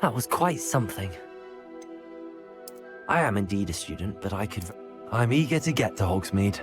That was quite something. I am indeed a student, but I'm eager to get to Hogsmeade.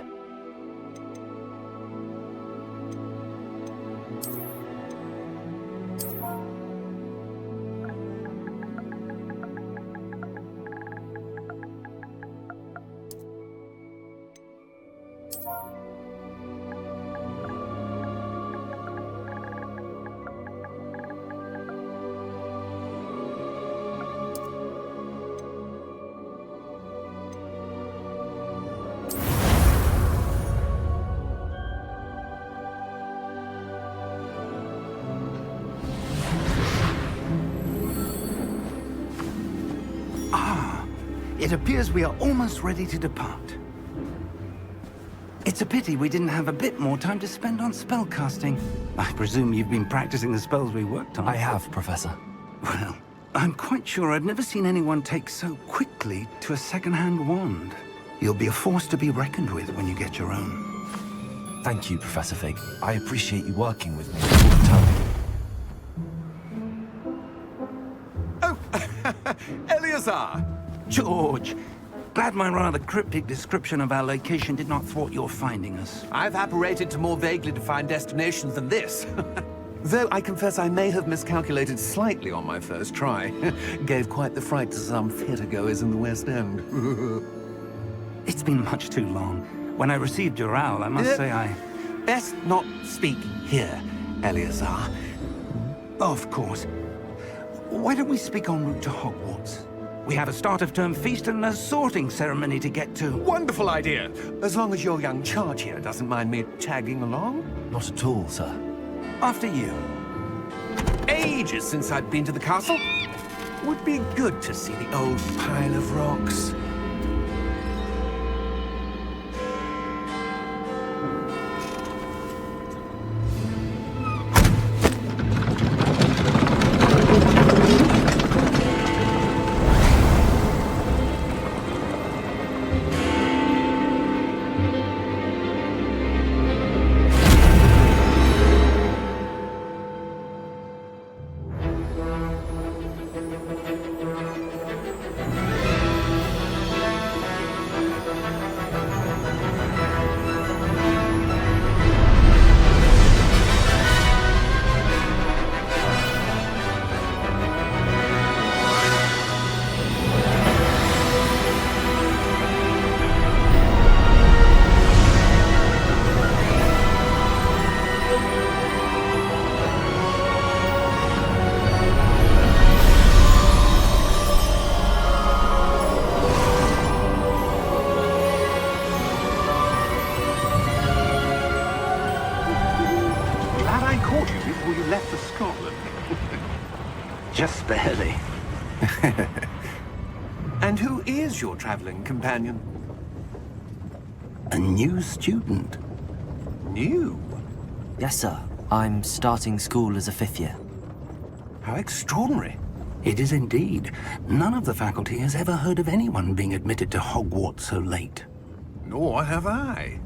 It appears we are almost ready to depart. It's a pity we didn't have a bit more time to spend on spellcasting. I presume you've been practicing the spells we worked on. I have, Professor. Well, I'm quite sure I've never seen anyone take so quickly to a second-hand wand. You'll be a force to be reckoned with when you get your own. Thank you, Professor Fig. I appreciate you working with me all the time. Oh, Eleazar! George, glad my rather cryptic description of our location did not thwart your finding us. I've apparated to more vaguely defined destinations than this. Though I confess I may have miscalculated slightly on my first try. Gave quite the fright to some theatre-goers in the West End. It's been much too long. When I received your owl, I must say I... Best not speak here, Eleazar. Of course. Why don't we speak en route to Hogwarts? We have a start-of-term feast and a sorting ceremony to get to. Wonderful idea! As long as your young charge here doesn't mind me tagging along. Not at all, sir. After you. Ages since I'd been to the castle. Would be good to see the old pile of rocks. Just barely. And who is your traveling companion? A new student. New? Yes, sir. I'm starting school as a 5th year. How extraordinary. It is indeed. None of the faculty has ever heard of anyone being admitted to Hogwarts so late. Nor have I.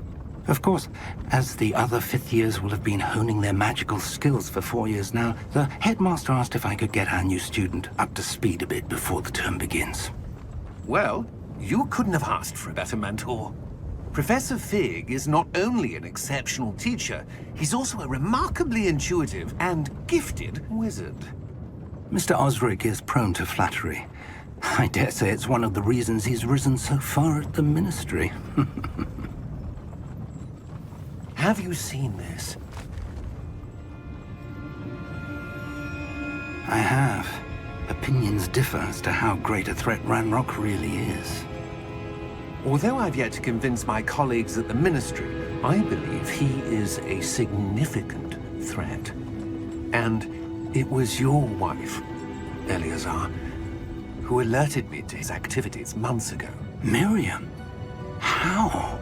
Of course, as the other 5th years will have been honing their magical skills for 4 years now, the headmaster asked if I could get our new student up to speed a bit before the term begins. Well, you couldn't have asked for a better mentor. Professor Fig is not only an exceptional teacher, he's also a remarkably intuitive and gifted wizard. Mr. Osric is prone to flattery. I dare say it's one of the reasons he's risen so far at the Ministry. Have you seen this? I have. Opinions differ as to how great a threat Ranrock really is. Although I've yet to convince my colleagues at the Ministry, I believe he is a significant threat. And it was your wife, Eleazar, who alerted me to his activities months ago. Miriam? How?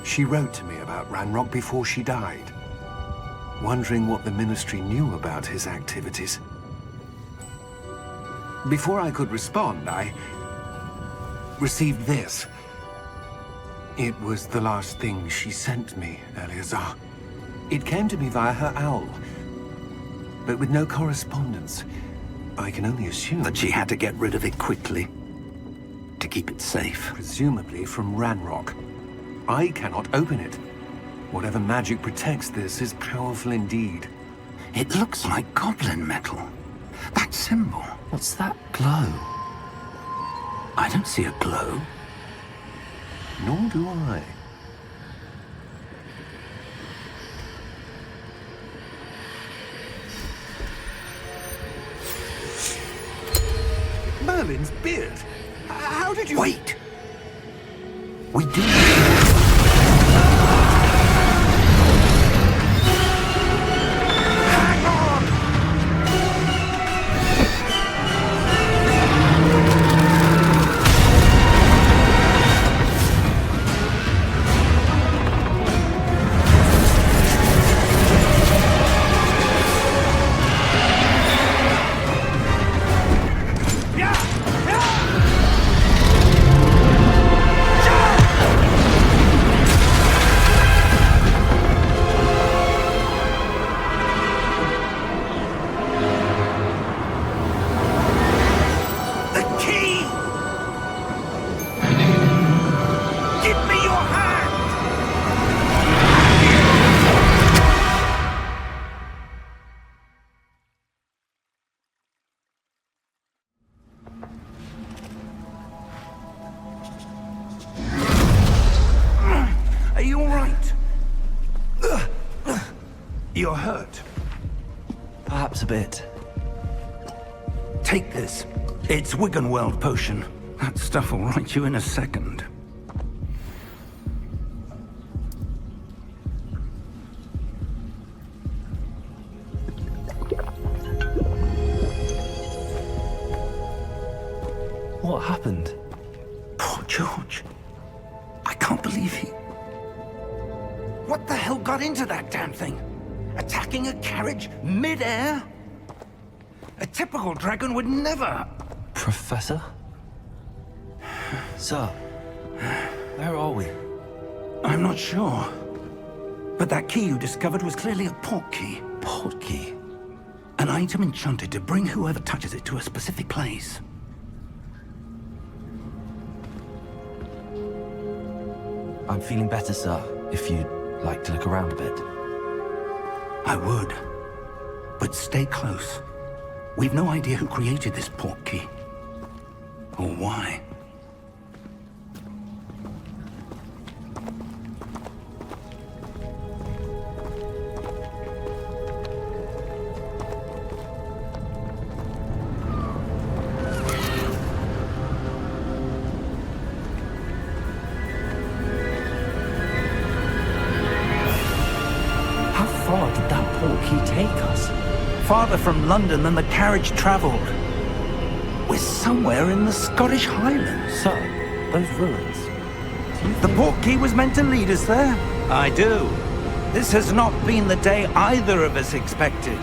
She wrote to me about Ranrock before she died, wondering what the Ministry knew about his activities. Before I could respond, I received this. It was the last thing she sent me, Eleazar. It came to me via her owl, but with no correspondence. I can only assume That she had to get rid of it quickly to keep it safe. presumably from Ranrock. I cannot open it. Whatever magic protects this is powerful indeed. It looks like goblin metal. That symbol. What's that glow? I don't see a glow. Nor do I. Merlin's beard! How did you... Wait! We do... Hang on! The key! Give me your hand! Are you all right? You're hurt. Perhaps a bit. Take this. It's Wiggenweld potion. That stuff will right you in a second. What happened? Poor George. I can't believe he... What the hell got into that damn thing? Attacking a carriage mid-air? A typical dragon would never... Professor? Sir, where are we? I'm not sure. But that key you discovered was clearly a port key. Port key? An item enchanted to bring whoever touches it to a specific place. I'm feeling better, sir, if you'd like to look around a bit. I would. But stay close. We've no idea who created this port key. Or why. How far did that port key take us? Farther from London than the carriage traveled. We're somewhere in the Scottish Highlands. Sir, those ruins. Do you The think... port key was meant to lead us there? I do. This has not been the day either of us expected.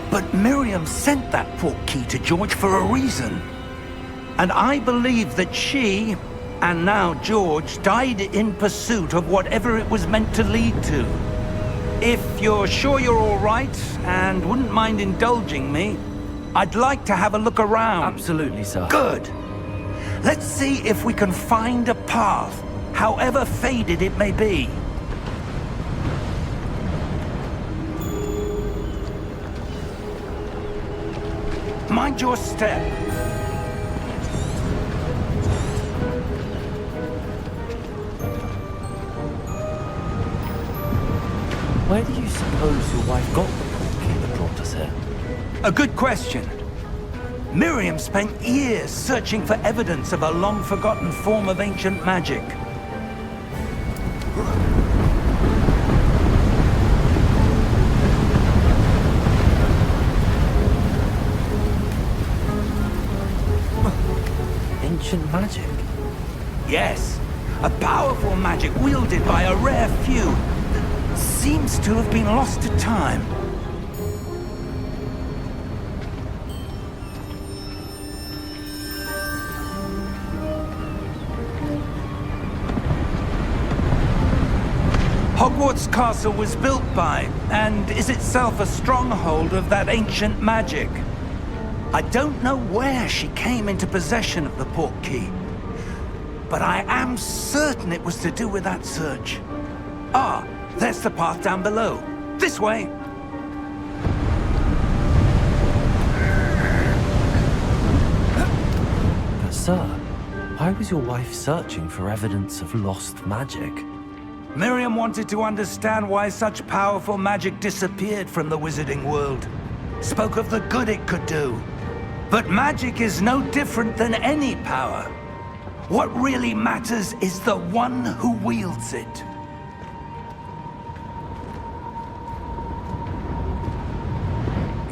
But Miriam sent that port key to George for a reason. And I believe that she, and now George, died in pursuit of whatever it was meant to lead to. If you're sure you're all right, and wouldn't mind indulging me, I'd like to have a look around. Absolutely, sir. Good. Let's see if we can find a path, however faded it may be. Mind your step. Where do you suppose your wife got the port key that brought us here? A good question. Miriam spent years searching for evidence of a long-forgotten form of ancient magic. Ancient magic? Yes, a powerful magic wielded by a rare few that seems to have been lost to time. Hogwarts Castle was built by, and is itself a stronghold of that ancient magic. I don't know where she came into possession of the portkey, but I am certain it was to do with that search. Ah, there's the path down below. This way! But sir, why was your wife searching for evidence of lost magic? Miriam wanted to understand why such powerful magic disappeared from the wizarding world. Spoke of the good it could do. But magic is no different than any power. What really matters is the one who wields it.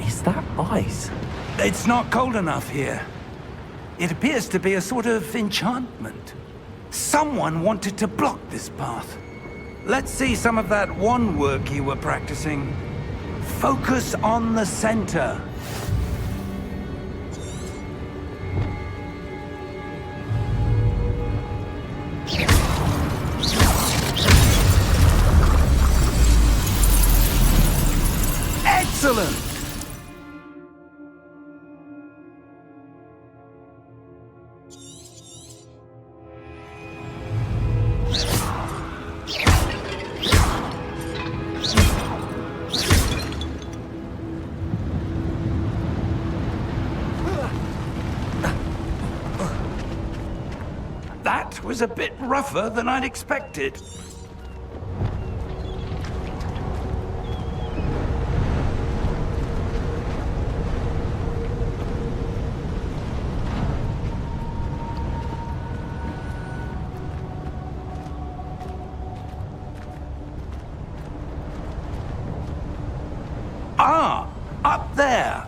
Is that ice? It's not cold enough here. It appears to be a sort of enchantment. Someone wanted to block this path. Let's see some of that wand work you were practicing. Focus on the center. Excellent! That was a bit rougher than I'd expected. Ah, up there.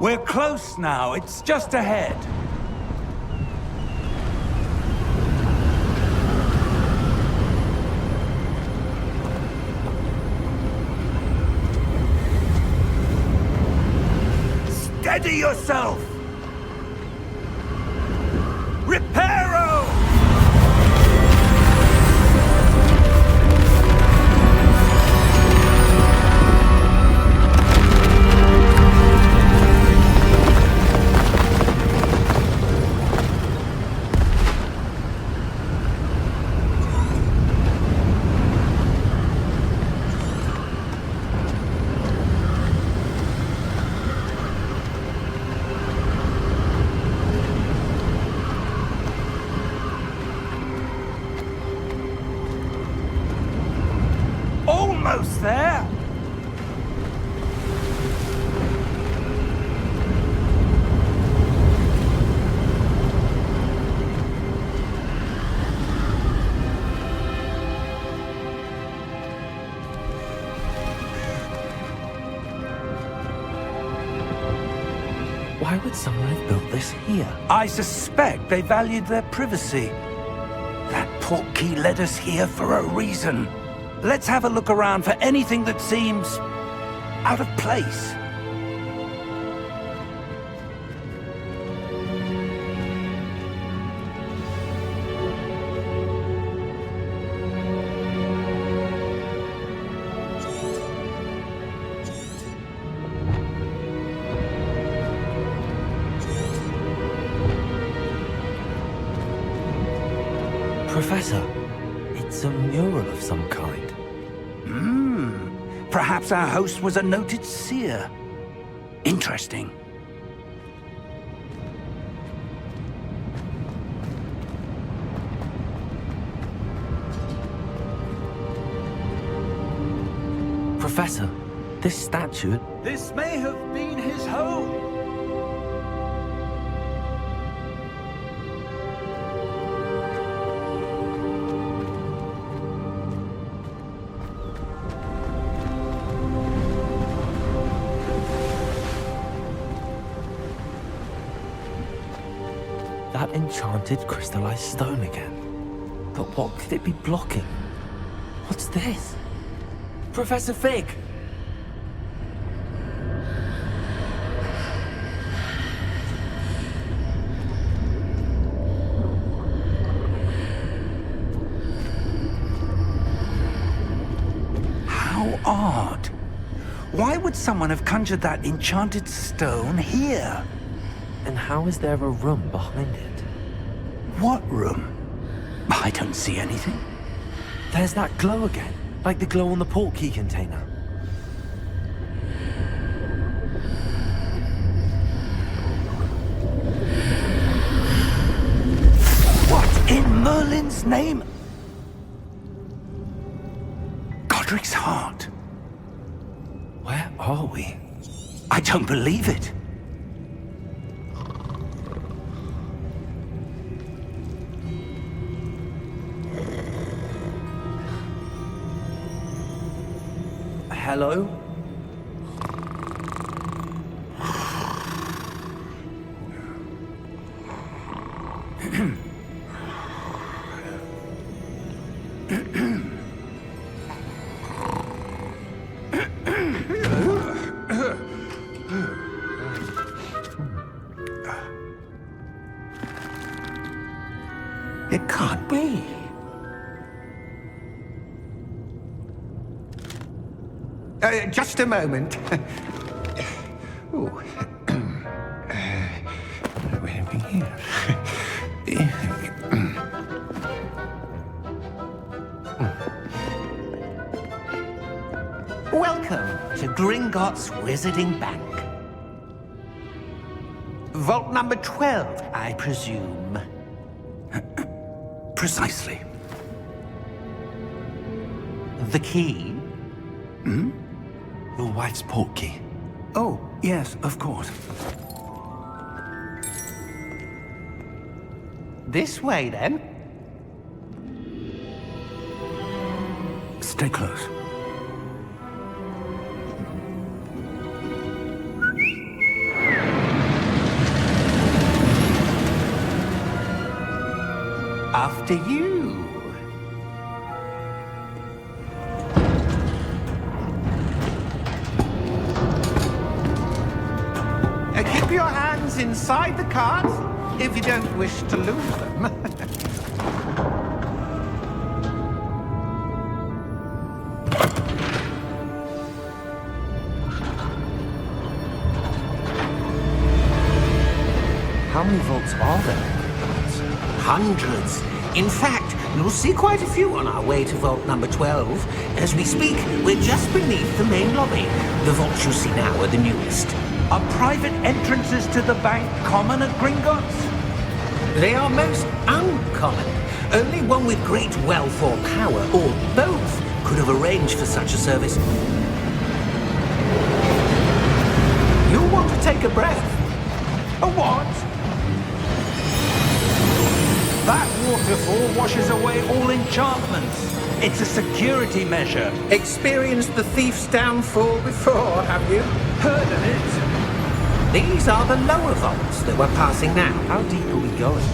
We're close now. It's just ahead. Steady yourself! Reparo! Almost there! Why would someone have built this here? I suspect they valued their privacy. That portkey led us here for a reason. Let's have a look around for anything that seems out of place. Professor, it's a mural of some kind. Perhaps our host was a noted seer. Interesting. Professor, this statue... This may have been his home. That enchanted crystallized stone again. But what could it be blocking? What's this? Professor Fig! How odd. Why would someone have conjured that enchanted stone here? And how is there a room behind it? What room? I don't see anything. There's that glow again, like the glow on the portkey container. What in Merlin's name? Godric's heart. Where are we? I don't believe it. Hello? It can't be. Just a moment. Ooh. Where are we here? Welcome to Gringotts Wizarding Bank. Vault number 12, I presume. Precisely. The key? Your wife's portkey. Oh, yes, of course. This way, then. Stay close. After you. Keep your hands inside the cart if you don't wish to lose them. How many vaults are there? Hundreds. In fact, you'll see quite a few on our way to vault number 12. As we speak, we're just beneath the main lobby. The vaults you see now are the newest. Are private entrances to the bank common at Gringotts? They are most uncommon. Only one with great wealth or power, or both, could have arranged for such a service. You'll want to take a breath. A what? That waterfall washes away all enchantments. It's a security measure. Experienced the thief's downfall before, have you? Heard of it? These are the lower vaults that we're passing now. How deep are we going?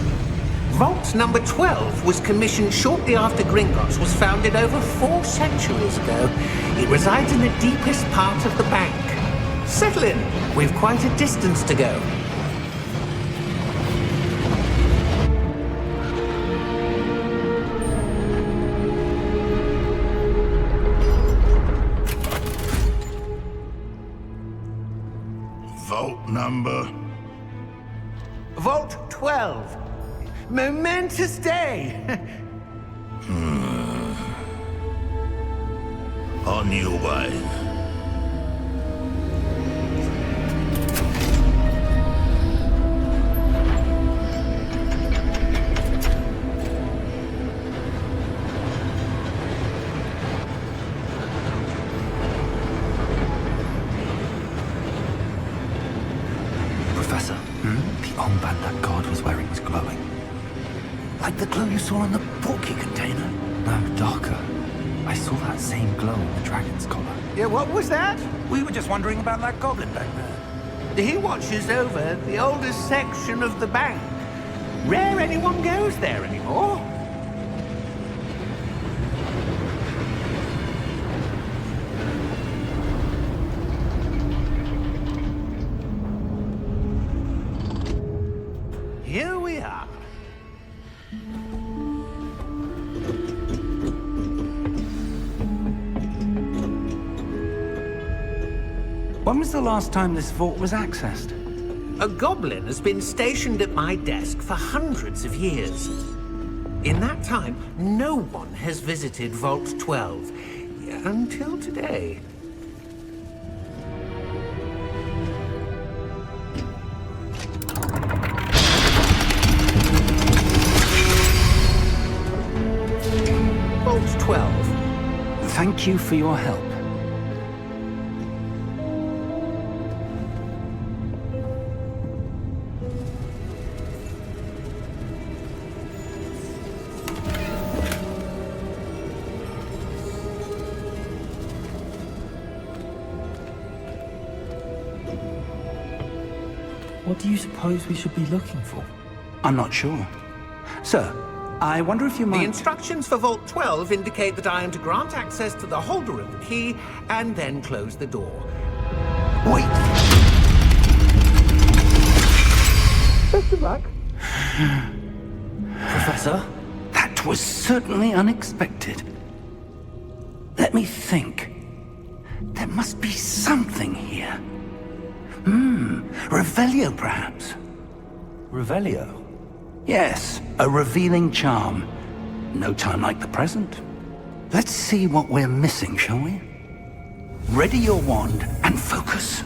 Vault number 12 was commissioned shortly after Gringotts was founded over 4 centuries ago. It resides in the deepest part of the bank. Settle in. We've quite a distance to go. Vault number? Vault 12. Momentous day. On your way. Professor, the armband that guard was wearing was glowing. Like the glow you saw on the portkey container. No, darker. I saw that same glow on the dragon's collar. Yeah, what was that? We were just wondering about that goblin back there. He watches over the oldest section of the bank. Rare anyone goes there anymore. Here we are. When was the last time this vault was accessed? A goblin has been stationed at my desk for hundreds of years. In that time, no one has visited Vault 12. Until today. Vault 12. Thank you for your help. What do you suppose we should be looking for? I'm not sure. Sir, I wonder if you might... The instructions for Vault 12 indicate that I am to grant access to the holder of the key and then close the door. Wait! Best of luck. Professor? That was certainly unexpected. Let me think. There must be something here. Revelio, perhaps? Revelio? Yes, a revealing charm. No time like the present. Let's see what we're missing, shall we? Ready your wand and focus.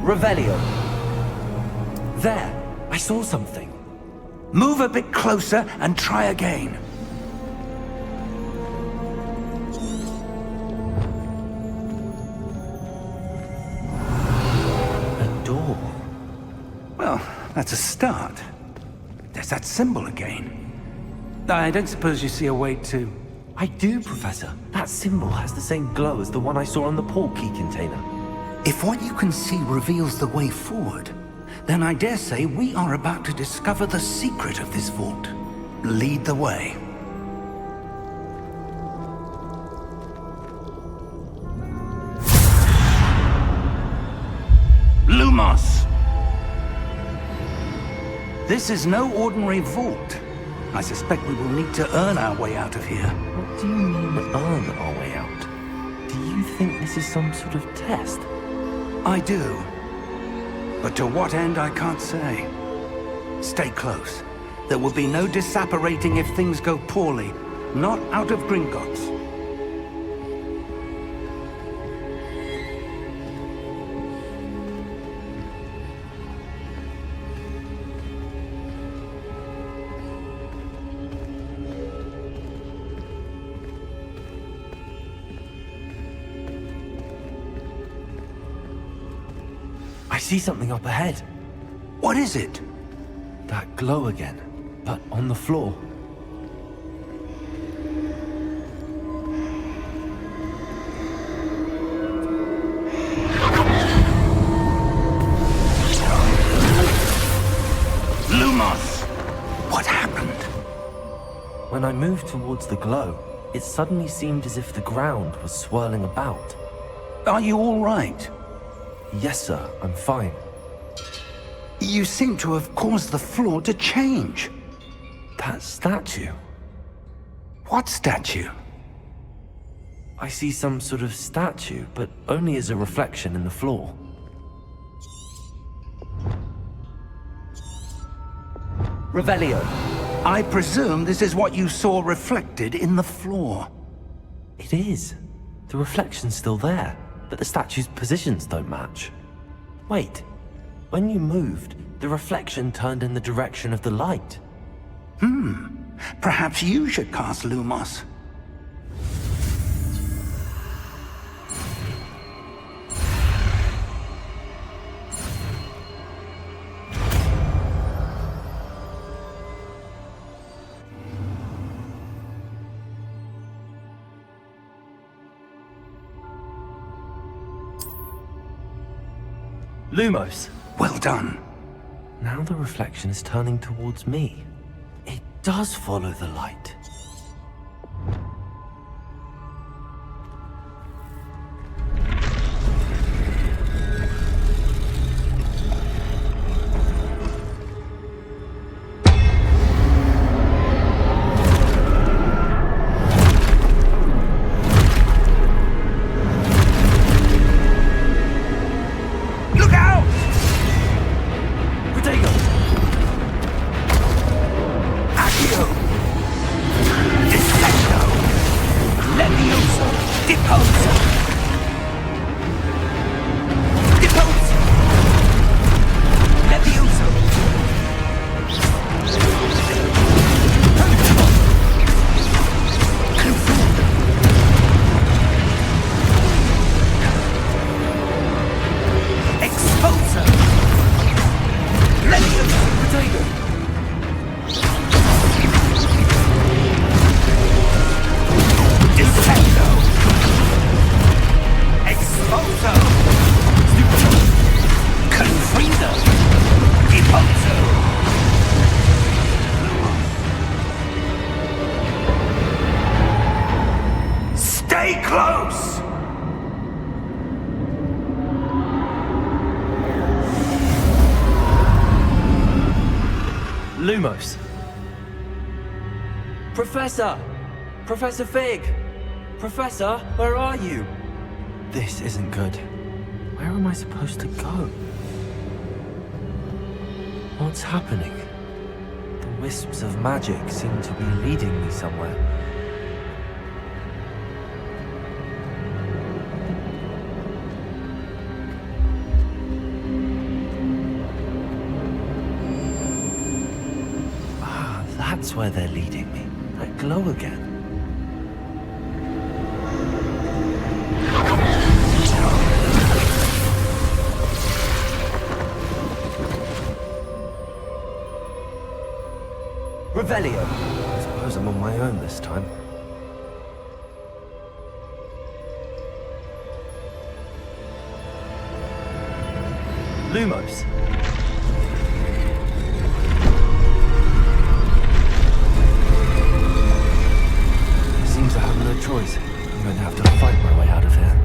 Revelio. There, I saw something. Move a bit closer and try again. A door. Well, that's a start. There's that symbol again. I don't suppose you see a way to... I do, Professor. That symbol has the same glow as the one I saw on the port key container. If what you can see reveals the way forward, then I dare say we are about to discover the secret of this vault. Lead the way. Lumos! This is no ordinary vault. I suspect we will need to earn our way out of here. What do you mean, earn our way out? Do you think this is some sort of test? I do. But to what end, I can't say. Stay close. There will be no disapparating if things go poorly. Not out of Gringotts. I see something up ahead. What is it? That glow again, but on the floor. Lumos! What happened? When I moved towards the glow, it suddenly seemed as if the ground was swirling about. Are you all right? Yes, sir, I'm fine. You seem to have caused the floor to change. That statue. What statue? I see some sort of statue, but only as a reflection in the floor. Revelio. I presume this is what you saw reflected in the floor. It is. The reflection's still there, but the statue's positions don't match. Wait. When you moved, the reflection turned in the direction of the light. Perhaps you should cast Lumos. Lumos. Well done. Now the reflection is turning towards me. It does follow the light. Lumos! Professor! Professor Fig! Professor, where are you? This isn't good. Where am I supposed to go? What's happening? The wisps of magic seem to be leading me somewhere. Ah, that's where they're leading me. That glow again. Revelio. I suppose I'm on my own this time. Lumos. Seems I have no choice. I'm going to have to fight my way out of here.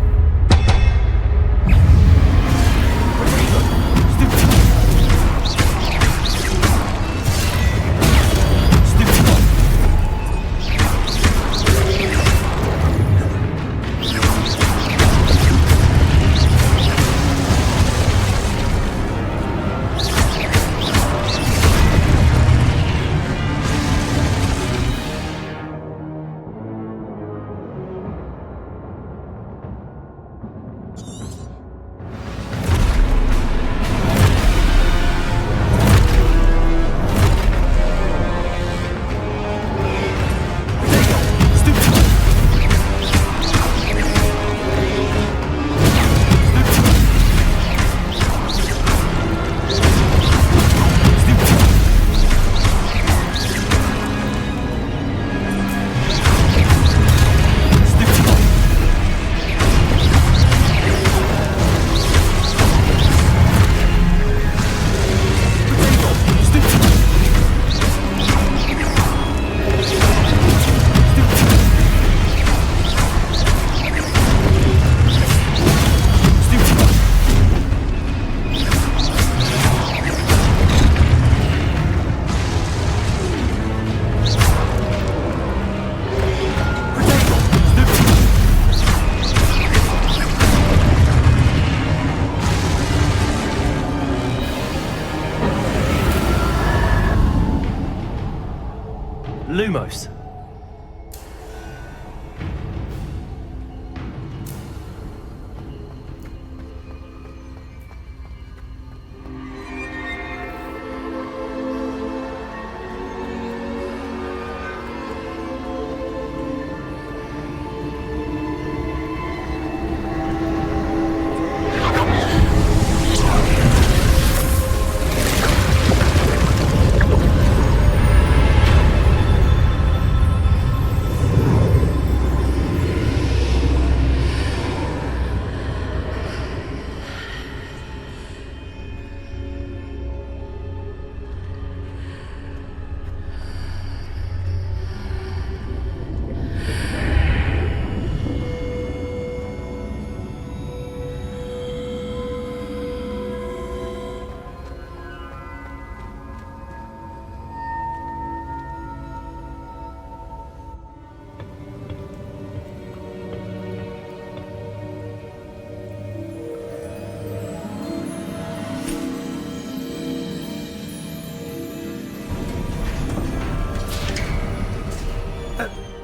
Lumos.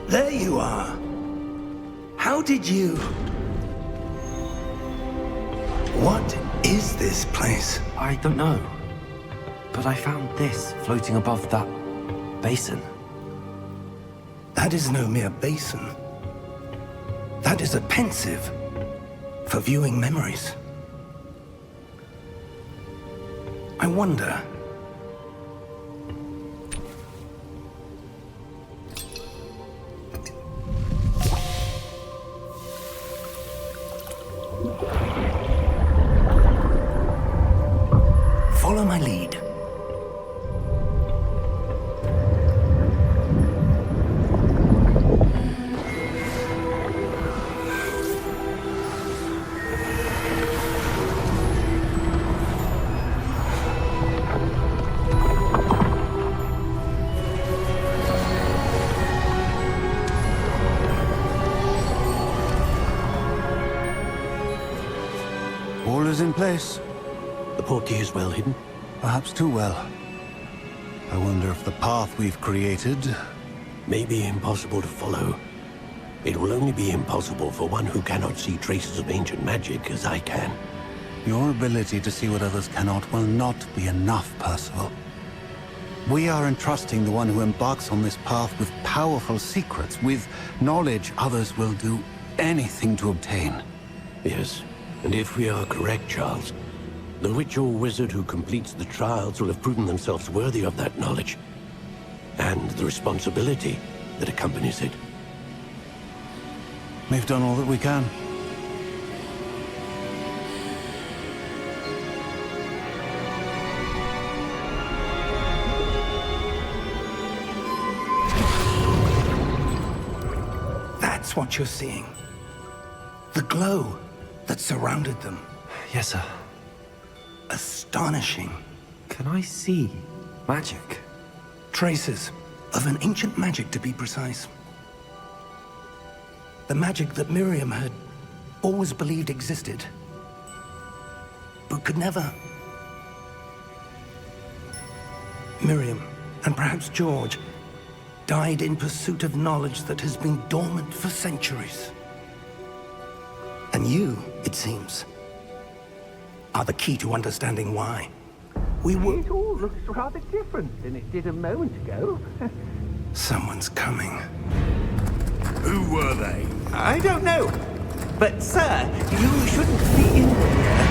There you are. How did you... What is this place? I don't know. But I found this floating above that basin. That is no mere basin. That is a pensive for viewing memories. I wonder... Follow my lead. All is in place. The portkey is well hidden. Perhaps too well. I wonder if the path we've created... May be impossible to follow. It will only be impossible for one who cannot see traces of ancient magic as I can. Your ability to see what others cannot will not be enough, Percival. We are entrusting the one who embarks on this path with powerful secrets, with knowledge others will do anything to obtain. Yes, and if we are correct, Charles, the witch or wizard who completes the trials will have proven themselves worthy of that knowledge, and the responsibility that accompanies it. We've done all that we can. That's what you're seeing. The glow that surrounded them. Yes, sir. Astonishing. Can I see magic? Traces of an ancient magic, to be precise. The magic that Miriam had always believed existed, but could never. Miriam, and perhaps George, died in pursuit of knowledge that has been dormant for centuries. And you, it seems, are the key to understanding why. It all looks rather different than it did a moment ago. Someone's coming. Who were they? I don't know. But, sir, you shouldn't be in here.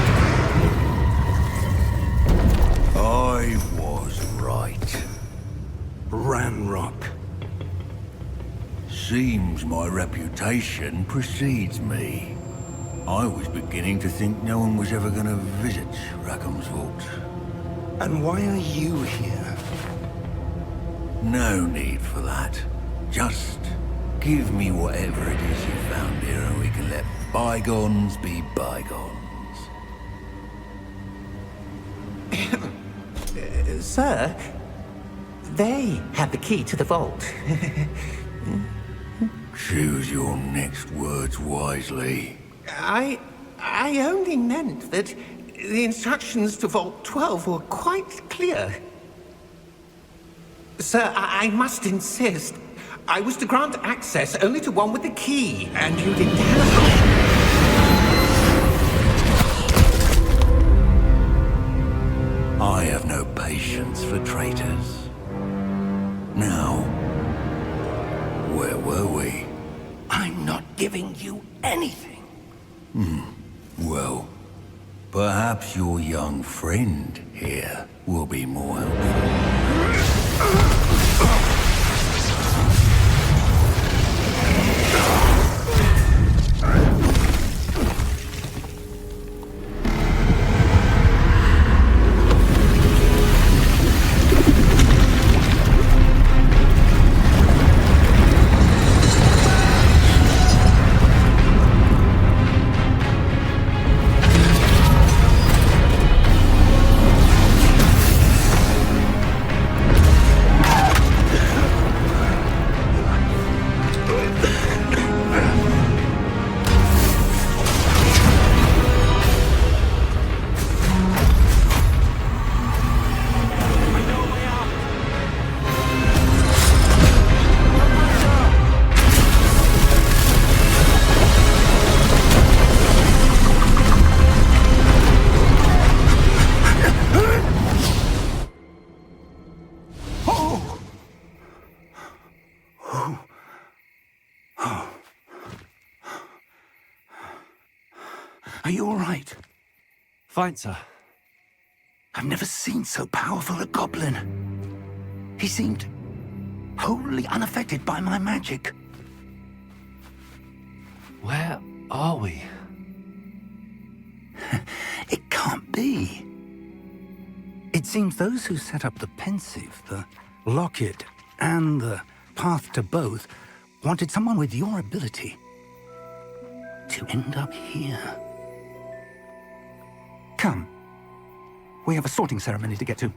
I was right. Ranrock. Seems my reputation precedes me. I was beginning to think no one was ever going to visit Rackham's Vault. And why are you here? No need for that. Just give me whatever it is you found here and we can let bygones be bygones. Sir, they had the key to the vault. Choose your next words wisely. I only meant that the instructions to Vault 12 were quite clear. Sir, I must insist. I was to grant access only to one with the key, and you didn't have... I have no patience for traitors. Now, where were we? I'm not giving you anything. Well, perhaps your young friend here will be more helpful. Are you all right? Fine, sir. I've never seen so powerful a goblin. He seemed wholly unaffected by my magic. Where are we? It can't be. It seems those who set up the pensive, the locket, and the path to both wanted someone with your ability to end up here. Come. We have a sorting ceremony to get to.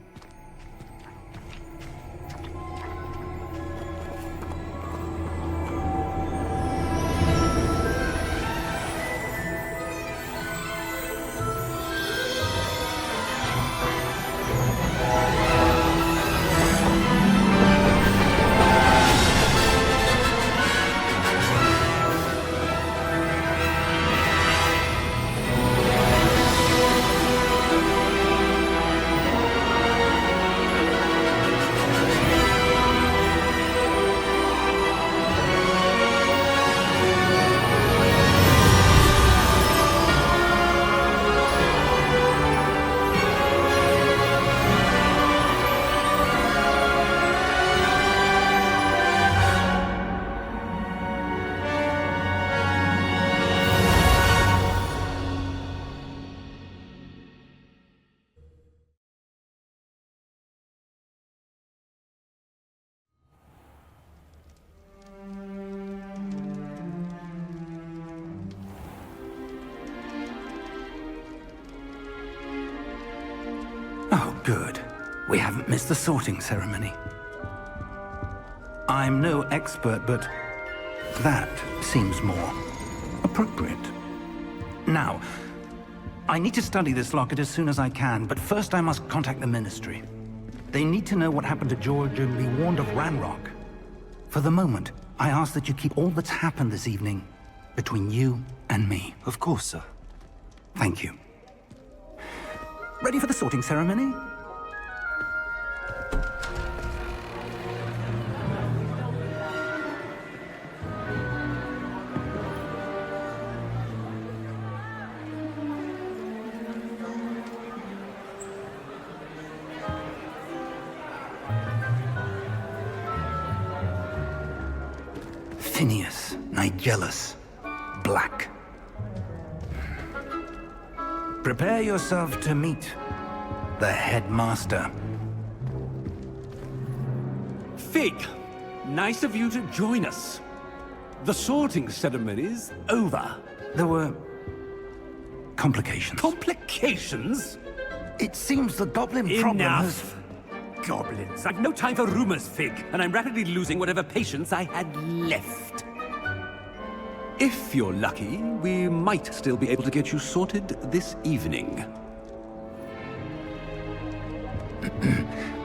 Oh, good. We haven't missed the sorting ceremony. I'm no expert, but that seems more appropriate. Now, I need to study this locket as soon as I can, but first I must contact the Ministry. They need to know what happened to George and be warned of Ranrock. For the moment, I ask that you keep all that's happened this evening between you and me. Of course, sir. Thank you. Ready for the sorting ceremony? Phineas, Nigellus, Black. Prepare yourself to meet the headmaster. Fig, nice of you to join us. The sorting ceremony's over. There were complications. Complications? It seems the goblin problem has... Enough! Goblins. I've no time for rumors, Fig, and I'm rapidly losing whatever patience I had left. If you're lucky, we might still be able to get you sorted this evening.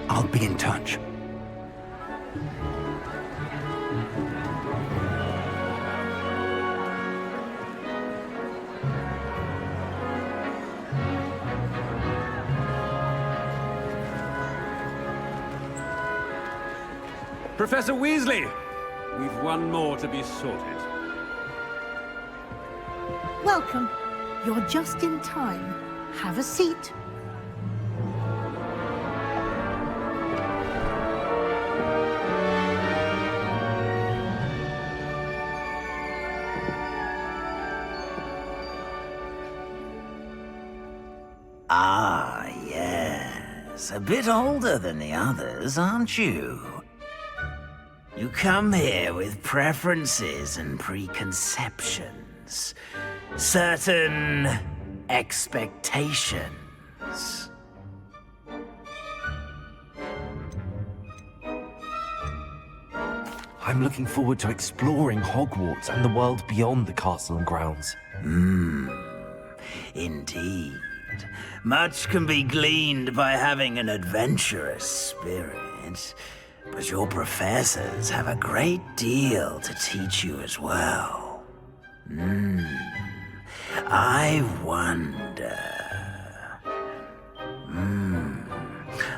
I'll be in touch. Professor Weasley, we've one more to be sorted. Welcome. You're just in time. Have a seat. Ah, yes. A bit older than the others, aren't you? You come here with preferences and preconceptions. Certain expectations. I'm looking forward to exploring Hogwarts and the world beyond the castle and grounds. Indeed. Much can be gleaned by having an adventurous spirit, but your professors have a great deal to teach you as well. I wonder...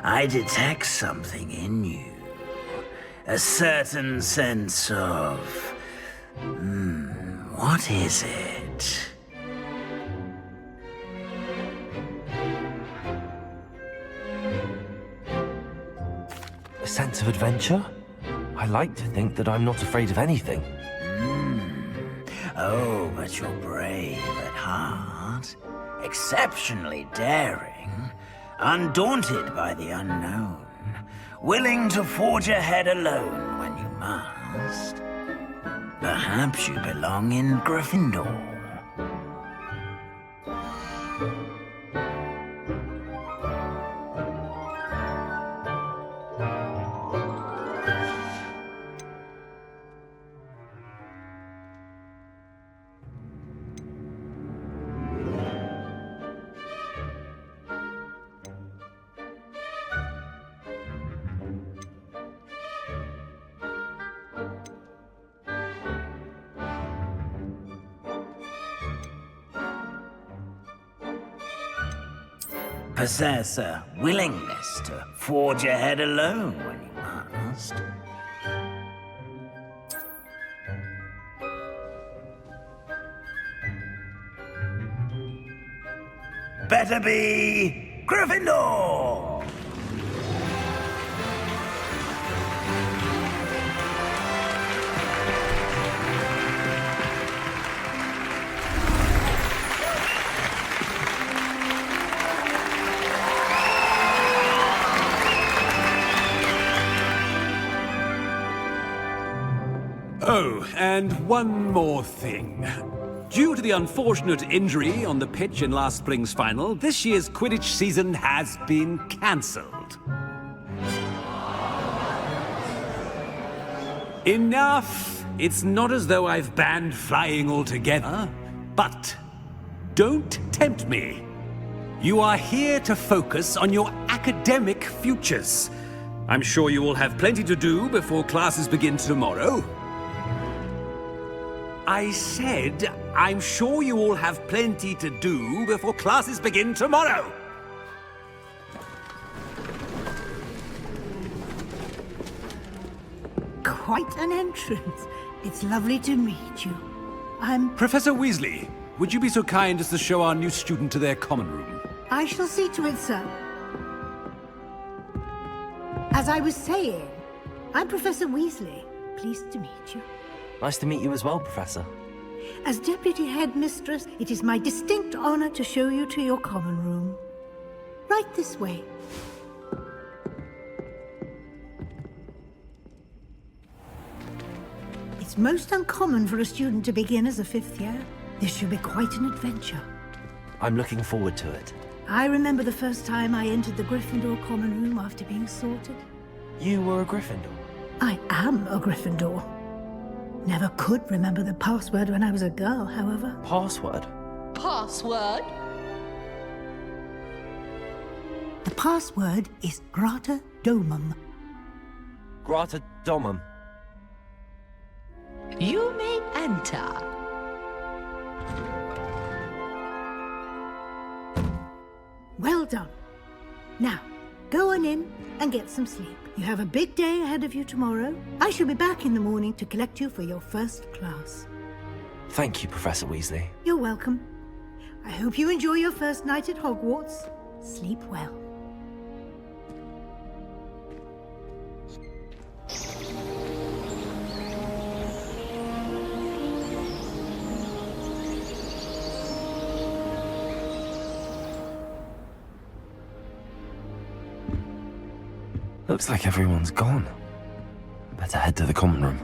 I detect something in you. A certain sense of... what is it? A sense of adventure? I like to think that I'm not afraid of anything. Oh, but you're brave at heart, exceptionally daring, undaunted by the unknown, willing to forge ahead alone when you must. Perhaps you belong in Gryffindor. Possess a willingness to forge ahead alone when you must. Better be Gryffindor! Oh, and one more thing. Due to the unfortunate injury on the pitch in last spring's final, this year's Quidditch season has been cancelled. Enough! It's not as though I've banned flying altogether, but don't tempt me. You are here to focus on your academic futures. I'm sure you will have plenty to do before classes begin tomorrow. I said, I'm sure you all have plenty to do before classes begin tomorrow. Quite an entrance. It's lovely to meet you. I'm... Professor Weasley, would you be so kind as to show our new student to their common room? I shall see to it, sir. As I was saying, I'm Professor Weasley. Pleased to meet you. Nice to meet you as well, Professor. As Deputy Headmistress, it is my distinct honor to show you to your common room. Right this way. It's most uncommon for a student to begin as a fifth year. This should be quite an adventure. I'm looking forward to it. I remember the first time I entered the Gryffindor common room after being sorted. You were a Gryffindor? I am a Gryffindor. Never could remember the password when I was a girl, however. Password? Password? The password is Grata Domum. Grata Domum. You may enter. Well done. Now, go on in and get some sleep. You have a big day ahead of you tomorrow. I shall be back in the morning to collect you for your first class. Thank you, Professor Weasley. You're welcome. I hope you enjoy your first night at Hogwarts. Sleep well. Looks like everyone's gone. Better head to the common room.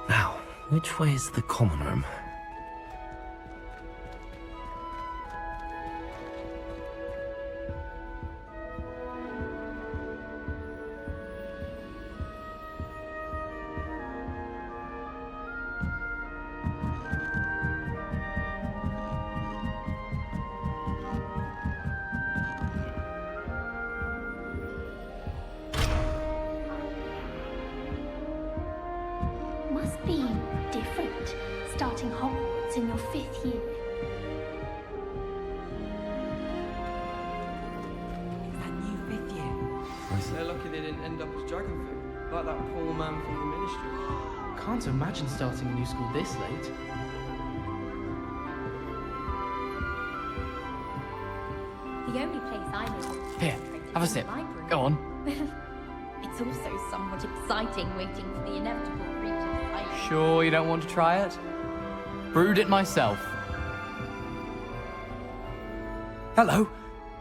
Now, which way is the common room? Must be different, starting Hogwarts in your 5th year. It's that new 5th year. They're lucky they didn't end up as Dragonfang, like that poor man from the Ministry. Can't imagine starting a new school this late. The only place I know of Here, have a sip. Go on. It's also somewhat exciting waiting for the inevitable creatures. Sure you don't want to try it? Brewed it myself. Hello,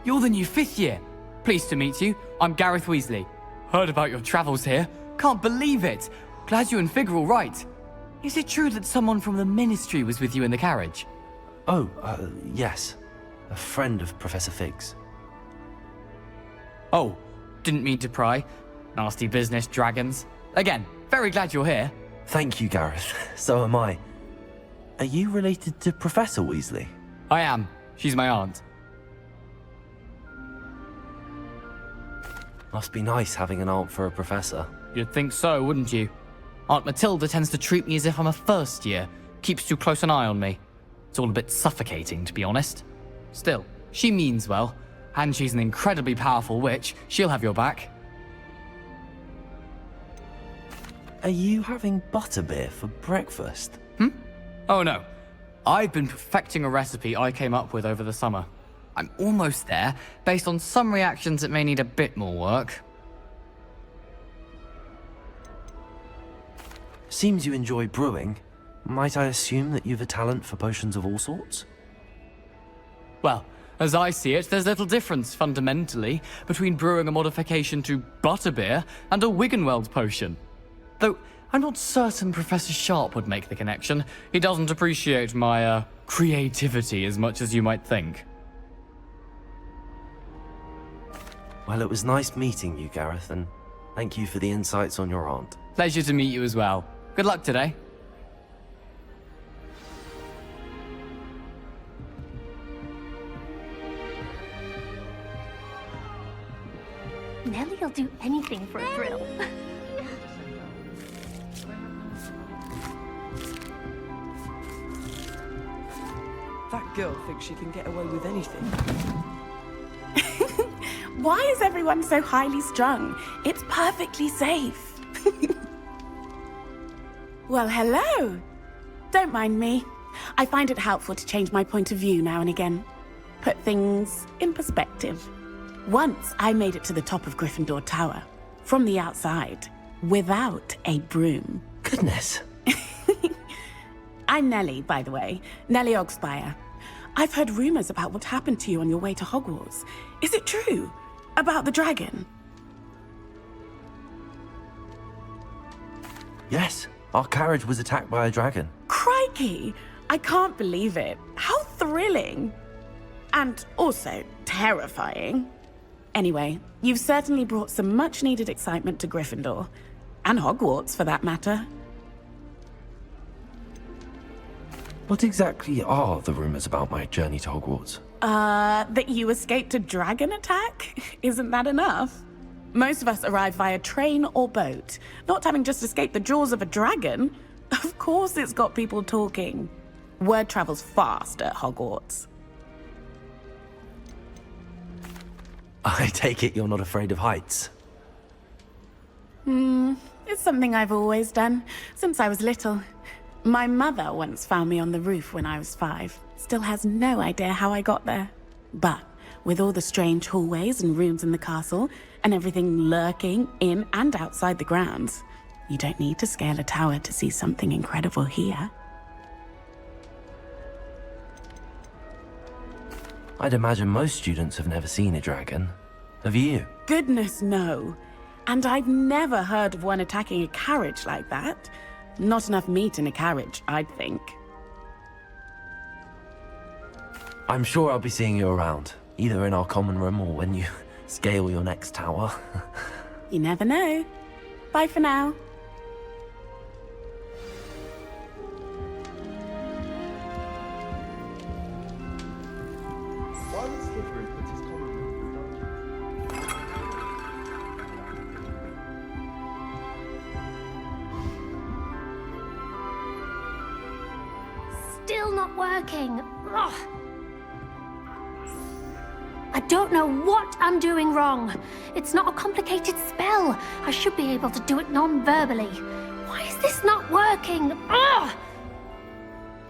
you're the new 5th year. Pleased to meet you. I'm Gareth Weasley. Heard about your travels here. Can't believe it. Glad you and Fig are all right. Is it true that someone from the Ministry was with you in the carriage? Oh, yes. A friend of Professor Fig's. Oh, didn't mean to pry. Nasty business, dragons. Again, very glad you're here. Thank you, Gareth. So am I. Are you related to Professor Weasley? I am. She's my aunt. Must be nice having an aunt for a professor. You'd think so, wouldn't you? Aunt Matilda tends to treat me as if I'm a first year. Keeps too close an eye on me. It's all a bit suffocating, to be honest. Still, she means well. And she's an incredibly powerful witch. She'll have your back. Are you having butterbeer for breakfast? Oh no. I've been perfecting a recipe I came up with over the summer. I'm almost there, based on some reactions that may need a bit more work. Seems you enjoy brewing. Might I assume that you've a talent for potions of all sorts? Well, as I see it, there's little difference, fundamentally, between brewing a modification to butterbeer and a Wiggenweld potion. Though, I'm not certain Professor Sharp would make the connection. He doesn't appreciate my, creativity as much as you might think. Well, it was nice meeting you, Gareth, and thank you for the insights on your aunt. Pleasure to meet you as well. Good luck today. Nellie'll do anything for a thrill. That girl thinks she can get away with anything. Why is everyone so highly strung? It's perfectly safe. Well, hello. Don't mind me. I find it helpful to change my point of view now and again. Put things in perspective. Once I made it to the top of Gryffindor Tower, from the outside, without a broom. Goodness. I'm Nellie, by the way. Nellie Ogspire. I've heard rumors about what happened to you on your way to Hogwarts. Is it true? About the dragon? Yes, our carriage was attacked by a dragon. Crikey! I can't believe it. How thrilling! And also terrifying. Anyway, you've certainly brought some much-needed excitement to Gryffindor. And Hogwarts, for that matter. What exactly are the rumors about my journey to Hogwarts? That you escaped a dragon attack? Isn't that enough? Most of us arrive via train or boat, not having just escaped the jaws of a dragon. Of course it's got people talking. Word travels fast at Hogwarts. I take it you're not afraid of heights? It's something I've always done, since I was little. My mother once found me on the roof when I was 5. Still has no idea how I got there. But with all the strange hallways and rooms in the castle, and everything lurking in and outside the grounds, you don't need to scale a tower to see something incredible here. I'd imagine most students have never seen a dragon. Have you? Goodness, no. And I've never heard of one attacking a carriage like that. Not enough meat in a carriage, I'd think. I'm sure I'll be seeing you around, either in our common room or when you scale your next tower. You never know. Bye for now. Why would Slytherin put his common room in the dungeon? Still not working. Ugh. I don't know what I'm doing wrong. It's not a complicated spell. I should be able to do it non-verbally. Why is this not working? Ugh.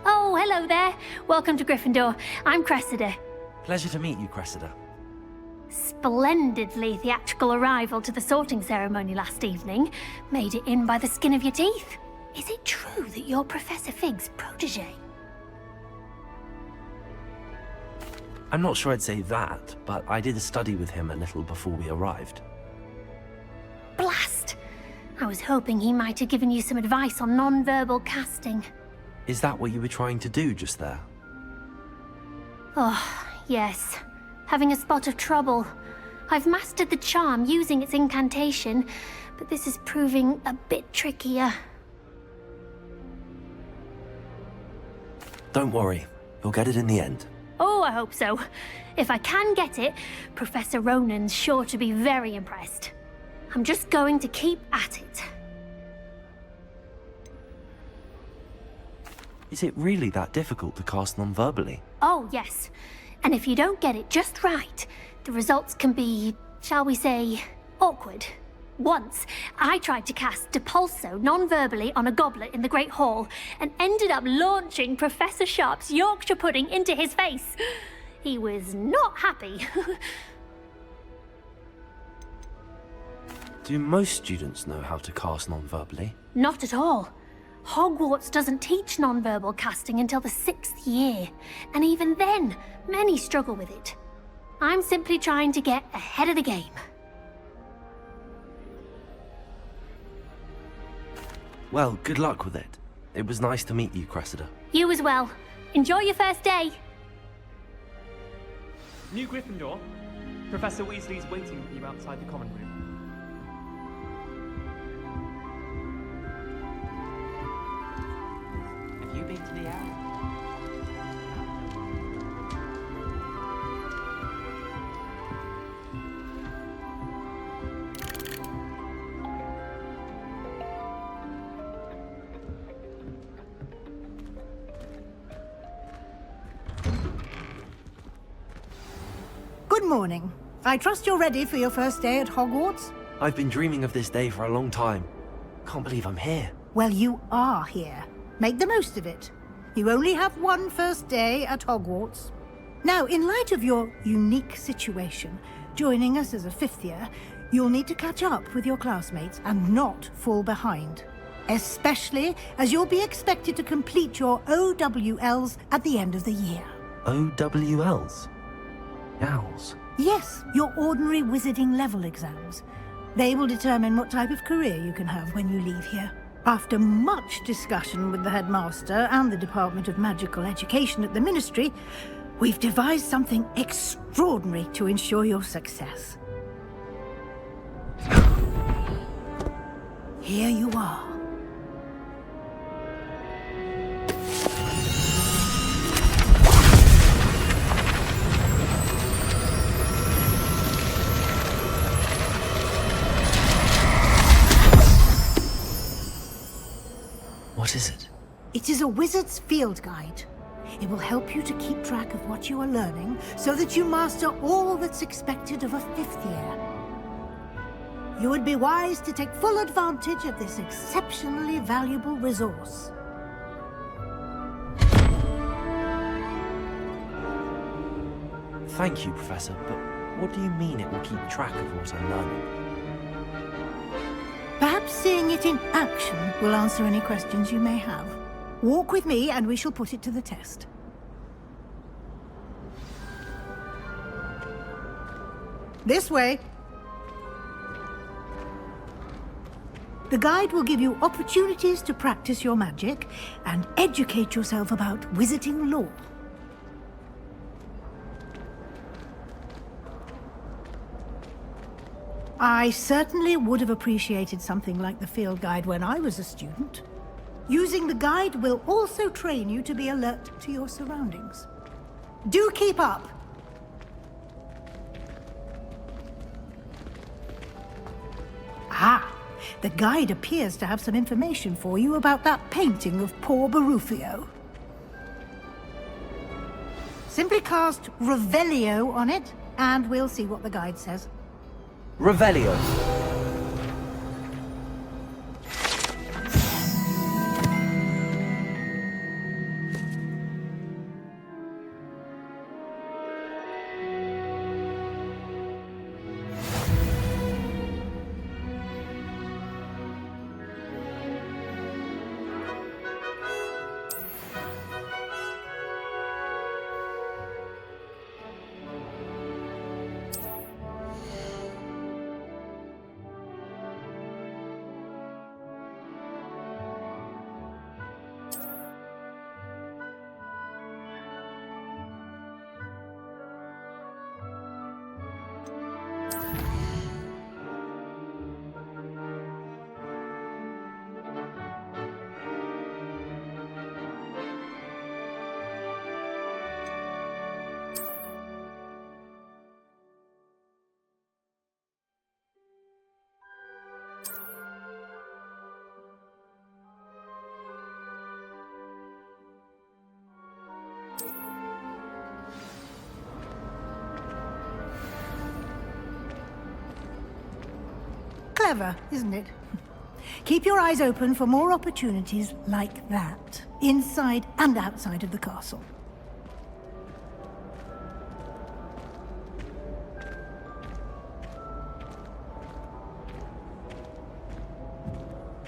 Oh, hello there. Welcome to Gryffindor. I'm Cressida. Pleasure to meet you, Cressida. Splendidly theatrical arrival to the sorting ceremony last evening. Made it in by the skin of your teeth. Is it true that you're Professor Fig's protege? I'm not sure I'd say that, but I did a study with him a little before we arrived. Blast! I was hoping he might have given you some advice on non-verbal casting. Is that what you were trying to do just there? Oh, yes. Having a spot of trouble. I've mastered the charm using its incantation, but this is proving a bit trickier. Don't worry, you'll get it in the end. Oh, I hope so. If I can get it, Professor Ronan's sure to be very impressed. I'm just going to keep at it. Is it really that difficult to cast non-verbally? Oh, yes. And if you don't get it just right, the results can be, shall we say, awkward. Once, I tried to cast Depulso non-verbally on a goblet in the Great Hall and ended up launching Professor Sharp's Yorkshire pudding into his face. He was not happy. Do most students know how to cast non-verbally? Not at all. Hogwarts doesn't teach non-verbal casting until the 6th year, and even then, many struggle with it. I'm simply trying to get ahead of the game. Well, good luck with it. It was nice to meet you, Cressida. You as well. Enjoy your first day. New Gryffindor. Professor Weasley's waiting for you outside the common room. Have you been to the owl? Good morning. I trust you're ready for your first day at Hogwarts? I've been dreaming of this day for a long time. Can't believe I'm here. Well, you are here. Make the most of it. You only have one first day at Hogwarts. Now, in light of your unique situation, joining us as a 5th year, you'll need to catch up with your classmates and not fall behind. Especially as you'll be expected to complete your OWLs at the end of the year. OWLs? Owls? Yes, your ordinary wizarding level exams. They will determine what type of career you can have when you leave here. After much discussion with the headmaster and the Department of Magical Education at the Ministry, we've devised something extraordinary to ensure your success. Here you are. What is it? It is a wizard's field guide. It will help you to keep track of what you are learning so that you master all that's expected of a 5th year. You would be wise to take full advantage of this exceptionally valuable resource. Thank you, Professor, but what do you mean it will keep track of what I'm learning? Perhaps seeing it in action will answer any questions you may have. Walk with me and we shall put it to the test. This way. The guide will give you opportunities to practice your magic and educate yourself about wizarding lore. I certainly would have appreciated something like the field guide when I was a student. Using the guide will also train you to be alert to your surroundings. Do keep up! Ah, the guide appears to have some information for you about that painting of poor Barufio. Simply cast Revelio on it, and we'll see what the guide says. Revelio. Clever, isn't it? Keep your eyes open for more opportunities like that, inside and outside of the castle.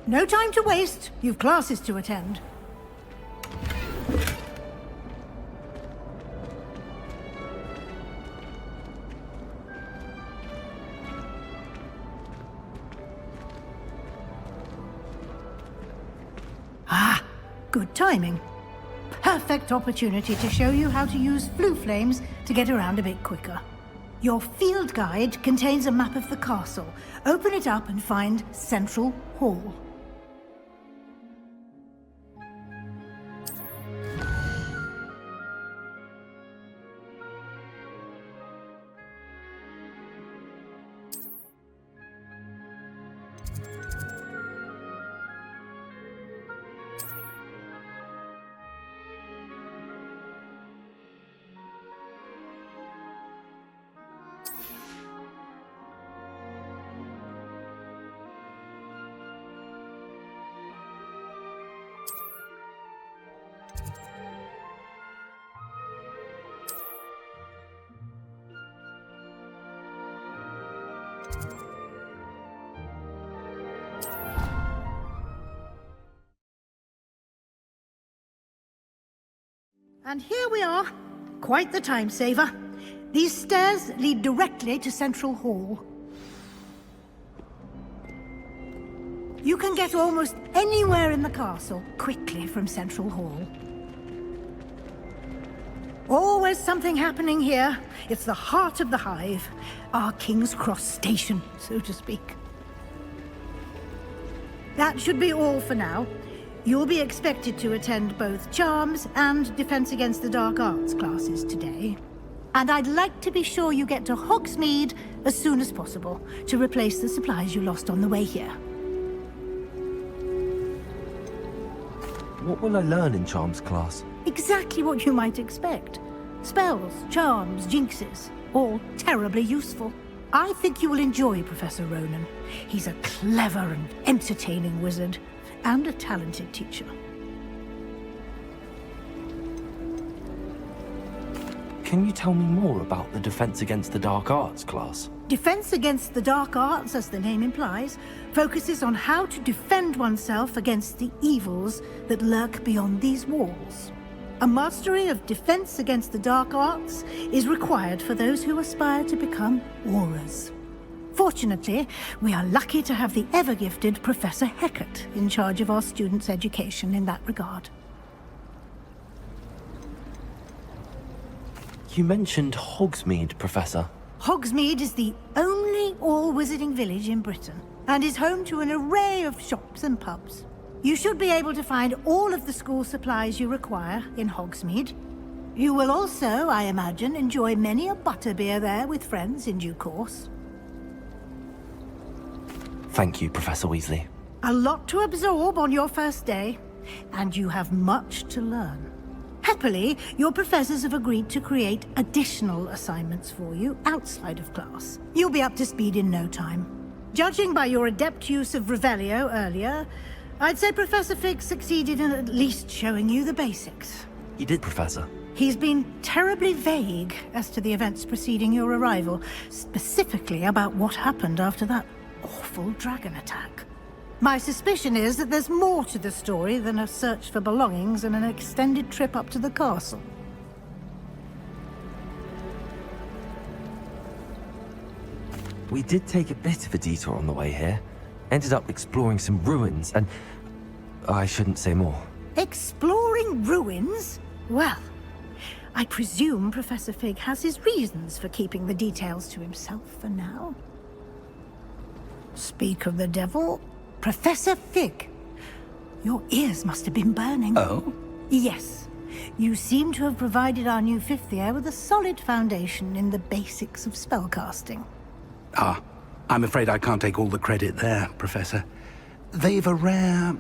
No time to waste. You've classes to attend. Ah, good timing. Perfect opportunity to show you how to use flue flames to get around a bit quicker. Your field guide contains a map of the castle. Open it up and find Central Hall. And here we are. Quite the time saver. These stairs lead directly to Central Hall. You can get almost anywhere in the castle quickly from Central Hall. Always something happening here. It's the heart of the hive. Our King's Cross station, so to speak. That should be all for now. You'll be expected to attend both Charms and Defense Against the Dark Arts classes today. And I'd like to be sure you get to Hogsmeade as soon as possible to replace the supplies you lost on the way here. What will I learn in Charms class? Exactly what you might expect. Spells, charms, jinxes, all terribly useful. I think you will enjoy Professor Ronan. He's a clever and entertaining wizard, and a talented teacher. Can you tell me more about the Defense Against the Dark Arts class? Defense Against the Dark Arts, as the name implies, focuses on how to defend oneself against the evils that lurk beyond these walls. A mastery of Defense Against the Dark Arts is required for those who aspire to become Aurors. Fortunately, we are lucky to have the ever-gifted Professor Hecat in charge of our students' education in that regard. You mentioned Hogsmeade, Professor. Hogsmeade is the only all-wizarding village in Britain, and is home to an array of shops and pubs. You should be able to find all of the school supplies you require in Hogsmeade. You will also, I imagine, enjoy many a butterbeer there with friends in due course. Thank you, Professor Weasley. A lot to absorb on your first day, and you have much to learn. Happily, your professors have agreed to create additional assignments for you outside of class. You'll be up to speed in no time. Judging by your adept use of Revelio earlier, I'd say Professor Fig succeeded in at least showing you the basics. He did, Professor. He's been terribly vague as to the events preceding your arrival, specifically about what happened after that awful dragon attack. My suspicion is that there's more to the story than a search for belongings and an extended trip up to the castle. We did take a bit of a detour on the way here. Ended up exploring some ruins and... I shouldn't say more. Exploring ruins? Well, I presume Professor Fig has his reasons for keeping the details to himself for now. Speak of the devil, Professor Fig. Your ears must have been burning. Oh? Yes. You seem to have provided our new fifth year with a solid foundation in the basics of spellcasting. Ah, I'm afraid I can't take all the credit there, Professor. They've a rare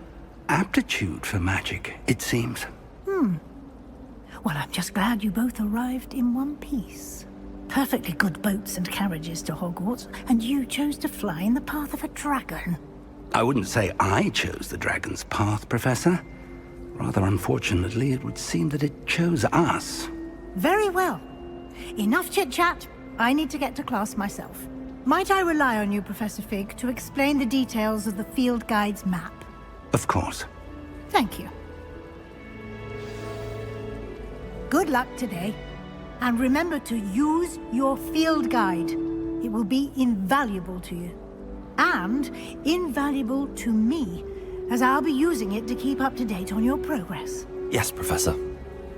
aptitude for magic, it seems. Well, I'm just glad you both arrived in one piece. perfectly good boats and carriages to Hogwarts, and you chose to fly in the path of a dragon. I wouldn't say I chose the dragon's path, Professor. Rather unfortunately, it would seem that it chose us. Very well. Enough chit-chat. I need to get to class myself. Might I rely on you, Professor Fig, to explain the details of the field guide's map? Of course. Thank you. Good luck today. And remember to use your field guide. It will be invaluable to you. And invaluable to me, as I'll be using it to keep up to date on your progress. Yes, Professor.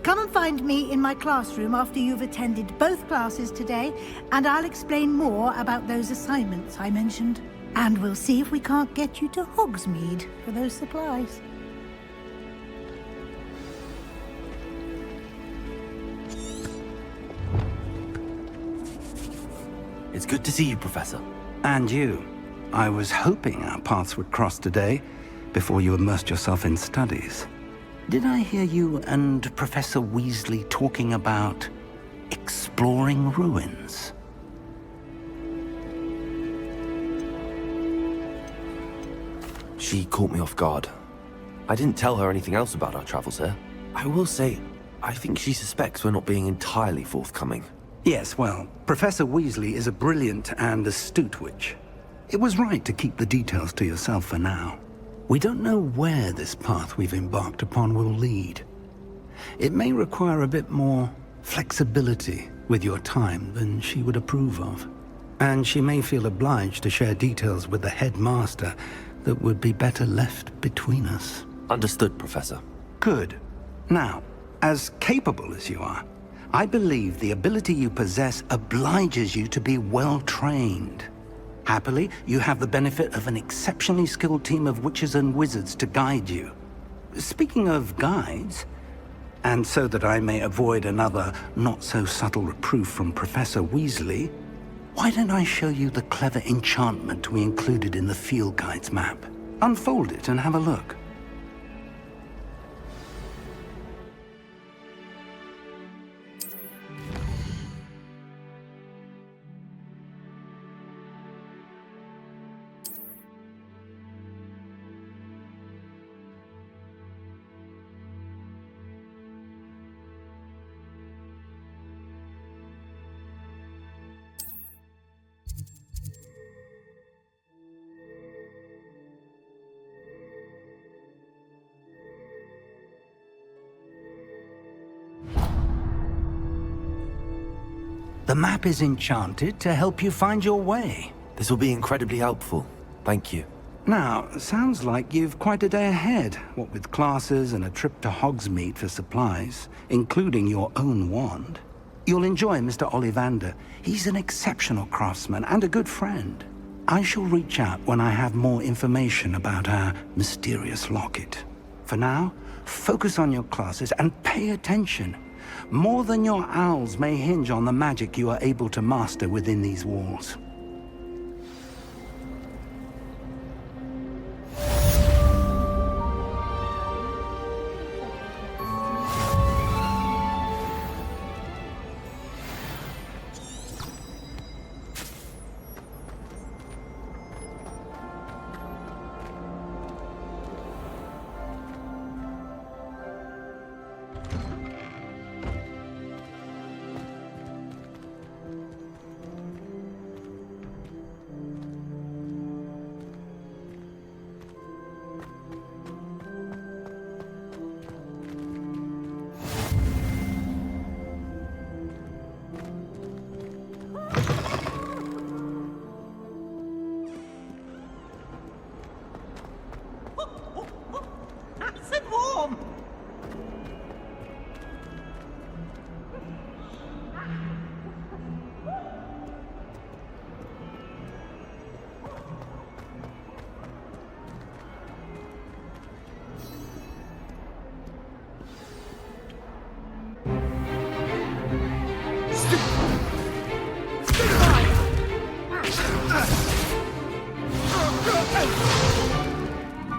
Come and find me in my classroom after you've attended both classes today, and I'll explain more about those assignments I mentioned. And we'll see if we can't get you to Hogsmeade for those supplies. It's good to see you, Professor. And you. I was hoping our paths would cross today, before you immersed yourself in studies. Did I hear you and Professor Weasley talking about exploring ruins? She caught me off guard. I didn't tell her anything else about our travels here. I will say, I think she suspects we're not being entirely forthcoming. Yes, well, Professor Weasley is a brilliant and astute witch. It was right to keep the details to yourself for now. We don't know where this path we've embarked upon will lead. It may require a bit more flexibility with your time than she would approve of. And she may feel obliged to share details with the headmaster that would be better left between us. Understood, Professor. Good. Now, as capable as you are, I believe the ability you possess obliges you to be well-trained. Happily, you have the benefit of an exceptionally skilled team of witches and wizards to guide you. Speaking of guides, and so that I may avoid another not-so-subtle reproof from Professor Weasley, why don't I show you the clever enchantment we included in the field guide's map? Unfold it and have a look. The map is enchanted to help you find your way. This will be incredibly helpful. Thank you. Now, sounds like you've quite a day ahead, what with classes and a trip to Hogsmeade for supplies, including your own wand. You'll enjoy Mr. Ollivander. He's an exceptional craftsman and a good friend. I shall reach out when I have more information about our mysterious locket. For now, focus on your classes and pay attention. More than your owls may hinge on the magic you are able to master within these walls.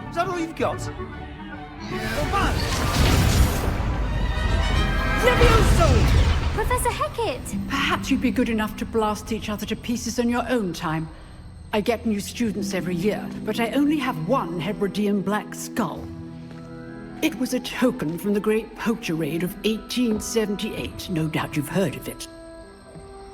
Is that all you've got? Yeah. Levioso! Professor Hecat! Perhaps you'd be good enough to blast each other to pieces on your own time. I get new students every year, but I only have one Hebridean black skull. It was a token from the Great Poacher Raid of 1878. No doubt you've heard of it.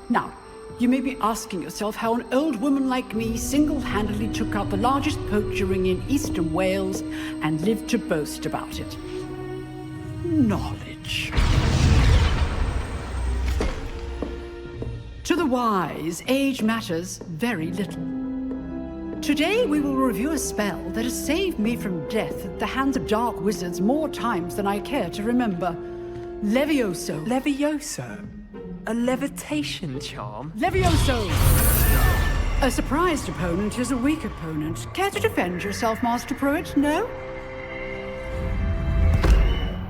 Now, you may be asking yourself how an old woman like me single-handedly took out the largest poacher ring in eastern Wales and lived to boast about it. Knowledge. To the wise, age matters very little. Today we will review a spell that has saved me from death at the hands of dark wizards more times than I care to remember. Levioso. Levioso? A levitation charm? Levioso! A surprised opponent is a weak opponent. Care to defend yourself, Master Pruitt? No?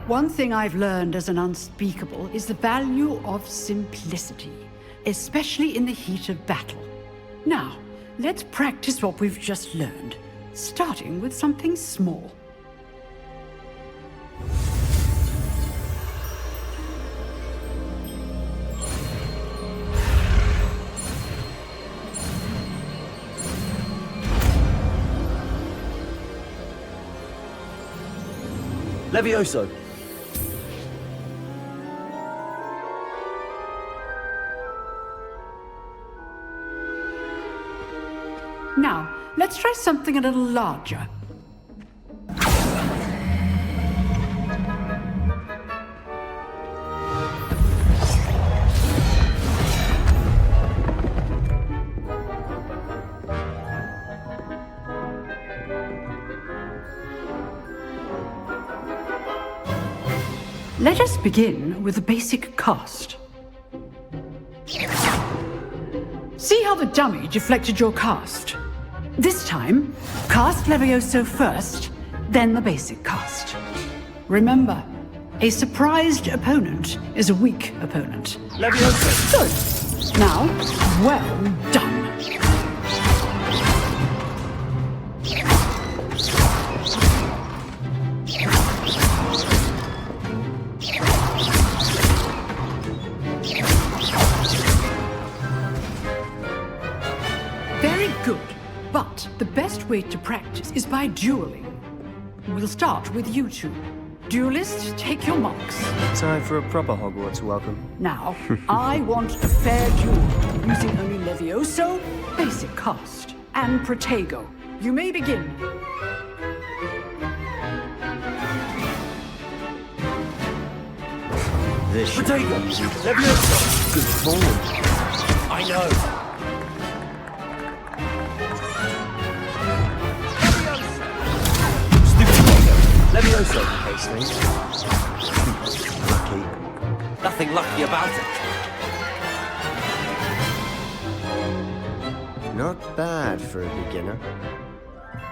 One thing I've learned as an unspeakable is the value of simplicity, especially in the heat of battle. Now, let's practice what we've just learned, starting with something small. Levioso! Now, let's try something a little larger. Let us begin with the basic cast. See how the dummy deflected your cast? This time, cast Levioso first, then the basic cast. Remember, a surprised opponent is a weak opponent. Levioso! Good. Now, well done. But the best way to practice is by dueling. We'll start with you two. Duelists, take your marks. Time for a proper Hogwarts welcome. Now, I want a fair duel, using only Levioso, basic cast, and Protego. You may begin. This Protego! Levioso! Good form. I know! Levioso. Lucky. Nothing lucky about it. Not bad for a beginner.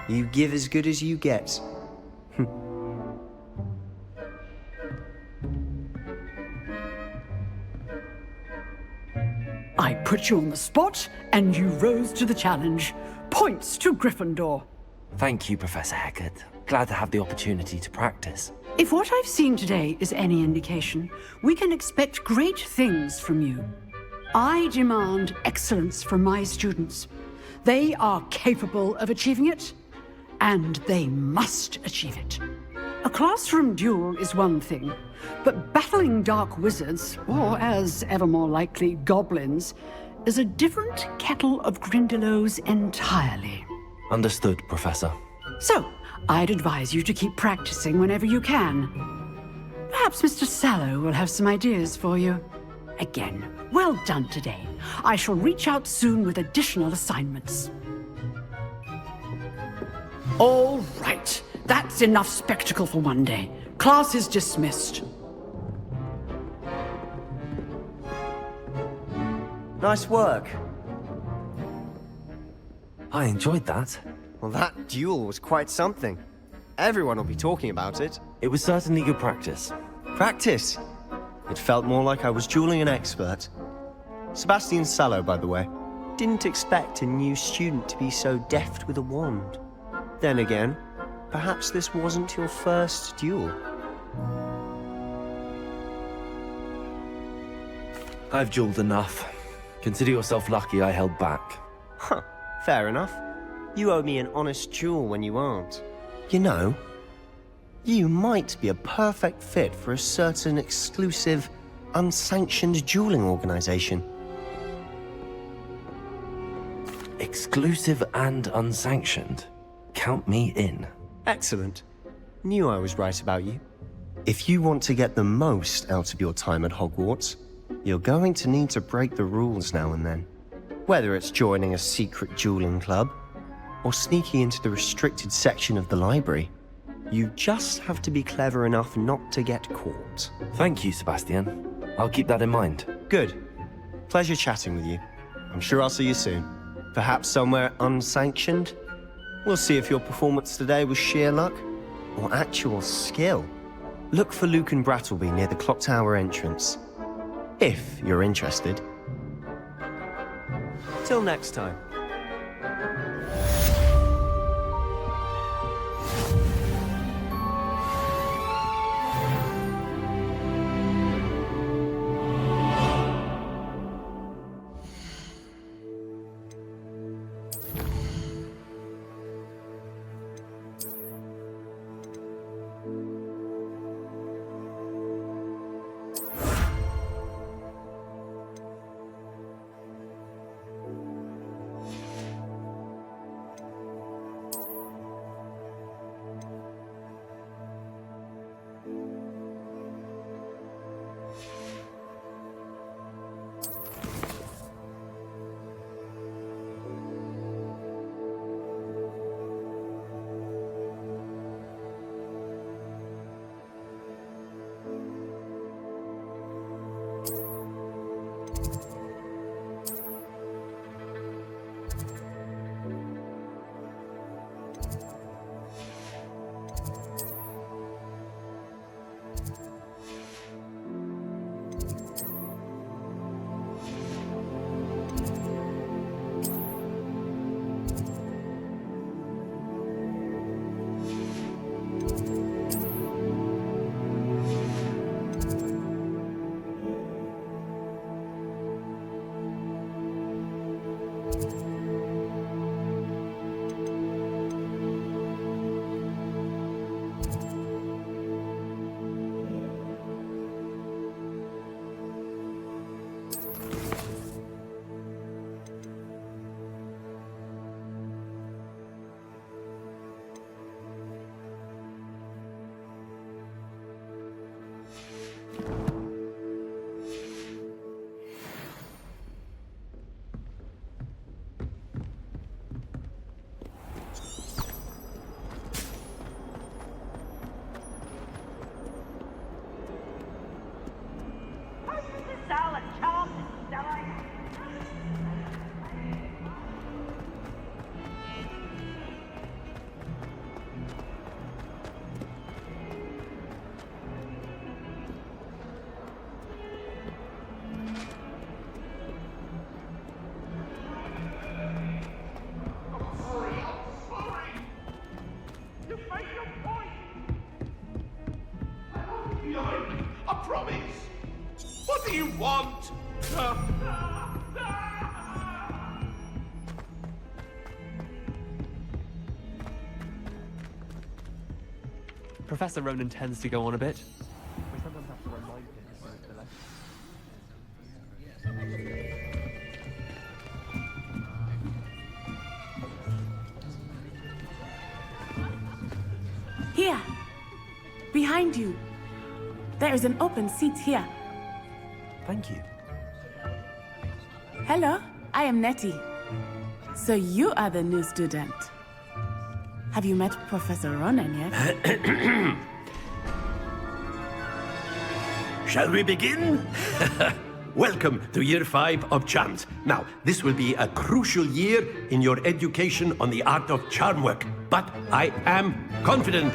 You give as good as you get. I put you on the spot, and you rose to the challenge. Points to Gryffindor. Thank you, Professor Hecat. Glad to have the opportunity to practice. If what I've seen today is any indication, we can expect great things from you. I demand excellence from my students. They are capable of achieving it, and they must achieve it. A classroom duel is one thing, but battling dark wizards, or as ever more likely, goblins, is a different kettle of Grindylows entirely. Understood, Professor. So, I'd advise you to keep practicing whenever you can. Perhaps Mr. Sallow will have some ideas for you. Again, well done today. I shall reach out soon with additional assignments. All right, that's enough spectacle for one day. Class is dismissed. Nice work. I enjoyed that. Well, that duel was quite something. Everyone will be talking about it. It was certainly good practice. Practice? It felt more like I was dueling an expert. Sebastian Sallow, by the way. Didn't expect a new student to be so deft with a wand. Then again, perhaps this wasn't your first duel. I've jeweled enough. Consider yourself lucky I held back. Huh, fair enough. You owe me an honest jewel when you aren't. You know, you might be a perfect fit for a certain exclusive, unsanctioned dueling organization. Exclusive and unsanctioned? Count me in. Excellent. Knew I was right about you. If you want to get the most out of your time at Hogwarts, you're going to need to break the rules now and then. Whether it's joining a secret dueling club, or sneaking into the restricted section of the library, you just have to be clever enough not to get caught. Thank you, Sebastian. I'll keep that in mind. Good. Pleasure chatting with you. I'm sure I'll see you soon. Perhaps somewhere unsanctioned? We'll see if your performance today was sheer luck or actual skill. Look for Luke and Brattleby near the clock tower entrance. If you're interested. Till next time. I promise! What do you want? Professor Ronan tends to go on a bit. We sometimes have to remind him of the lesson. Here! Behind you! There is an open seat here. Thank you. Hello, I am Nettie. So you are the new student. Have you met Professor Ronan yet? Shall we begin? Welcome to Year 5 of Charms. Now, this will be a crucial year in your education on the art of charm work. But I am confident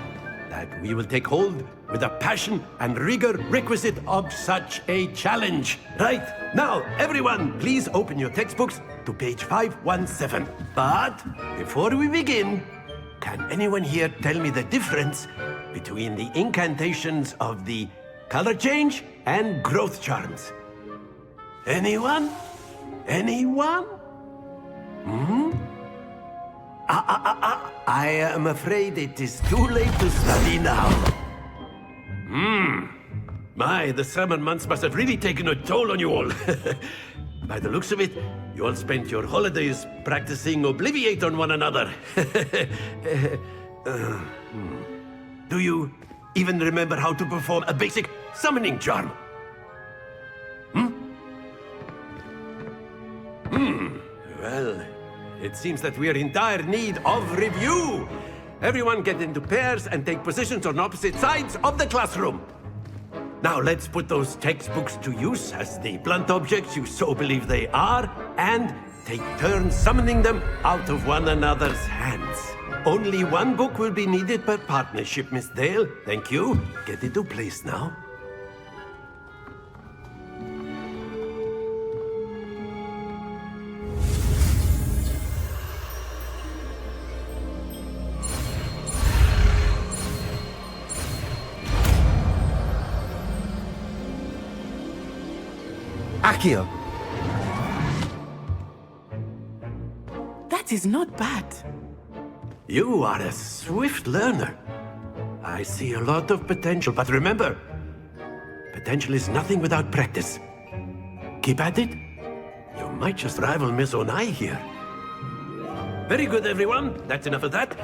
that we will take hold with the passion and rigor requisite of such a challenge. Right, now, everyone, please open your textbooks to page 517. But before we begin, can anyone here tell me the difference between the incantations of the color change and growth charms? Anyone? Anyone? Hmm? I am afraid it is too late to study now. My, the summer months must have really taken a toll on you all. By the looks of it, you all spent your holidays practicing Obliviate on one another. Do you even remember how to perform a basic summoning charm? Well, it seems that we are in dire need of review. Everyone get into pairs and take positions on opposite sides of the classroom. Now let's put those textbooks to use as the blunt objects you so believe they are, and take turns summoning them out of one another's hands. Only one book will be needed per partnership, Miss Dale. Thank you. Get into place now. Accio! That is not bad. You are a swift learner. I see a lot of potential, but remember, potential is nothing without practice. Keep at it. You might just rival Miss Onai here. Very good, everyone. That's enough of that.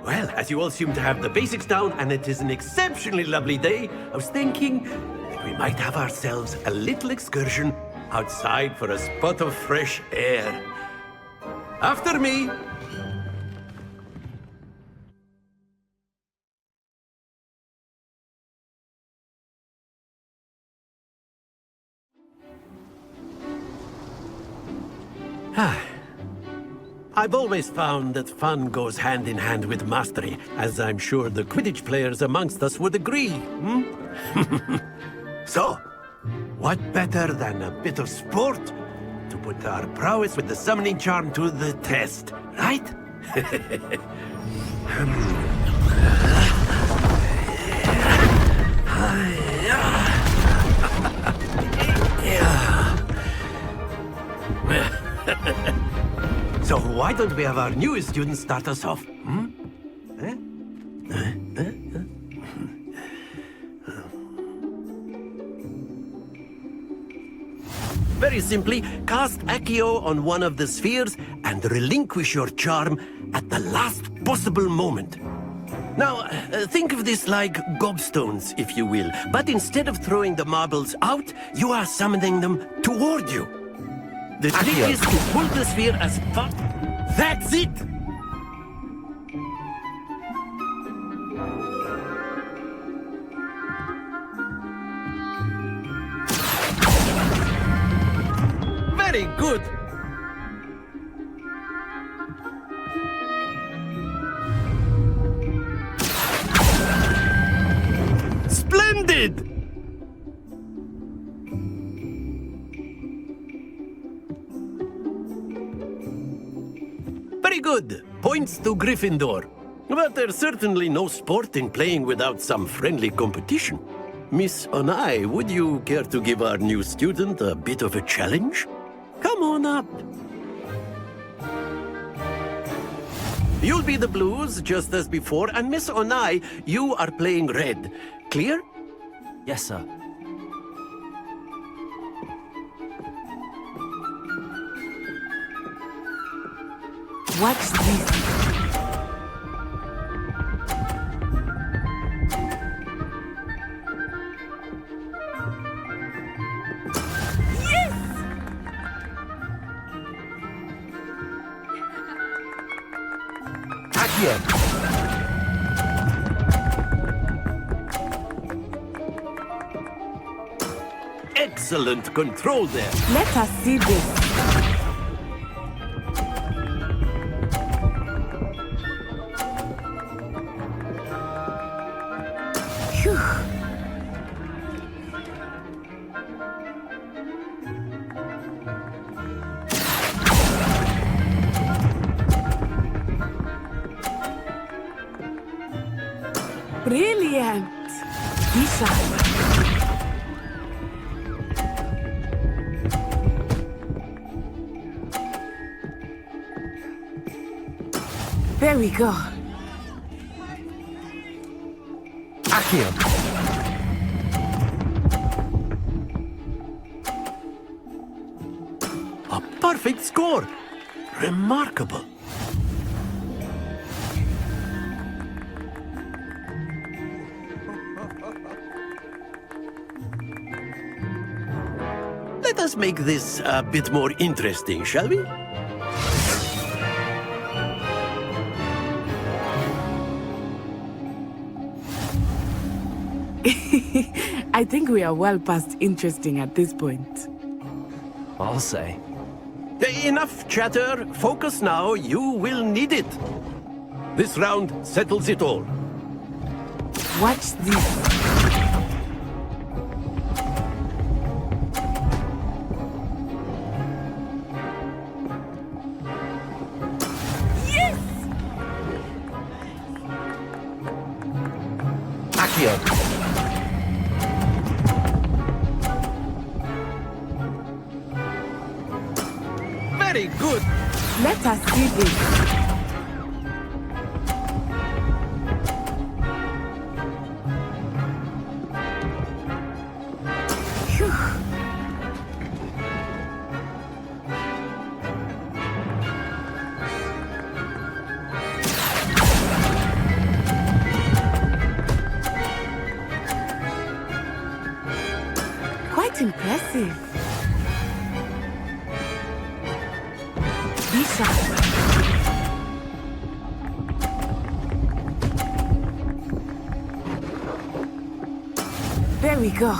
Well, as you all seem to have the basics down, and it is an exceptionally lovely day, I was thinking that we might have ourselves a little excursion outside for a spot of fresh air. After me. I've always found that fun goes hand in hand with mastery, as I'm sure the Quidditch players amongst us would agree. So, what better than a bit of sport to put our prowess with the summoning charm to the test, right? So why don't we have our newest student start us off? Very simply, cast Accio on one of the spheres and relinquish your charm at the last possible moment. Now, think of this like gobstones, if you will, but instead of throwing the marbles out, you are summoning them toward you. The trick is to pull the sphere as far... That's it! Very good! Splendid! Very good. Points to Gryffindor. But there's certainly no sport in playing without some friendly competition. Miss Onai, would you care to give our new student a bit of a challenge? Come on up. You'll be the blues, just as before, and Miss Onai, you are playing red. Clear? Yes, sir. What's this? Excellent control there. Let us see this. Brilliant! This side. There we go. Accio! A perfect score! Remarkable. Let us make this a bit more interesting, shall we? I think we are well past interesting at this point. I'll say. Enough chatter. Focus now. You will need it. This round settles it all. Watch this. Yes! Accio! Very good. Let us see this. Quite impressive. Be sharp. There we go.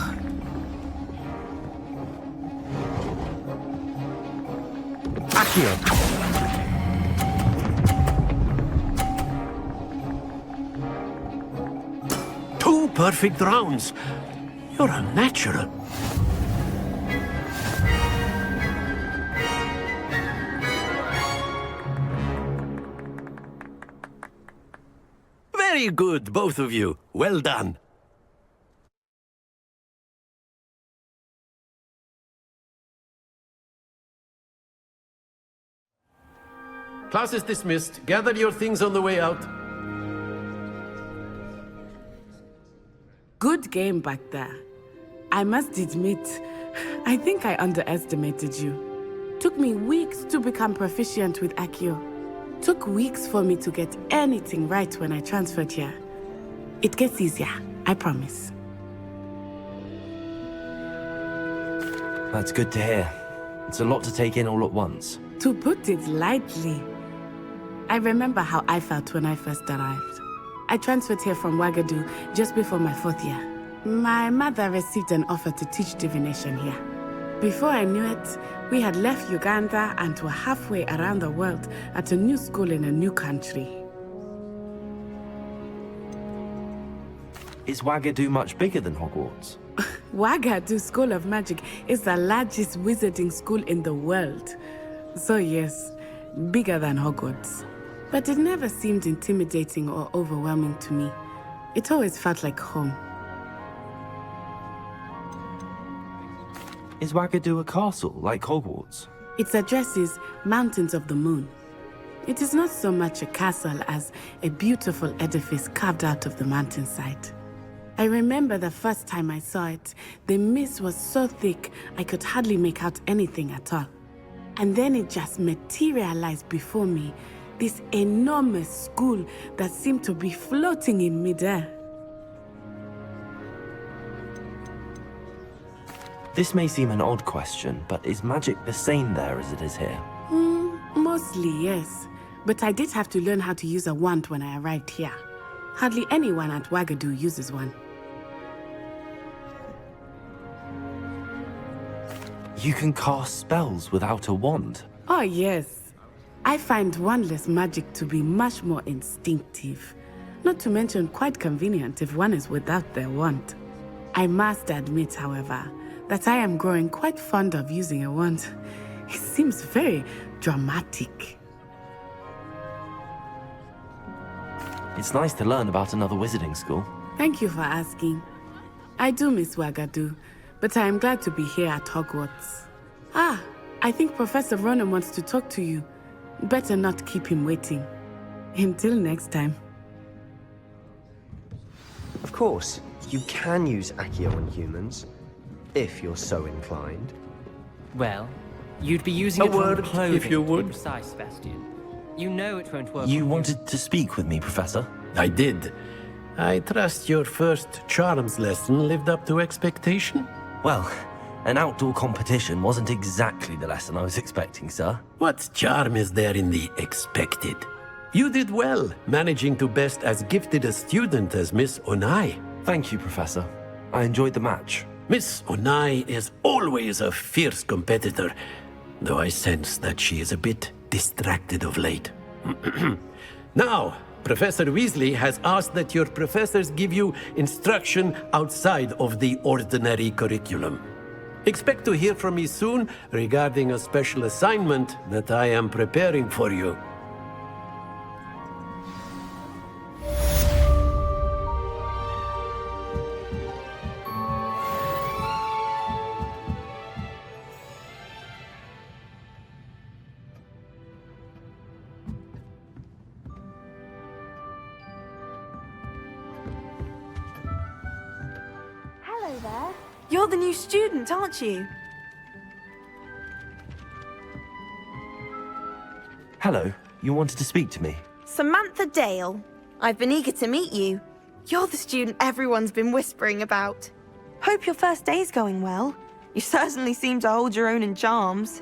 Accio! 2 perfect rounds. You're a natural. Very good, both of you. Well done. Class is dismissed. Gather your things on the way out. Good game back there. I must admit, I think I underestimated you. Took me weeks to become proficient with Accio. Took weeks for me to get anything right when I transferred here. It gets easier, I promise. That's good to hear. It's a lot to take in all at once. To put it lightly, I remember how I felt when I first arrived. I transferred here from Ouagadougou just before my 4th year. My mother received an offer to teach divination here. Before I knew it, we had left Uganda and were halfway around the world at a new school in a new country. Is Ouagadougou much bigger than Hogwarts? Ouagadougou School of Magic is the largest wizarding school in the world. So yes, bigger than Hogwarts. But it never seemed intimidating or overwhelming to me. It always felt like home. Is Ouagadougou a castle, like Hogwarts? Its address is Mountains of the Moon. It is not so much a castle as a beautiful edifice carved out of the mountainside. I remember the first time I saw it, the mist was so thick I could hardly make out anything at all. And then it just materialized before me, this enormous school that seemed to be floating in midair. This may seem an odd question, but is magic the same there as it is here? Mostly, yes. But I did have to learn how to use a wand when I arrived here. Hardly anyone at Ouagadougou uses one. You can cast spells without a wand? Oh, yes. I find wandless magic to be much more instinctive. Not to mention quite convenient if one is without their wand. I must admit, however, that I am growing quite fond of using a wand. It seems very dramatic. It's nice to learn about another wizarding school. Thank you for asking. I do miss Ouagadougou, but I am glad to be here at Hogwarts. I think Professor Ronan wants to talk to you. Better not keep him waiting. Until next time. Of course, you can use Accio on humans, if you're so inclined. Well, you'd be using A it on word, clothing, if you to be would. precise, Sebastian. You know it won't work. You on wanted to speak with me, Professor? I did. I trust your first charms lesson lived up to expectation? Well, an outdoor competition wasn't exactly the lesson I was expecting, sir. What charm is there in the expected? You did well, managing to best as gifted a student as Miss Onai. Thank you, Professor. I enjoyed the match. Miss Onai is always a fierce competitor, though I sense that she is a bit distracted of late. Now, Professor Weasley has asked that your professors give you instruction outside of the ordinary curriculum. Expect to hear from me soon regarding a special assignment that I am preparing for you. Hello there. You're the new student, aren't you? Hello, you wanted to speak to me? Samantha Dale. I've been eager to meet you. You're the student everyone's been whispering about. Hope your first day's going well. You certainly seem to hold your own in charms.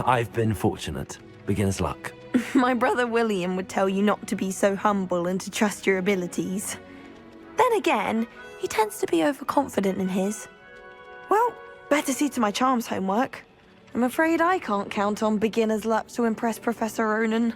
I've been fortunate. Beginner's luck. My brother William would tell you not to be so humble and to trust your abilities. Then again, he tends to be overconfident in his. Well, better see to my charms homework. I'm afraid I can't count on beginner's luck to impress Professor Ronan.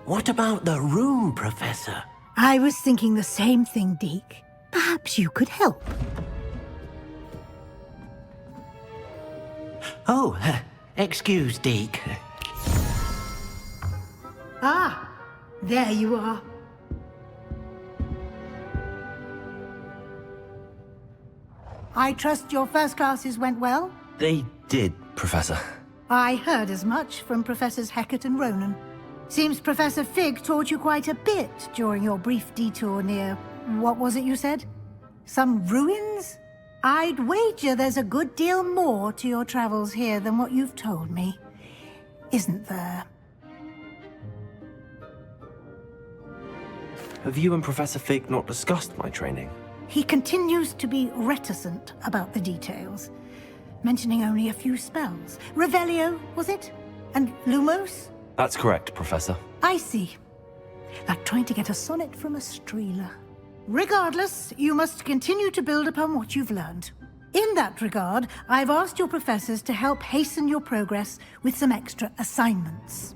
What about the room, Professor? I was thinking the same thing, Deke. Perhaps you could help. Oh, excuse, Deke. Ah, there you are. I trust your first classes went well? They did, Professor. I heard as much from Professors Hecat and Ronan. Seems Professor Fig taught you quite a bit during your brief detour near... what was it you said? Some ruins? I'd wager there's a good deal more to your travels here than what you've told me. Isn't there? Have you and Professor Fig not discussed my training? He continues to be reticent about the details. mentioning only a few spells. Revelio, was it? And Lumos? That's correct, Professor. I see. Like trying to get a sonnet from a streeler. Regardless, you must continue to build upon what you've learned. In that regard, I've asked your professors to help hasten your progress with some extra assignments.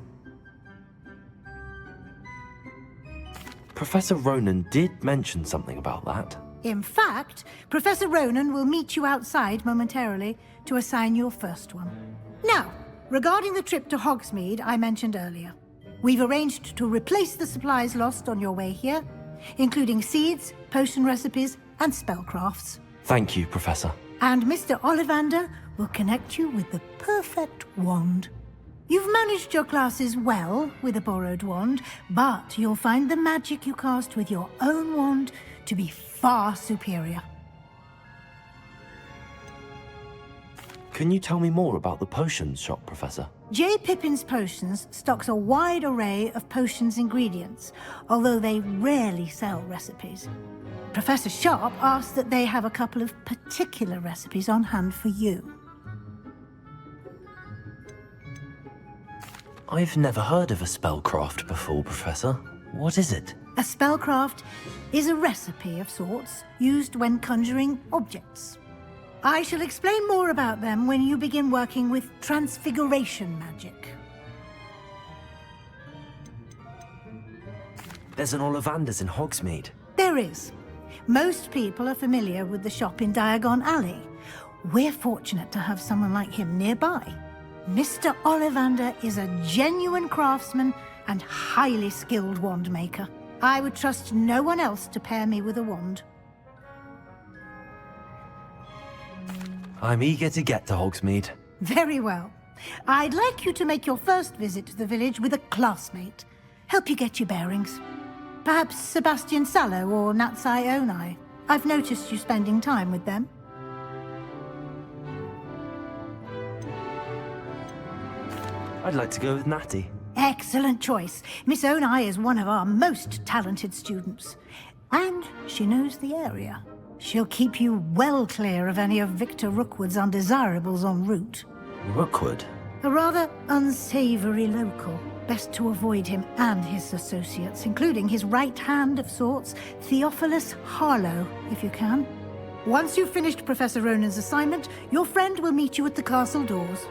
Professor Ronan did mention something about that. In fact, Professor Ronan will meet you outside momentarily to assign your first one. Now, regarding the trip to Hogsmeade I mentioned earlier, we've arranged to replace the supplies lost on your way here, including seeds, potion recipes, and spellcrafts. Thank you, Professor. And Mr. Ollivander will connect you with the perfect wand. You've managed your classes well with a borrowed wand, but you'll find the magic you cast with your own wand to be far superior. Can you tell me more about the potions shop, Professor? J. Pippin's Potions stocks a wide array of potions ingredients, although they rarely sell recipes. Professor Sharp asks that they have a couple of particular recipes on hand for you. I've never heard of a spellcraft before, Professor. What is it? A spellcraft is a recipe of sorts used when conjuring objects. I shall explain more about them when you begin working with transfiguration magic. There's an Ollivander's in Hogsmeade. There is. Most people are familiar with the shop in Diagon Alley. We're fortunate to have someone like him nearby. Mr. Ollivander is a genuine craftsman and highly skilled wand maker. I would trust no one else to pair me with a wand. I'm eager to get to Hogsmeade. Very well. I'd like you to make your first visit to the village with a classmate. Help you get your bearings. Perhaps Sebastian Sallow or Natsai Onai. I've noticed you spending time with them. I'd like to go with Natty. Excellent choice. Miss Onai is one of our most talented students. And she knows the area. She'll keep you well clear of any of Victor Rookwood's undesirables en route. Rookwood? A rather unsavory local. Best to avoid him and his associates, including his right hand of sorts, Theophilus Harlow, if you can. Once you've finished Professor Ronan's assignment, your friend will meet you at the castle doors.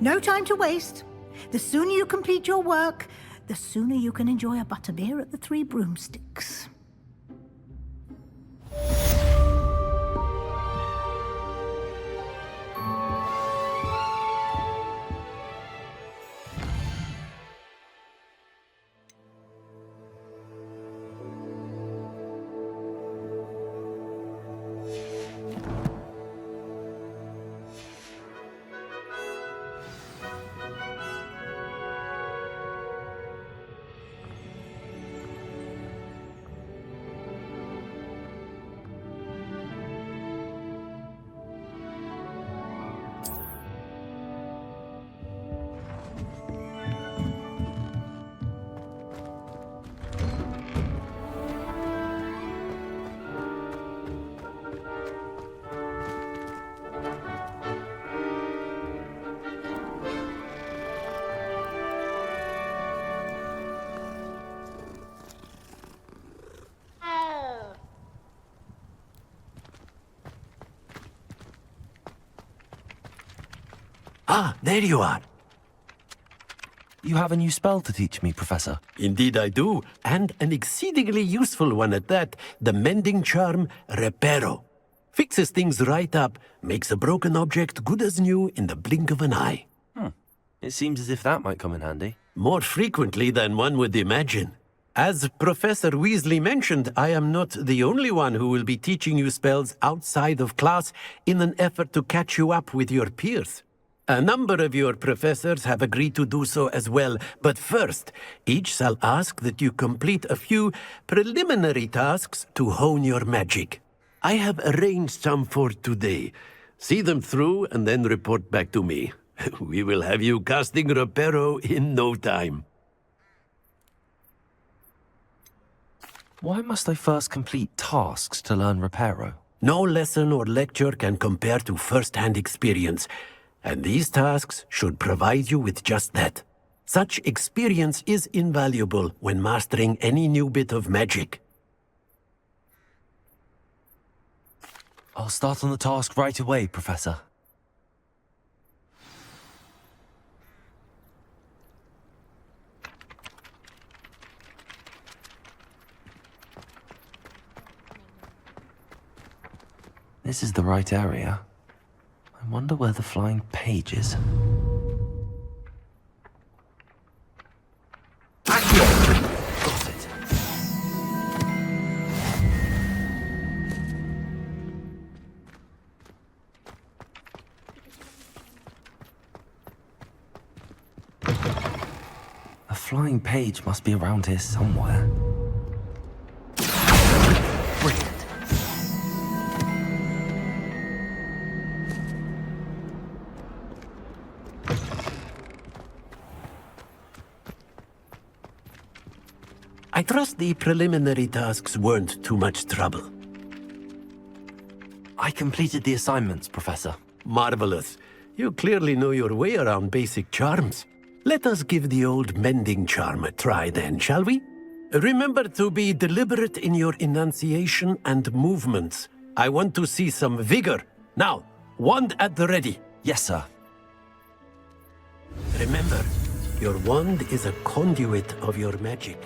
No time to waste. The sooner you complete your work, the sooner you can enjoy a butterbeer at the Three Broomsticks. Ah, there you are. You have a new spell to teach me, Professor. Indeed I do, and an exceedingly useful one at that, the mending charm Reparo. Fixes things right up, makes a broken object good as new in the blink of an eye. It seems as if that might come in handy. More frequently than one would imagine. As Professor Weasley mentioned, I am not the only one who will be teaching you spells outside of class in an effort to catch you up with your peers. A number of your professors have agreed to do so as well, but first, each shall ask that you complete a few preliminary tasks to hone your magic. I have arranged some for today. See them through and then report back to me. We will have you casting Reparo in no time. Why must I first complete tasks to learn Reparo? No lesson or lecture can compare to first-hand experience, and these tasks should provide you with just that. Such experience is invaluable when mastering any new bit of magic. I'll start on the task right away, Professor. This is the right area. I wonder where the flying page is. Got it. A flying page must be around here somewhere. Brilliant. I trust the preliminary tasks weren't too much trouble. I completed the assignments, Professor. Marvelous. You clearly know your way around basic charms. Let us give the old mending charm a try then, shall we? Remember to be deliberate in your enunciation and movements. I want to see some vigor. Now, wand at the ready. Yes, sir. Remember, your wand is a conduit of your magic.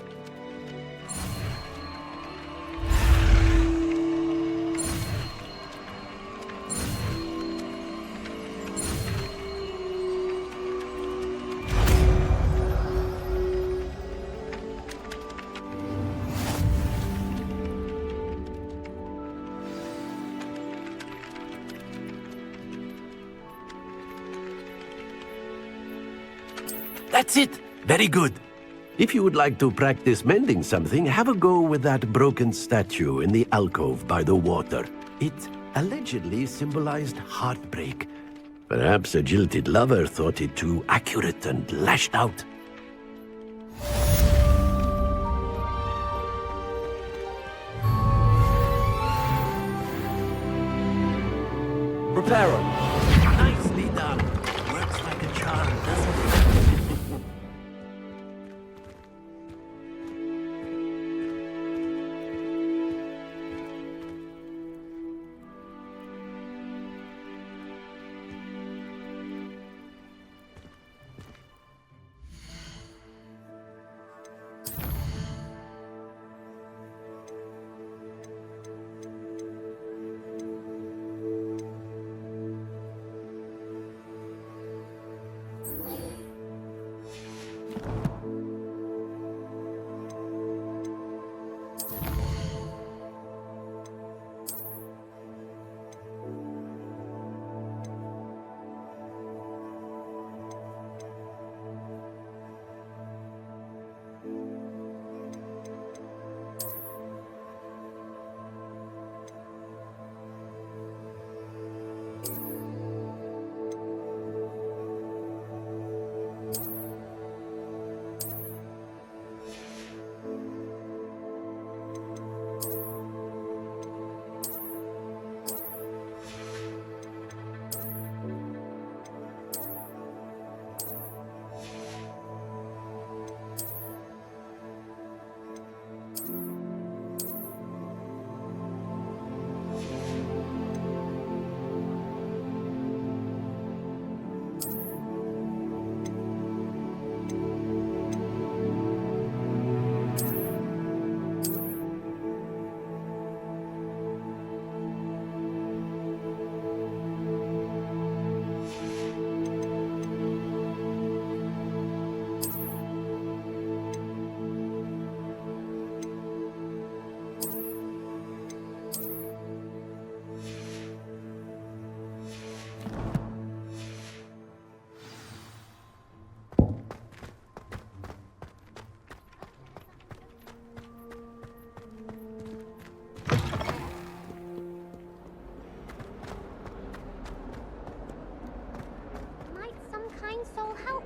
That's it! Very good. If you would like to practice mending something, have a go with that broken statue in the alcove by the water. It allegedly symbolized heartbreak. Perhaps a jilted lover thought it too accurate and lashed out. Reparo. Nicely done. Works like a charm, doesn't it?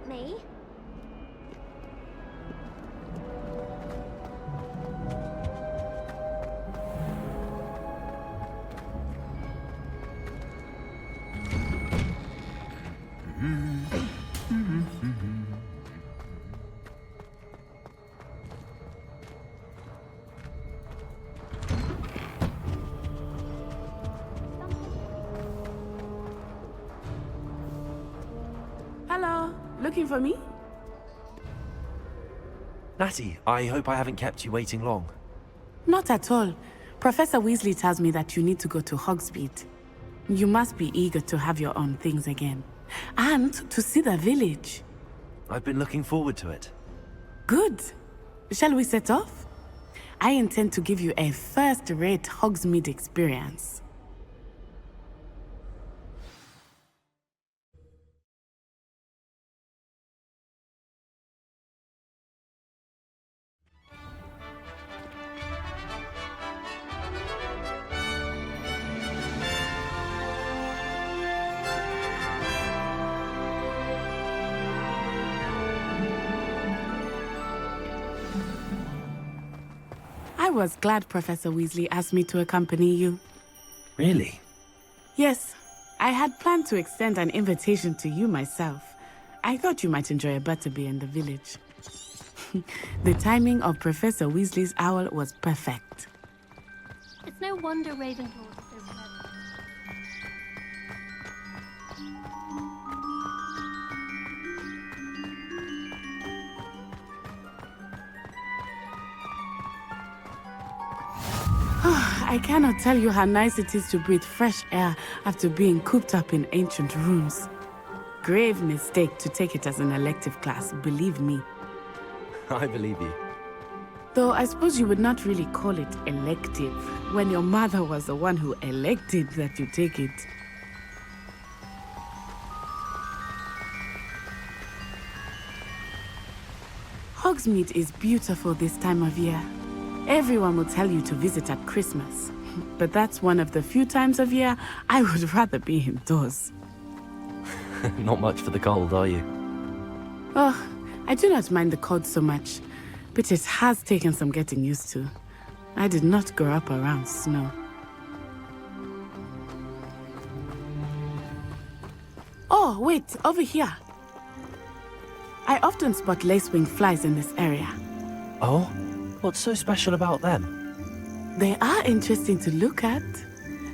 me? Hello. Looking for me? Natty, I hope I haven't kept you waiting long. Not at all. Professor Weasley tells me that you need to go to Hogsmeade. You must be eager to have your own things again. And to see the village. I've been looking forward to it. Good. Shall we set off? I intend to give you a first-rate Hogsmeade experience. I was glad Professor Weasley asked me to accompany you. Really? Yes, I had planned to extend an invitation to you myself. I thought you might enjoy a butterbeer in the village. The timing of Professor Weasley's owl was perfect. It's no wonder Ravenclaw is so clever. I cannot tell you how nice it is to breathe fresh air after being cooped up in ancient rooms. Grave mistake to take it as an elective class, believe me. I believe you. Though I suppose you would not really call it elective when your mother was the one who elected that you take it. Hogsmeade is beautiful this time of year. Everyone will tell you to visit at Christmas, but that's one of the few times of year I would rather be indoors. Not much for the cold, are you? Oh, I do not mind the cold so much, but it has taken some getting used to. I did not grow up around snow. Oh, wait, over here. I often spot lacewing flies in this area. Oh? What's so special about them? They are interesting to look at,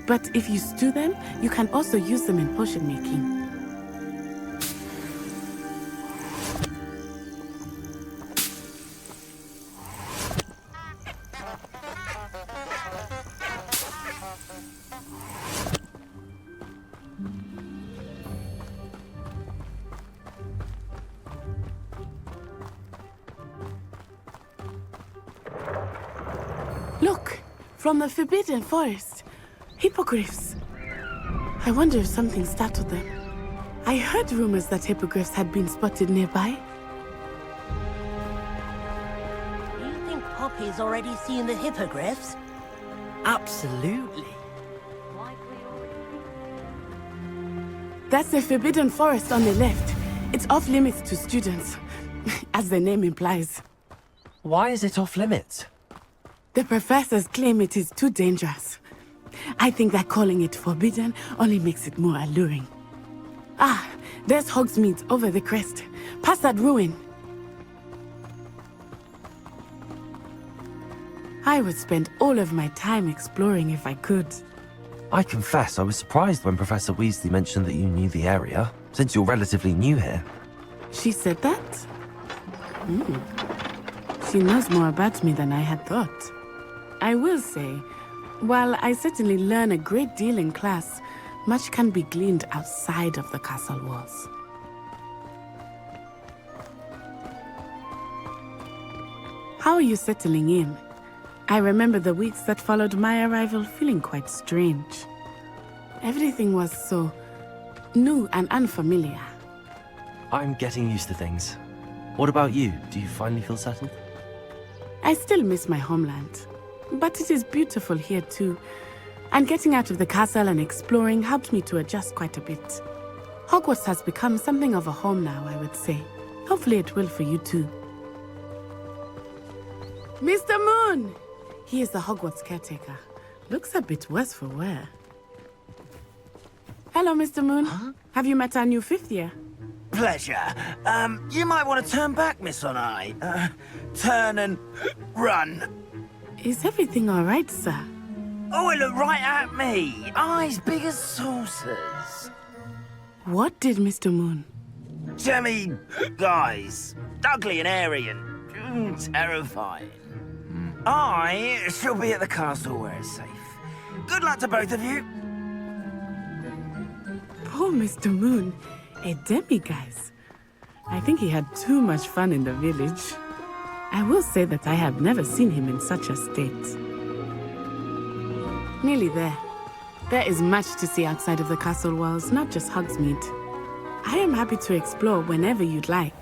but if you stew them, you can also use them in potion making. Look, from the Forbidden Forest. Hippogriffs. I wonder if something startled them. I heard rumors that hippogriffs had been spotted nearby. Do you think Poppy's already seen the hippogriffs? Absolutely. That's the Forbidden Forest on the left. It's off limits to students, as the name implies. Why is it off limits? The professors claim it is too dangerous. I think that calling it forbidden only makes it more alluring. Ah, there's Hogsmeade over the crest, past that ruin. I would spend all of my time exploring if I could. I confess I was surprised when Professor Weasley mentioned that you knew the area, since you're relatively new here. She said that? She knows more about me than I had thought. I will say, while I certainly learn a great deal in class, much can be gleaned outside of the castle walls. How are you settling in? I remember the weeks that followed my arrival feeling quite strange. Everything was so new and unfamiliar. I'm getting used to things. What about you? Do you finally feel settled? I still miss my homeland, but it is beautiful here too. And getting out of the castle and exploring helped me to adjust quite a bit. Hogwarts has become something of a home now, I would say. Hopefully it will for you too. Mr. Moon! He is the Hogwarts caretaker. Looks a bit worse for wear. Hello, Mr. Moon. Huh? Have you met our new fifth year? Pleasure. You might want to turn back, Miss Onai. Turn and run. Is everything all right, sir? Oh, it looked right at me. Eyes big as saucers. What did Mr. Moon? guys. Ugly and airy and terrifying. I shall be at the castle where it's safe. Good luck to both of you. Poor Mr. Moon, a demiguise. I think he had too much fun in the village. I will say that I have never seen him in such a state. Nearly there. There is much to see outside of the castle walls, not just Hogsmeade. I am happy to explore whenever you'd like.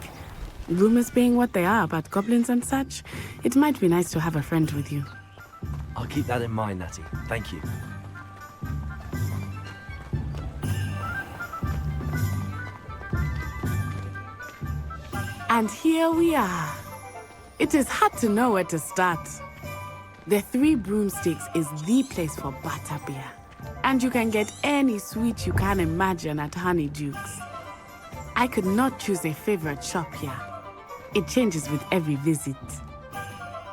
Rumors being what they are about goblins and such, it might be nice to have a friend with you. I'll keep that in mind, Natty. Thank you. And here we are. It is hard to know where to start. The Three Broomsticks is the place for butterbeer. And you can get any sweet you can imagine at Honeydukes. I could not choose a favorite shop here. It changes with every visit.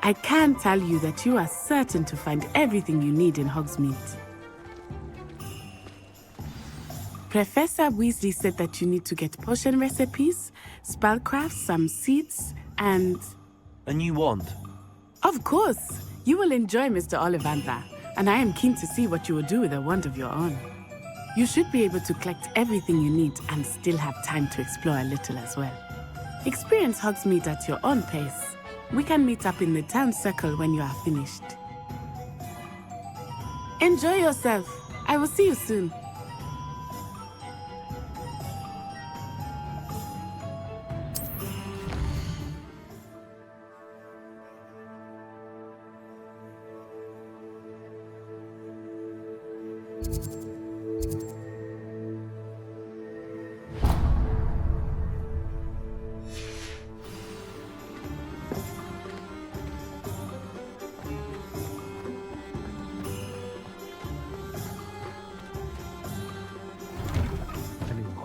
I can tell you that you are certain to find everything you need in Hogsmeade. Professor Weasley said that you need to get potion recipes, spellcrafts, some seeds, and... A new wand? Of course! You will enjoy Mr. Ollivander, and I am keen to see what you will do with a wand of your own. You should be able to collect everything you need and still have time to explore a little as well. Experience Hogsmeade at your own pace. We can meet up in the town circle when you are finished. Enjoy yourself. I will see you soon.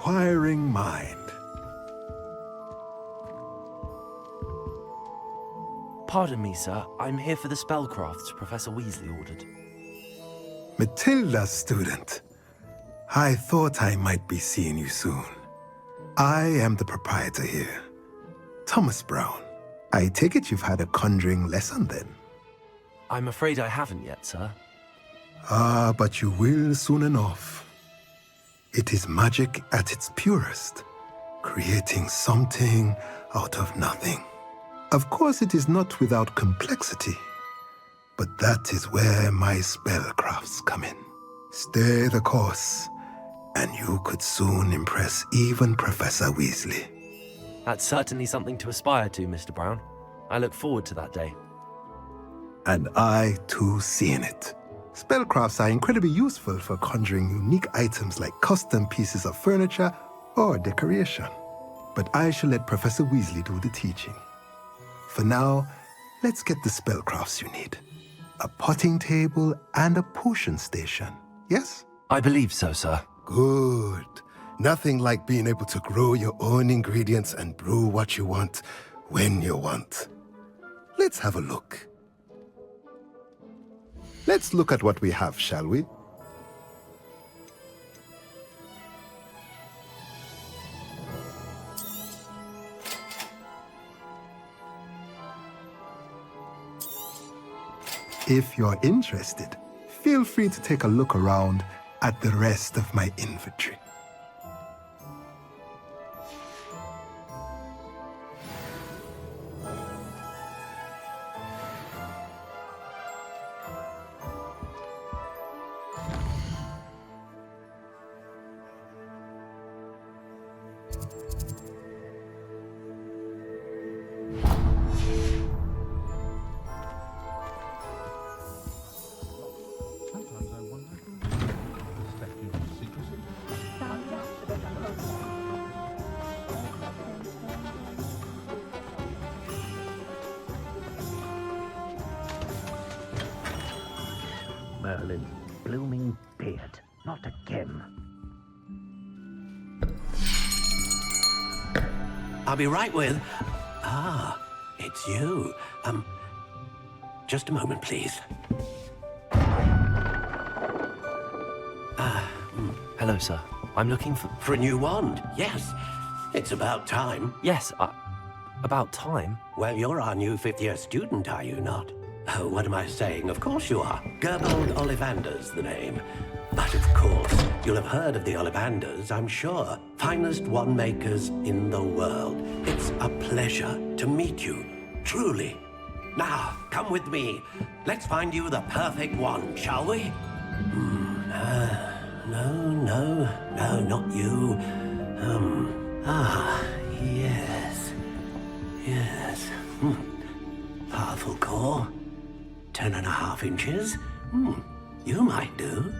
Inquiring mind. Pardon me, sir. I'm here for the spellcrafts Professor Weasley ordered. Matilda's student. I thought I might be seeing you soon. I am the proprietor here, Thomas Brown. I take it you've had a conjuring lesson then? I'm afraid I haven't yet, sir. Ah, but you will soon enough. It is magic at its purest, creating something out of nothing. Of course, it is not without complexity, but that is where my spellcrafts come in. Stay the course, and you could soon impress even Professor Weasley. That's certainly something to aspire to, Mr. Brown. I look forward to that day. And I, too, see in it. Spellcrafts are incredibly useful for conjuring unique items like custom pieces of furniture or decoration. But I shall let Professor Weasley do the teaching. For now, let's get the spellcrafts you need. A potting table and a potion station, yes? I believe so, sir. Good. Nothing like being able to grow your own ingredients and brew what you want when you want. Let's have a look. Let's look at what we have, shall we? If you're interested, feel free to take a look around at the rest of my inventory. Merlin's blooming beard. Not again. I'll be right with... Ah, it's you. Just a moment, please. Hello, sir. I'm looking for... For a new wand, yes. It's about time. Yes, about time. Well, you're our new fifth-year student, are you not? Oh, what am I saying? Of course you are. Gerbold Ollivander's the name. But of course, you'll have heard of the Ollivanders, I'm sure. Finest wand makers in the world. It's a pleasure to meet you, truly. Now, come with me. Let's find you the perfect wand, shall we? No, not you. Yes. Powerful core. 10.5 inches. You might do.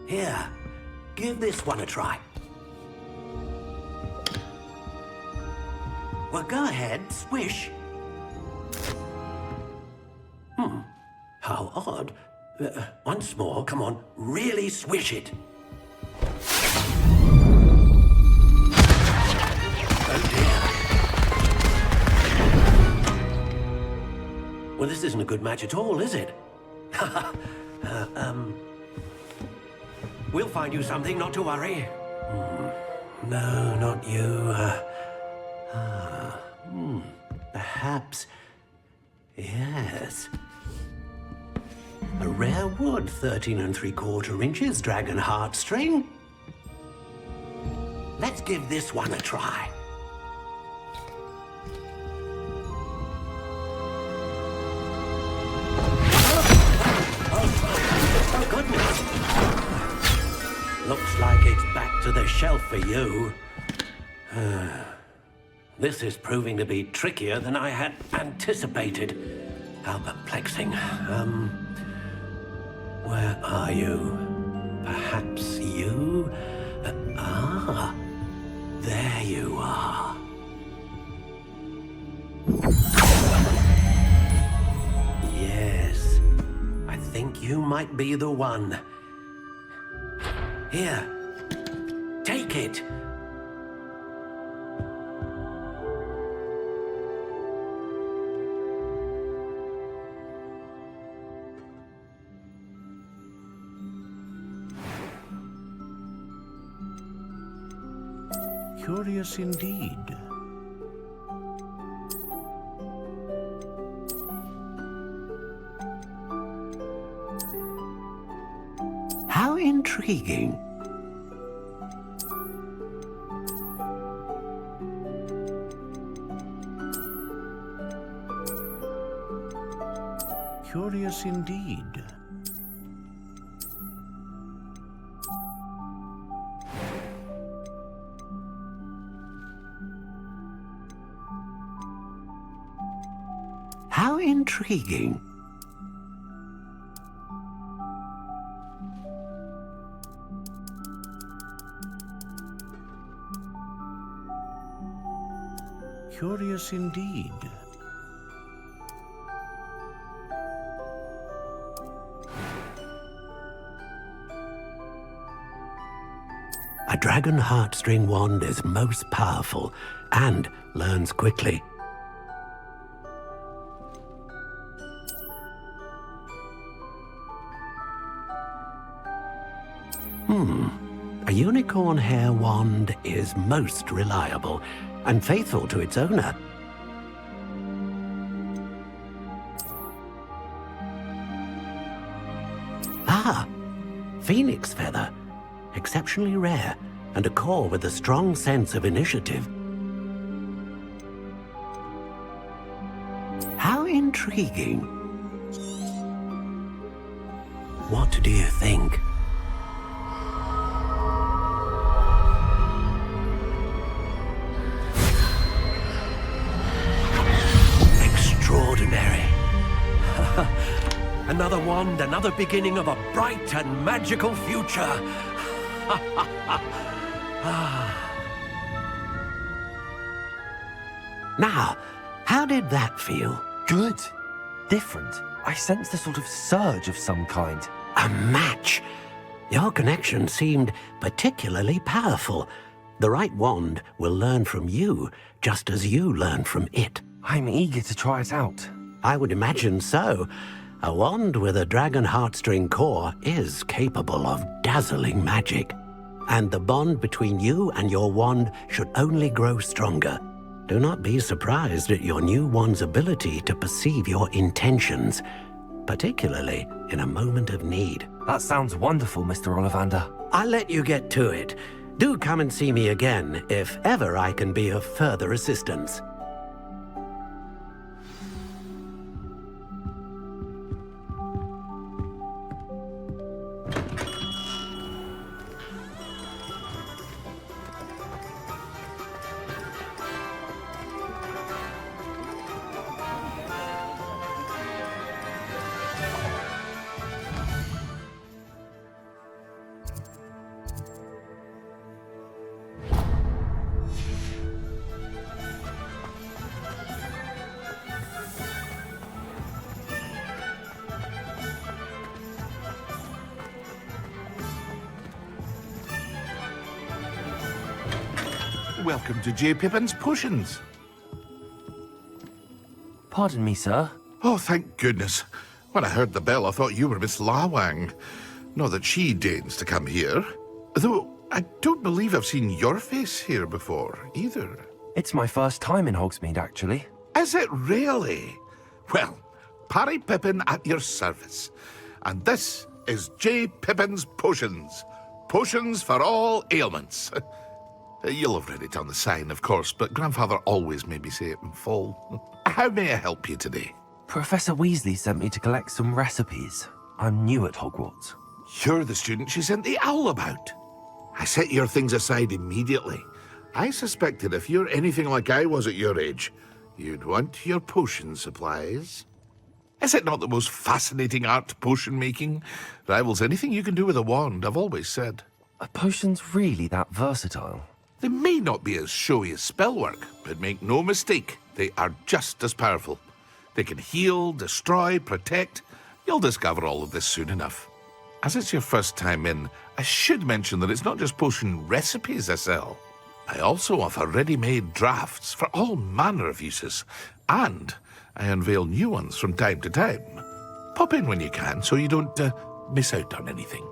Here, give this one a try. Well, go ahead, swish. How odd. Once more, come on, really swish it. Oh dear. Well, this isn't a good match at all, is it? We'll find you something, not to worry. No, not you. Perhaps. Yes. A rare wood, 13 3/4 inches, dragon heartstring. Let's give this one a try. Oh, goodness. Looks like it's back to the shelf for you. This is proving to be trickier than I had anticipated. How perplexing. Where are you? Perhaps you? There you are. Yes, I think you might be the one. Here, take it. Curious indeed. How intriguing. Curious indeed. How intriguing. Curious indeed. A dragon heartstring wand is most powerful and learns quickly. A unicorn hair wand is most reliable and faithful to its owner. Phoenix feather. Exceptionally rare, and a core with a strong sense of initiative. How intriguing. What do you think? Extraordinary. Another wand, another beginning of a bright and magical future. Now, how did that feel? Good. Different. I sensed a sort of surge of some kind. A match. Your connection seemed particularly powerful. The right wand will learn from you, just as you learn from it. I'm eager to try it out. I would imagine so. A wand with a dragon heartstring core is capable of dazzling magic. and the bond between you and your wand should only grow stronger. Do not be surprised at your new wand's ability to perceive your intentions, particularly in a moment of need. That sounds wonderful, Mr. Ollivander. I'll let you get to it. Do come and see me again if ever I can be of further assistance. Welcome to J. Pippin's Potions. Pardon me, sir. Oh, thank goodness. When I heard the bell, I thought you were Miss Lawang. Not that she deigns to come here. Though, I don't believe I've seen your face here before, either. It's my first time in Hogsmeade, actually. Is it really? Well, Parry Pippin at your service. And this is J. Pippin's Potions. Potions for all ailments. You'll have read it on the sign, of course, but Grandfather always made me say it in full. How may I help you today? Professor Weasley sent me to collect some recipes. I'm new at Hogwarts. You're the student she sent the owl about. I set your things aside immediately. I suspected if you're anything like I was at your age, you'd want your potion supplies. Is it not the most fascinating art, potion making? Rivals anything you can do with a wand, I've always said. Are potions really that versatile? They may not be as showy as spellwork, but make no mistake, they are just as powerful. They can heal, destroy, protect. You'll discover all of this soon enough. As it's your first time in, I should mention that it's not just potion recipes I sell. I also offer ready-made drafts for all manner of uses, and I unveil new ones from time to time. Pop in when you can so you don't miss out on anything.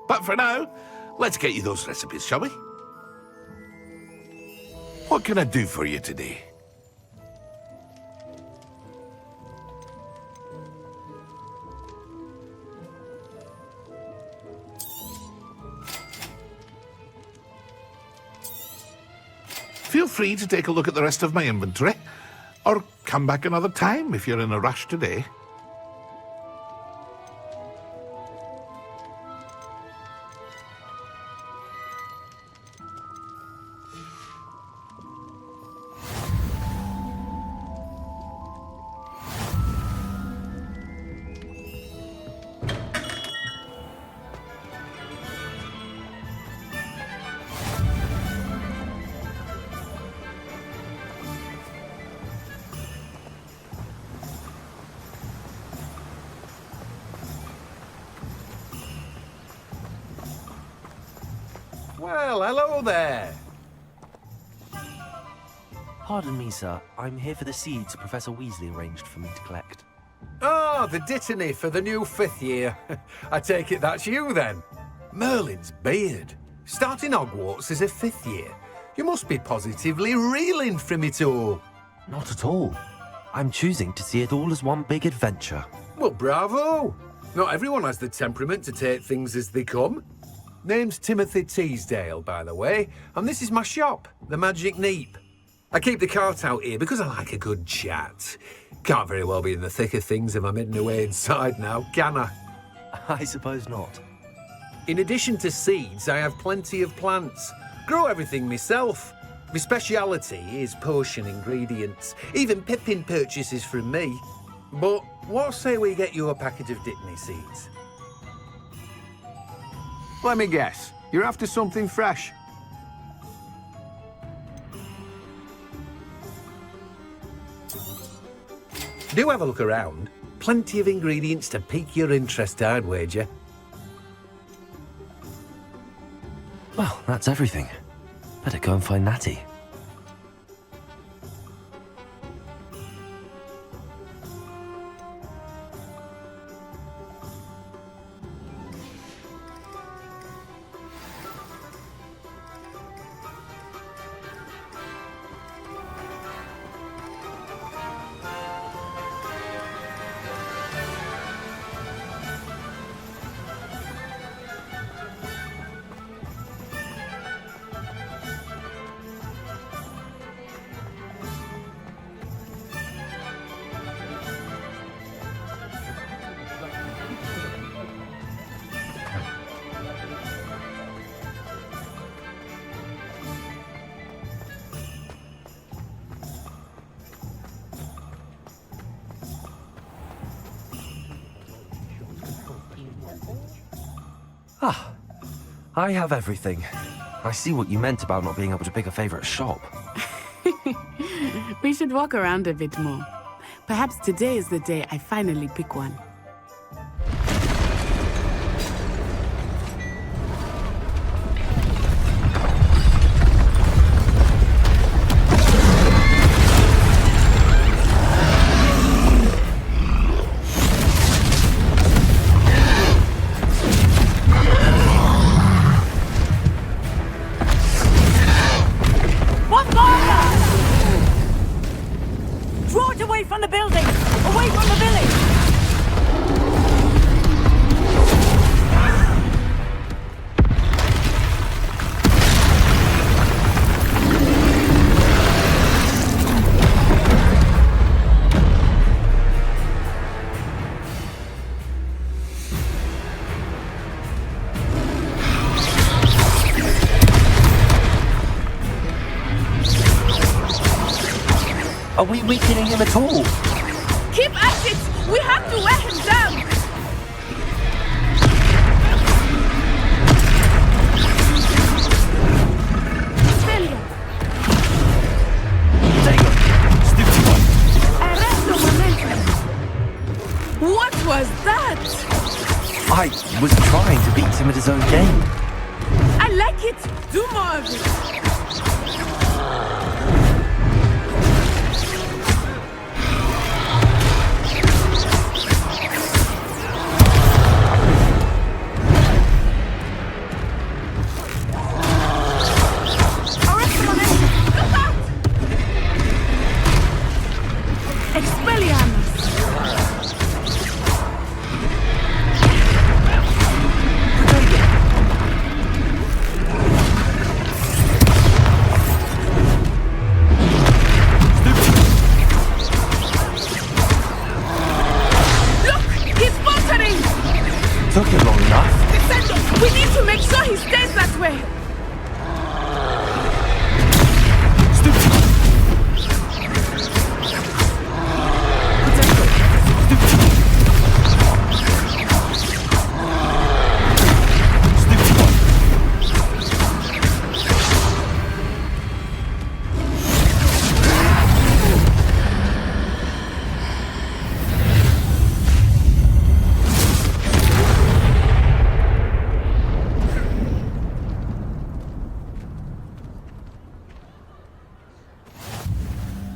But for now, let's get you those recipes, shall we? What can I do for you today? Feel free to take a look at the rest of my inventory, or come back another time if you're in a rush today. Well, hello there. Pardon me, sir. I'm here for the seeds Professor Weasley arranged for me to collect. Oh, the dittany for the new 5th year. I take it that's you, then. Merlin's beard. Starting Hogwarts as a 5th year. You must be positively reeling from it all. Not at all. I'm choosing to see it all as one big adventure. Well, bravo. Not everyone has the temperament to take things as they come. Name's Timothy Teasdale, by the way, and this is my shop, the Magic Neep. I keep the cart out here because I like a good chat. Can't very well be in the thick of things if I'm hidden away inside now, can I? I suppose not. In addition to seeds, I have plenty of plants. Grow everything myself. My speciality is potion ingredients. Even Pippin purchases from me. But what say we get you a packet of Dittany seeds? Let me guess. You're after something fresh. Do have a look around. Plenty of ingredients to pique your interest, I'd wager. Well, that's everything. Better go and find Natty. Ah, I have everything. I see what you meant about not being able to pick a favorite shop. We should walk around a bit more. Perhaps today is the day I finally pick one. Draw it away from the building! Away from the village! Are we weakening him at all? Keep at it! We have to wear him down! Celia! Arresto momentum! What was that? I was trying to beat him at his own game. I like it! Do more of it! Took him long enough. Descendo! We need to make sure he stays that way!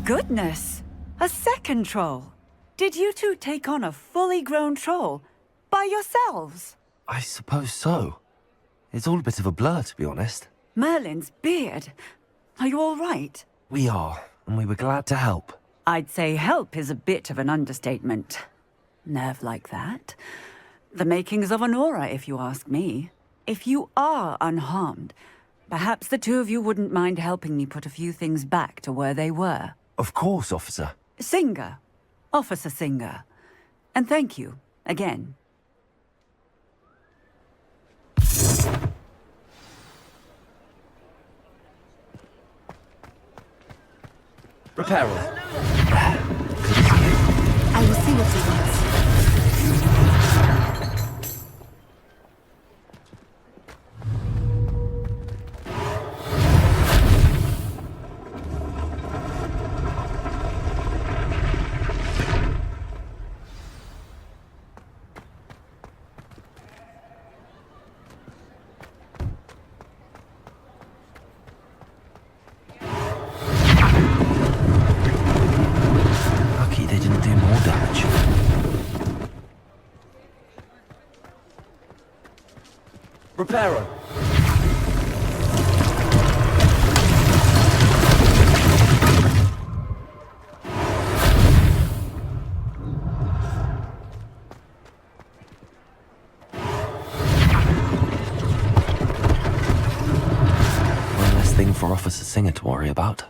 Goodness! A second troll! Did you two take on a fully grown troll? By yourselves? I suppose so. It's all a bit of a blur, to be honest. Merlin's beard. Are you all right? We are, and we were glad to help. I'd say help is a bit of an understatement. Nerve like that. The makings of an aura, if you ask me. If you are unharmed, perhaps the two of you wouldn't mind helping me put a few things back to where they were. Of course, officer. Singer. Officer Singer. And thank you, again. Reparo. I will see what he wants. Lucky they didn't do more damage. Reparo. One less thing for Officer Singer to worry about.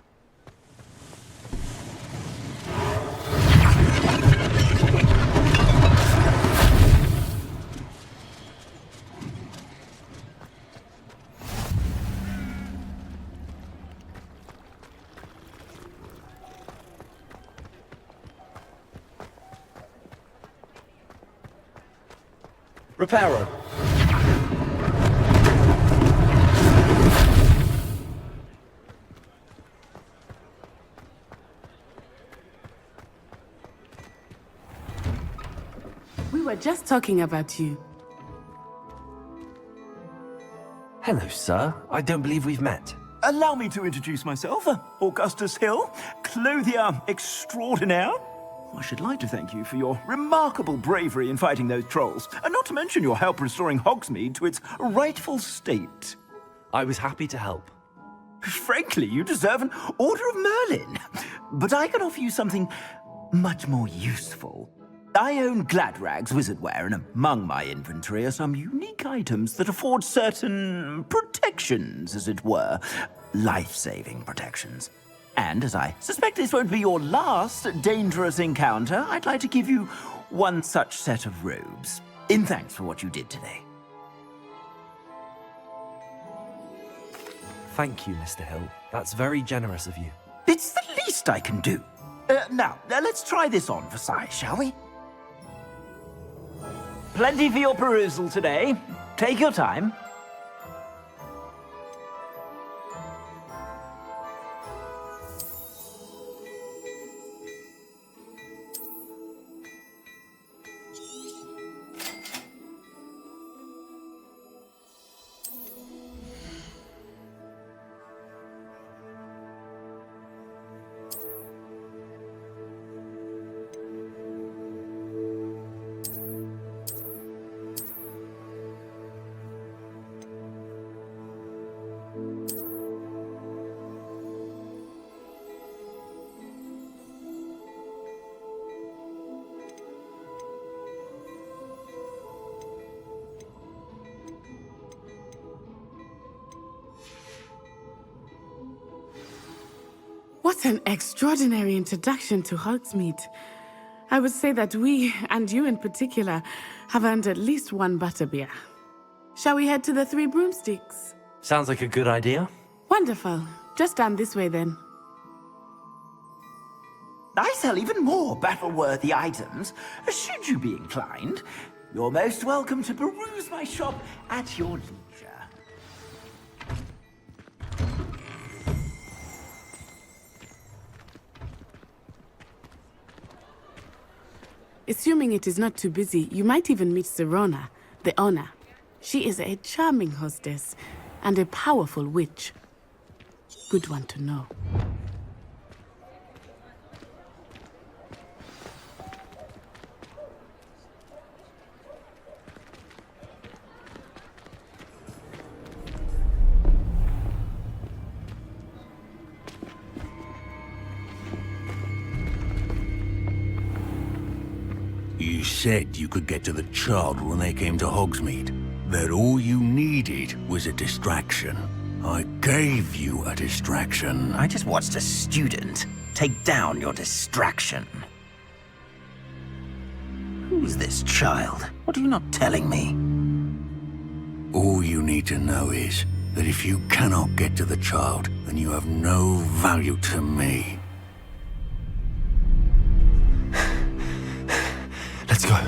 Reparo. We were just talking about you. Hello, sir. I don't believe we've met. Allow me to introduce myself, Augustus Hill, clothier extraordinaire. I should like to thank you for your remarkable bravery in fighting those trolls, and not to mention your help restoring Hogsmeade to its rightful state. I was happy to help. Frankly, you deserve an Order of Merlin. But I can offer you something much more useful. I own Gladrag's wizardware, and among my inventory are some unique items that afford certain protections, as it were. Life-saving protections. And as I suspect this won't be your last dangerous encounter, I'd like to give you one such set of robes, in thanks for what you did today. Thank you, Mr. Hill. That's very generous of you. It's the least I can do. Now, let's try this on for size, shall we? Plenty for your perusal today. Take your time. What an extraordinary introduction to Hogsmeade. I would say that we, and you in particular, have earned at least one butterbeer. Shall we head to the Three Broomsticks? Sounds like a good idea. Wonderful. Just down this way then. I sell even more battle-worthy items. Should you be inclined, you're most welcome to peruse my shop at your leisure. Assuming it is not too busy, you might even meet Serona, the owner. She is a charming hostess and a powerful witch. Good one to know. You said you could get to the child when they came to Hogsmeade. That all you needed was a distraction. I gave you a distraction. I just watched a student take down your distraction. Who's this child? What are you not telling me? All you need to know is that if you cannot get to the child, then you have no value to me. Let's go.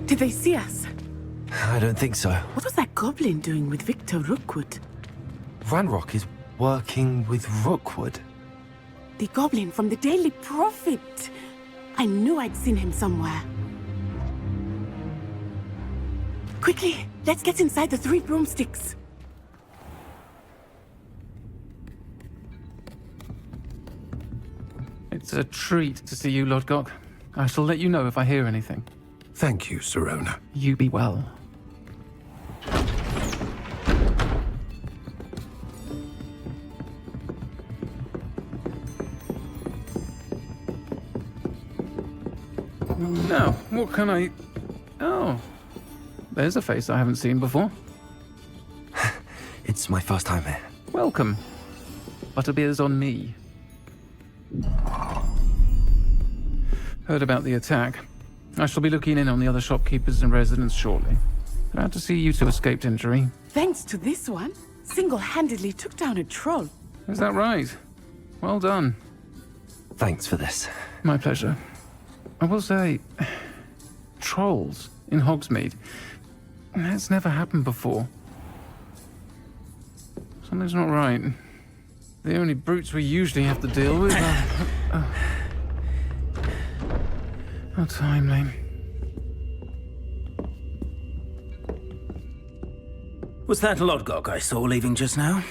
Did they see us? I don't think so. What was that goblin doing with Victor Rookwood? Ranrock is working with Rookwood. The goblin from the Daily Prophet. I knew I'd seen him somewhere. Quickly, let's get inside the Three Broomsticks. It's a treat to see you, Lodgok. I shall let you know if I hear anything. Thank you, Serona. You be well. Now, what can I... Oh, there's a face I haven't seen before. It's my first time here. Welcome. Butterbeer's on me. Heard about the attack. I shall be looking in on the other shopkeepers and residents shortly. Glad to see you two escaped injury. Thanks to this one, single-handedly took down a troll. Is that right? Well done. Thanks for this. My pleasure. I will say, trolls in Hogsmeade. That's never happened before. Something's not right. The only brutes we usually have to deal with are... How timely. Was that Lodgok I saw leaving just now?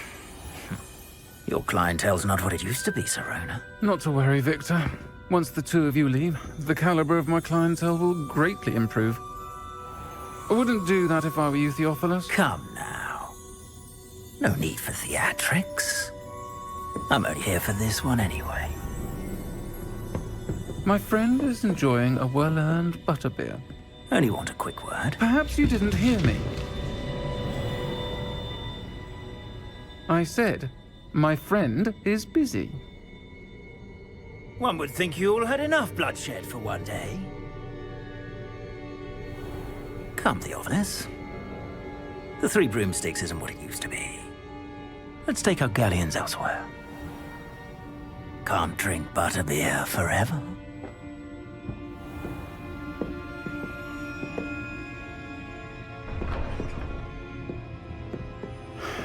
Your clientele's not what it used to be, Sirona. Not to worry, Victor. Once the two of you leave, the caliber of my clientele will greatly improve. I wouldn't do that if I were you, Theophilus. Come now. No need for theatrics. I'm only here for this one anyway. My friend is enjoying a well-earned butterbeer. Only want a quick word. Perhaps you didn't hear me. I said, my friend is busy. One would think you all had enough bloodshed for one day. Come, Theophilus. The Three Broomsticks isn't what it used to be. Let's take our galleons elsewhere. Can't drink butterbeer forever.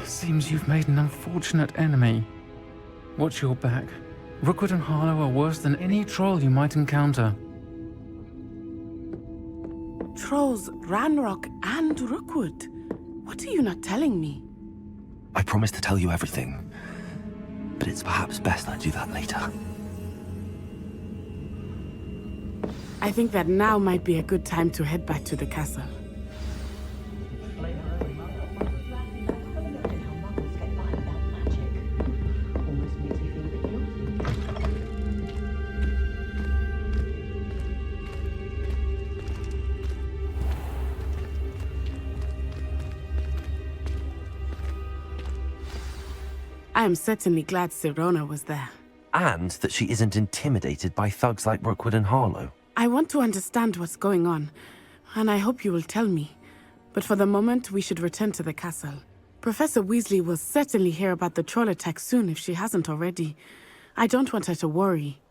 Seems you've made an unfortunate enemy. Watch your back. Rookwood and Harlow are worse than any troll you might encounter. Trolls, Ranrock, and Rookwood. What are you not telling me? I promised to tell you everything, but it's perhaps best I do that later. I think that now might be a good time to head back to the castle. I am certainly glad Sirona was there. And that she isn't intimidated by thugs like Rookwood and Harlow. I want to understand what's going on, and I hope you will tell me. But for the moment, we should return to the castle. Professor Weasley will certainly hear about the troll attack soon if she hasn't already. I don't want her to worry.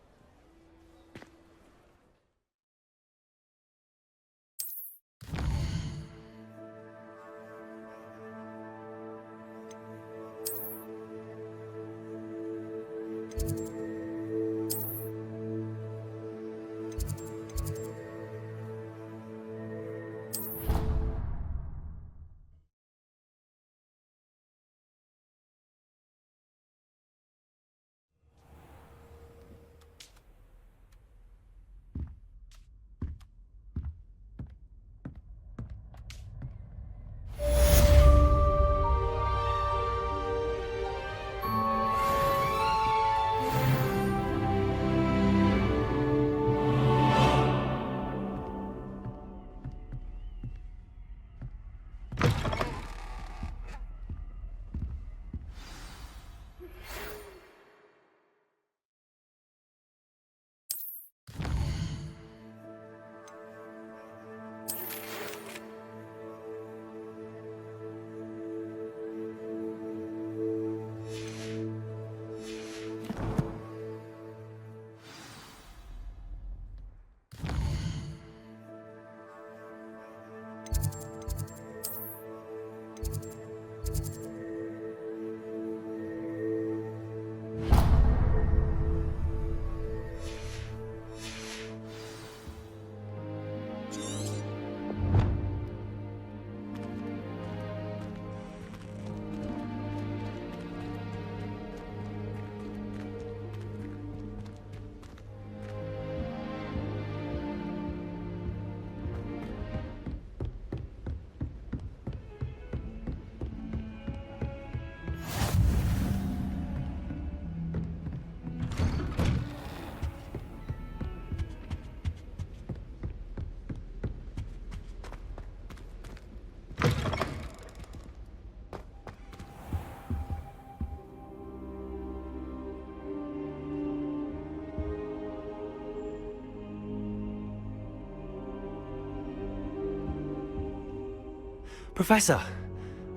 Professor,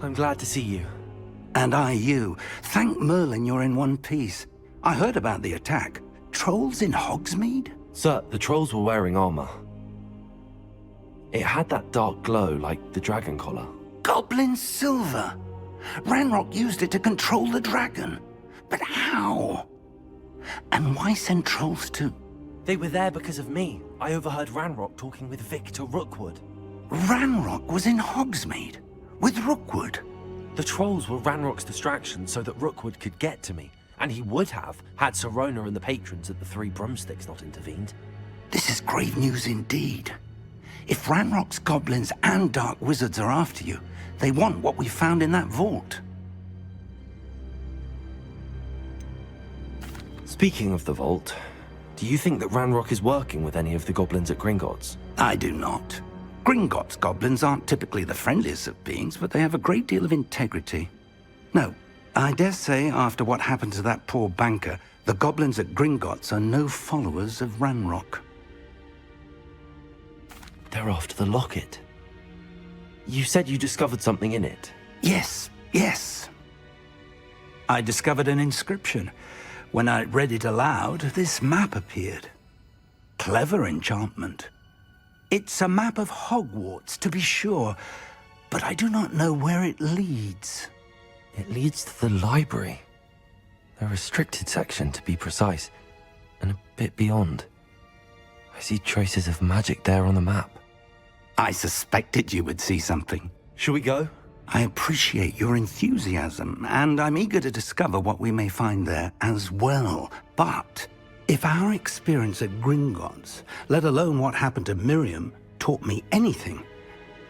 I'm glad to see you. And I you. Thank Merlin you're in one piece. I heard about the attack. Trolls in Hogsmeade? Sir, the trolls were wearing armor. It had that dark glow like the dragon collar. Goblin silver. Ranrock used it to control the dragon. But how? And why send trolls to They were there because of me. I overheard Ranrock talking with Victor Rookwood. Ranrock was in Hogsmeade? With Rookwood? The trolls were Ranrock's distraction so that Rookwood could get to me. And he would have, had Sirona and the patrons at the Three Broomsticks not intervened. This is grave news indeed. If Ranrock's goblins and dark wizards are after you, they want what we found in that vault. Speaking of the vault, do you think that Ranrock is working with any of the goblins at Gringotts? I do not. Gringotts goblins aren't typically the friendliest of beings, but they have a great deal of integrity. No, I dare say after what happened to that poor banker, the goblins at Gringotts are no followers of Ranrock. They're after the locket. You said you discovered something in it. Yes. I discovered an inscription. When I read it aloud, this map appeared. Clever enchantment. It's a map of Hogwarts, to be sure, but I do not know where it leads. It leads to the library. A restricted section, to be precise, and a bit beyond. I see traces of magic there on the map. I suspected you would see something. Shall we go? I appreciate your enthusiasm, and I'm eager to discover what we may find there as well. But if our experience at Gringotts, let alone what happened to Miriam, taught me anything,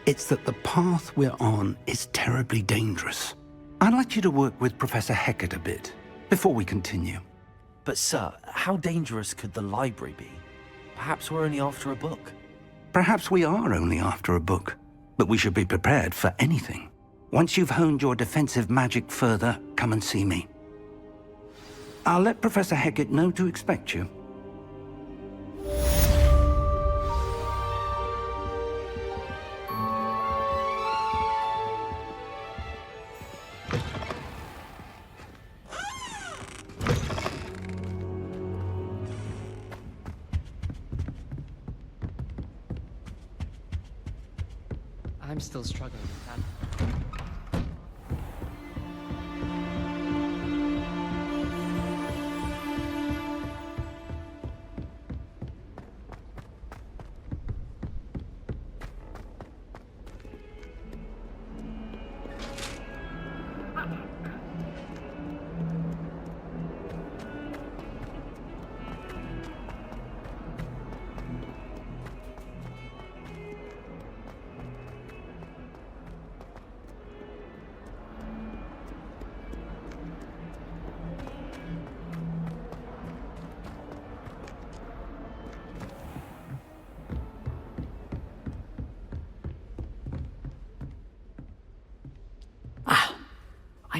it's that the path we're on is terribly dangerous. I'd like you to work with Professor Hecat a bit, before we continue. But sir, how dangerous could the library be? Perhaps we're only after a book. Perhaps we are only after a book, but we should be prepared for anything. Once you've honed your defensive magic further, come and see me. I'll let Professor Hecat know to expect you. I'm still struggling with that.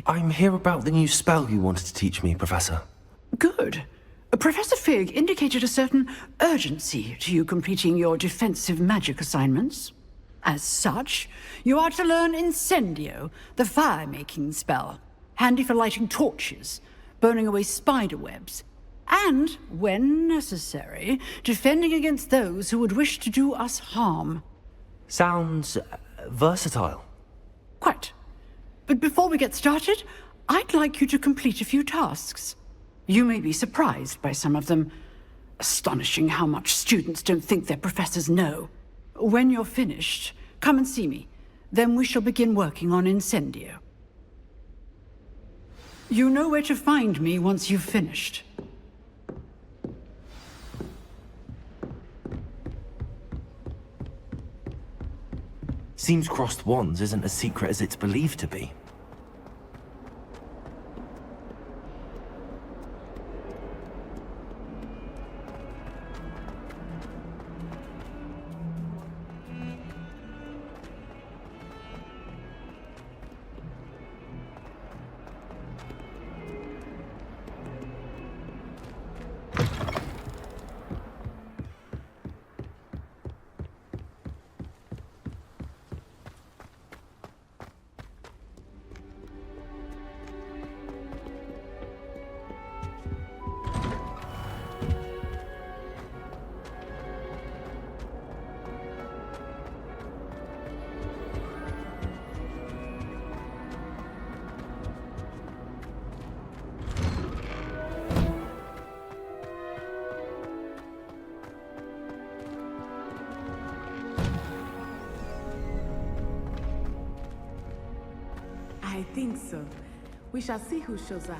I'm here about the new spell you wanted to teach me, Professor. Good. Professor Fig indicated a certain urgency to you completing your defensive magic assignments. As such, you are to learn Incendio, the fire-making spell, handy for lighting torches, burning away spider webs, and, when necessary, defending against those who would wish to do us harm. Sounds versatile. Quite. But before we get started, I'd like you to complete a few tasks. You may be surprised by some of them. Astonishing how much students don't think their professors know. When you're finished, come and see me. Then we shall begin working on Incendio. You know where to find me once you've finished. Seems crossed wands isn't as secret as it's believed to be. I think so. We shall see who shows up.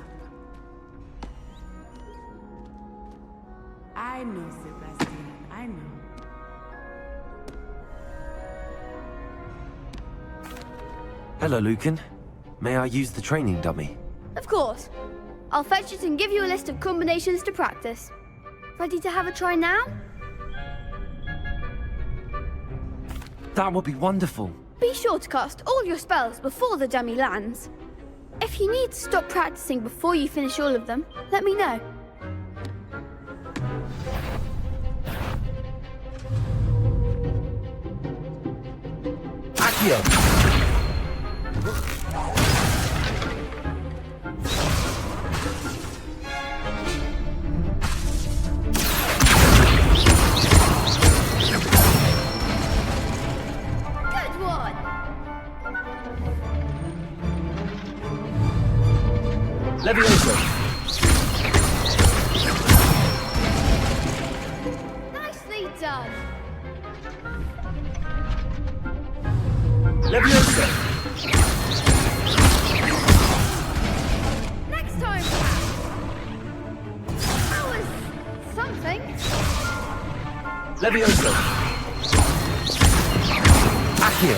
I know, Sebastian. I know. Hello, Lucan. May I use the training dummy? Of course. I'll fetch it and give you a list of combinations to practice. Ready to have a try now? That would be wonderful. Be sure to cast all your spells before the dummy lands. If you need to stop practicing before you finish all of them, let me know. Accio! Good one! Levioso! Nicely done! Levioso! Next time, perhaps. That was something. Levioso! Accio!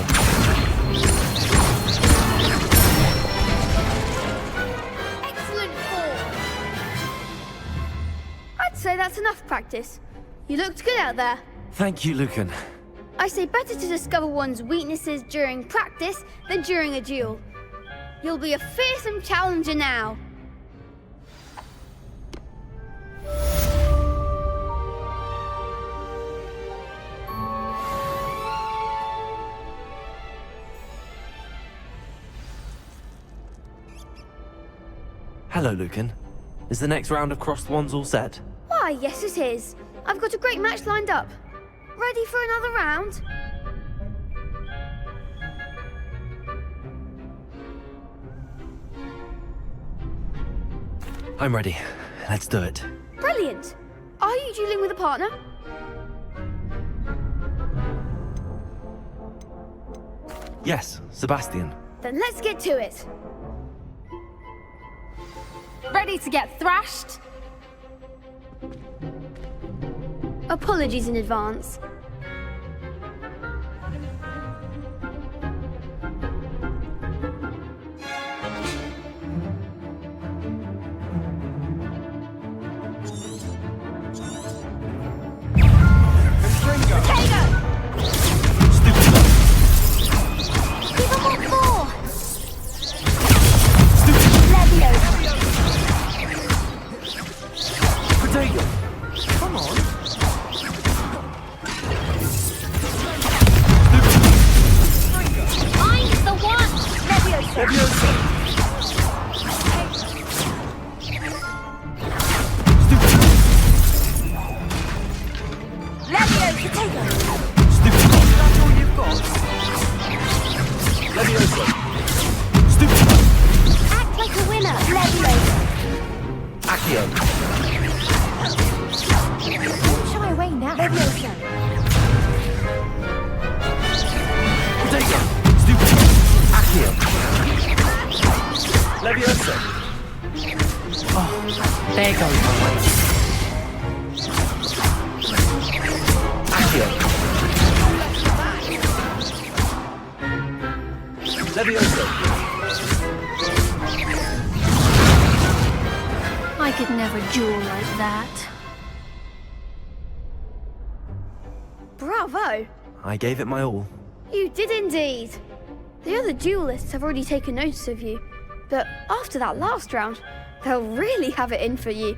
Excellent form. I'd say that's enough practice. You looked good out there. Thank you, Lucan. I say better to discover one's weaknesses during practice than during a duel. You'll be a fearsome challenger now. Hello, Lucan. Is the next round of Crossed Wands all set? Why, yes it is. I've got a great match lined up. Ready for another round? I'm ready. Let's do it. Brilliant. Are you dueling with a partner? Yes, Sebastian. Then let's get to it. Ready to get thrashed? Apologies in advance. Come on. I'm the one! Leviosa! Leviosa, potato! Stupid. That's all you've got? Leviosa. Stupid. Act like a winner! Leviosa! Accio. Don't shy away now! Leviosa! Potato. Stupid. Accio. Leviosa. Oh, there goes my way. Accio. Leviosa. I could never duel like that. Bravo! I gave it my all. You did indeed. The other duelists have already taken notice of you, but after that last round, they'll really have it in for you.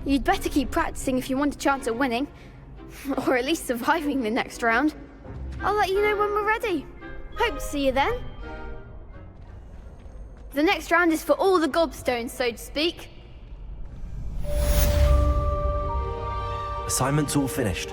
You'd better keep practicing if you want a chance at winning, or at least surviving the next round. I'll let you know when we're ready. Hope to see you then. The next round is for all the gobstones, so to speak. Assignment's all finished.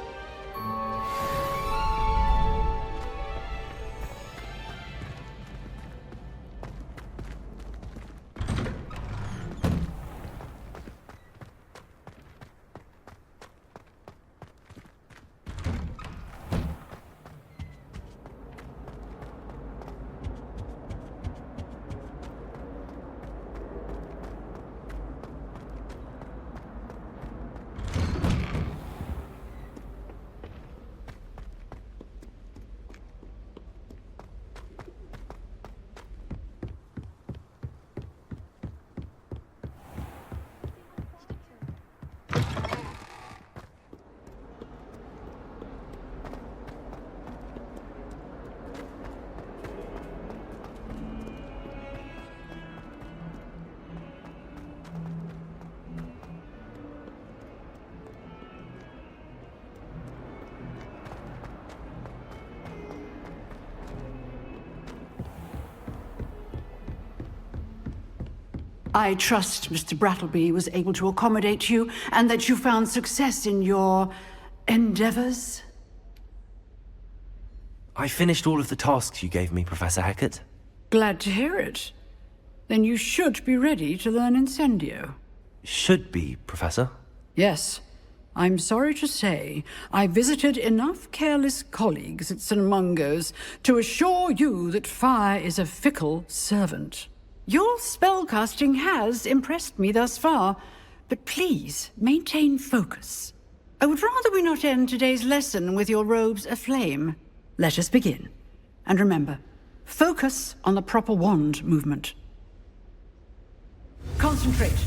I trust Mr. Brattleby was able to accommodate you and that you found success in your endeavors. I finished all of the tasks you gave me, Professor Hecat. Glad to hear it. Then you should be ready to learn Incendio. Should be, Professor. Yes. I'm sorry to say, I visited enough careless colleagues at St. Mungo's to assure you that fire is a fickle servant. Your spellcasting has impressed me thus far, but please maintain focus. I would rather we not end today's lesson with your robes aflame. Let us begin. And remember, focus on the proper wand movement. Concentrate,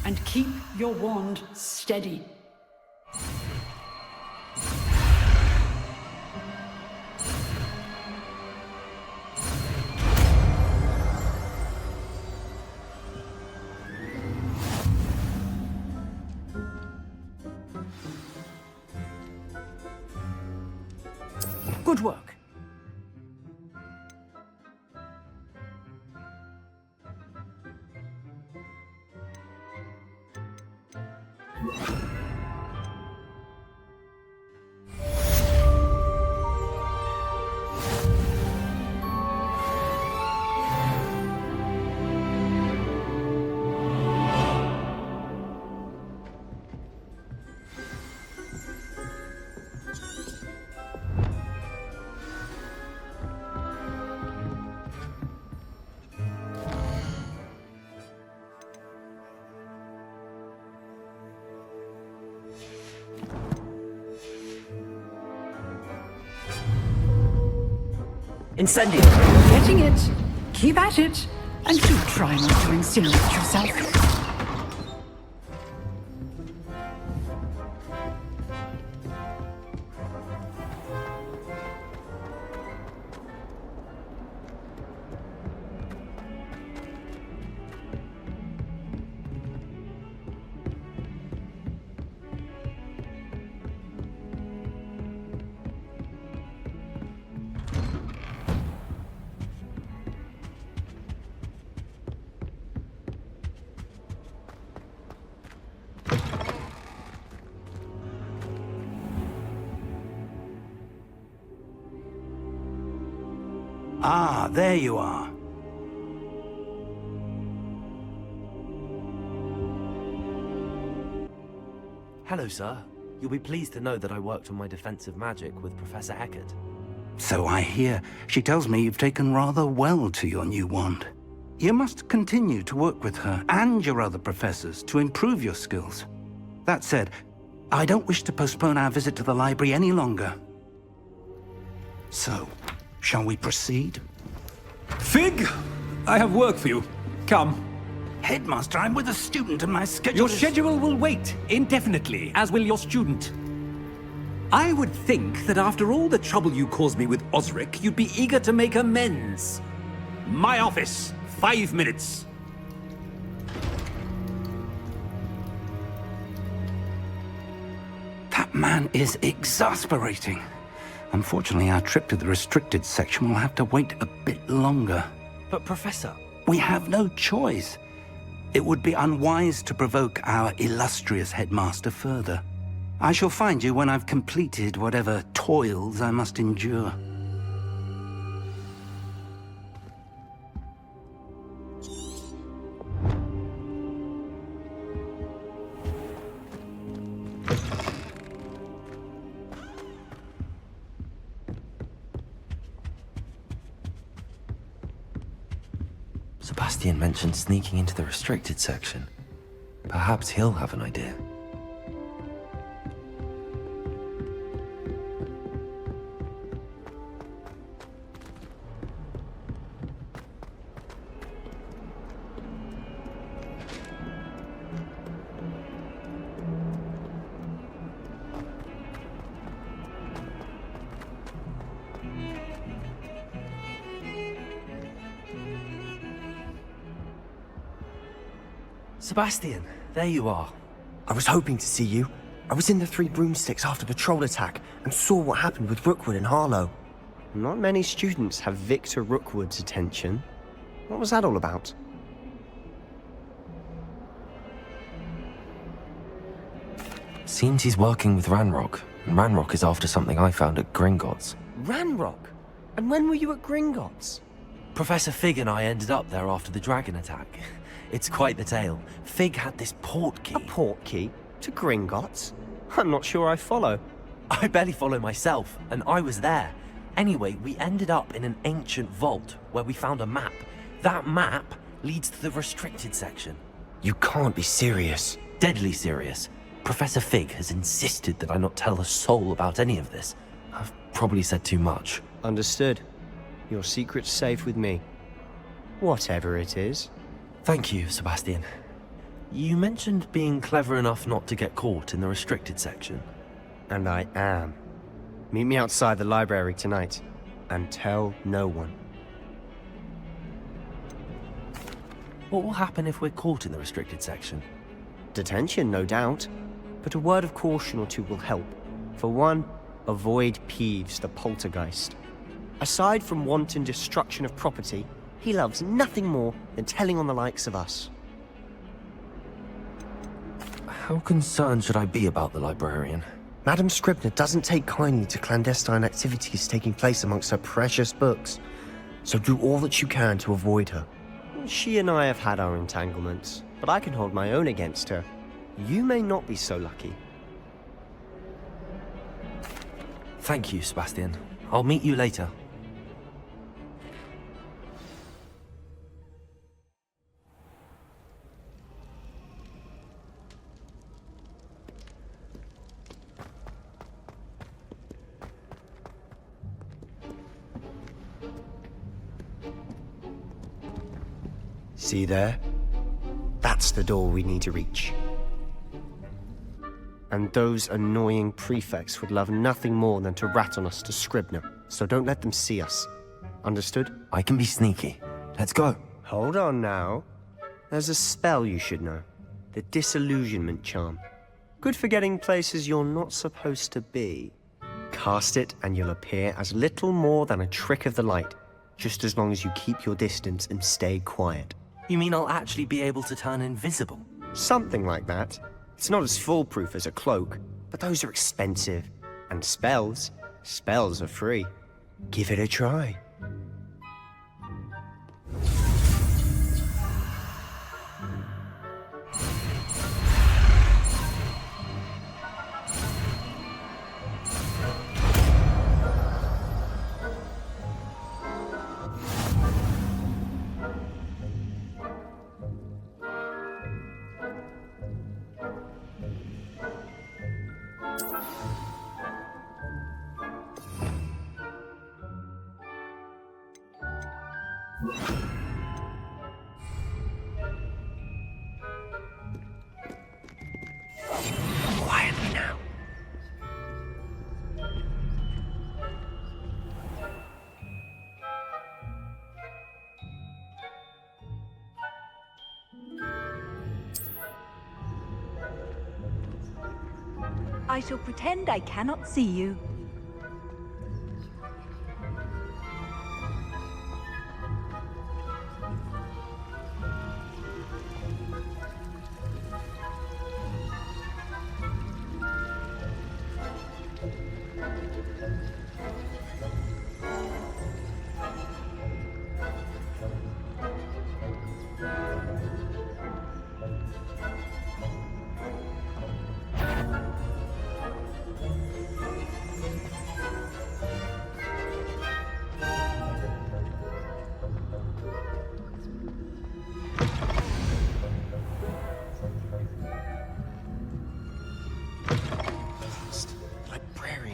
and keep your wand steady. Good work. Incendio! Getting it. Keep at it. And do try not to incinerate yourself. Ah, there you are. Hello, sir. You'll be pleased to know that I worked on my defensive magic with Professor Hecat. So I hear. She tells me you've taken rather well to your new wand. You must continue to work with her and your other professors to improve your skills. That said, I don't wish to postpone our visit to the library any longer. So, shall we proceed? Fig! I have work for you. Come. Headmaster, I'm with a student and my schedule Your schedule will wait indefinitely, as will your student. I would think that after all the trouble you caused me with Osric, you'd be eager to make amends. My office, 5 minutes. That man is exasperating. Unfortunately, our trip to the restricted section will have to wait a bit longer. But, Professor... We have no choice. It would be unwise to provoke our illustrious headmaster further. I shall find you when I've completed whatever toils I must endure. Sebastian mentioned sneaking into the restricted section. Perhaps he'll have an idea. Sebastian, there you are. I was hoping to see you. I was in the Three Broomsticks after the troll attack and saw what happened with Rookwood and Harlow. Not many students have Victor Rookwood's attention. What was that all about? Seems he's working with Ranrock, and Ranrock is after something I found at Gringotts. Ranrock? And when were you at Gringotts? Professor Fig and I ended up there after the dragon attack. It's quite the tale. Fig had this port key. A port key? To Gringotts? I'm not sure I follow. I barely follow myself, and I was there. Anyway, we ended up in an ancient vault where we found a map. That map leads to the restricted section. You can't be serious. Deadly serious. Professor Fig has insisted that I not tell a soul about any of this. I've probably said too much. Understood. Your secret's safe with me. Whatever it is. Thank you, Sebastian. You mentioned being clever enough not to get caught in the restricted section. And I am. Meet me outside the library tonight, and tell no one. What will happen if we're caught in the restricted section? Detention, no doubt. But a word of caution or two will help. For one, avoid Peeves, the poltergeist. Aside from wanton destruction of property, he loves nothing more than telling on the likes of us. How concerned should I be about the librarian? Madame Scribner doesn't take kindly to clandestine activities taking place amongst her precious books, so do all that you can to avoid her. She and I have had our entanglements, but I can hold my own against her. You may not be so lucky. Thank you, Sebastian. I'll meet you later. See there? That's the door we need to reach. And those annoying prefects would love nothing more than to rat on us to Scribner, so don't let them see us. Understood? I can be sneaky. Let's go. Hold on now. There's a spell you should know. The Disillusionment Charm. Good for getting places you're not supposed to be. Cast it and you'll appear as little more than a trick of the light, just as long as you keep your distance and stay quiet. You mean I'll actually be able to turn invisible? Something like that. It's not as foolproof as a cloak, but those are expensive. And spells are free. Give it a try. Quietly now. I shall pretend I cannot see you.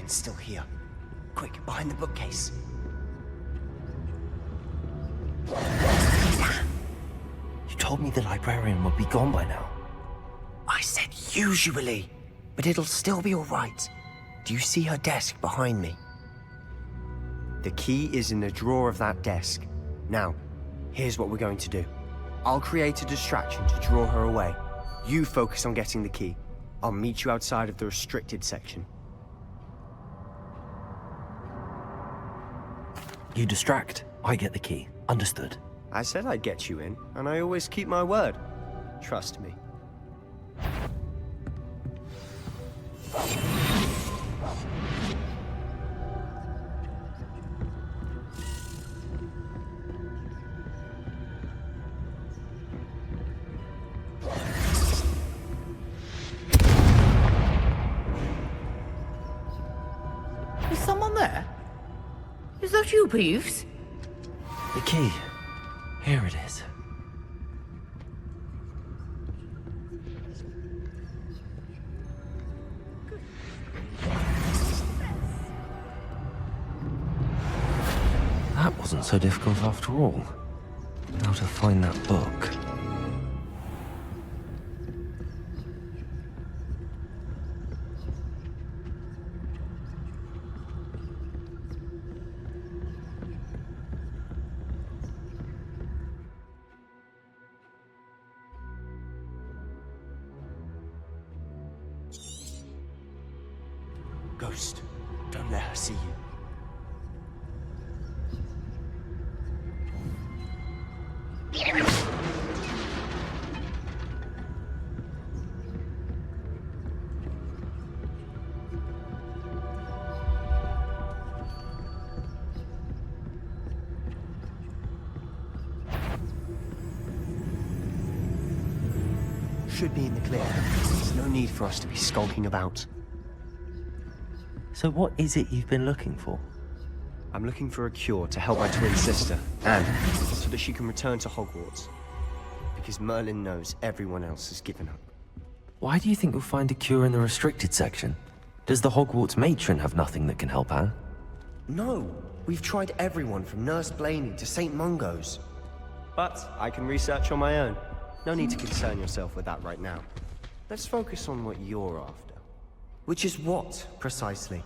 Still here. Quick, behind the bookcase. You told me the librarian would be gone by now. I said usually, but it'll still be all right. Do you see her desk behind me? The key is in the drawer of that desk. Now, here's what we're going to do. I'll create a distraction to draw her away. You focus on getting the key. I'll meet you outside of the restricted section. You distract, I get the key. Understood. I said I'd get you in, and I always keep my word. Trust me. Is someone there? Is that you, Peeves? The key. Here it is. That wasn't so difficult after all. Now to find that book. Ghost, don't let her see you. Should be in the clear. There's no need for us to be skulking about. So what is it you've been looking for? I'm looking for a cure to help my twin sister, Anne, so that she can return to Hogwarts. Because Merlin knows everyone else has given up. Why do you think you'll find a cure in the restricted section? Does the Hogwarts matron have nothing that can help Anne? No, we've tried everyone from Nurse Blaney to St. Mungo's. But I can research on my own. No need to concern yourself with that right now. Let's focus on what you're after. Which is what, precisely?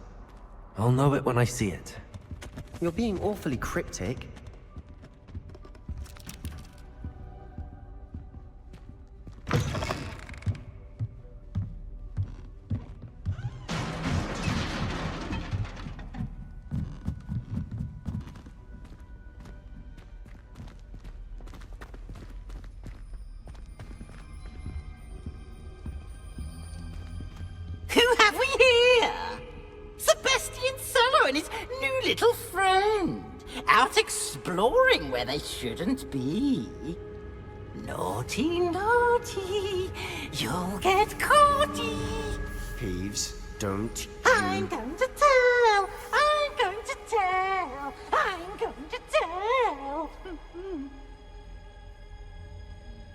I'll know it when I see it. You're being awfully cryptic. Who have we here? Sebastian Cello and his new little friend. Out exploring where they shouldn't be. Naughty, naughty. You'll get caughty. Peeves, don't you... I'm going to tell. I'm going to tell. I'm going to tell.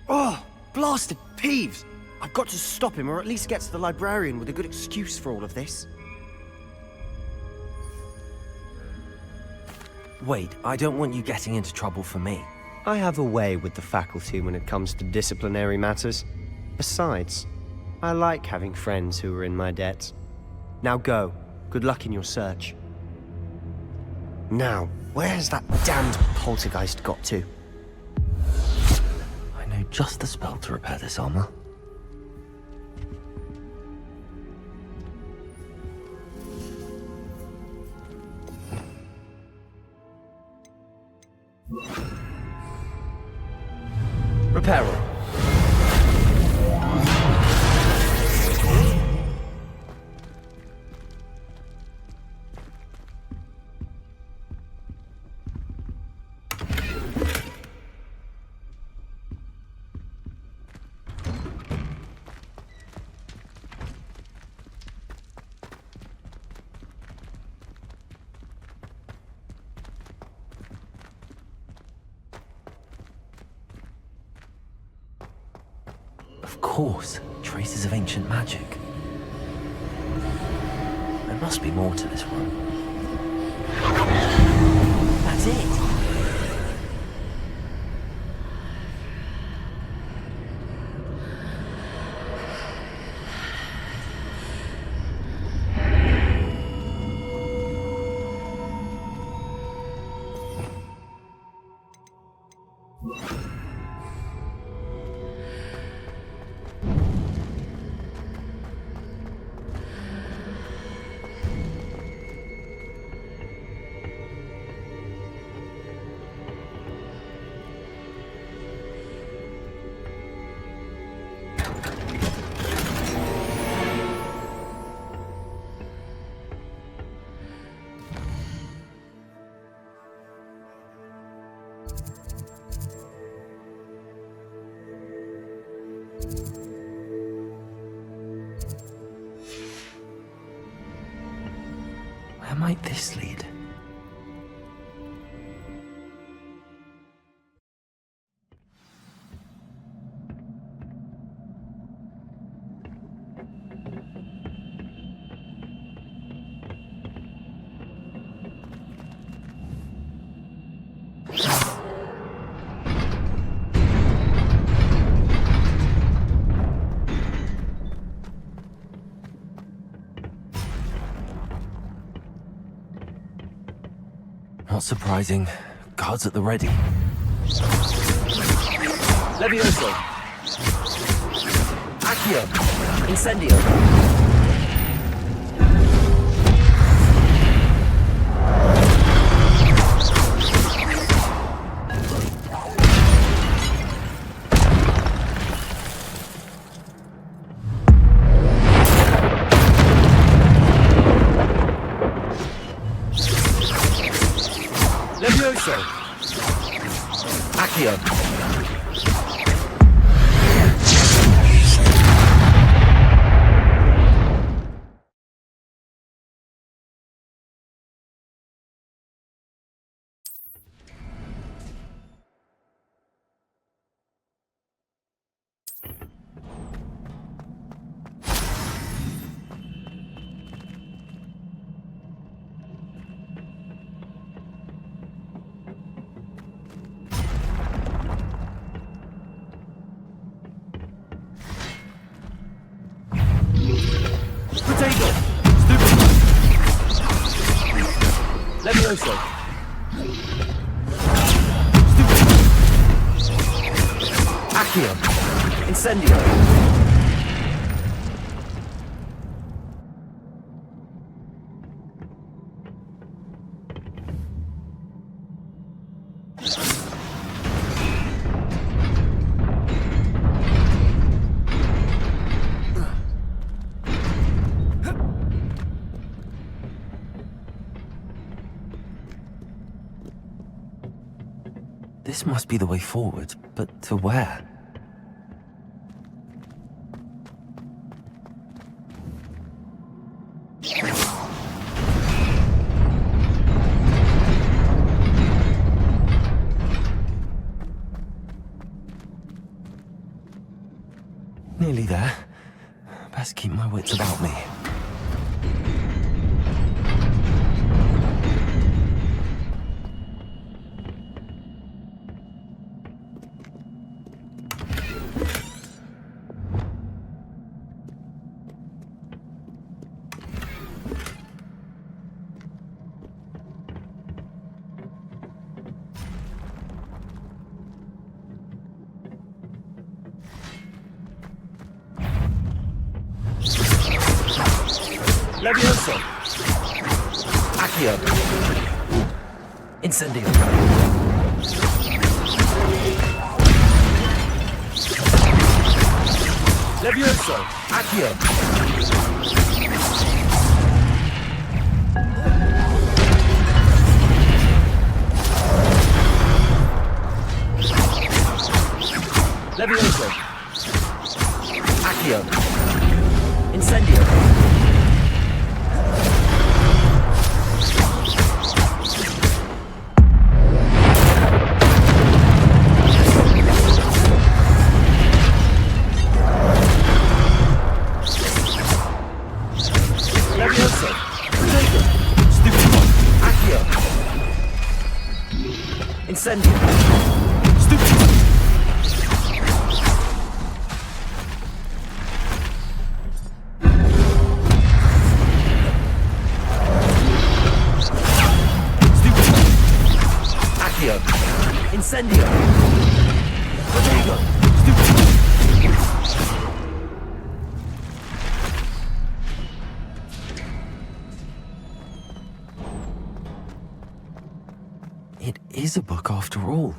Oh, blasted Peeves! I've got to stop him, or at least get to the librarian with a good excuse for all of this. Wait, I don't want you getting into trouble for me. I have a way with the faculty when it comes to disciplinary matters. Besides, I like having friends who are in my debt. Now go. Good luck in your search. Now, where's that damned poltergeist got to? I know just the spell to repair this armor. Repairer. Of course, traces of ancient magic. There must be more to this room. That's it! might this lead? Not surprising. Guards at the ready. Levioso! Accio! Incendio! Levioso! Accio! Potato! Stupid! Levioso! Stupid! Accio! Incendio! This must be the way forward, but to where? Nearly there. Best keep my wits about me. Levioso! Accio! Incendio! Levioso! Accio! Levioso! Accio! Incendio! Levioso! Potato! Stupid one! Accio! Incendio! Stupid one! Stupid one! Accio! Incendio! Potato! Stupid one! It is a book after all.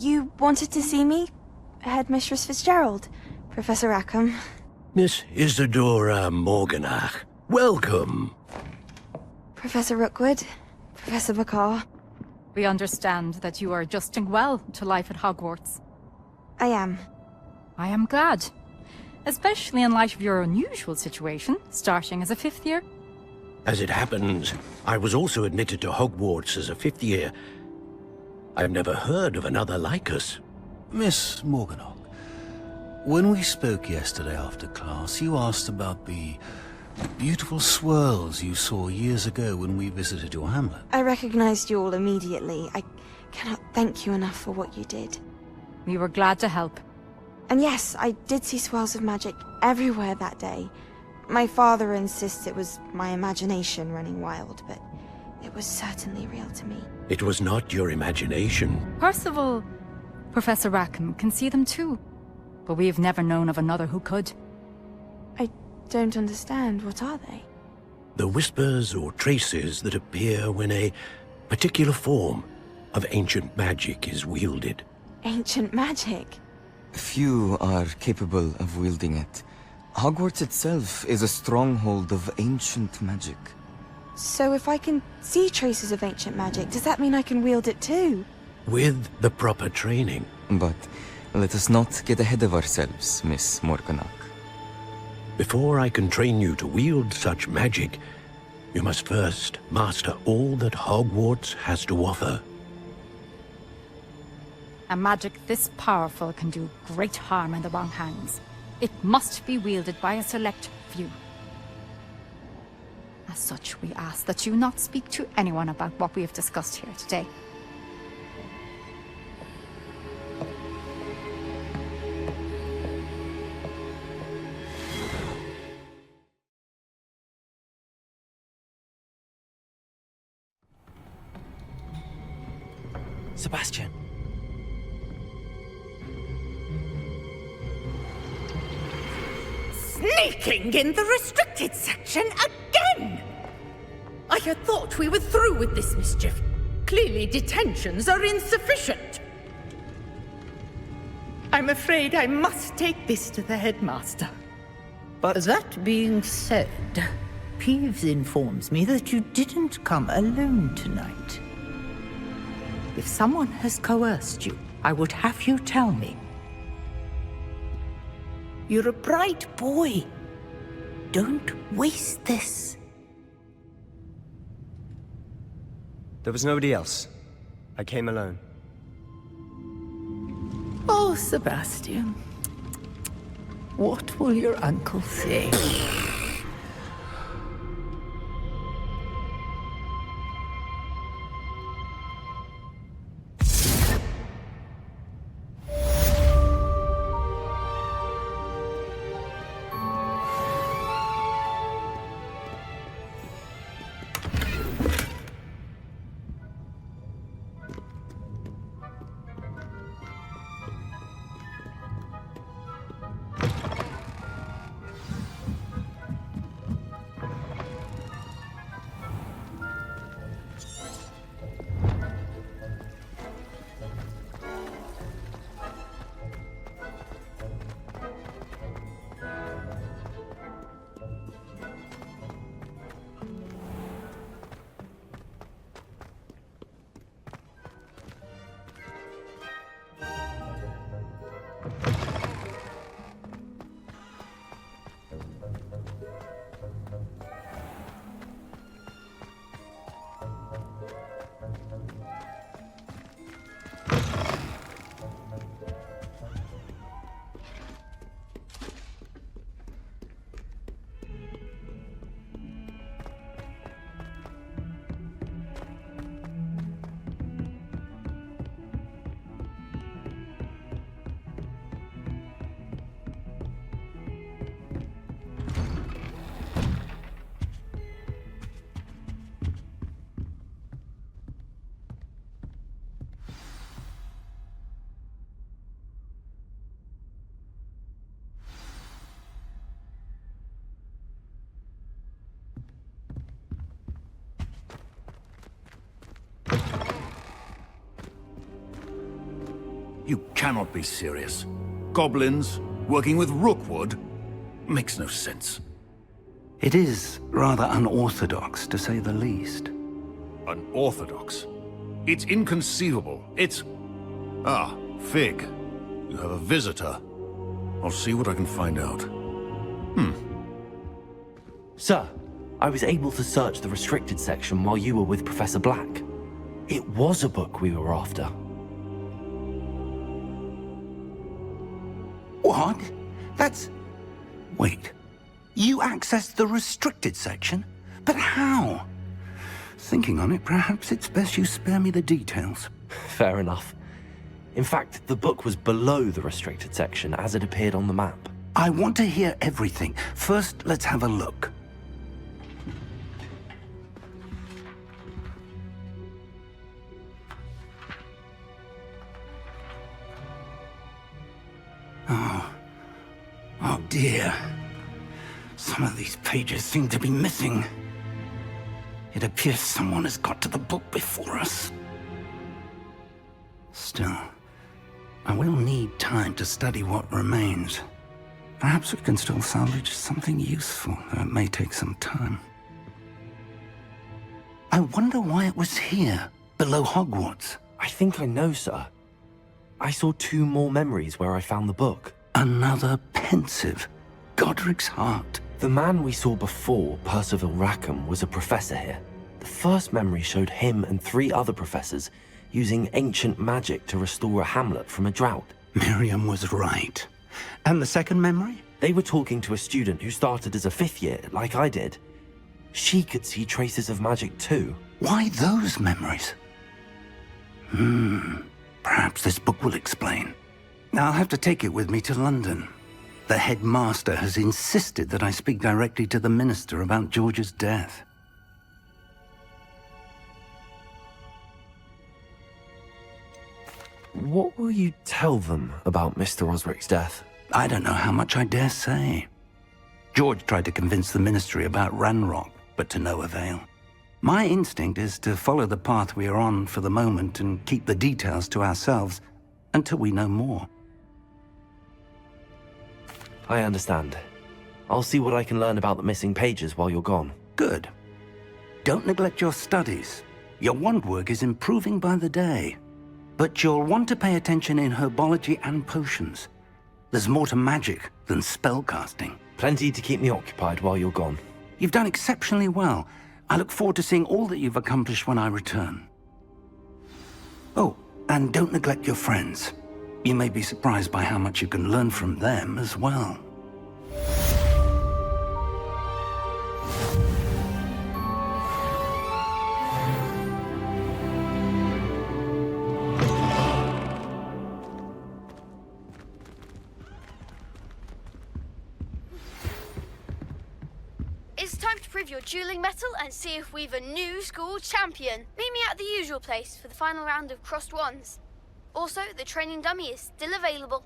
You wanted to see me? Headmistress Fitzgerald, Professor Rackham. Miss Isadora Morganach, welcome. Professor Rookwood, Professor McCaw. We understand that you are adjusting well to life at Hogwarts. I am. I am glad. Especially in light of your unusual situation, starting as a 5th year. As it happens, I was also admitted to Hogwarts as a 5th year. I've never heard of another like us. Miss Morganach, when we spoke yesterday after class, you asked about the beautiful swirls you saw years ago when we visited your hamlet. I recognized you all immediately. I cannot thank you enough for what you did. We were glad to help. And yes, I did see swirls of magic everywhere that day. My father insists it was my imagination running wild, but it was certainly real to me. It was not your imagination. Percival, Professor Rackham can see them too. But we've never known of another who could. I don't understand. What are they? The whispers or traces that appear when a particular form of ancient magic is wielded. Ancient magic? Few are capable of wielding it. Hogwarts itself is a stronghold of ancient magic. So if I can see traces of ancient magic, does that mean I can wield it too? With the proper training. But let us not get ahead of ourselves, Miss Morganach. Before I can train you to wield such magic, you must first master all that Hogwarts has to offer. A magic this powerful can do great harm in the wrong hands. It must be wielded by a select few. As such, we ask that you not speak to anyone about what we have discussed here today. Sebastian. Sneaking in the restricted section again! I had thought we were through with this mischief. Clearly detentions are insufficient. I'm afraid I must take this to the headmaster. But that being said, Peeves informs me that you didn't come alone tonight. If someone has coerced you, I would have you tell me. You're a bright boy. Don't waste this. There was nobody else. I came alone. Oh, Sebastian. What will your uncle say? You cannot be serious. Goblins working with Rookwood? Makes no sense. It is rather unorthodox, to say the least. Unorthodox? It's inconceivable. It's... Ah, Fig. You have a visitor. I'll see what I can find out. Sir, I was able to search the restricted section while you were with Professor Black. It was a book we were after. What? That's... Wait. You accessed the restricted section? But how? Thinking on it, perhaps it's best you spare me the details. Fair enough. In fact, the book was below the restricted section as it appeared on the map. I want to hear everything. First, let's have a look. Oh dear. Some of these pages seem to be missing. It appears someone has got to the book before us. Still, I will need time to study what remains. Perhaps we can still salvage something useful, though it may take some time. I wonder why it was here, below Hogwarts. I think I know, sir. I saw 2 more memories where I found the book. Another pensive. Godric's heart. The man we saw before, Percival Rackham, was a professor here. The first memory showed him and 3 other professors using ancient magic to restore a hamlet from a drought. Miriam was right. And the second memory? They were talking to a student who started as a 5th year, like I did. She could see traces of magic too. Why those memories? Perhaps this book will explain. I'll have to take it with me to London. The headmaster has insisted that I speak directly to the minister about George's death. What will you tell them about Mr. Osric's death? I don't know how much I dare say. George tried to convince the ministry about Ranrock, but to no avail. My instinct is to follow the path we are on for the moment and keep the details to ourselves until we know more. I understand. I'll see what I can learn about the missing pages while you're gone. Good. Don't neglect your studies. Your wand work is improving by the day. But you'll want to pay attention in herbology and potions. There's more to magic than spellcasting. Plenty to keep me occupied while you're gone. You've done exceptionally well. I look forward to seeing all that you've accomplished when I return. Oh, and don't neglect your friends. You may be surprised by how much you can learn from them as well. It's time to prove your dueling mettle and see if we've a new school champion. Meet me at the usual place for the final round of crossed wands. Also, the training dummy is still available.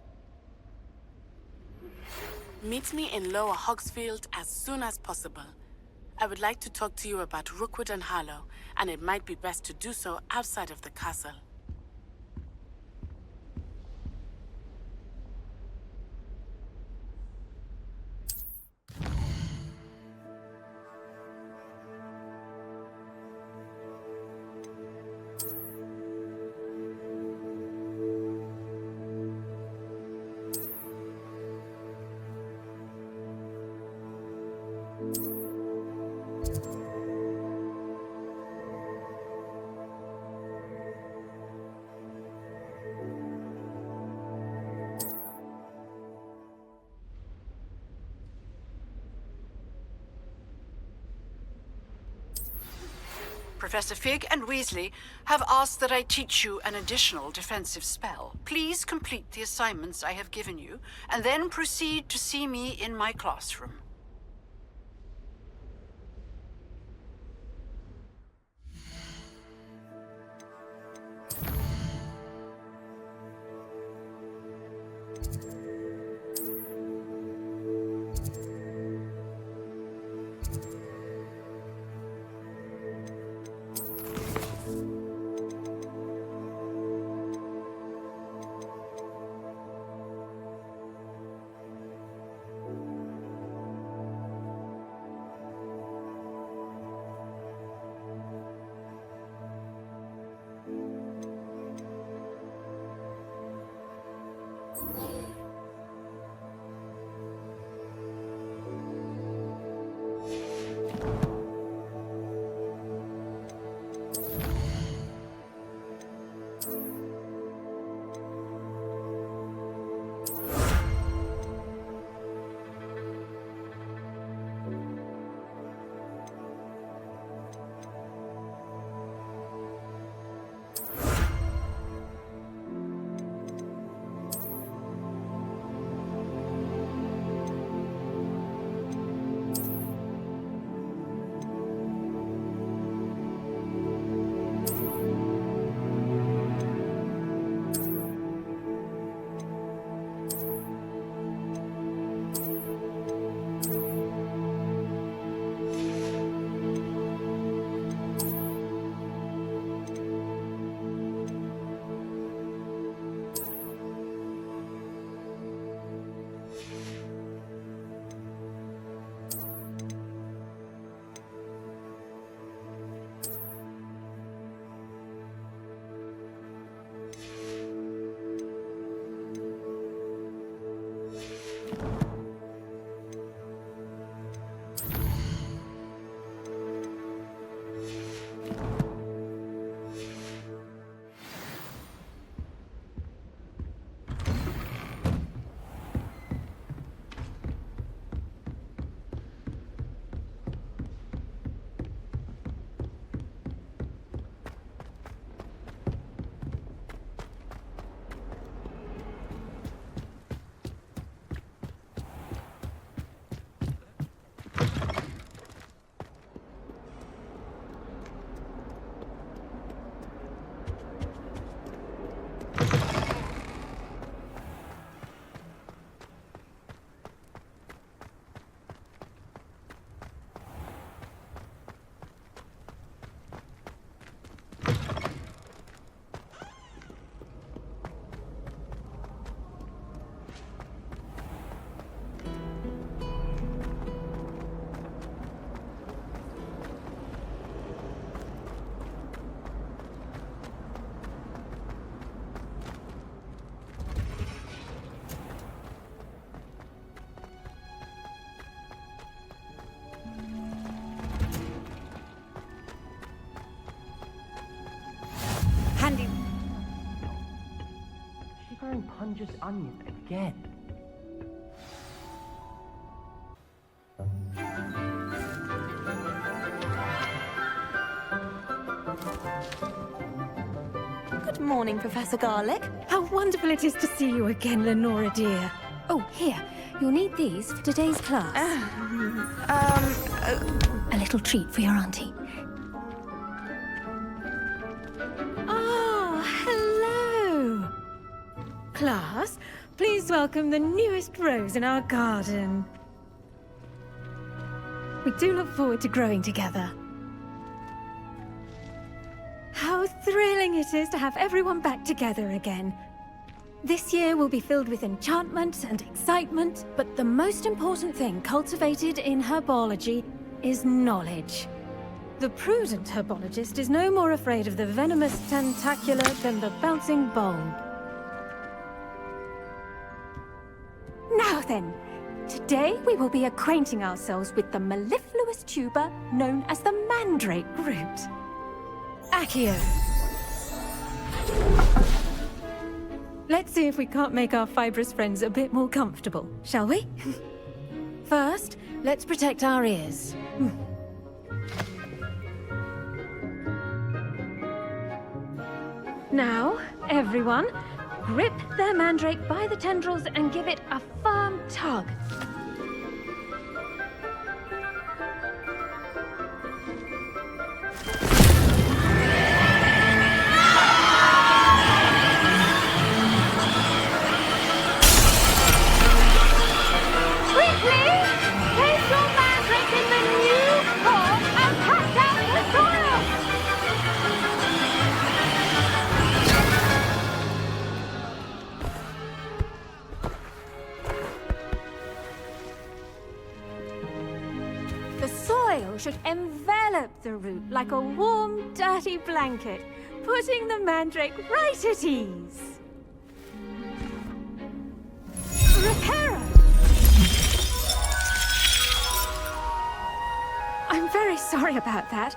Meet me in Lower Hogsfield as soon as possible. I would like to talk to you about Rookwood and Harlow, and it might be best to do so outside of the castle. Professor Fig and Weasley have asked that I teach you an additional defensive spell. Please complete the assignments I have given you, and then proceed to see me in my classroom. wearing Punja's onion again. Good morning, Professor Garlick. How wonderful it is to see you again, Lenora dear. Oh, here. You'll need these for today's class. A little treat for your auntie. Oh, hello! Class, please welcome the newest rose in our garden. We do look forward to growing together. How thrilling it is to have everyone back together again. This year will be filled with enchantment and excitement, but the most important thing cultivated in herbology is knowledge. The prudent herbologist is no more afraid of the venomous tentacula than the bouncing bulb. Now then, today we will be acquainting ourselves with the mellifluous tuber known as the mandrake root. Accio. Let's see if we can't make our fibrous friends a bit more comfortable, shall we? First, let's protect our ears. Now, everyone, grip their mandrake by the tendrils and give it a firm tug. Should envelop the root like a warm, dirty blanket, putting the mandrake right at ease. Reparo! I'm very sorry about that.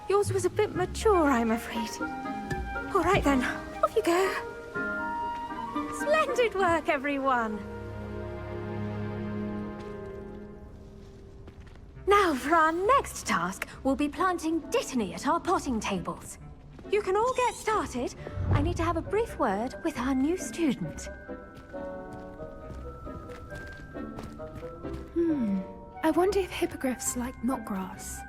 Yours was a bit mature, I'm afraid. All right then, off you go. Splendid work, everyone. Now, for our next task, we'll be planting Dittany at our potting tables. You can all get started. I need to have a brief word with our new student. I wonder if hippogriffs like knotgrass.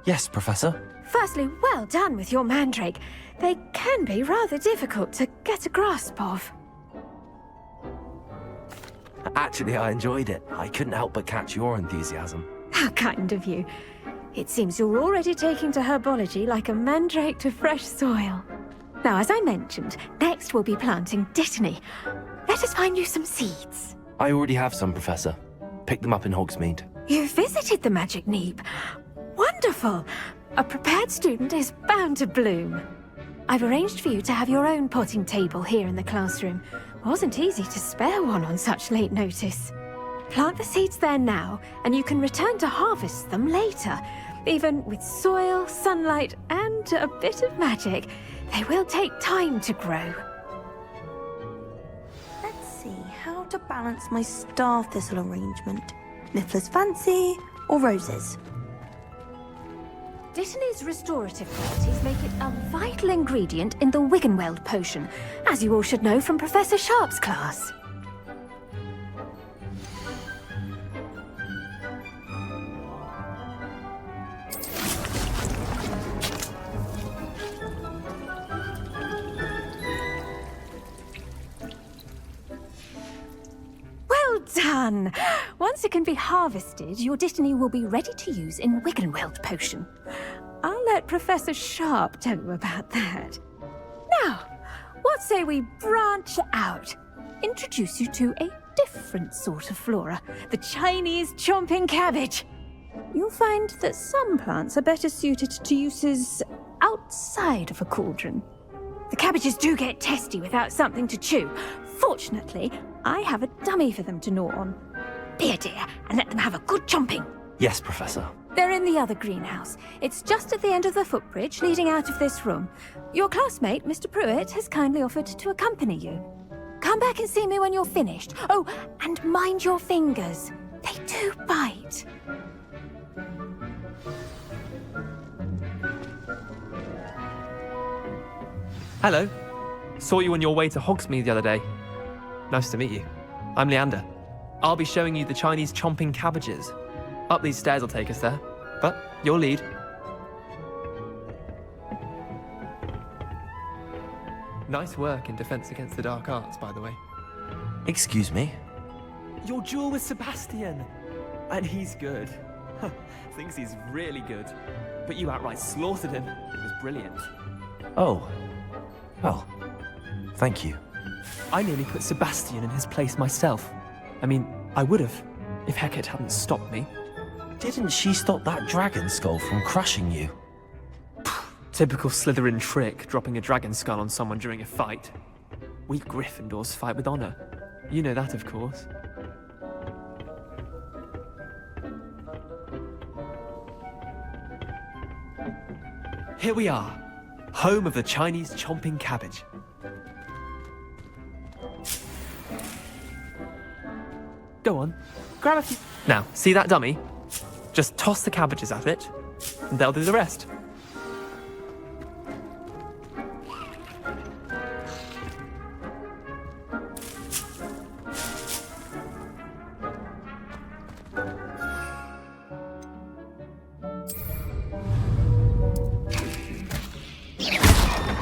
Yes, Professor. Firstly, well done with your mandrake. They can be rather difficult to get a grasp of. Actually, I enjoyed it. I couldn't help but catch your enthusiasm. How kind of you. It seems you're already taking to herbology like a mandrake to fresh soil. Now, as I mentioned, next we'll be planting Dittany. Let us find you some seeds. I already have some, Professor. Picked them up in Hogsmeade. You visited the Magic Neep. Wonderful! A prepared student is bound to bloom. I've arranged for you to have your own potting table here in the classroom. Wasn't easy to spare one on such late notice. Plant the seeds there now, and you can return to harvest them later. Even with soil, sunlight, and a bit of magic, they will take time to grow. Let's see how to balance my star thistle arrangement. Niffler's fancy or roses? Dittany's restorative qualities make it a vital ingredient in the Wiggenweld potion, as you all should know from Professor Sharp's class. Well done! Once it can be harvested, your Dittany will be ready to use in Wiggenweld potion. I'll let Professor Sharp tell you about that. Now, what say we branch out? Introduce you to a different sort of flora, the Chinese chomping cabbage. You'll find that some plants are better suited to uses outside of a cauldron. The cabbages do get testy without something to chew. Fortunately, I have a dummy for them to gnaw on. Be a dear and let them have a good chomping. Yes, Professor. They're in the other greenhouse. It's just at the end of the footbridge leading out of this room. Your classmate, Mr. Pruitt, has kindly offered to accompany you. Come back and see me when you're finished. Oh, and mind your fingers. They do bite. Hello. Saw you on your way to Hogsmeade the other day. Nice to meet you. I'm Leander. I'll be showing you the Chinese chomping cabbages. Up these stairs will take us there, but your lead. Nice work in Defense Against the Dark Arts, by the way. Excuse me? Your duel with Sebastian! And he's good. Thinks he's really good. But you outright slaughtered him. It was brilliant. Oh. Well, thank you. I nearly put Sebastian in his place myself. I mean, I would have, if Hecate hadn't stopped me. Didn't she stop that dragon skull from crushing you? Typical Slytherin trick, dropping a dragon skull on someone during a fight. We Gryffindors fight with honor. You know that, of course. Here we are, home of the Chinese chomping cabbage. Go on, grab a few. Now, see that dummy? Just toss the cabbages at it, and they'll do the rest.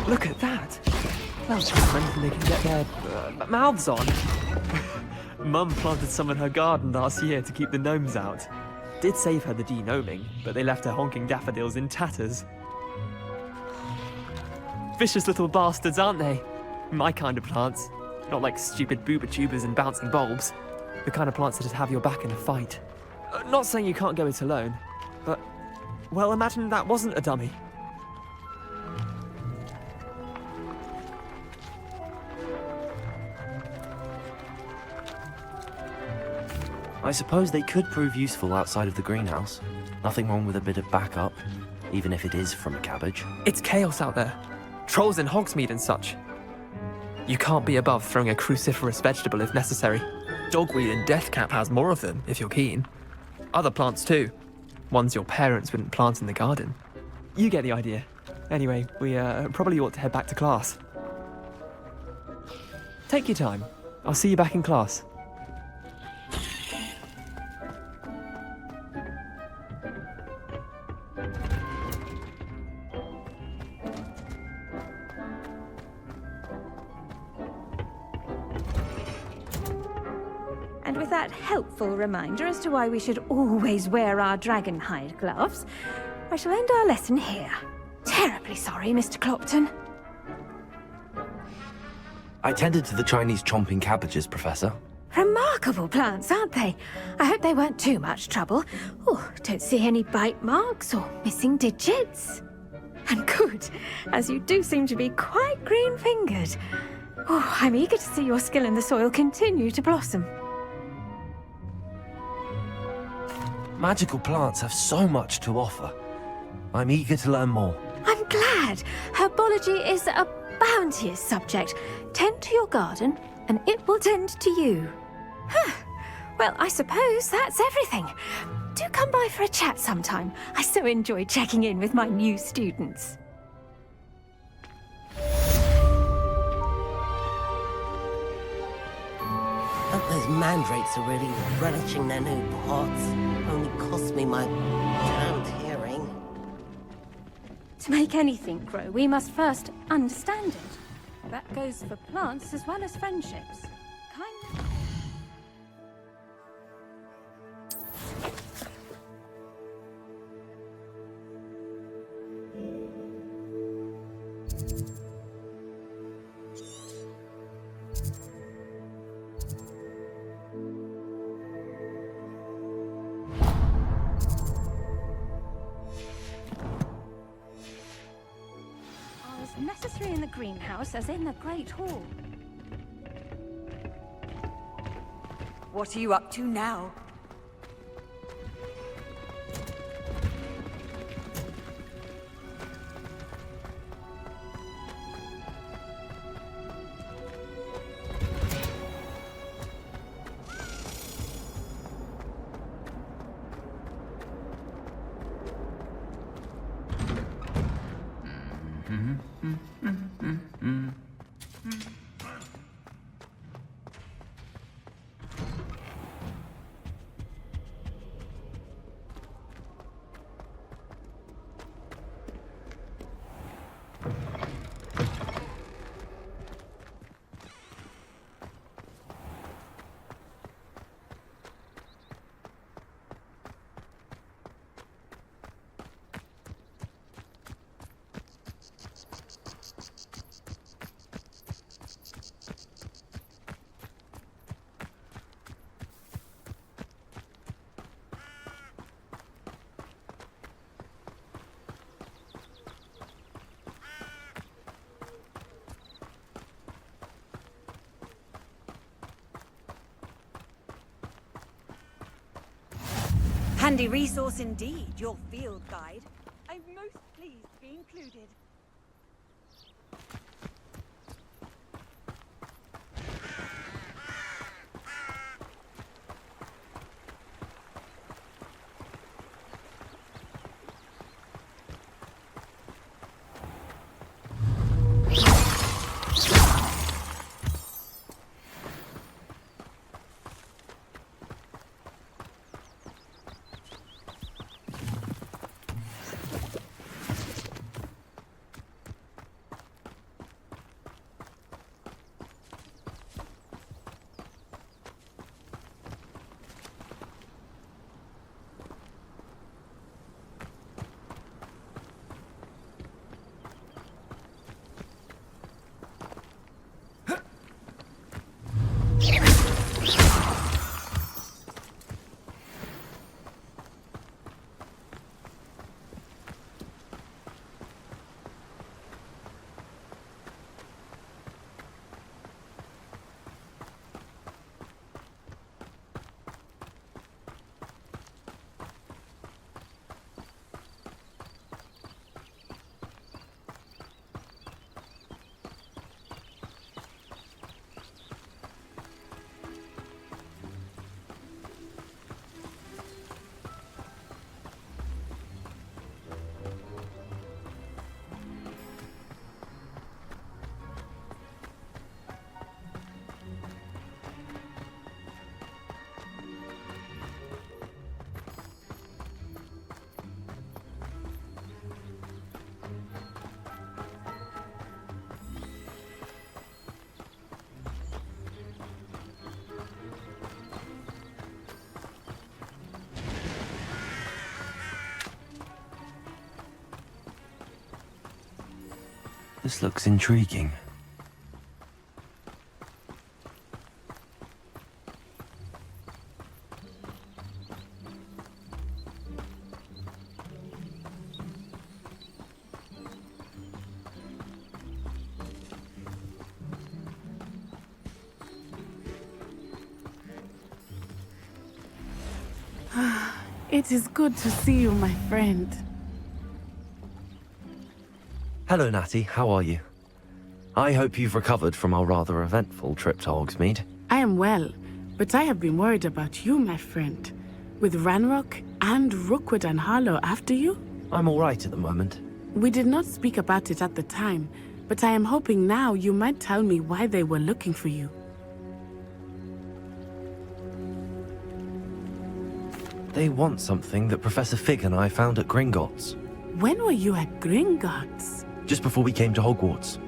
Look at that! Well, just anything they can get their mouths on. Mum planted some in her garden last year to keep the gnomes out. Did save her the de-gnoming, but they left her honking daffodils in tatters. Vicious little bastards, aren't they? My kind of plants. Not like stupid booba tubers and bouncing bulbs. The kind of plants that'd have your back in a fight. Not saying you can't go it alone, but... well, imagine that wasn't a dummy. I suppose they could prove useful outside of the greenhouse. Nothing wrong with a bit of backup, even if it is from a cabbage. It's chaos out there. Trolls in Hogsmeade and such. You can't be above throwing a cruciferous vegetable if necessary. Dogweed and deathcap has more of them, if you're keen. Other plants too. Ones your parents wouldn't plant in the garden. You get the idea. Anyway, we probably ought to head back to class. Take your time. I'll see you back in class. And with that helpful reminder as to why we should always wear our dragon hide gloves, I shall end our lesson here. Terribly sorry, Mr. Clopton. I tended to the Chinese chomping cabbages, Professor. Remarkable plants, aren't they? I hope they weren't too much trouble. Oh, don't see any bite marks or missing digits. And good, as you do seem to be quite green-fingered. Oh, I'm eager to see your skill in the soil continue to blossom. Magical plants have so much to offer. I'm eager to learn more. I'm glad. Herbology is a bounteous subject. Tend to your garden, and it will tend to you. Well, I suppose that's everything. Do come by for a chat sometime. I so enjoy checking in with my new students. Hope those mandrakes are really relishing their new pots. Only cost me my damned hearing. To make anything grow, we must first understand it. That goes for plants as well as friendships. Necessary in the greenhouse as in the Great Hall. What are you up to now? Handy resource indeed, your field guide. I'm most pleased to be included. This looks intriguing. It is good to see you, my friend. Hello, Natty. How are you? I hope you've recovered from our rather eventful trip to Hogsmeade. I am well, but I have been worried about you, my friend. With Ranrock and Rookwood and Harlow after you? I'm all right at the moment. We did not speak about it at the time, but I am hoping now you might tell me why they were looking for you. They want something that Professor Fig and I found at Gringotts. When were you at Gringotts? Just before we came to Hogwarts.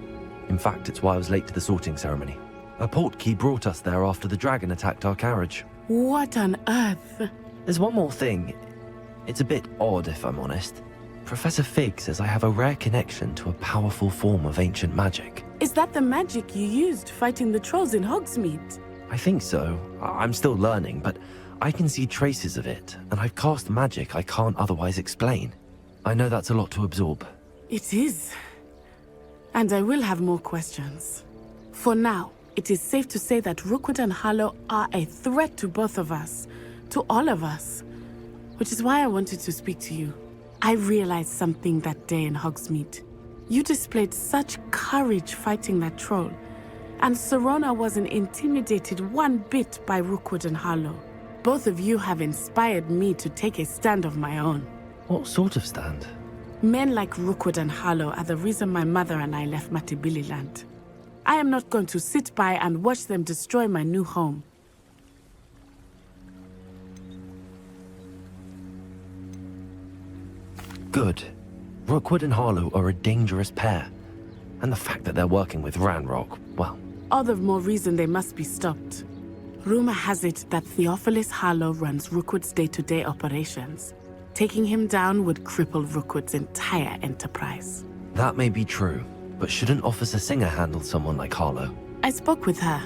In fact, it's why I was late to the sorting ceremony. A portkey brought us there after the dragon attacked our carriage. What on earth? There's one more thing. It's a bit odd, if I'm honest. Professor Fig says I have a rare connection to a powerful form of ancient magic. Is that the magic you used fighting the trolls in Hogsmeade? I think so. I'm still learning, but I can see traces of it, and I've cast magic I can't otherwise explain. I know that's a lot to absorb. It is. And I will have more questions. For now, it is safe to say that Rookwood and Harlow are a threat to both of us, to all of us. Which is why I wanted to speak to you. I realized something that day in Hogsmeade. You displayed such courage fighting that troll, and Serona wasn't intimidated one bit by Rookwood and Harlow. Both of you have inspired me to take a stand of my own. What sort of stand? Men like Rookwood and Harlow are the reason my mother and I left Matibililand. I am not going to sit by and watch them destroy my new home. Good. Rookwood and Harlow are a dangerous pair. And the fact that they're working with Ranrock, well... All the more reason they must be stopped. Rumor has it that Theophilus Harlow runs Rookwood's day-to-day operations. Taking him down would cripple Rookwood's entire enterprise. That may be true, but shouldn't Officer Singer handle someone like Harlow? I spoke with her.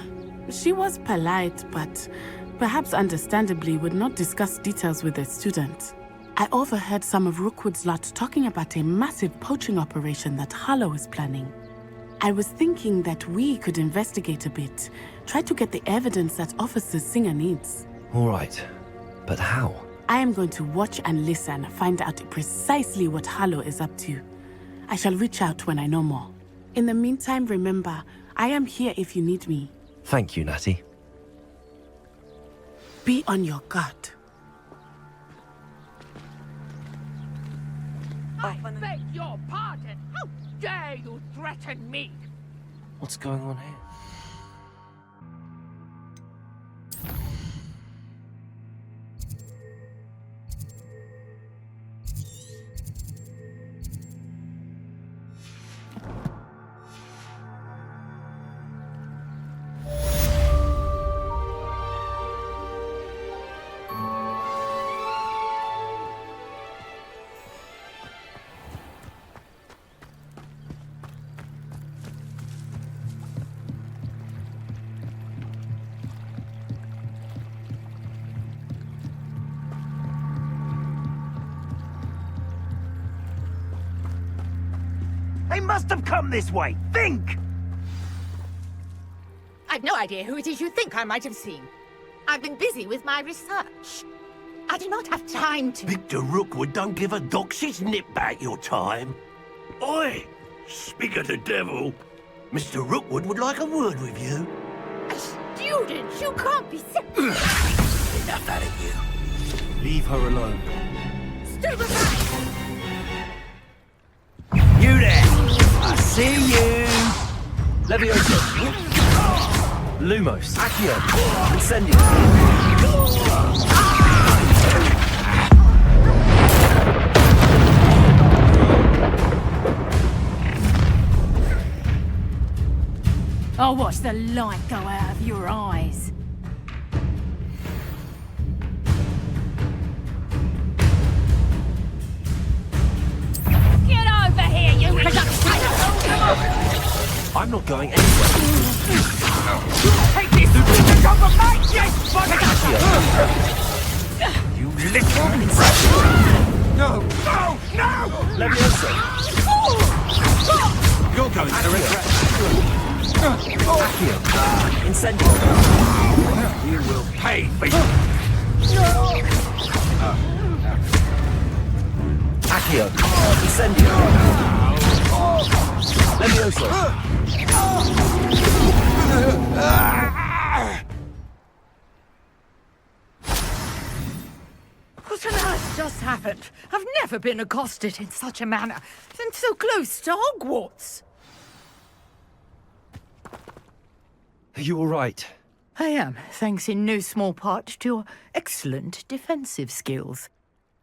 She was polite, but perhaps understandably would not discuss details with a student. I overheard some of Rookwood's lot talking about a massive poaching operation that Harlow is planning. I was thinking that we could investigate a bit, try to get the evidence that Officer Singer needs. All right, but how? I am going to watch and listen, find out precisely what Harlow is up to. I shall reach out when I know more. In the meantime, remember, I am here if you need me. Thank you, Natty. Be on your guard. I beg your pardon. How dare you threaten me? What's going on here? They must have come this way. Think! I've no idea who it is you think I might have seen. I've been busy with my research. I do not have time to... Victor Rookwood don't give a doxy's nip back your time. Oi! Speak of the devil. Mr. Rookwood would like a word with you. A student? You can't be... Enough out of you. Leave her alone. Stupefy! You there! I see you! Levioso! Lumos! Accio! Incendio! I'll watch the light go out of your eyes. Get over here, you... I'm not going anywhere. Take this! The top of my... Yes! You little... No! No! No! Levioso! You're going to regret. Accio! Incendio! You will pay for you. Accio! Incendio! Levioso! What on earth just happened? I've never been accosted in such a manner, and so close to Hogwarts. Are you all right? I am, thanks in no small part to your excellent defensive skills.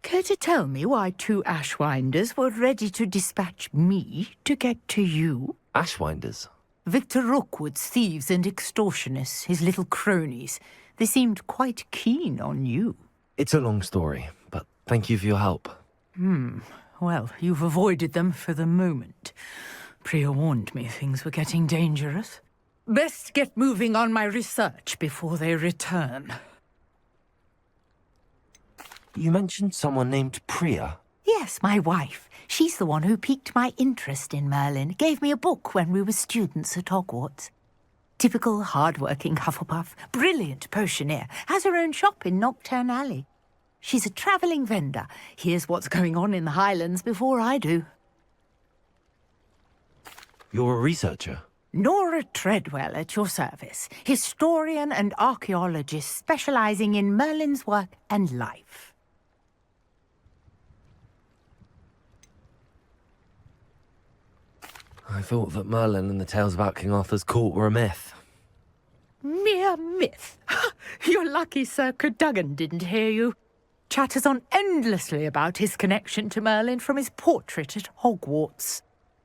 Care to tell me why two Ashwinders were ready to dispatch me to get to you? Ashwinders? Victor Rookwood's thieves and extortionists, his little cronies. They seemed quite keen on you. It's a long story, but thank you for your help. Well, you've avoided them for the moment. Priya warned me things were getting dangerous. Best get moving on my research before they return. You mentioned someone named Priya. Yes, my wife. She's the one who piqued my interest in Merlin. Gave me a book when we were students at Hogwarts. Typical hard-working Hufflepuff, brilliant potioneer, has her own shop in Knockturn Alley. She's a travelling vendor. Hears what's going on in the Highlands before I do. You're a researcher? Nora Treadwell at your service. Historian and archaeologist specialising in Merlin's work and life. I thought that Merlin and the tales about King Arthur's court were a myth. Mere myth. You're lucky Sir Cadogan didn't hear you. Chatters on endlessly about his connection to Merlin from his portrait at Hogwarts.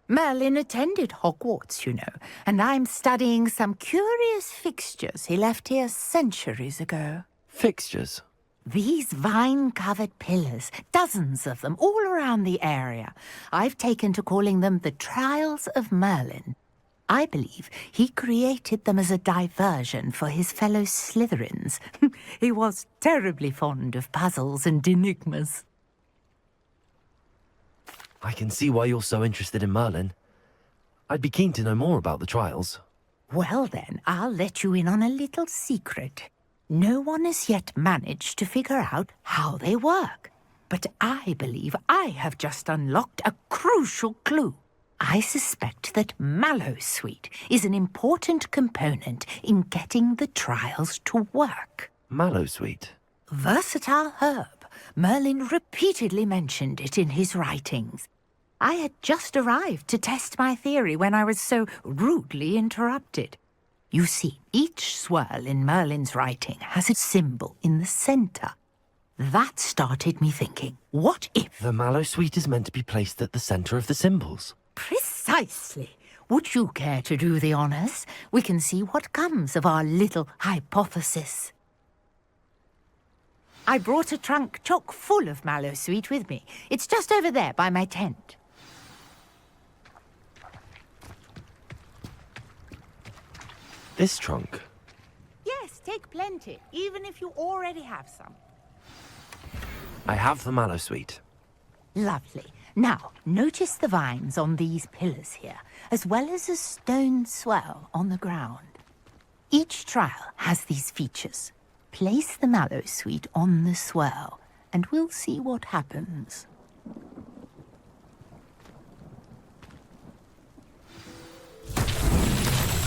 Merlin attended Hogwarts, you know, and I'm studying some curious fixtures he left here centuries ago. Fixtures? These vine-covered pillars, dozens of them, all around the area. I've taken to calling them the Trials of Merlin. I believe he created them as a diversion for his fellow Slytherins. He was terribly fond of puzzles and enigmas. I can see why you're so interested in Merlin. I'd be keen to know more about the trials. Well then, I'll let you in on a little secret. No one has yet managed to figure out how they work. But I believe I have just unlocked a crucial clue. I suspect that Mallowsweet is an important component in getting the trials to work. Mallowsweet? Versatile herb. Merlin repeatedly mentioned it in his writings. I had just arrived to test my theory when I was so rudely interrupted. You see, each swirl in Merlin's writing has a symbol in the centre. That started me thinking, what if... The Mallowsweet is meant to be placed at the centre of the symbols. Precisely. Would you care to do the honours? We can see what comes of our little hypothesis. I brought a trunk chock full of Mallowsweet with me. It's just over there by my tent. This trunk? Yes, take plenty, even if you already have some. I have the Mallowsweet. Lovely. Now, notice the vines on these pillars here, as well as a stone swell on the ground. Each trial has these features. Place the Mallowsweet on the swirl, and we'll see what happens.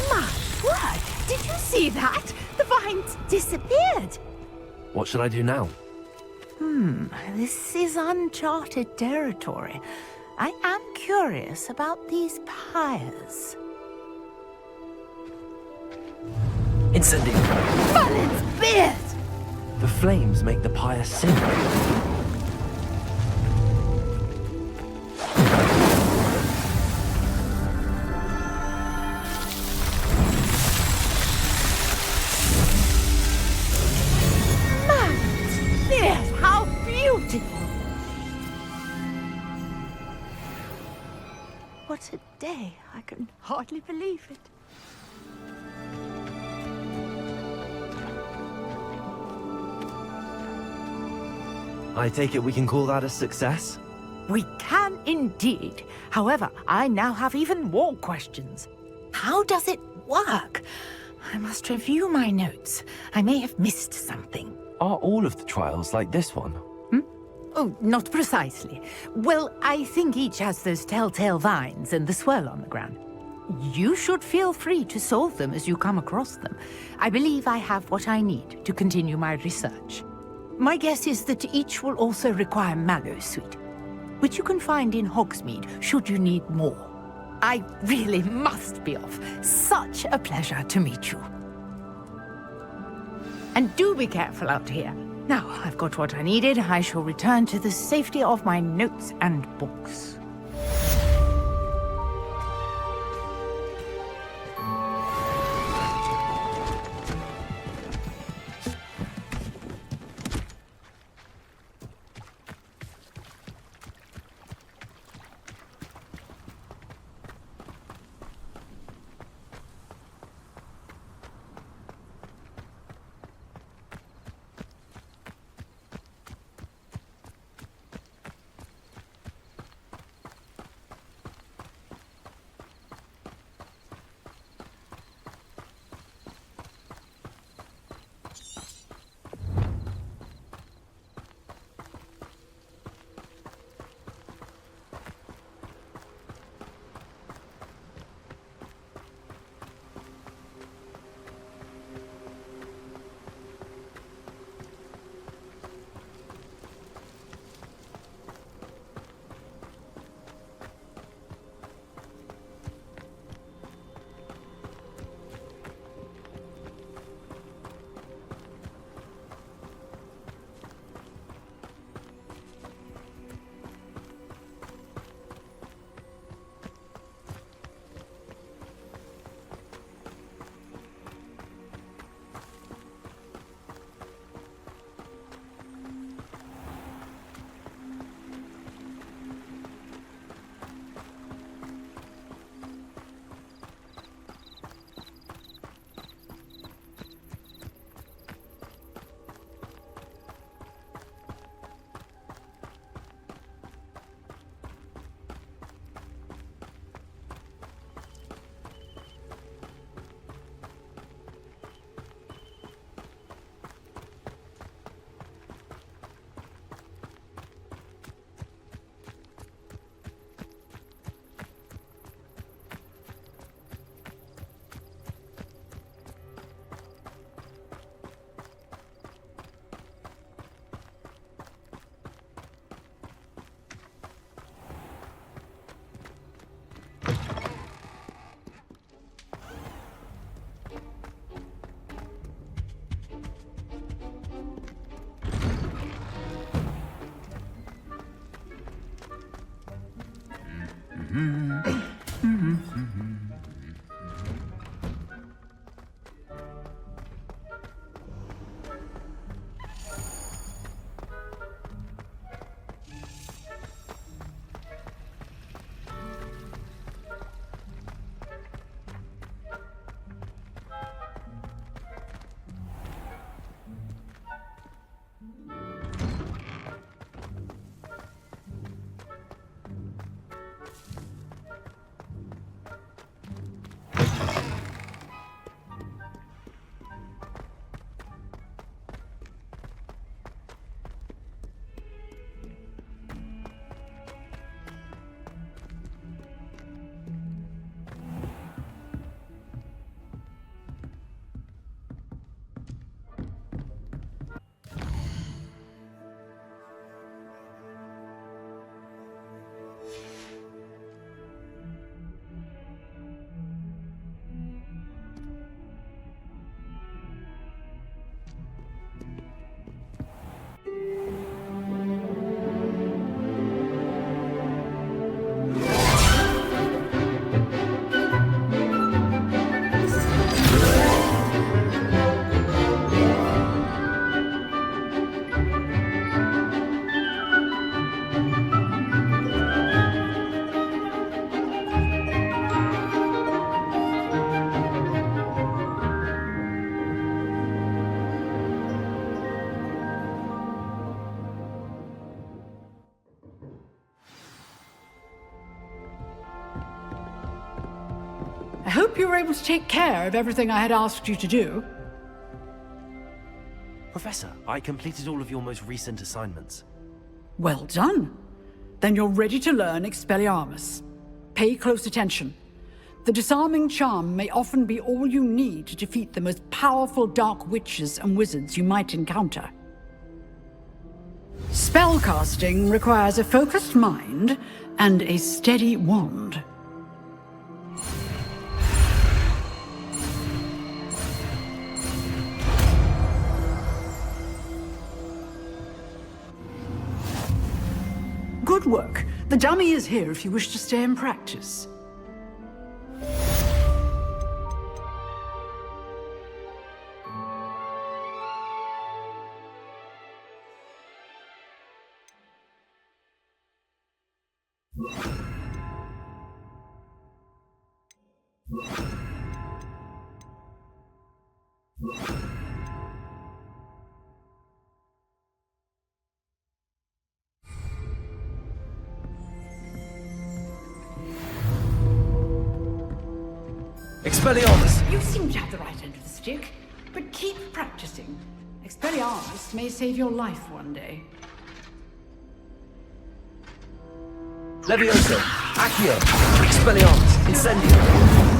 My word! Did you see that? The vines disappeared! What should I do now? This is uncharted territory. I am curious about these pyres. Incendiary! Merlin's beard! The flames make the pyre sink. How beautiful! What a day. I can hardly believe it. I take it we can call that a success? We can indeed. However, I now have even more questions. How does it work? I must review my notes. I may have missed something. Are all of the trials like this one? Oh, not precisely. Well, I think each has those telltale vines and the swirl on the ground. You should feel free to solve them as you come across them. I believe I have what I need to continue my research. My guess is that each will also require Mallowsweet, which you can find in Hogsmeade should you need more. I really must be off. Such a pleasure to meet you. And do be careful out here. Now I've got what I needed, I shall return to the safety of my notes and books. I hope you were able to take care of everything I had asked you to do. Professor, I completed all of your most recent assignments. Well done. Then you're ready to learn Expelliarmus. Pay close attention. The disarming charm may often be all you need to defeat the most powerful dark witches and wizards you might encounter. Spellcasting requires a focused mind and a steady wand. Good work. The dummy is here if you wish to stay and practice. Expelliarmus! You seem to have the right end of the stick, but keep practicing. Expelliarmus may save your life one day. Levioso! Accio! Expelliarmus! Incendio!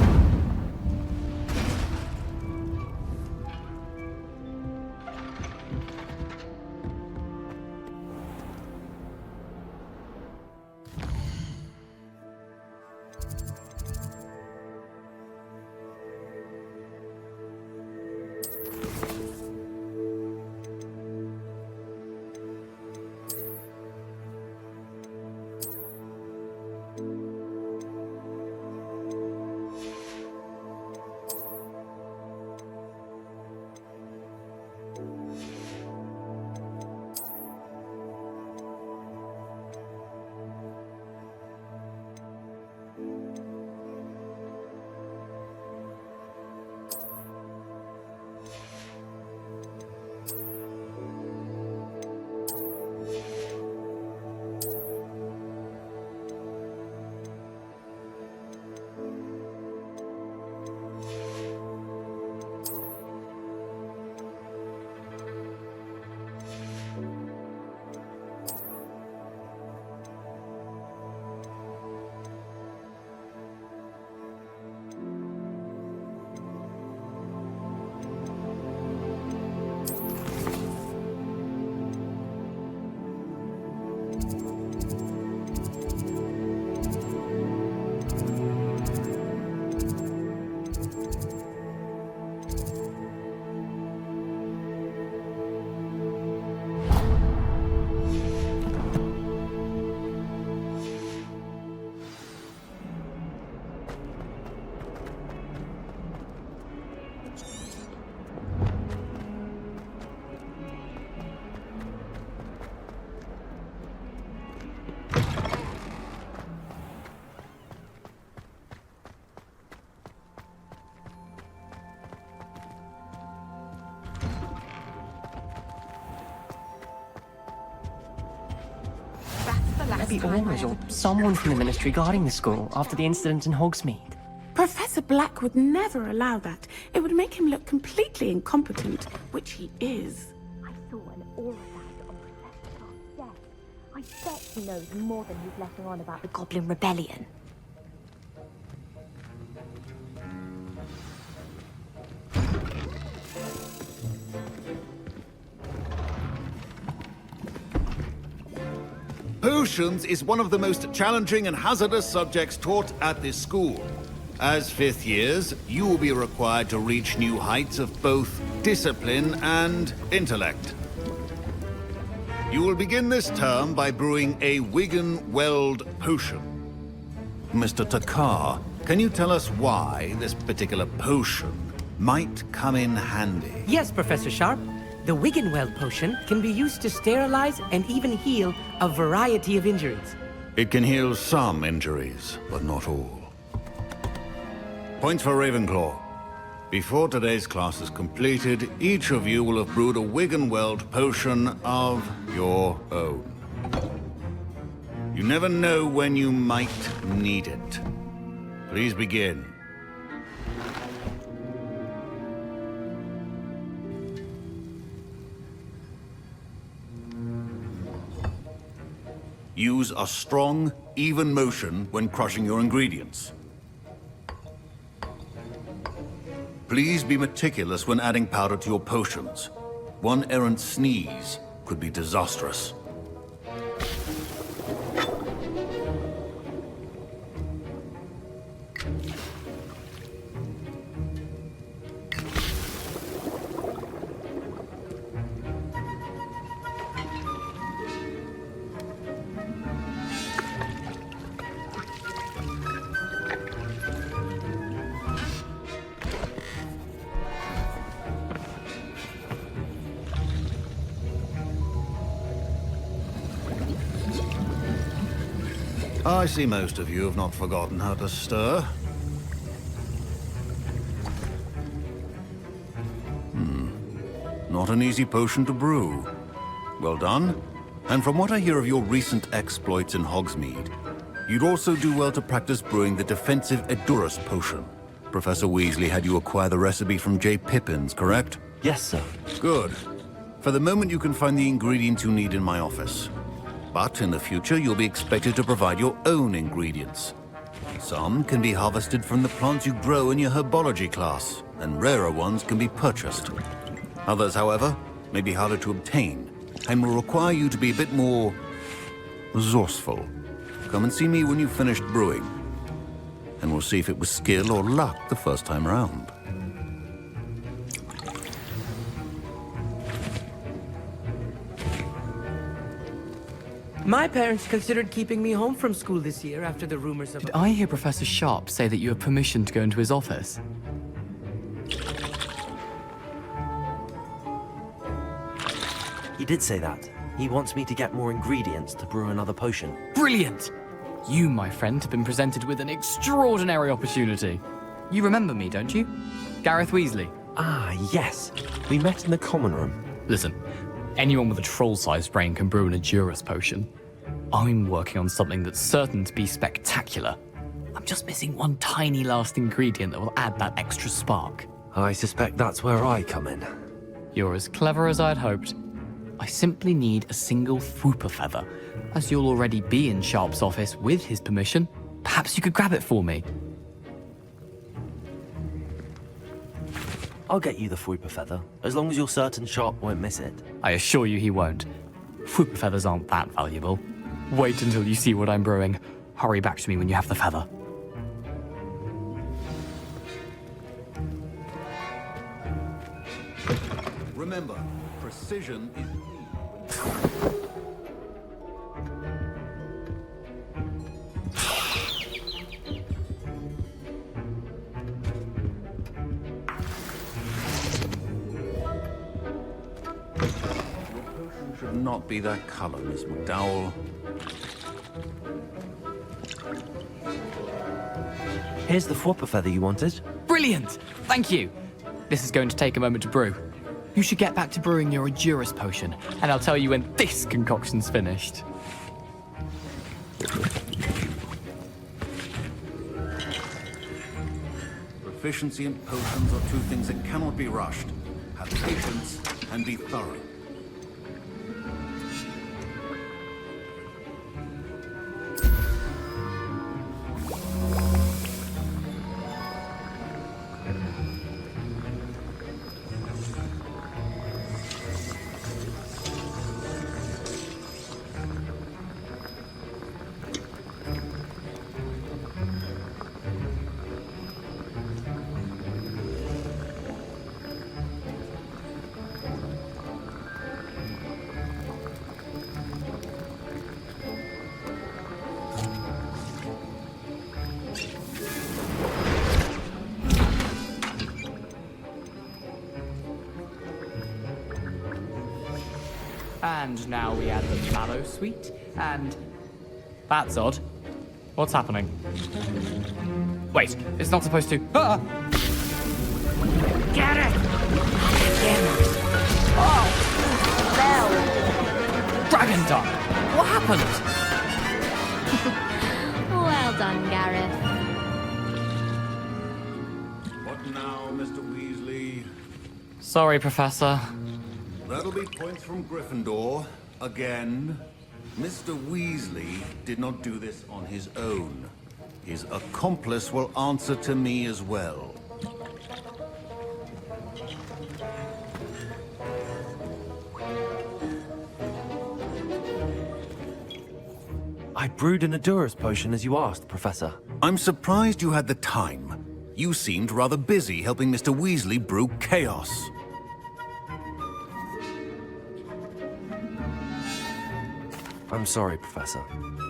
Maybe Always or someone from the Ministry guarding the school after the incident in Hogsmeade. Professor Black would never allow that. It would make him look completely incompetent, which he is. I saw an aura bag on Professor Sharp's desk. I bet he knows more than he's letting on about the Goblin Rebellion. Potions is one of the most challenging and hazardous subjects taught at this school. As fifth years, you will be required to reach new heights of both discipline and intellect. You will begin this term by brewing a Wiggenweld potion. Mr. Takar, can you tell us why this particular potion might come in handy? Yes, Professor Sharp. The Wiggenweld potion can be used to sterilize and even heal a variety of injuries. It can heal some injuries, but not all. Points for Ravenclaw. Before today's class is completed, each of you will have brewed a Wiggenweld potion of your own. You never know when you might need it. Please begin. Use a strong, even motion when crushing your ingredients. Please be meticulous when adding powder to your potions. One errant sneeze could be disastrous. I see most of you have not forgotten how to stir. Not an easy potion to brew. Well done. And from what I hear of your recent exploits in Hogsmeade, you'd also do well to practice brewing the defensive Edurus potion. Professor Weasley had you acquire the recipe from J. Pippins, correct? Yes, sir. Good. For the moment, you can find the ingredients you need in my office. But in the future, you'll be expected to provide your own ingredients. Some can be harvested from the plants you grow in your herbology class, and rarer ones can be purchased. Others, however, may be harder to obtain, and will require you to be a bit more resourceful. Come and see me when you've finished brewing, and we'll see if it was skill or luck the first time around. My parents considered keeping me home from school this year after the rumors of... Did I hear Professor Sharp say that you have permission to go into his office? He did say that. He wants me to get more ingredients to brew another potion. Brilliant! You, my friend, have been presented with an extraordinary opportunity. You remember me, don't you? Gareth Weasley. Ah, yes. We met in the common room. Listen, anyone with a troll-sized brain can brew an Edurus potion. I'm working on something that's certain to be spectacular. I'm just missing one tiny last ingredient that will add that extra spark. I suspect that's where I come in. You're as clever as I'd hoped. I simply need a single Fwooper feather. As you'll already be in Sharp's office with his permission, perhaps you could grab it for me. I'll get you the Fwooper feather, as long as you're certain Sharp won't miss it. I assure you he won't. Fwooper feathers aren't that valuable. Wait until you see what I'm brewing. Hurry back to me when you have the feather. Remember, precision is key. Should not be that color, Miss McDowell. Here's the Fwooper feather you wanted. Brilliant! Thank you! This is going to take a moment to brew. You should get back to brewing your Edurus potion, and I'll tell you when this concoction's finished. Proficiency in potions are two things that cannot be rushed. Have patience and be thorough. And now we add the mallow sweet, and... That's odd. What's happening? Wait, it's not supposed to... Ah! Get it! Oh! Dragon Duck! What happened? Well done, Gareth. What now, Mr. Weasley? Sorry, Professor. That'll be points from Gryffindor. Again. Mr. Weasley did not do this on his own. His accomplice will answer to me as well. I brewed an Adurus potion as you asked, Professor. I'm surprised you had the time. You seemed rather busy helping Mr. Weasley brew chaos. I'm sorry, Professor.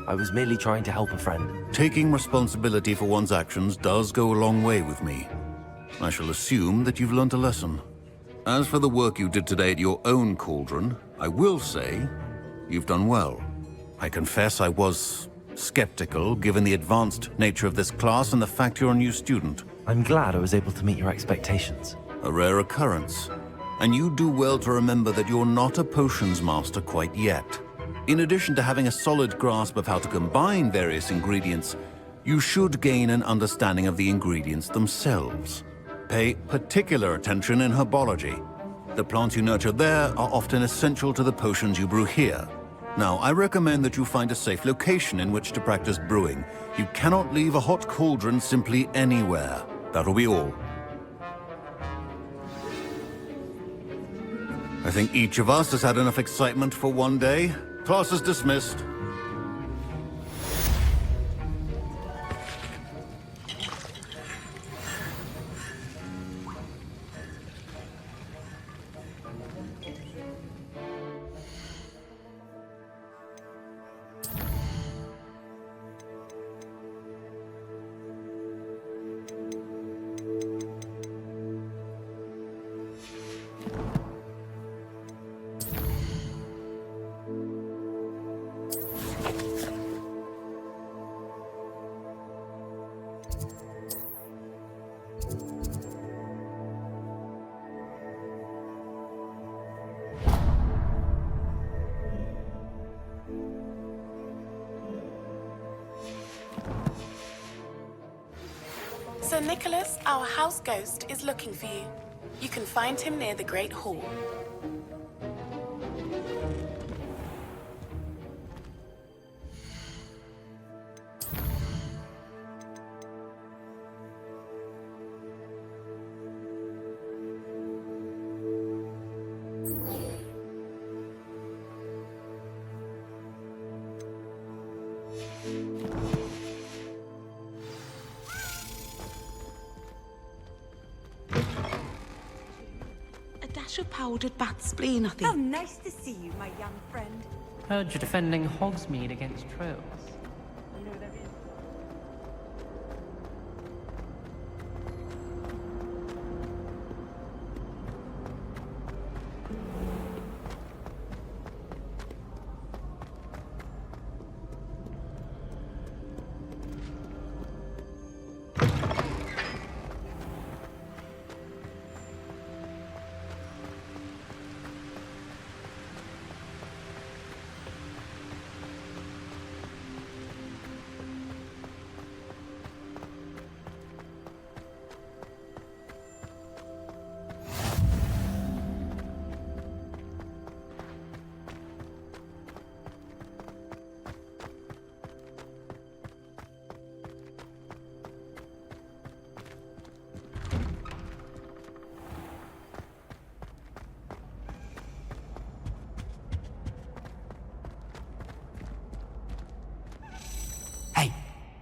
I was merely trying to help a friend. Taking responsibility for one's actions does go a long way with me. I shall assume that you've learnt a lesson. As for the work you did today at your own cauldron, I will say you've done well. I confess I was skeptical, given the advanced nature of this class and the fact you're a new student. I'm glad I was able to meet your expectations. A rare occurrence. And you do well to remember that you're not a potions master quite yet. In addition to having a solid grasp of how to combine various ingredients, you should gain an understanding of the ingredients themselves. Pay particular attention in herbology. The plants you nurture there are often essential to the potions you brew here. Now, I recommend that you find a safe location in which to practice brewing. You cannot leave a hot cauldron simply anywhere. That'll be all. I think each of us has had enough excitement for one day. Class is dismissed. Sir Nicholas, our house ghost, is looking for you. You can find him near the Great Hall. Powdered bat spleen, I think. How nice to see you, my young friend. Heard you're defending Hogsmeade against trolls.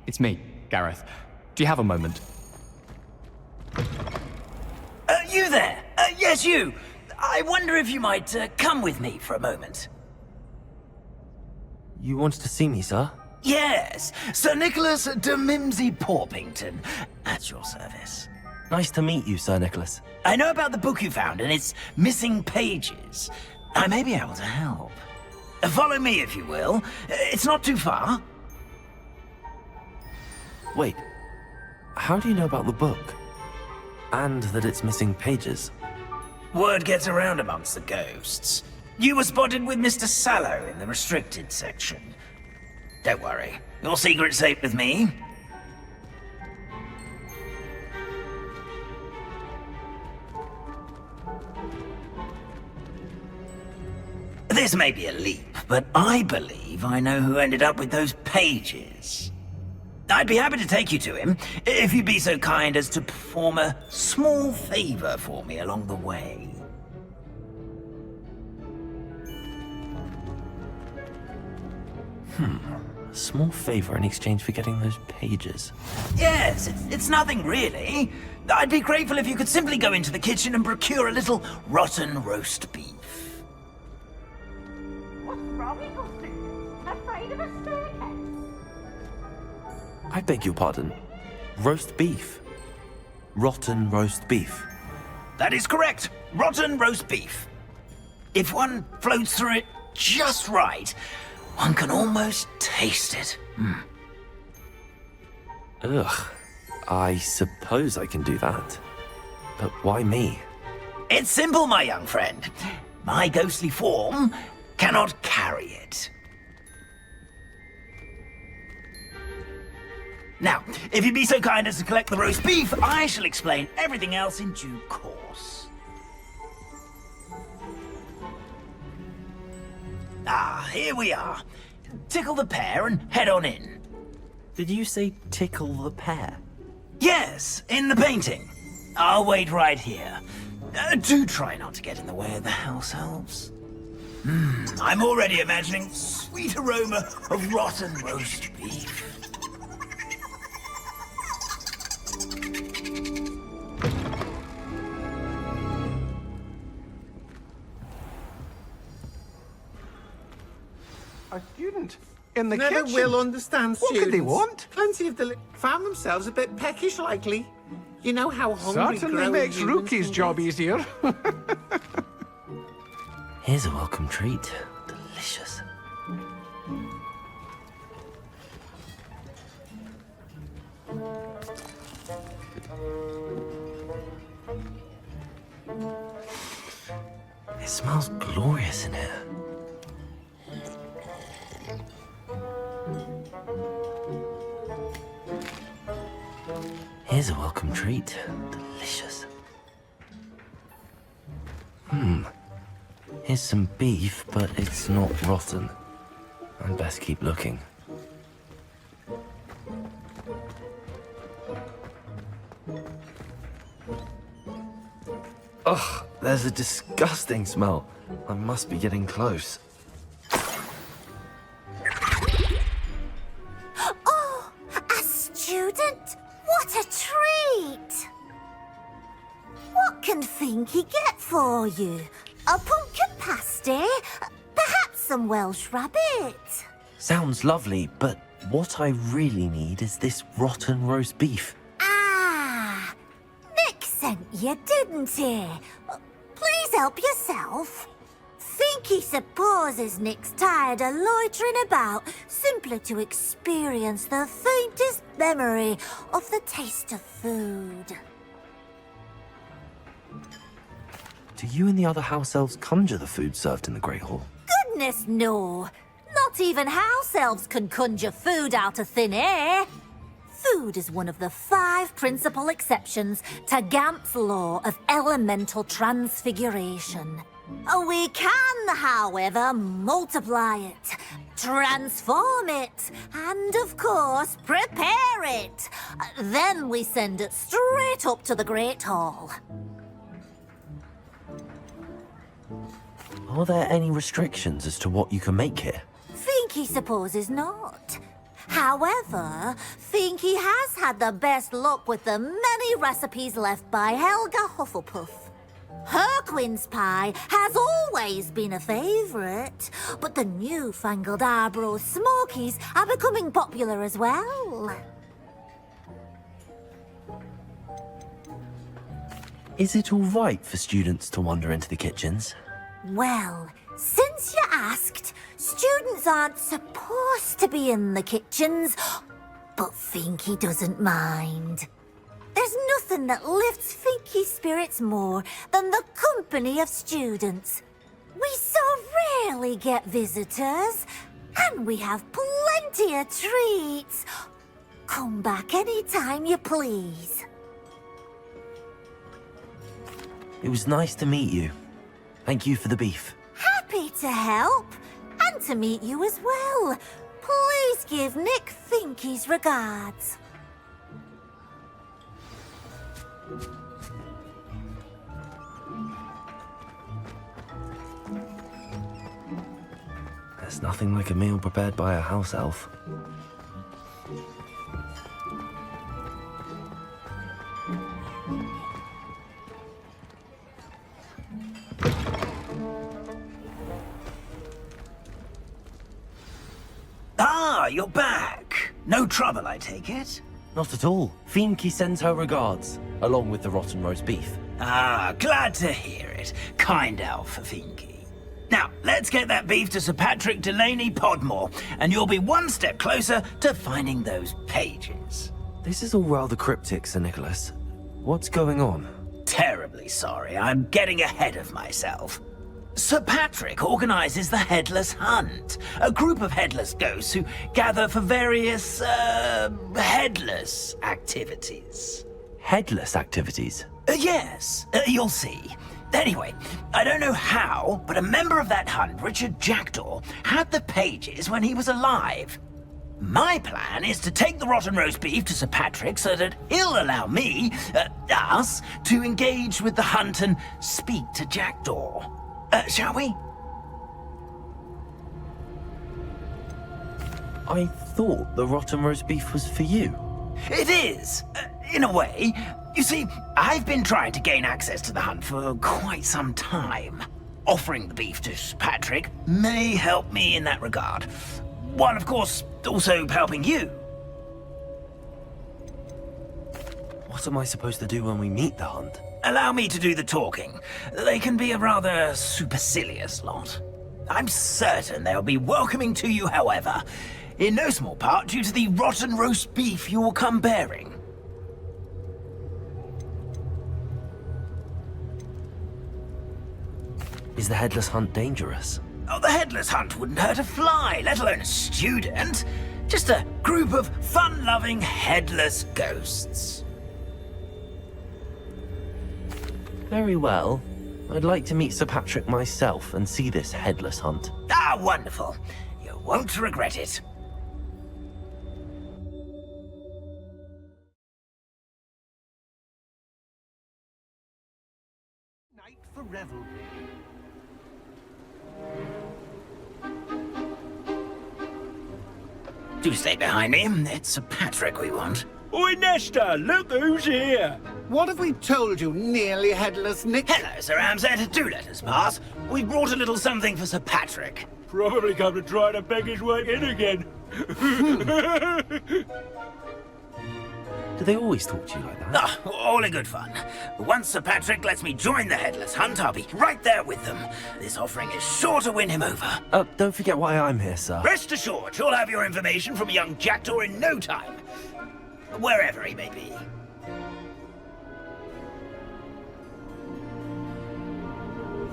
It's me, Gareth. Do you have a moment? You there? Yes, you. I wonder if you might come with me for a moment. You wanted to see me, sir? Yes, Sir Nicholas de Mimsy Porpington, at your service. Nice to meet you, Sir Nicholas. I know about the book you found and its missing pages. I may be able to help. Follow me, if you will. It's not too far. Wait, how do you know about the book? And that it's missing pages? Word gets around amongst the ghosts. You were spotted with Mr. Sallow in the restricted section. Don't worry, your secret's safe with me. This may be a leap, but I believe I know who ended up with those pages. I'd be happy to take you to him, if you'd be so kind as to perform a small favor for me along the way. A small favor in exchange for getting those pages. Yes, it's nothing really. I'd be grateful if you could simply go into the kitchen and procure a little rotten roast beef. What's wrong with your students? Afraid of a staircase? I beg your pardon. Roast beef. Rotten roast beef. That is correct. Rotten roast beef. If one floats through it just right, one can almost taste it. Ugh. I suppose I can do that. But why me? It's simple, my young friend. My ghostly form cannot carry it. Now, if you'd be so kind as to collect the roast beef, I shall explain everything else in due course. Ah, here we are. Tickle the pear and head on in. Did you say tickle the pear? Yes, in the painting. I'll wait right here. Do try not to get in the way of the house elves. I'm already imagining sweet aroma of rotten roast beef. A student in the Never kitchen. will understand What students. could they want? Plenty of found themselves a bit peckish likely. You know how hungry Certainly growing makes humans Rookie's can job get. easier. Here's a welcome treat. Delicious. It smells glorious in here. Here's a welcome treat. Delicious. Here's some beef, but it's not rotten. I'd best keep looking. Ugh, there's a disgusting smell. I must be getting close. Oh, a student? What a treat! What can Finky get for you? A pumpkin pasty? Perhaps some Welsh rabbit? Sounds lovely, but what I really need is this rotten roast beef. Ah, Nick sent you, didn't he? Please help yourself. Finky supposes Nick's tired of loitering about simply to experience the faintest memory of the taste of food. Do you and the other house elves conjure the food served in the Great Hall? Goodness, no. Not even house elves can conjure food out of thin air. Food is one of the 5 principal exceptions to Gamp's law of elemental transfiguration. We can, however, multiply it, transform it, and of course, prepare it. Then we send it straight up to the Great Hall. Are there any restrictions as to what you can make here? Finky supposes not. However, Finky has had the best luck with the many recipes left by Helga Hufflepuff. Her quince pie has always been a favourite, but the newfangled Arbroath Smokies are becoming popular as well. Is it all right for students to wander into the kitchens? Well, since you asked, students aren't supposed to be in the kitchens, but Finky doesn't mind. There's nothing that lifts Finky's spirits more than the company of students. We so rarely get visitors, and we have plenty of treats. Come back any time you please. It was nice to meet you. Thank you for the beef. Happy to help, and to meet you as well. Please give Nick Finky's regards. There's nothing like a meal prepared by a house elf. Ah, you're back. No trouble, I take it? Not at all. Finky sends her regards, along with the rotten roast beef. Ah, glad to hear it. Kind elf for Finky. Now, let's get that beef to Sir Patrick Delaney Podmore, and you'll be one step closer to finding those pages. This is all rather cryptic, Sir Nicholas. What's going on? Terribly sorry, I'm getting ahead of myself. Sir Patrick organizes the Headless Hunt, a group of headless ghosts who gather for various, headless activities. Headless activities? Yes, you'll see. Anyway, I don't know how, but a member of that hunt, Richard Jackdaw, had the pages when he was alive. My plan is to take the rotten roast beef to Sir Patrick so that he'll allow me, us, to engage with the hunt and speak to Jackdaw. Shall we? I thought the rotten roast beef was for you. It is, in a way. You see, I've been trying to gain access to the hunt for quite some time. Offering the beef to Sir Patrick may help me in that regard. While, of course, also helping you. What am I supposed to do when we meet the hunt? Allow me to do the talking. They can be a rather supercilious lot. I'm certain they'll be welcoming to you, however, in no small part due to the rotten roast beef you'll come bearing. Is the Headless Hunt dangerous? Oh, the Headless Hunt wouldn't hurt a fly, let alone a student. Just a group of fun-loving headless ghosts. Very well. I'd like to meet Sir Patrick myself and see this Headless Hunt. Ah, wonderful. You won't regret it. Night for revelry. Do stay behind me. It's Sir Patrick we want. Oi, Nesta, look who's here. What have we told you, nearly headless Nick? Hello, Sir Ramsed. Do let us pass. We brought a little something for Sir Patrick. Probably come to try to beg his way in again. Do they always talk to you like that? Ah, all in good fun. Once Sir Patrick lets me join the Headless Hunt, I'll be right there with them. This offering is sure to win him over. Don't forget why I'm here, sir. Rest assured, you'll have your information from young Jackdaw in no time. Wherever he may be.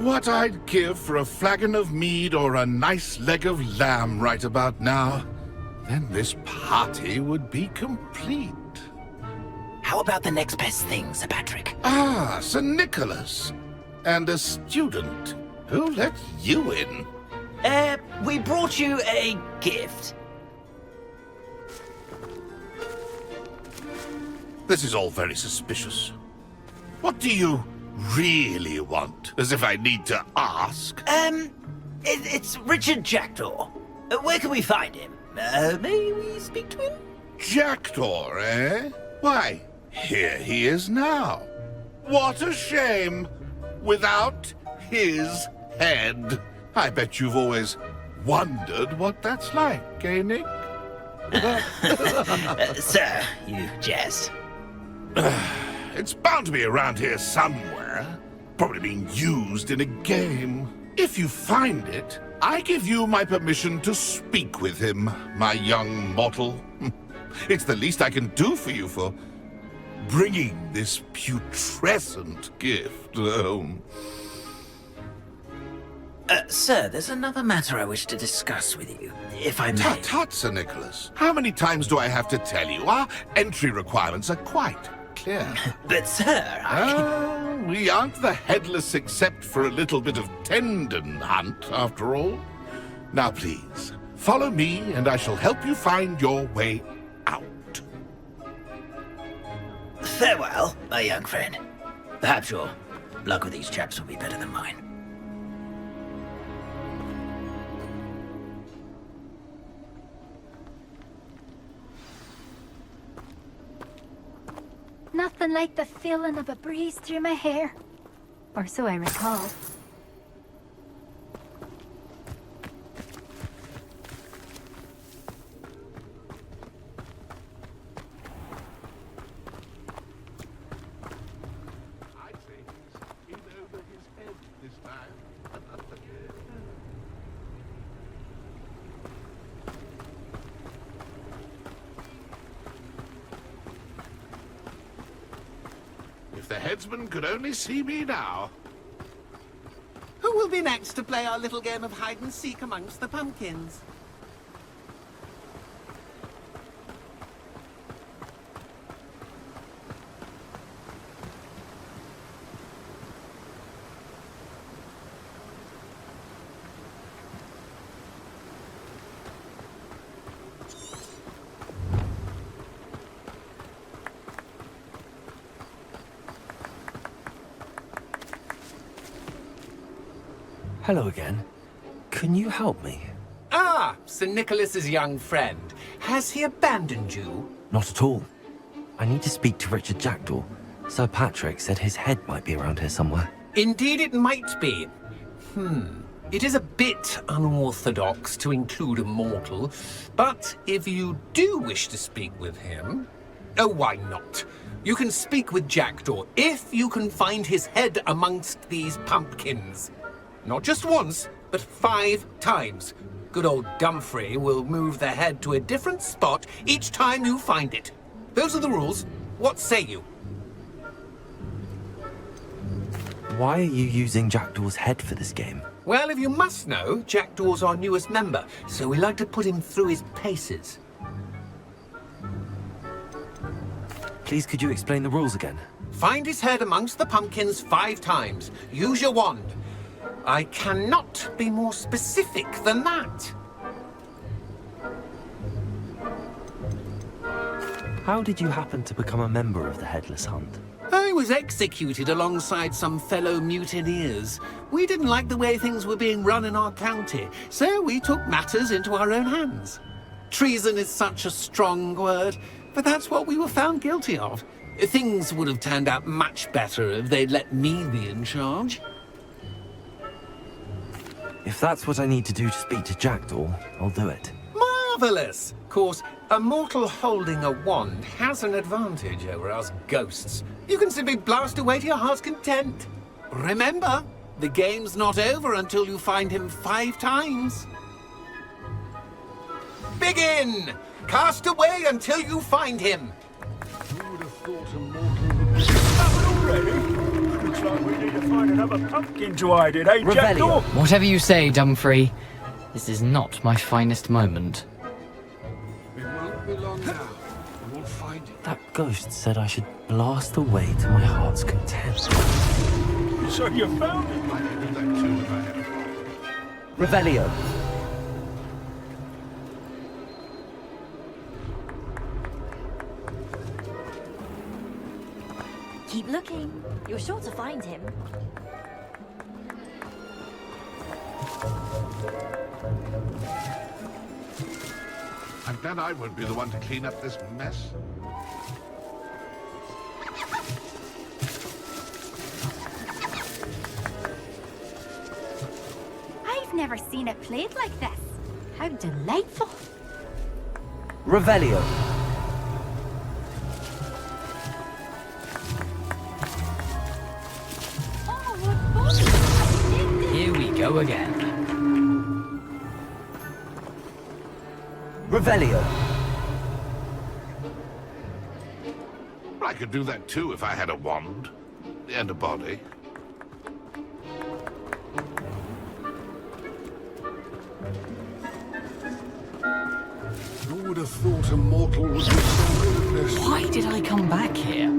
What I'd give for a flagon of mead or a nice leg of lamb right about now. Then this party would be complete. How about the next best thing, Sir Patrick? Ah, Sir Nicholas. And a student. Who let you in? We brought you a gift. This is all very suspicious. What do you really want? As if I need to ask. It's Richard Jackdaw. Where can we find him? May we speak to him? Jackdaw, eh? Why, here he is now. What a shame. Without his head. I bet you've always wondered what that's like, eh, Nick? Sir, you jest. It's bound to be around here somewhere. Probably being used in a game. If you find it, I give you my permission to speak with him, my young mortal. It's the least I can do for you for bringing this putrescent gift home. Sir, there's another matter I wish to discuss with you, if I may. Tut, tut, Sir Nicholas. How many times do I have to tell you? Our entry requirements are quite clear. But, sir, we aren't the headless except for a little bit of tendon hunt, after all. Now please, follow me and I shall help you find your way out. Farewell, my young friend. Perhaps your luck with these chaps will be better than mine. Nothing like the feeling of a breeze through my hair. Or so I recall. I'd say he's in over his head this time. If the headsman could only see me now. Who will be next to play our little game of hide and seek amongst the pumpkins? Hello again. Can you help me? Ah, Sir Nicholas's young friend. Has he abandoned you? Not at all. I need to speak to Richard Jackdaw. Sir Patrick said his head might be around here somewhere. Indeed it might be. It is a bit unorthodox to include a mortal, but if you do wish to speak with him... Oh, why not? You can speak with Jackdaw if you can find his head amongst these pumpkins. Not just once, but 5 times. Good old Dumfrey will move the head to a different spot each time you find it. Those are the rules. What say you? Why are you using Jackdaw's head for this game? Well, if you must know, Jackdaw's our newest member, so we like to put him through his paces. Please, could you explain the rules again? Find his head amongst the pumpkins 5 times. Use your wand. I cannot be more specific than that. How did you happen to become a member of the Headless Hunt? I was executed alongside some fellow mutineers. We didn't like the way things were being run in our county, so we took matters into our own hands. Treason is such a strong word, but that's what we were found guilty of. Things would have turned out much better if they'd let me be in charge. If that's what I need to do to speak to Jackdaw, I'll do it. Marvelous! Of course, a mortal holding a wand has an advantage over us ghosts. You can simply blast away to your heart's content. Remember, the game's not over until you find him 5 times. Begin! Cast away until you find him. Who would have thought a mortal would be covered already? Looks like we need to find another pumpkin to hide in, eh, Jackdaw? Whatever you say, Dumfrey. This is not my finest moment. It won't be long now. We'll find it. That ghost said I should blast away to my heart's content. So you found it? I could do that too if I had a Revelio. Keep looking. You're sure to find him. I'm glad I won't be the one to clean up this mess. I've never seen it played like this. How delightful. Revelio. Here we go again. Revelio. I could do that too if I had a wand and a body. Who would have thought a mortal would be so good at this? Why did I come back here?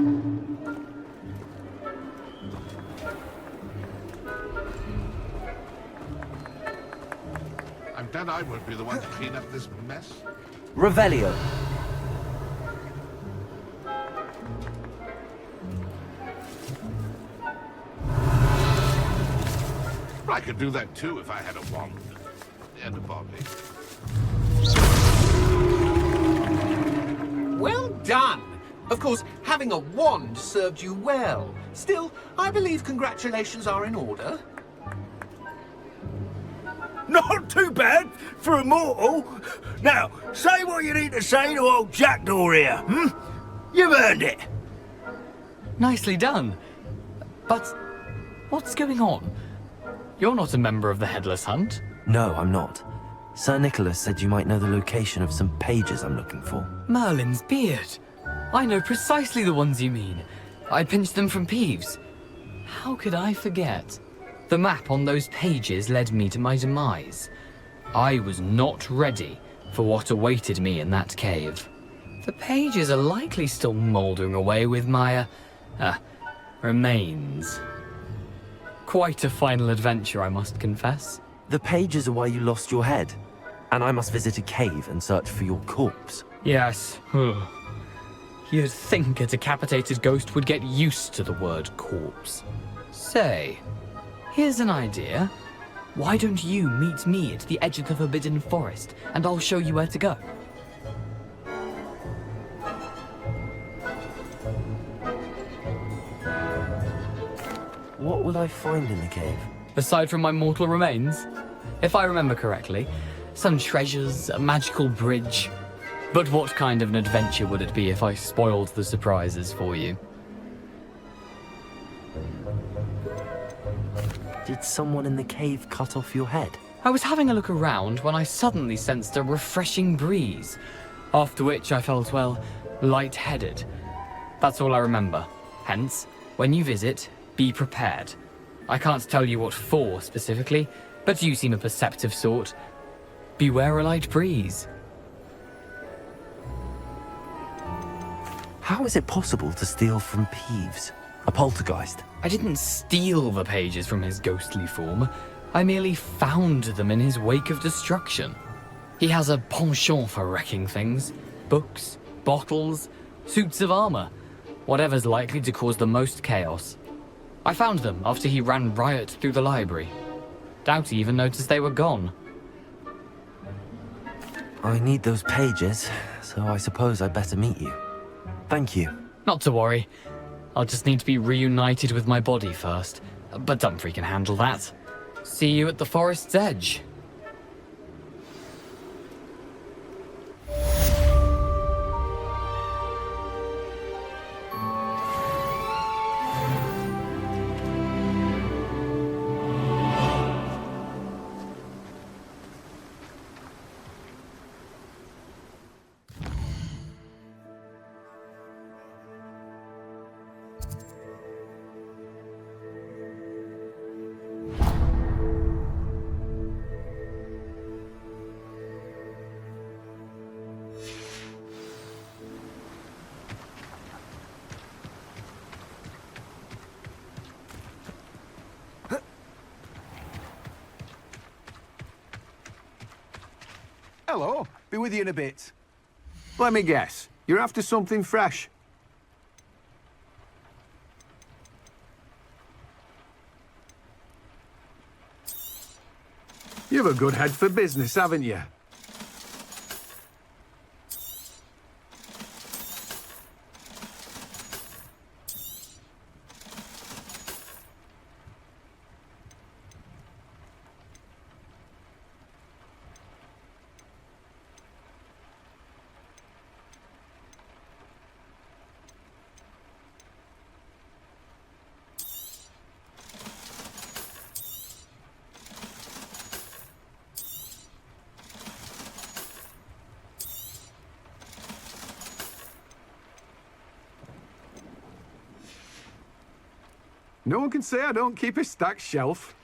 I'm pretend I won't be the one to clean up this mess. Revelio. I could do that too if I had a wand. And a body. Well done! Of course, having a wand served you well. Still, I believe congratulations are in order. Not too bad for a mortal. Now, say what you need to say to old Jackdaw here, hmm? You've earned it. Nicely done. But what's going on? You're not a member of the Headless Hunt. No, I'm not. Sir Nicholas said you might know the location of some pages I'm looking for. Merlin's beard. I know precisely the ones you mean. I pinched them from Peeves. How could I forget? The map on those pages led me to my demise. I was not ready for what awaited me in that cave. The pages are likely still mouldering away with my, remains. Quite a final adventure, I must confess. The pages are why you lost your head, and I must visit a cave and search for your corpse. Yes. You'd think a decapitated ghost would get used to the word corpse. Say, here's an idea. Why don't you meet me at the edge of the Forbidden Forest, and I'll show you where to go? What will I find in the cave? Aside from my mortal remains? If I remember correctly, some treasures, a magical bridge. But what kind of an adventure would it be if I spoiled the surprises for you? Did someone in the cave cut off your head? I was having a look around when I suddenly sensed a refreshing breeze, after which I felt, well, lightheaded. That's all I remember. Hence, when you visit, be prepared. I can't tell you what for specifically, but you seem a perceptive sort. Beware a light breeze. How is it possible to steal from Peeves? A poltergeist? I didn't steal the pages from his ghostly form. I merely found them in his wake of destruction. He has a penchant for wrecking things. Books, bottles, suits of armor. Whatever's likely to cause the most chaos. I found them after he ran riot through the library. Doubt he even noticed they were gone. I need those pages, so I suppose I better meet you. Thank you. Not to worry. I'll just need to be reunited with my body first. But Dumfrey can handle that. See you at the forest's edge. Hello. Be with you in a bit. Let me guess. You're after something fresh. You've a good head for business, haven't you? No one can say I don't keep a stacked shelf.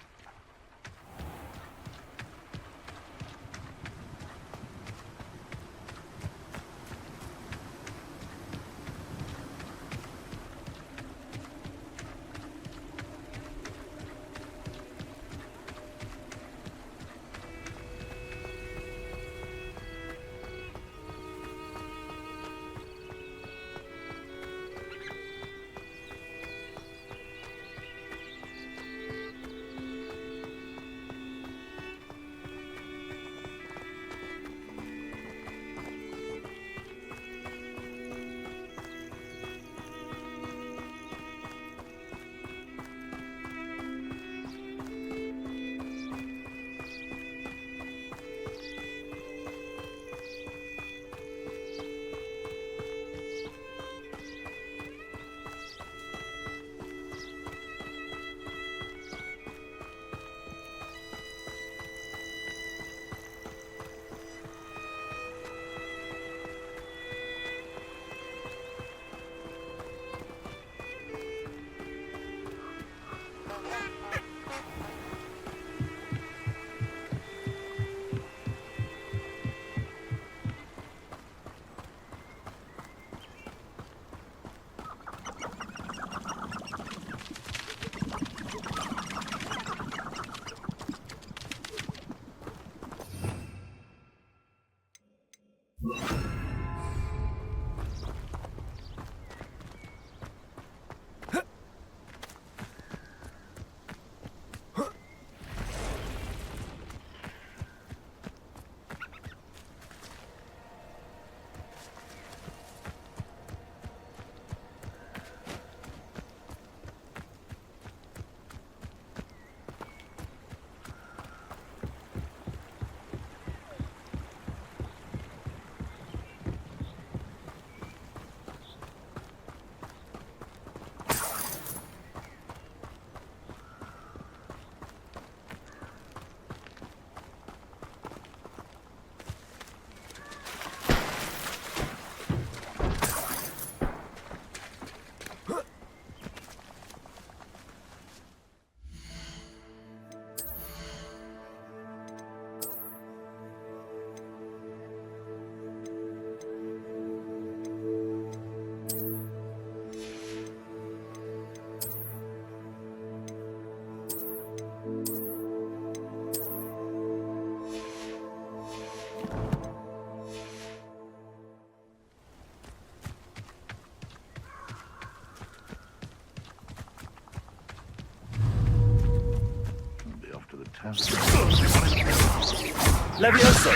Levioso!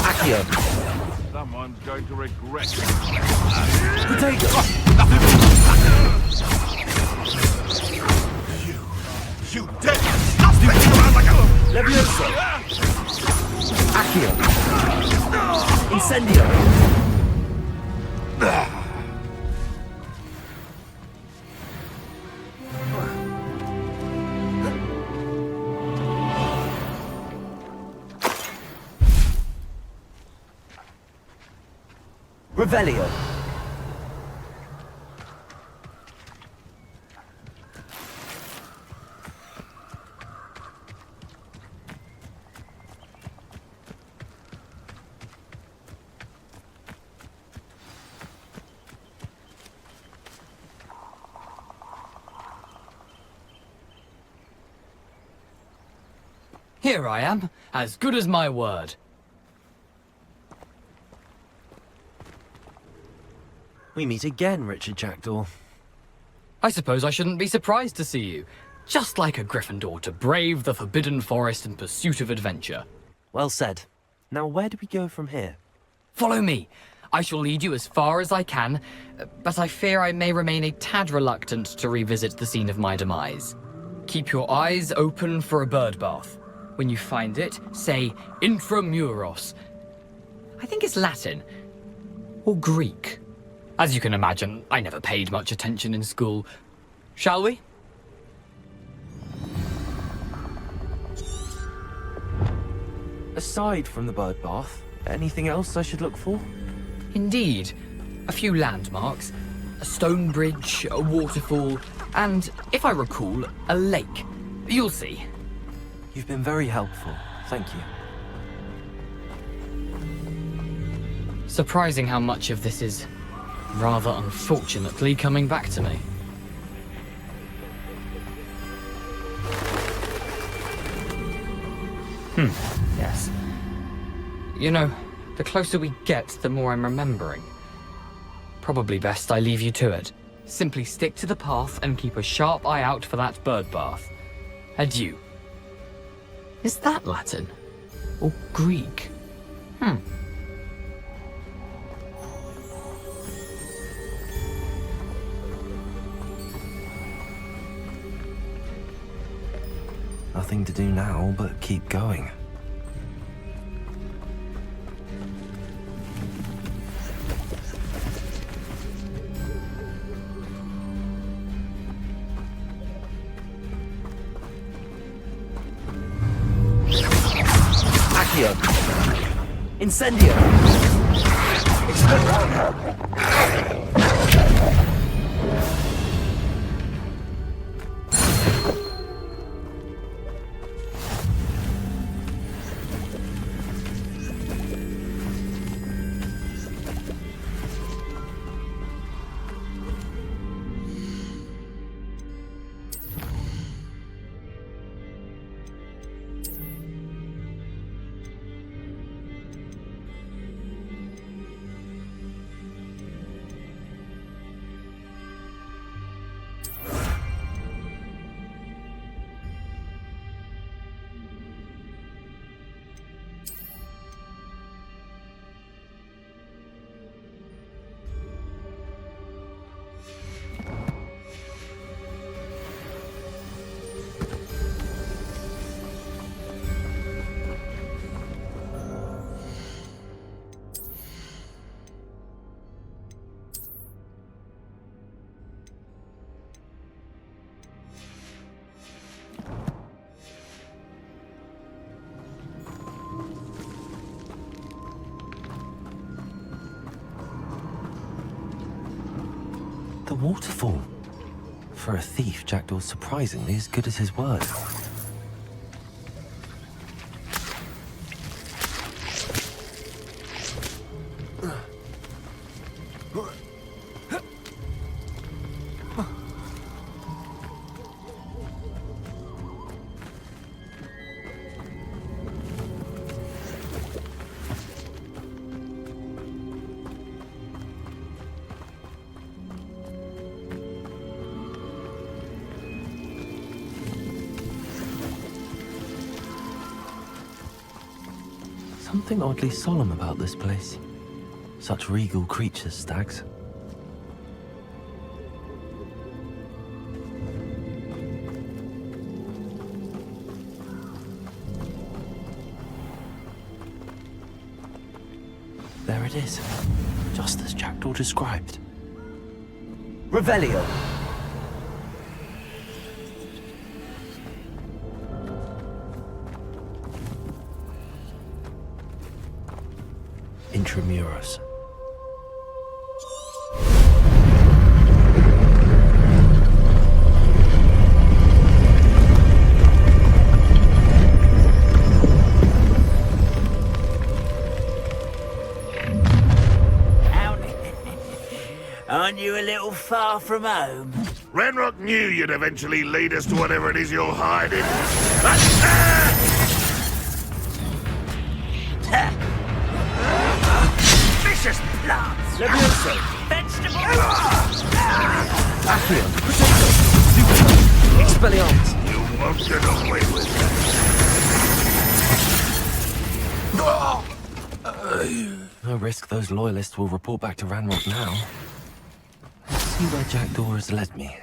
Accio! Someone's going to regret it. Potato! You dead! Stop spinning around like a... Levioso! Accio! Incendio! Revelio! Here I am, as good as my word. We meet again, Richard Jackdaw. I suppose I shouldn't be surprised to see you. Just like a Gryffindor to brave the Forbidden Forest in pursuit of adventure. Well said. Now where do we go from here? Follow me. I shall lead you as far as I can, but I fear I may remain a tad reluctant to revisit the scene of my demise. Keep your eyes open for a bird bath. When you find it, say Intramuros. I think it's Latin. Or Greek. As you can imagine, I never paid much attention in school. Shall we? Aside from the bird bath, anything else I should look for? Indeed. A few landmarks. A stone bridge, a waterfall, and, if I recall, a lake. You'll see. You've been very helpful. Thank you. Surprising how much of this is, rather unfortunately, coming back to me. Yes. You know, the closer we get, the more I'm remembering. Probably best I leave you to it. Simply stick to the path and keep a sharp eye out for that bird bath. Adieu. Is that Latin? Or Greek? Nothing to do now but keep going. Accio! Incendio! The waterfall. For a thief, Jackdaw's surprisingly as good as his word. Something oddly solemn about this place. Such regal creatures, stags. There it is, just as Jackdaw described. Revelio. Intramuros. Aren't you a little far from home? Ranrock knew you'd eventually lead us to whatever it is you're hiding. Vicious plants! Levioso. Vegetables! Acreon. Potato. Expelliarmus. You won't get away with No risk those loyalists will report back to Ranrock now. Let's see where Jackdaw has led me.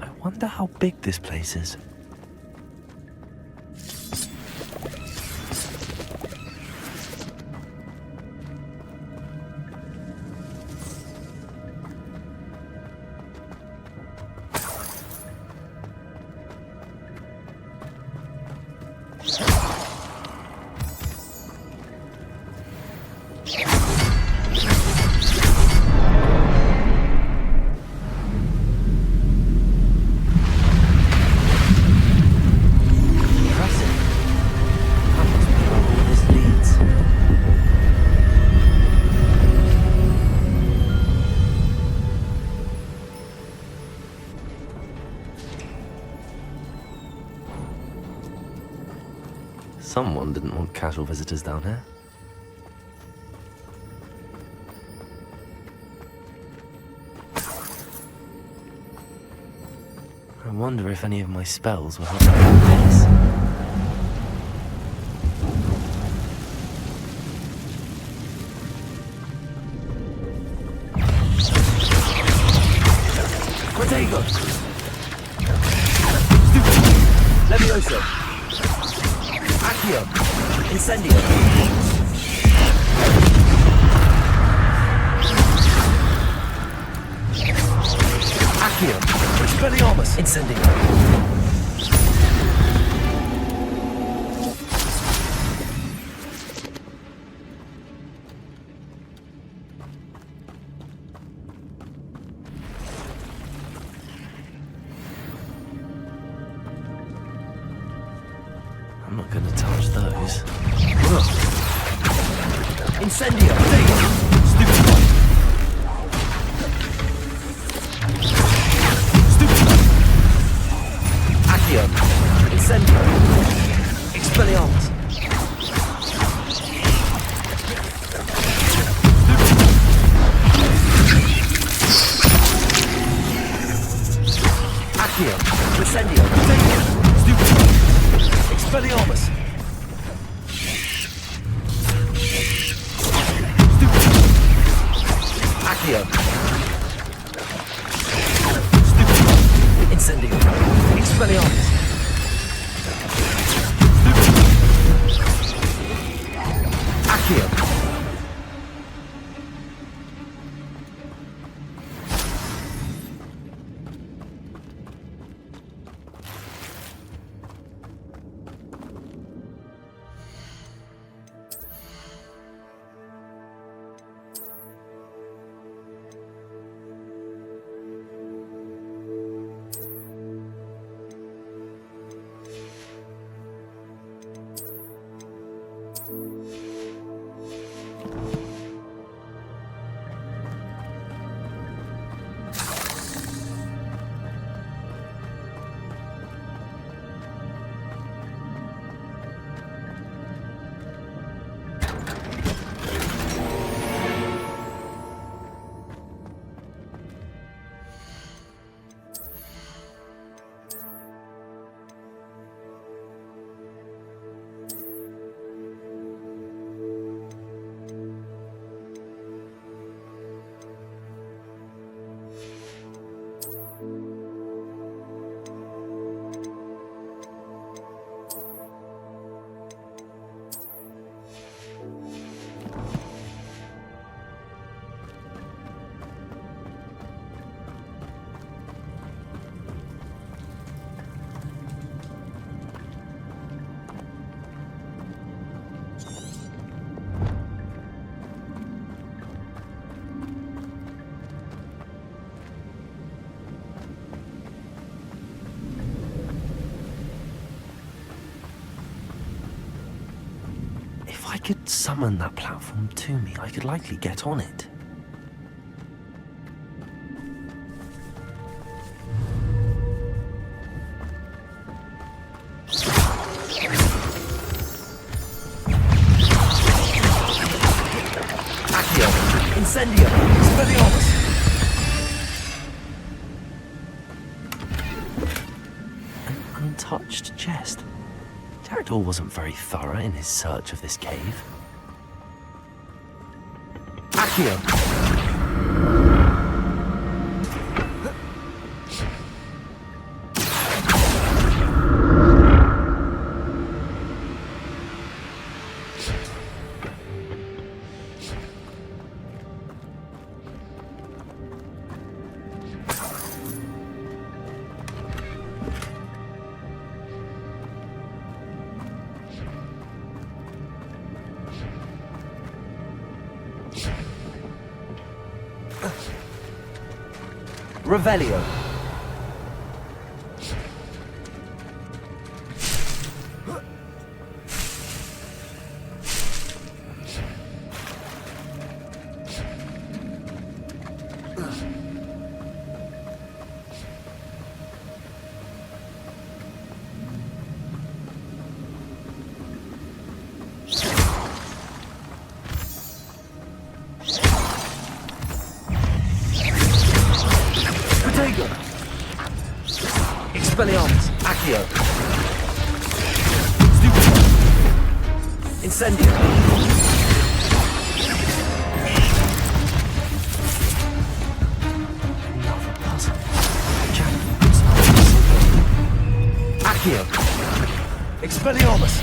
I wonder how big this place is. Someone didn't want casual visitors down here. I wonder if any of my spells will help me with this. Protego. Levioso. Accio. Incendio. Accio. Expelliarmus. Incendio. I'm not gonna touch those. Incendio. Stupid one. Stupid one. Accio. Incendio. Expelliarmus. Accio. Incendio. Stupid one. Expelliarmus. Accio. Stupid. Incendio. Expelliarmus. Stupid. Accio. could summon that platform to me, I could likely get on it. Accio! Incendio! Expelliarmus! An untouched chest. Jackdaw wasn't very thorough in his search of this cave. Accio! Revelio. Expelliarmus, Accio. Stupefy. Incendio. Another puzzle. Accio. Expelliarmus.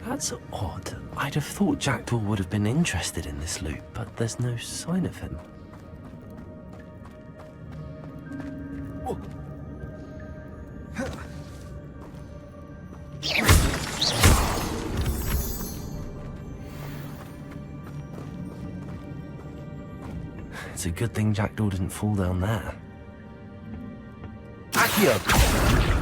That's odd. I'd have thought Jackdaw would have been interested in this loot, but there's no sign of him. It's a good thing Jackdaw didn't fall down there. Accio!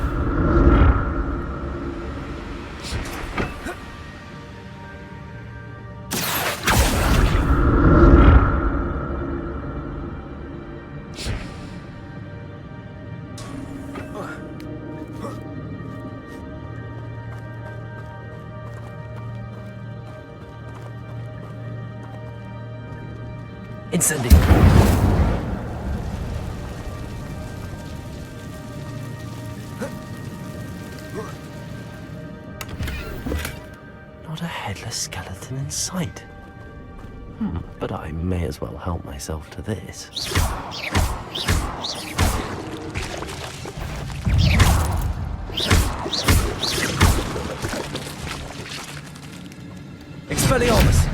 Incendio. Not a headless skeleton in sight. But I may as well help myself to this. Expelliarmus!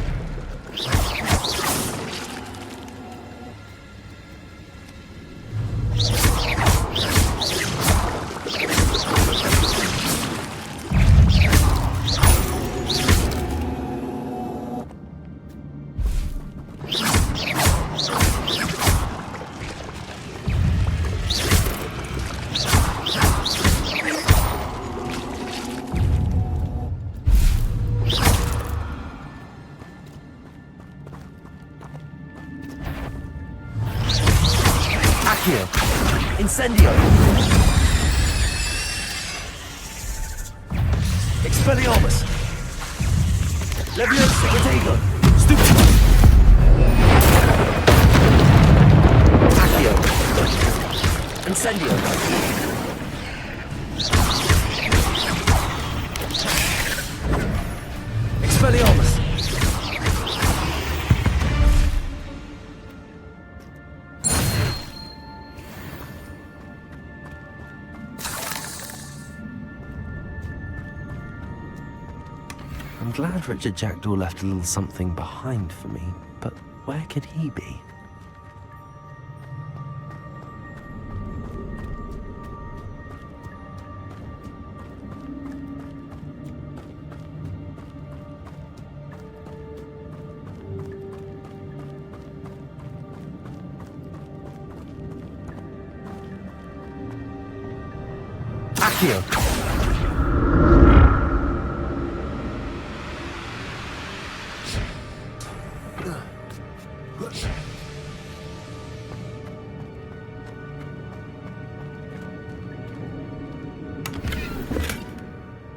Accio. Incendio. Expelliarmus. Leviosa. Protego. Stupid. Accio. Incendio. Expelliarmus. I'm glad Richard Jackdaw left a little something behind for me, but where could he be? Accio.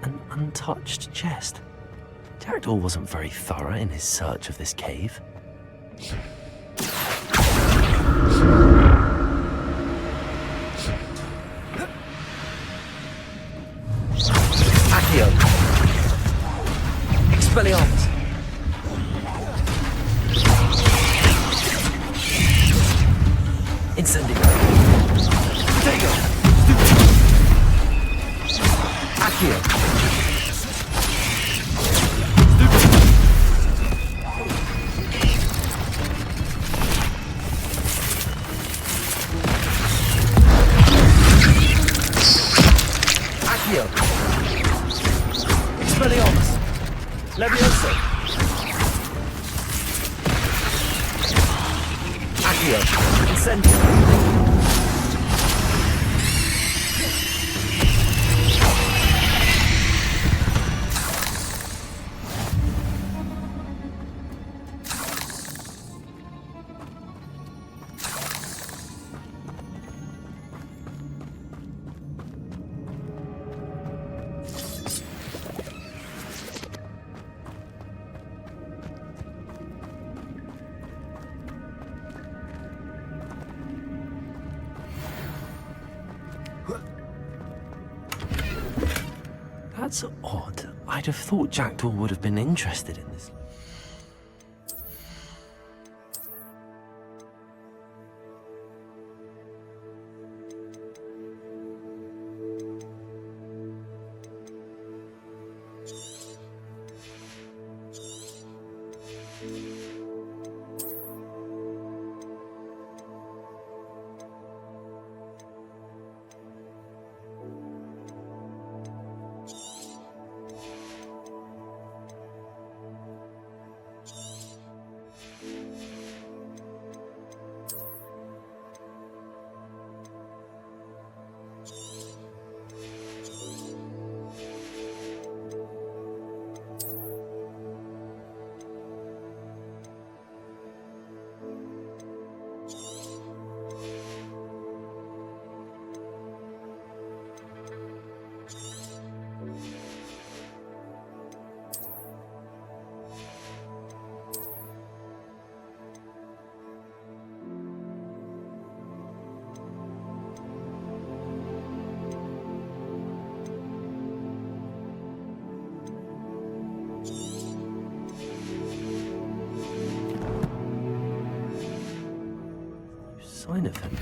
An untouched chest. Jackdaw wasn't very thorough in his search of this cave. Accio. Expelliarmus. Incendio. Protego. Accio. Accio. Expelliarmus. Leviosa. Accio. Incendio. That's odd. I'd have thought Jackdaw would have been interested in this. Sign of him.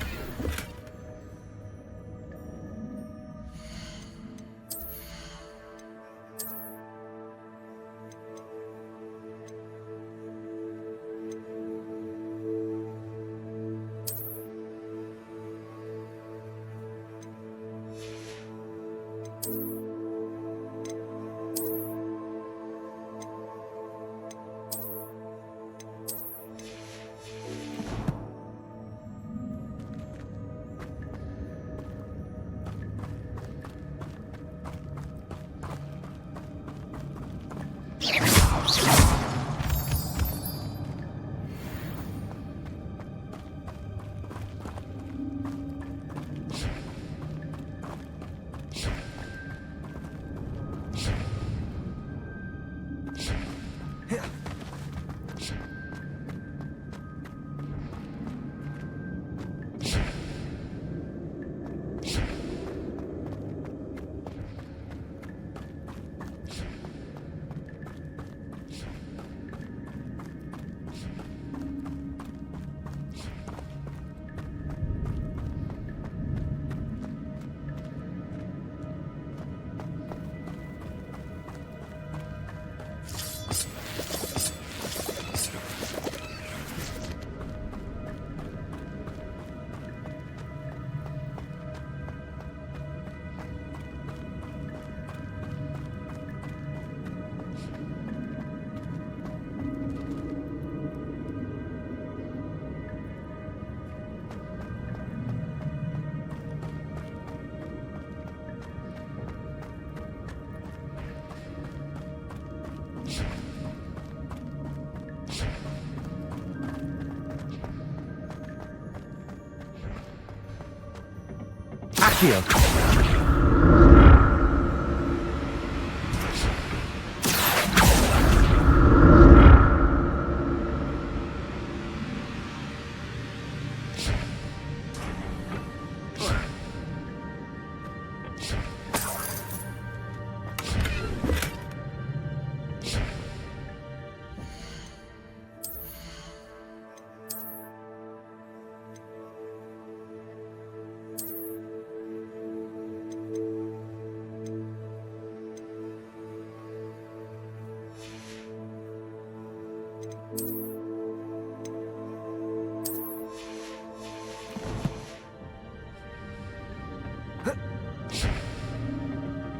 Accio.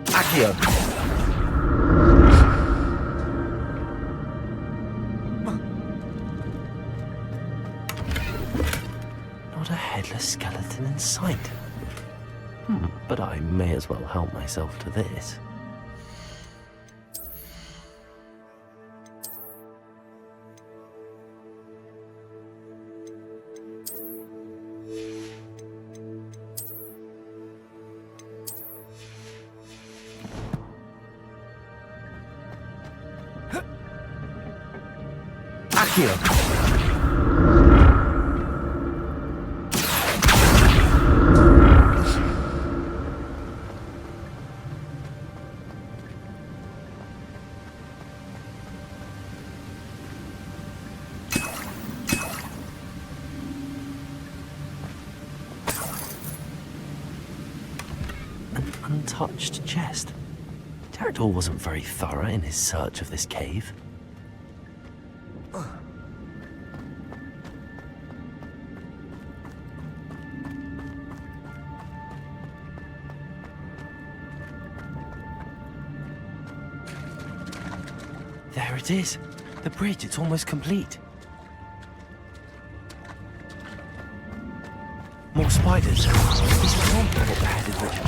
Accio. Not a headless skeleton in sight. But I may as well help myself to this. Accio. An untouched chest. Jackdaw wasn't very thorough in his search of this cave. There it is. The bridge, it's almost complete. More spiders. These can't be what beheaded Richard.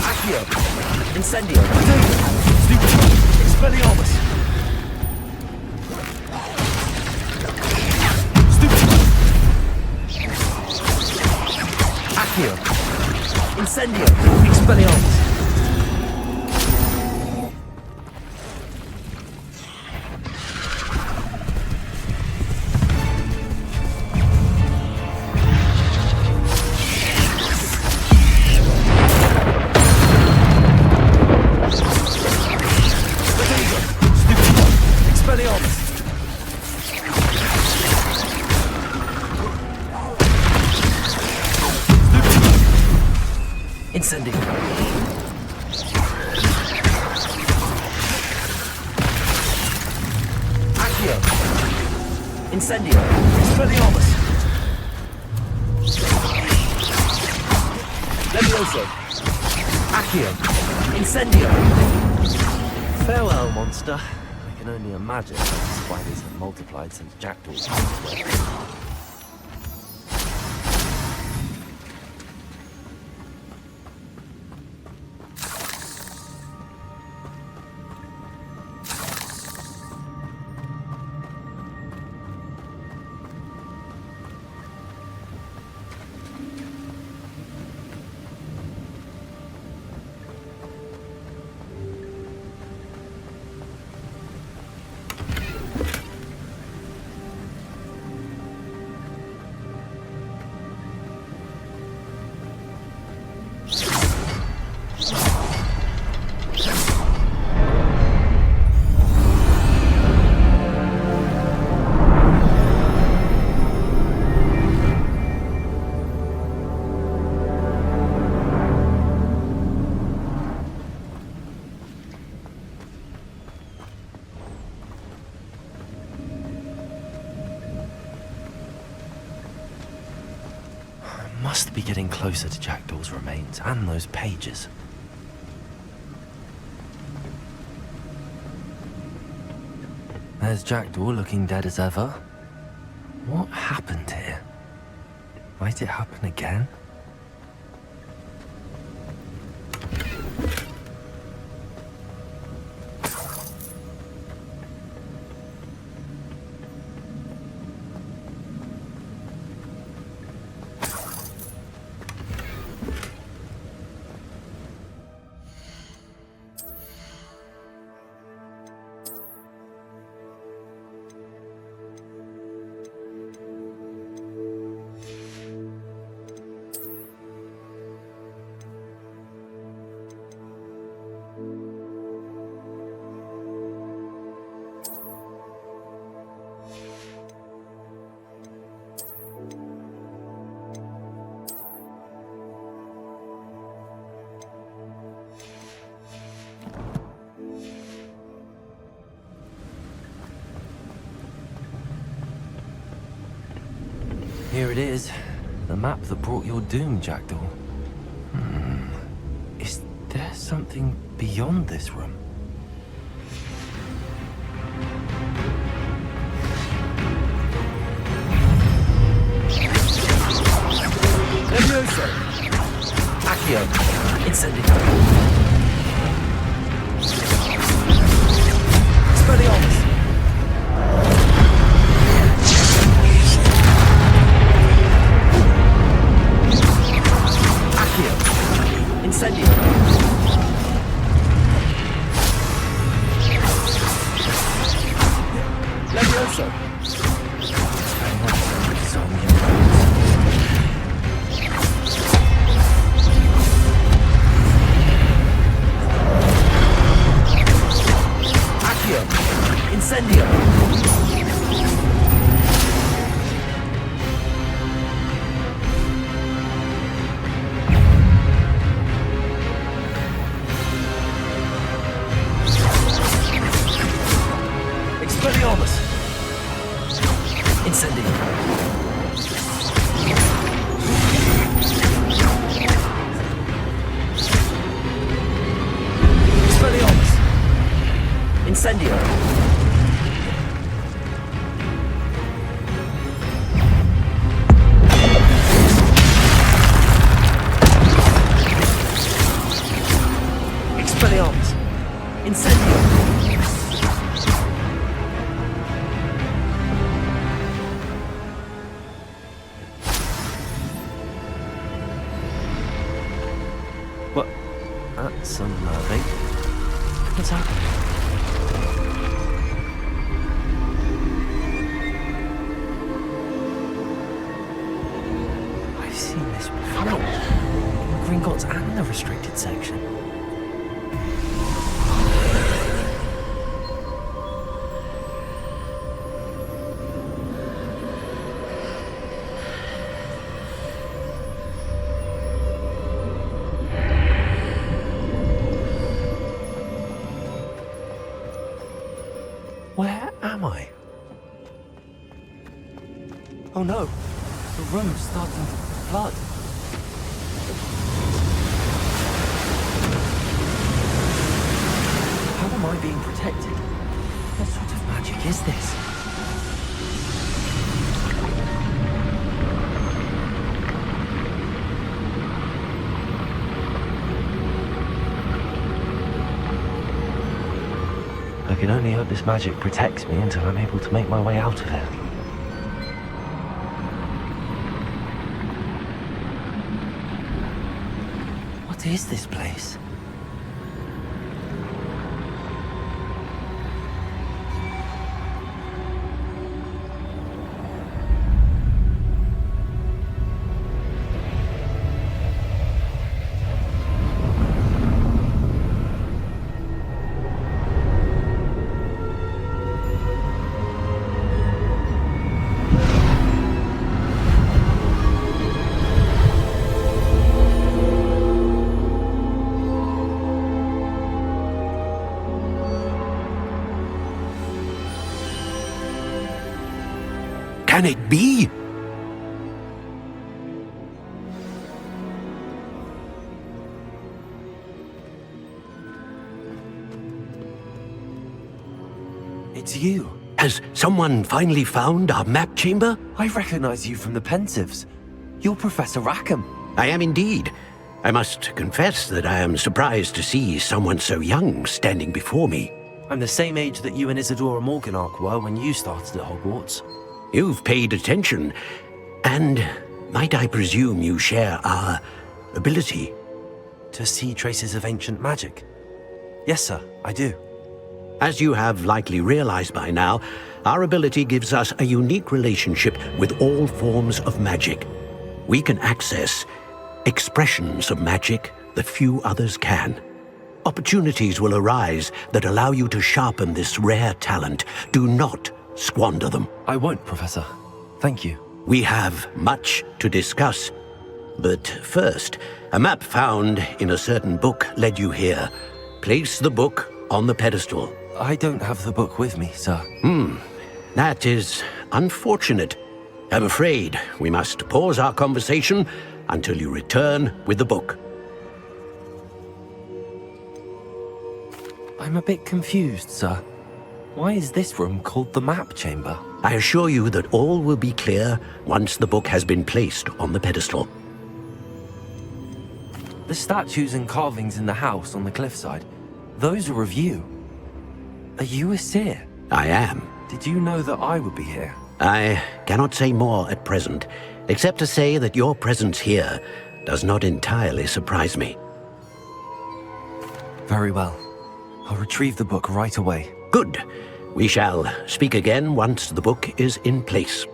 Accio. Incendio. Expelliarmus. Accio. Incendio. Expelliarmus. Incendio. Accio. Incendio. Expelliarmus. Levioso. Accio. Incendio. Farewell, monster. I can only imagine how the spiders have multiplied since Jackdaw's time. Must be getting closer to Jackdaw's remains and those pages. There's Jackdaw looking dead as ever. What happened here? Might it happen again? Here it is. The map that brought your doom, Jackdaw. Is there something beyond this room? Levioso! Accio! Incendio! Expelliarmus! Accio! Incendio! Levioso! Incendio! Expelliarmus! Incendio! Expelliarmus! Incendio! Expelliarmus! Incendio! What? That's unnerving. What's happening? I've seen this before. In Gringotts and the restricted section. Where am I? Oh no, the room's starting to flood. How am I being protected? What sort of magic is this? I can only hope this magic protects me until I'm able to make my way out of it. What is this place? Can it be? It's you. Has someone finally found our map chamber? I recognize you from the Pensives. You're Professor Rackham. I am indeed. I must confess that I am surprised to see someone so young standing before me. I'm the same age that you and Isadora Morganach were when you started at Hogwarts. You've paid attention, and might I presume you share our ability? To see traces of ancient magic? Yes, sir, I do. As you have likely realized by now, our ability gives us a unique relationship with all forms of magic. We can access expressions of magic that few others can. Opportunities will arise that allow you to sharpen this rare talent. Do not squander them. I won't, Professor. Thank you. We have much to discuss. But first, a map found in a certain book led you here. Place the book on the pedestal. I don't have the book with me, sir. That is unfortunate. I'm afraid we must pause our conversation until you return with the book. I'm a bit confused, sir. Why is this room called the map chamber? I assure you that all will be clear once the book has been placed on the pedestal. The statues and carvings in the house on the cliffside, those are of you. Are you a seer? I am. Did you know that I would be here? I cannot say more at present, except to say that your presence here does not entirely surprise me. Very well. I'll retrieve the book right away. Good. We shall speak again once the book is in place.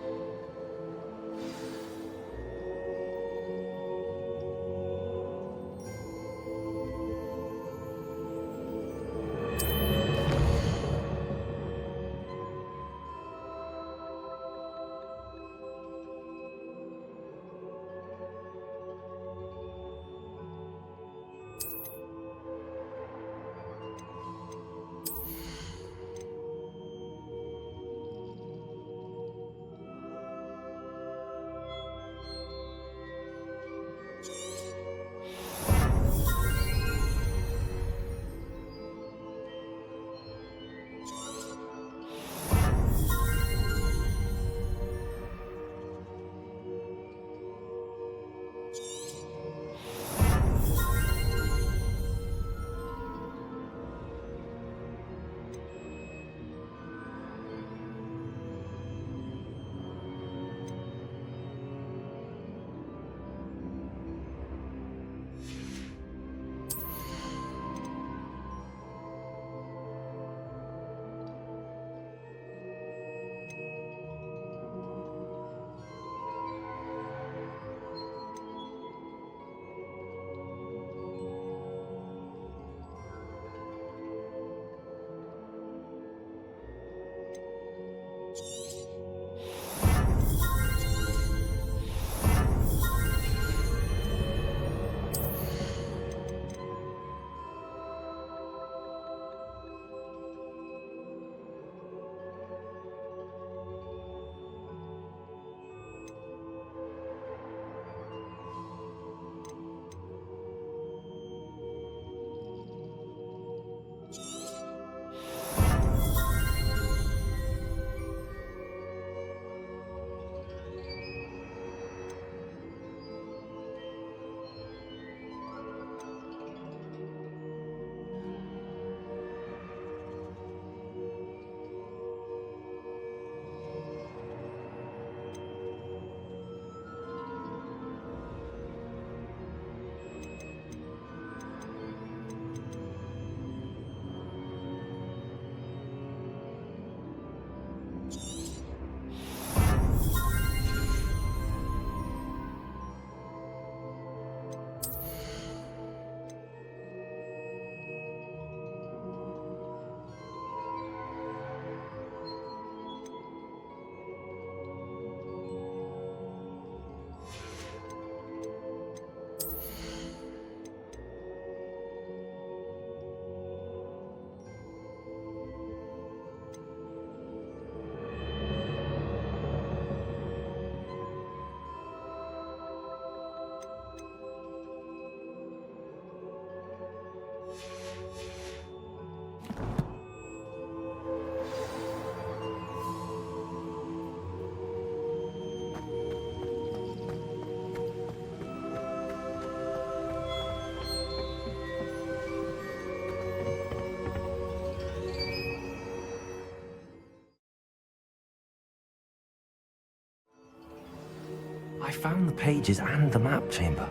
I found the pages and the map chamber.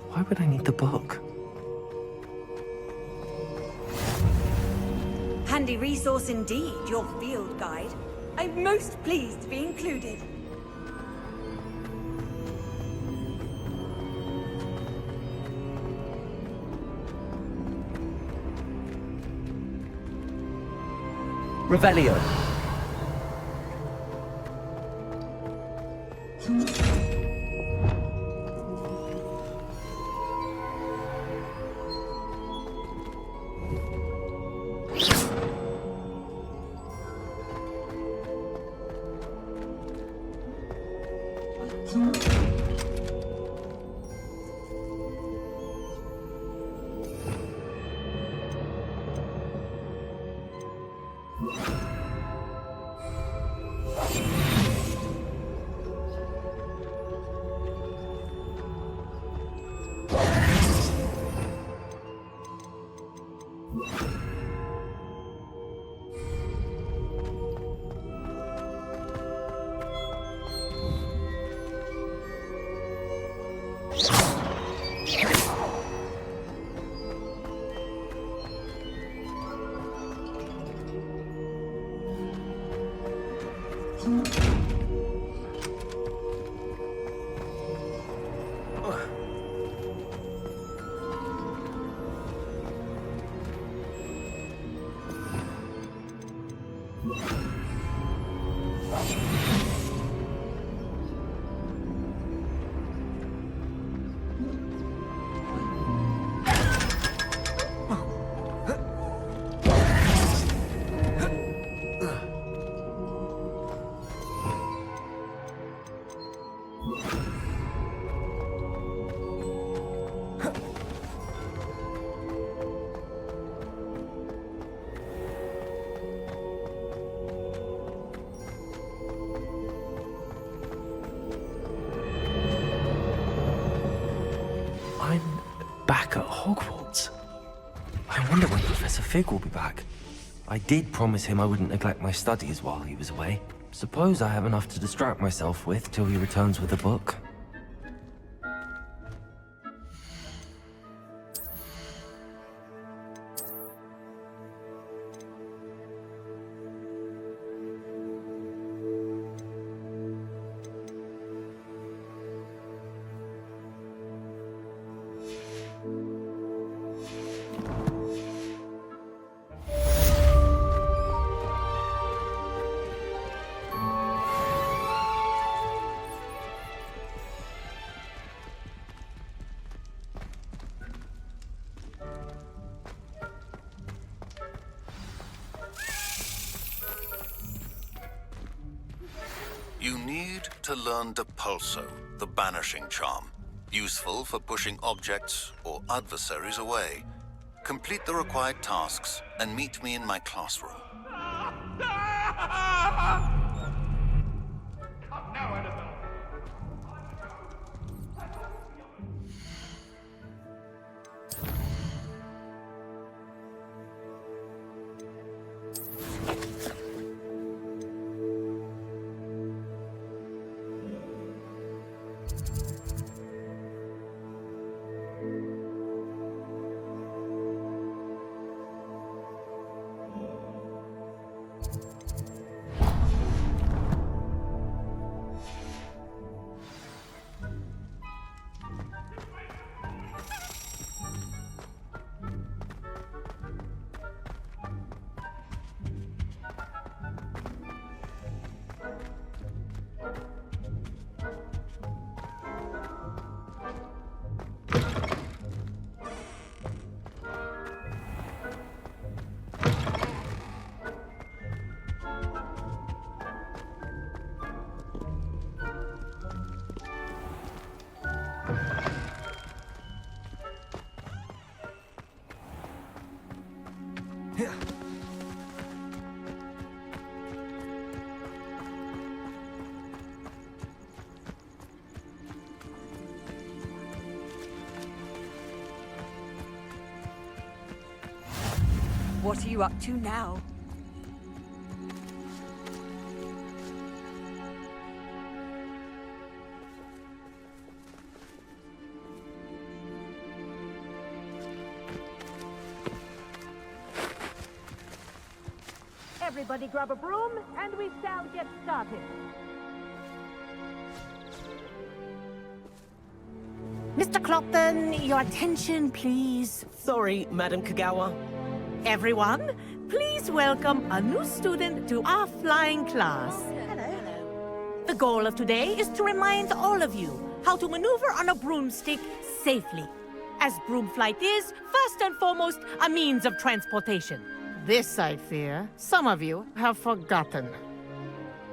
Why would I need the book? Handy resource indeed, your field guide. I'm most pleased to be included. Revelio. Back at Hogwarts. I wonder when Professor Fig will be back. I did promise him I wouldn't neglect my studies while he was away. Suppose I have enough to distract myself with till he returns with a book. You need to learn Depulso, the banishing charm. Useful for pushing objects or adversaries away. Complete the required tasks and meet me in my classroom. What are you up to now? Everybody grab a broom, and we shall get started. Mr. Clopton, your attention, please. Sorry, Madam Kagawa. Everyone, please welcome a new student to our flying class. Hello. The goal of today is to remind all of you how to maneuver on a broomstick safely, as broom flight is, first and foremost, a means of transportation. This, I fear, some of you have forgotten.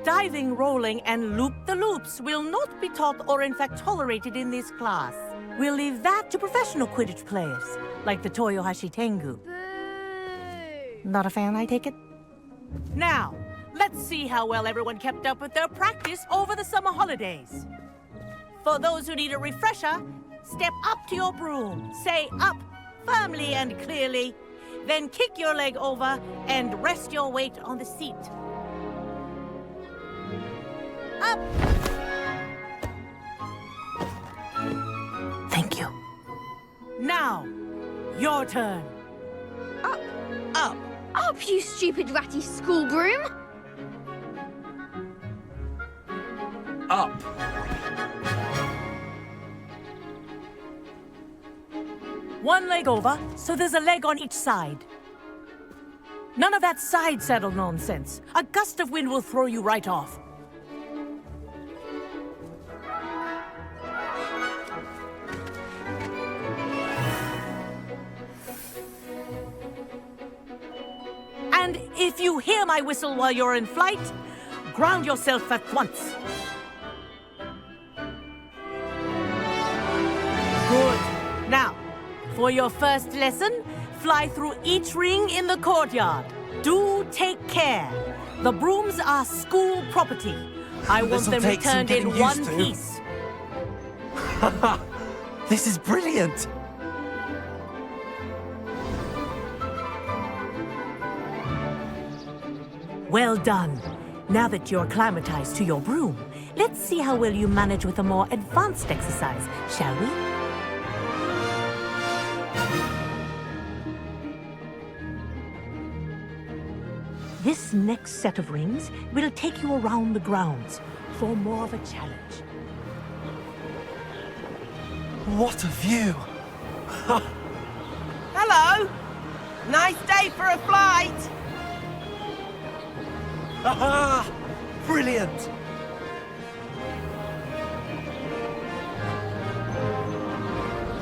Diving, rolling, and loop-the-loops will not be taught or in fact tolerated in this class. We'll leave that to professional Quidditch players, like the Toyohashi Tengu. Not a fan, I take it? Now, let's see how well everyone kept up with their practice over the summer holidays. For those who need a refresher, step up to your broom, say up firmly and clearly, then kick your leg over and rest your weight on the seat. Up! Thank you. Now, your turn. Up. Up. Up, you stupid ratty school broom! Up. One leg over, so there's a leg on each side. None of that side saddle nonsense. A gust of wind will throw you right off. And if you hear my whistle while you're in flight, ground yourself at once. Good. Now, for your first lesson, fly through each ring in the courtyard. Do take care. The brooms are school property. I want them returned in one piece. This is brilliant! Well done. Now that you're acclimatized to your broom, let's see how well you manage with a more advanced exercise, shall we? This next set of rings will take you around the grounds for more of a challenge. What a view! Hello! Nice day for a flight! Haha! Brilliant!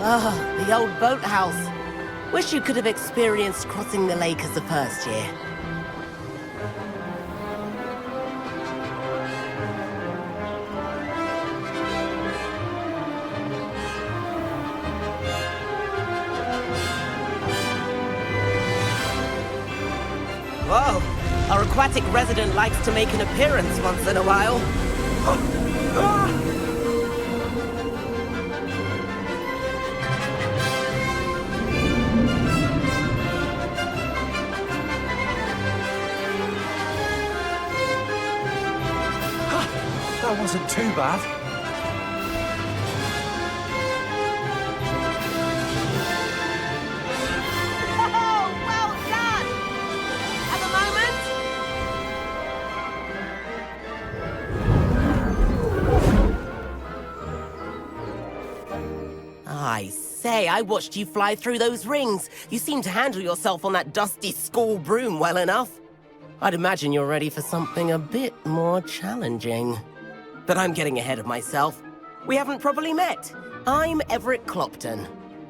Ah, the old boathouse. Wish you could have experienced crossing the lake as a first year. Whoa! Our aquatic resident likes to make an appearance once in a while. That wasn't too bad. Oh, well done! Have a moment? I say, I watched you fly through those rings. You seem to handle yourself on that dusty school broom well enough. I'd imagine you're ready for something a bit more challenging. But I'm getting ahead of myself. We haven't properly met. I'm Everett Clopton.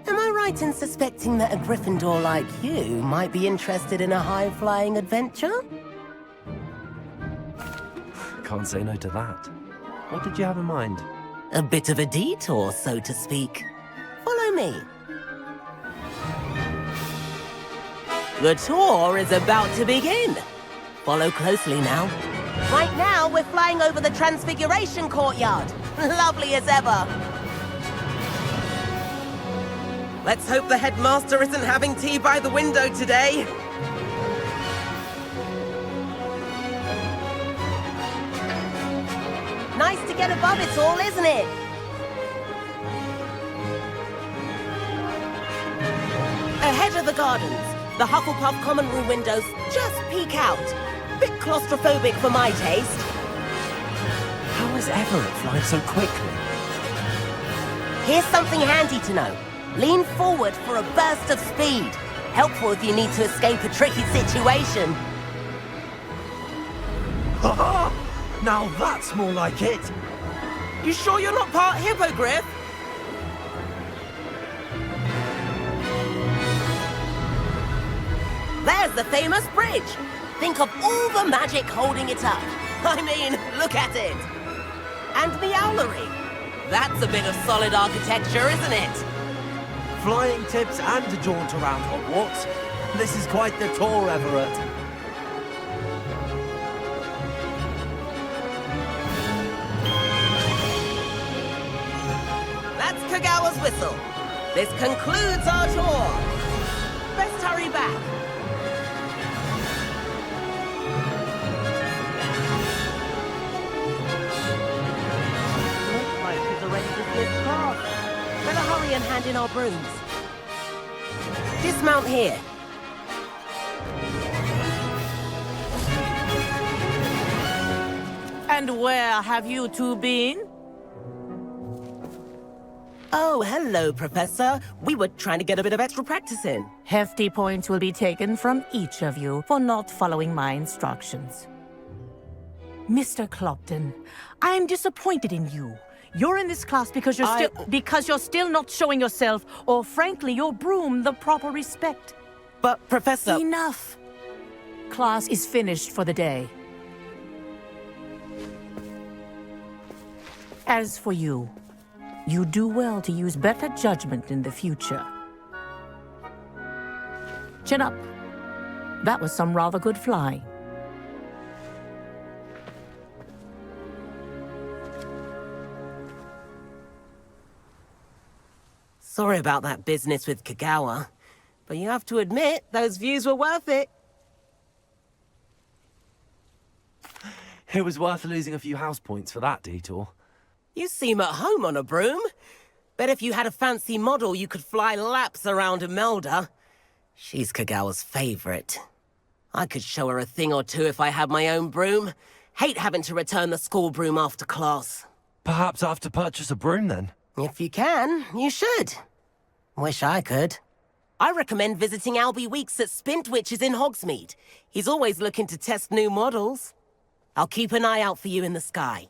Am I right in suspecting that a Gryffindor like you might be interested in a high-flying adventure? Can't say no to that. What did you have in mind? A bit of a detour, so to speak. Follow me. The tour is about to begin. Follow closely now. Right now, we're flying over the Transfiguration Courtyard. Lovely as ever. Let's hope the headmaster isn't having tea by the window today. Nice to get above it all, isn't it? Ahead of the gardens, the Hufflepuff common room windows just peek out. Bit claustrophobic for my taste. How is Everett flying so quickly? Here's something handy to know. Lean forward for a burst of speed. Helpful if you need to escape a tricky situation. Now that's more like it. You sure you're not part hippogriff? There's the famous bridge. Think of all the magic holding it up. I mean, look at it. And the owlery. That's a bit of solid architecture, isn't it? Flying tips and a jaunt around Hogwarts. This is quite the tour, Everett. That's Kagawa's whistle. This concludes our tour. Best hurry back. Looks like she's already dismissed class. Better hurry and hand in our brooms. Dismount here. And where have you two been? Oh, hello, Professor. We were trying to get a bit of extra practice in. Hefty points will be taken from each of you for not following my instructions. Mr. Clopton, I'm disappointed in you. You're in this class because you're still not showing yourself, or frankly, your broom the proper respect. But, Professor... Enough. Class is finished for the day. As for you, you do well to use better judgment in the future. Chin up. That was some rather good flying. Sorry about that business with Kagawa, but you have to admit, those views were worth it. It was worth losing a few house points for that detour. You seem at home on a broom. Bet if you had a fancy model, you could fly laps around Imelda. She's Kagawa's favorite. I could show her a thing or two if I had my own broom. Hate having to return the school broom after class. Perhaps I have to purchase a broom then? If you can, you should. Wish I could. I recommend visiting Albie Weeks at Spintwitches in Hogsmeade. He's always looking to test new models. I'll keep an eye out for you in the sky.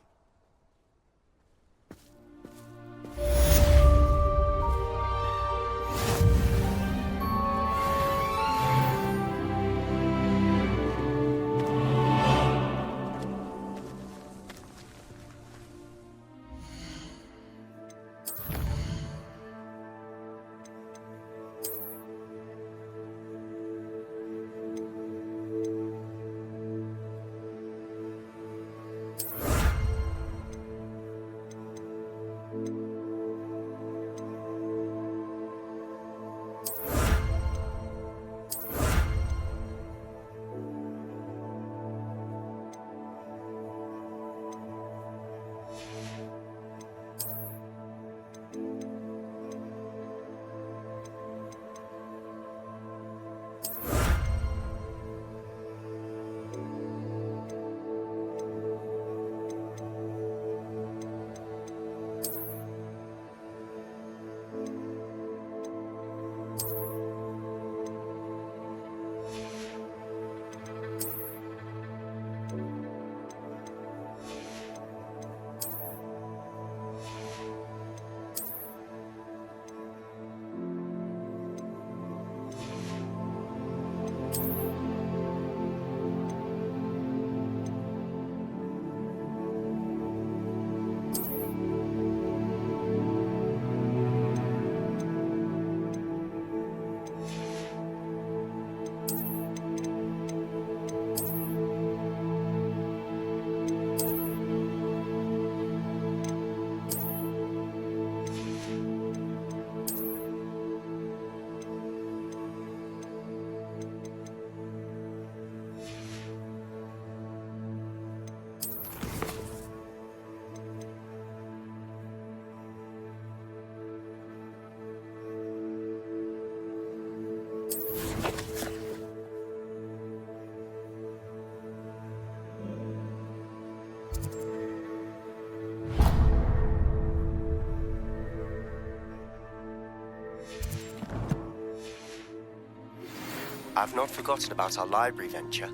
I've not forgotten about our library venture.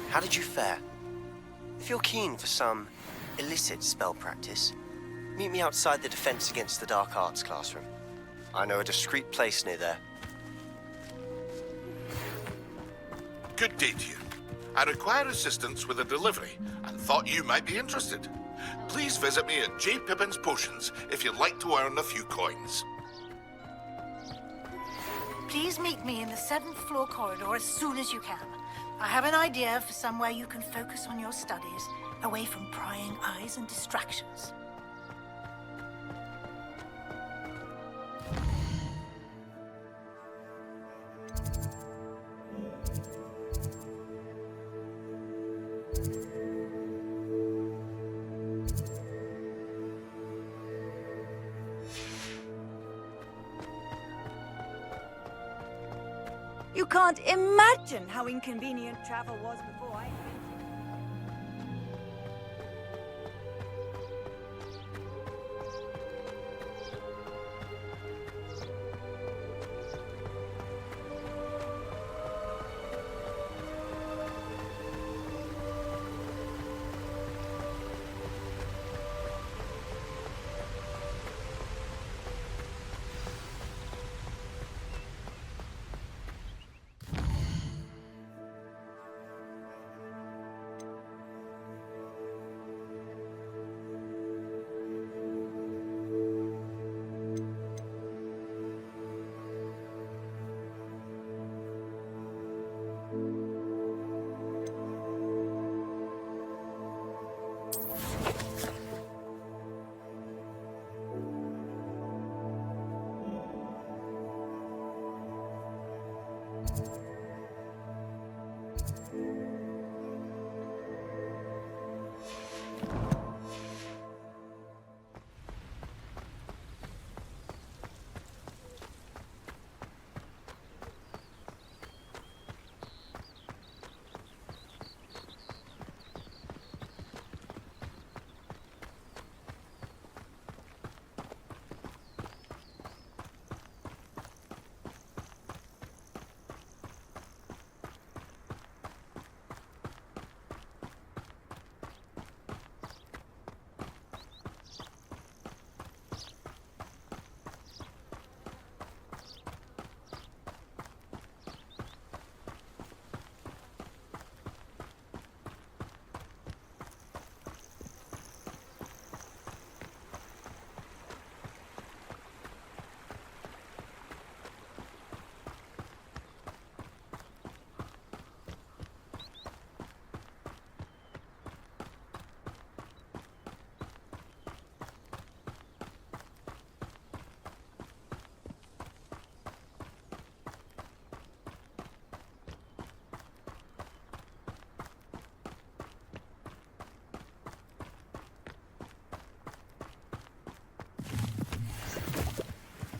How did you fare? If you're keen for some illicit spell practice, meet me outside the Defense Against the Dark Arts classroom. I know a discreet place near there. Good day to you. I require assistance with a delivery and thought you might be interested. Please visit me at J. Pippin's Potions if you'd like to earn a few coins. Please meet me in the 7th floor corridor as soon as you can. I have an idea for somewhere you can focus on your studies, away from prying eyes and distractions. You can't imagine how inconvenient travel was before I...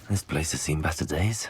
This place has seen better days.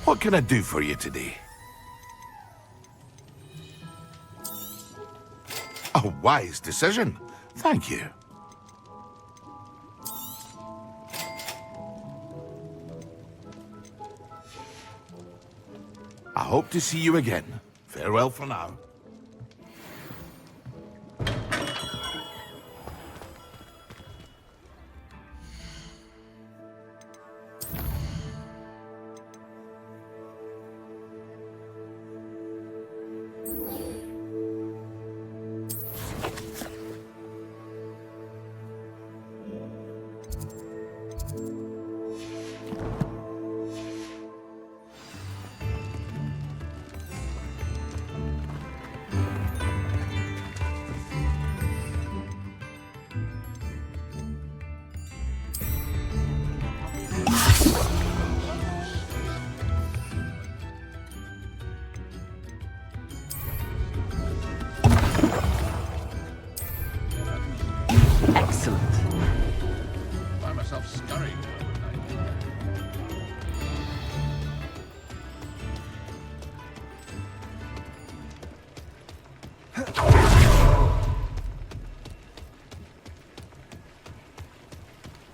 What can I do for you today? A wise decision. Thank you. I hope to see you again. Farewell for now. scurrying overnight.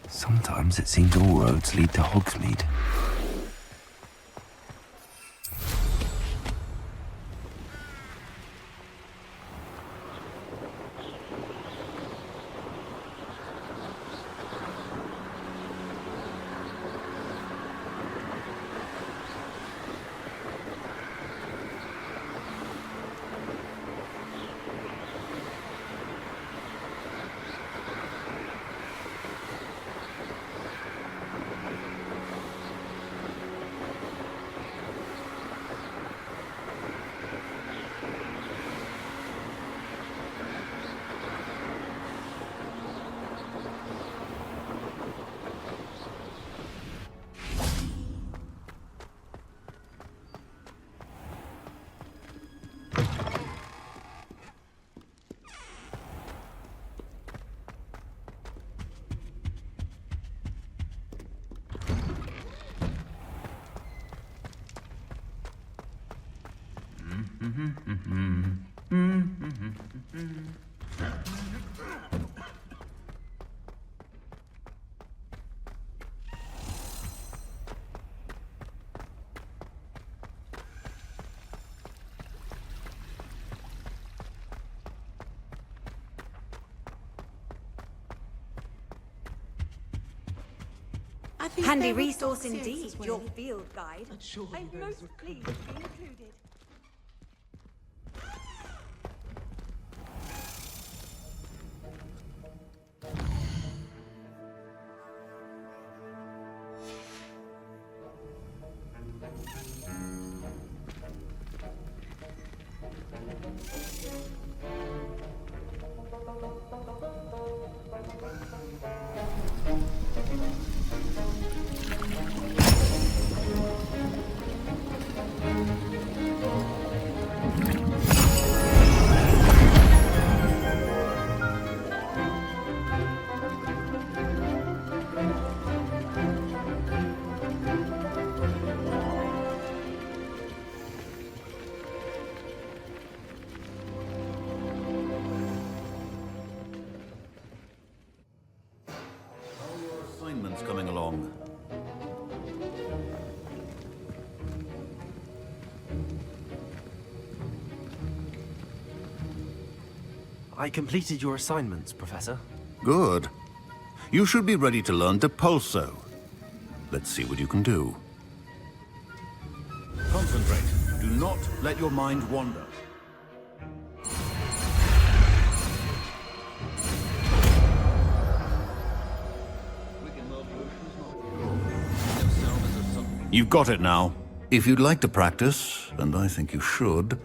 Sometimes it seems all roads lead to Hogsmeade. Handy resource indeed, your field guide. I'm most pleased to be included. Coming along. I completed your assignments, Professor. Good. You should be ready to learn Depulso. Let's see what you can do. Concentrate. Do not let your mind wander. You've got it now. If you'd like to practice, and I think you should,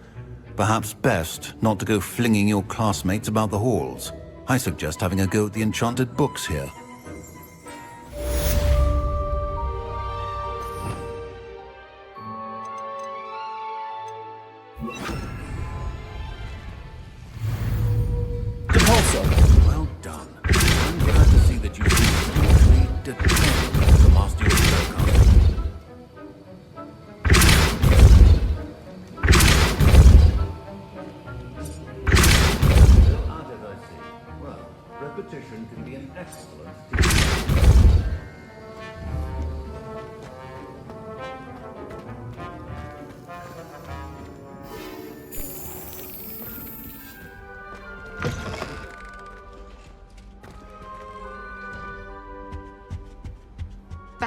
perhaps best not to go flinging your classmates about the halls. I suggest having a go at the enchanted books here. Depulso. Well done. I'm glad to see that you seem hugely determined to master your spellcasting. Repetition can be an excellent teacher.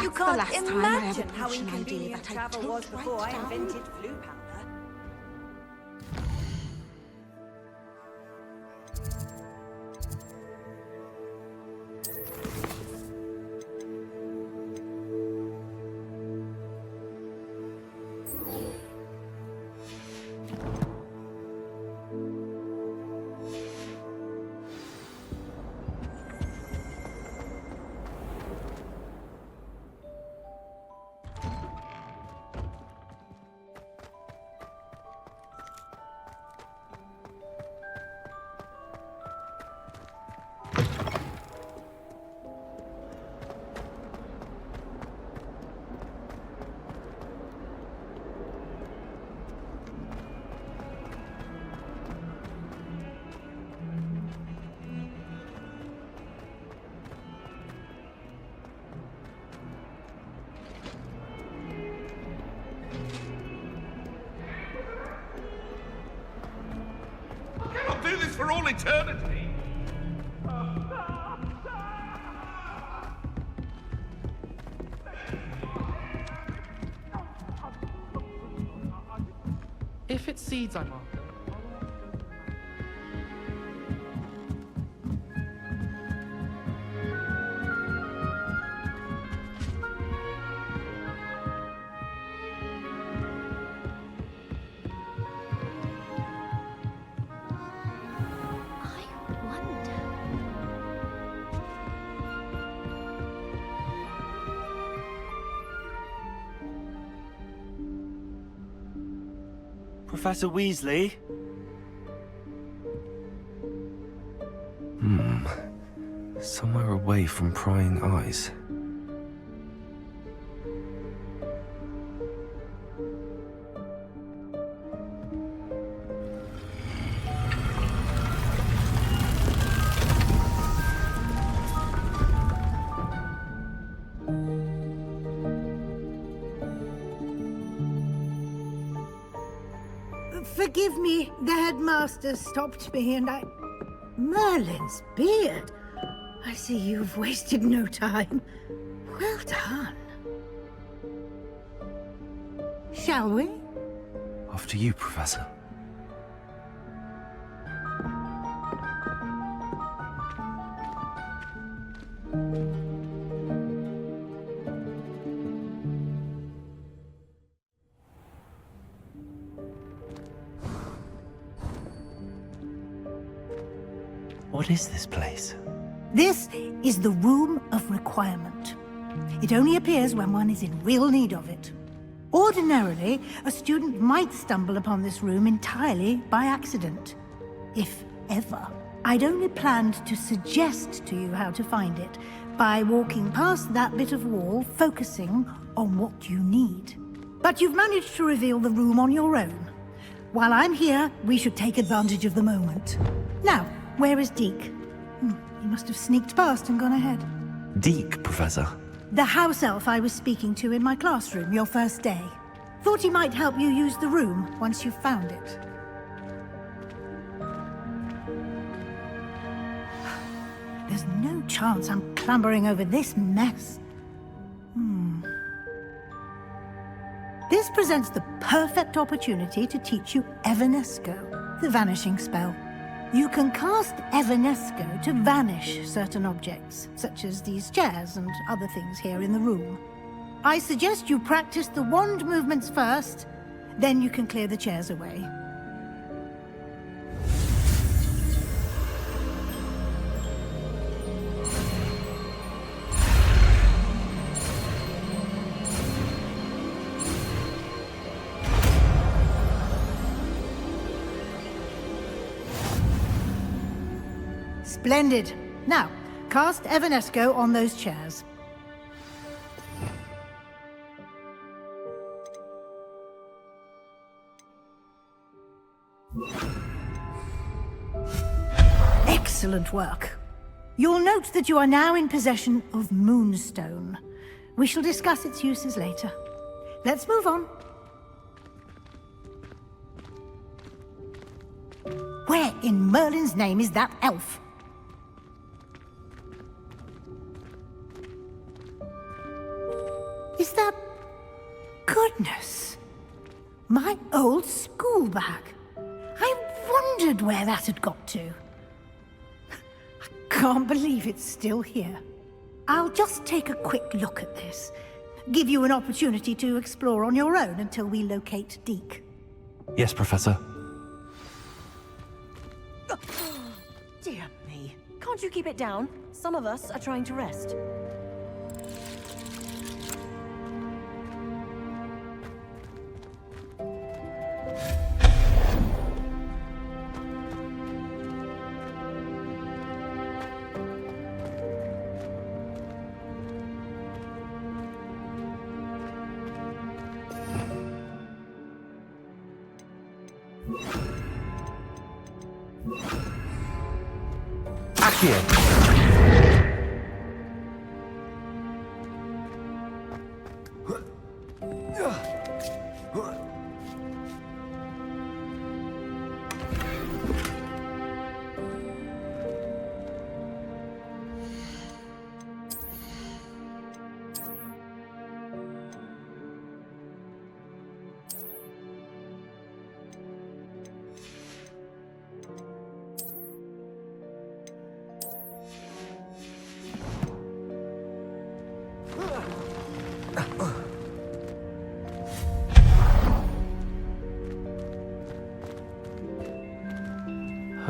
You can't imagine how inconvenient travel was before I invented flue powder. all eternity. If it's seeds I'm after. Professor Weasley? Somewhere away from prying eyes. Forgive me, the headmaster stopped me and I... Merlin's beard! I see you've wasted no time. Well done. Shall we? After you, Professor. What is this place? This is the Room of Requirement. It only appears when one is in real need of it. Ordinarily, a student might stumble upon this room entirely by accident. If ever. I'd only planned to suggest to you how to find it by walking past that bit of wall, focusing on what you need. But you've managed to reveal the room on your own. While I'm here, we should take advantage of the moment. Now, where is Deke? He must have sneaked past and gone ahead. Deke, Professor. The house elf I was speaking to in my classroom your first day. Thought he might help you use the room once you found it. There's no chance I'm clambering over this mess. This presents the perfect opportunity to teach you Evanesco, the vanishing spell. You can cast Evanesco to vanish certain objects, such as these chairs and other things here in the room. I suggest you practice the wand movements first, then you can clear the chairs away. Splendid. Now, cast Evanesco on those chairs. Excellent work. You'll note that you are now in possession of Moonstone. We shall discuss its uses later. Let's move on. Where in Merlin's name is that elf? Is that... Goodness! My old school bag. I wondered where that had got to. I can't believe it's still here. I'll just take a quick look at this. Give you an opportunity to explore on your own until we locate Deke. Yes, Professor. Dear me. Can't you keep it down? Some of us are trying to rest.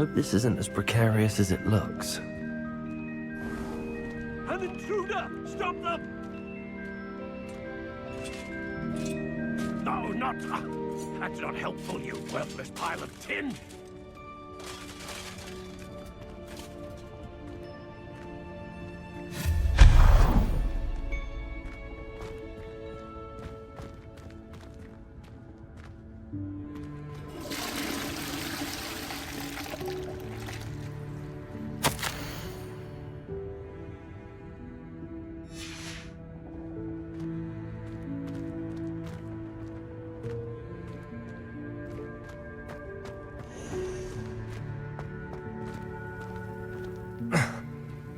Hope this isn't as precarious as it looks. An intruder! Stop them! No, not... that's not helpful, you worthless pile of tin!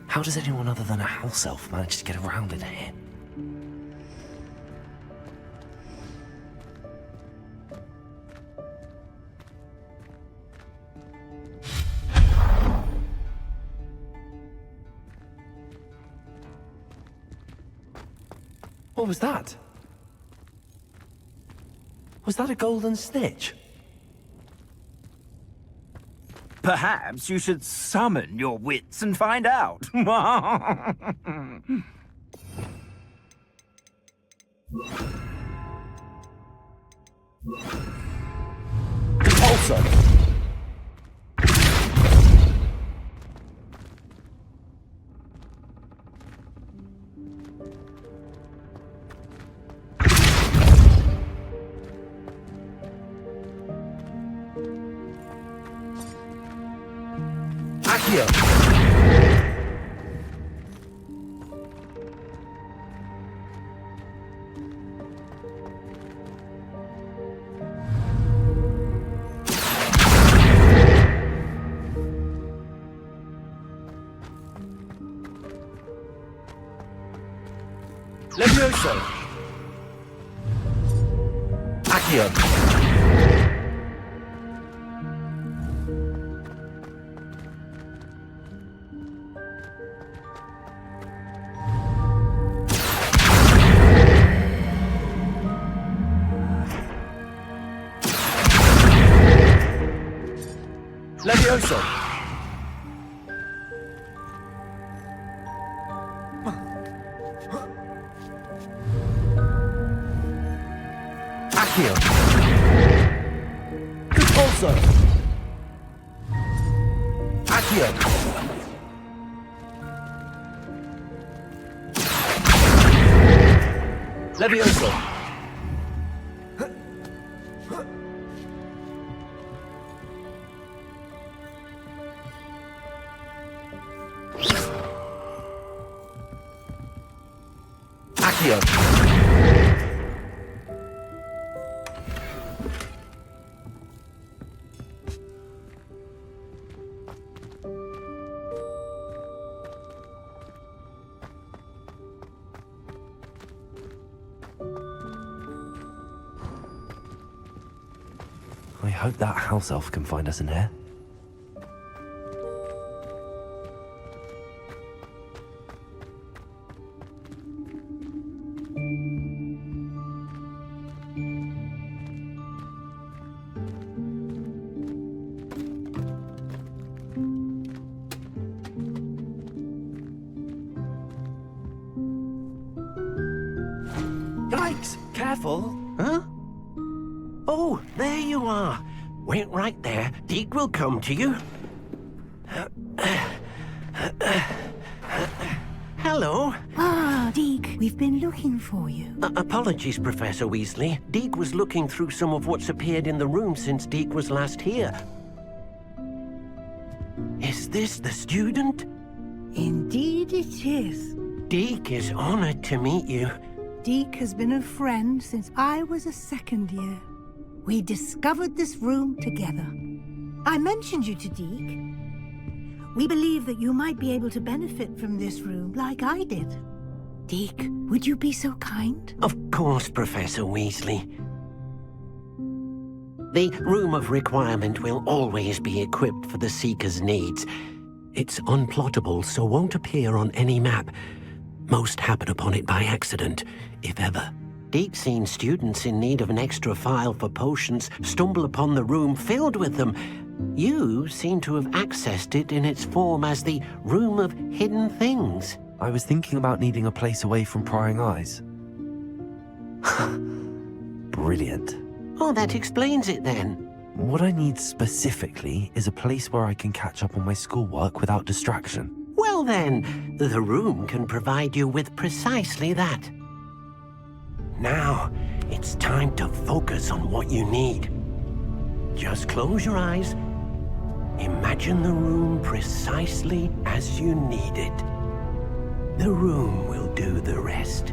How does anyone other than a house elf manage to get around in here? What was that? Was that a golden snitch? Perhaps you should summon your wits and find out. Also, Accio! Levioso! Accio! Levioso! Accio! Also, Accio! Levioso! Accio! I hope that house elf can find us in here. Yikes! Careful! Huh? Oh, there you are. Wait right there. Deke will come to you. Hello. Ah, Deke, we've been looking for you. Apologies, Professor Weasley. Deke was looking through some of what's appeared in the room since Deke was last here. Is this the student? Indeed it is. Deke is honored to meet you. Deke has been a friend since I was a second year. We discovered this room together. I mentioned you to Deke. We believe that you might be able to benefit from this room like I did. Deke, would you be so kind? Of course, Professor Weasley. The Room of Requirement will always be equipped for the Seeker's needs. It's unplottable, so won't appear on any map. Most happen upon it by accident, if ever. Deke's seen students in need of an extra file for potions stumble upon the room filled with them, You seem to have accessed it in its form as the Room of Hidden Things. I was thinking about needing a place away from prying eyes. Brilliant. Oh, that explains it then. What I need specifically is a place where I can catch up on my schoolwork without distraction. Well then, the room can provide you with precisely that. Now, it's time to focus on what you need. Just close your eyes. Imagine the room precisely as you need it. The room will do the rest.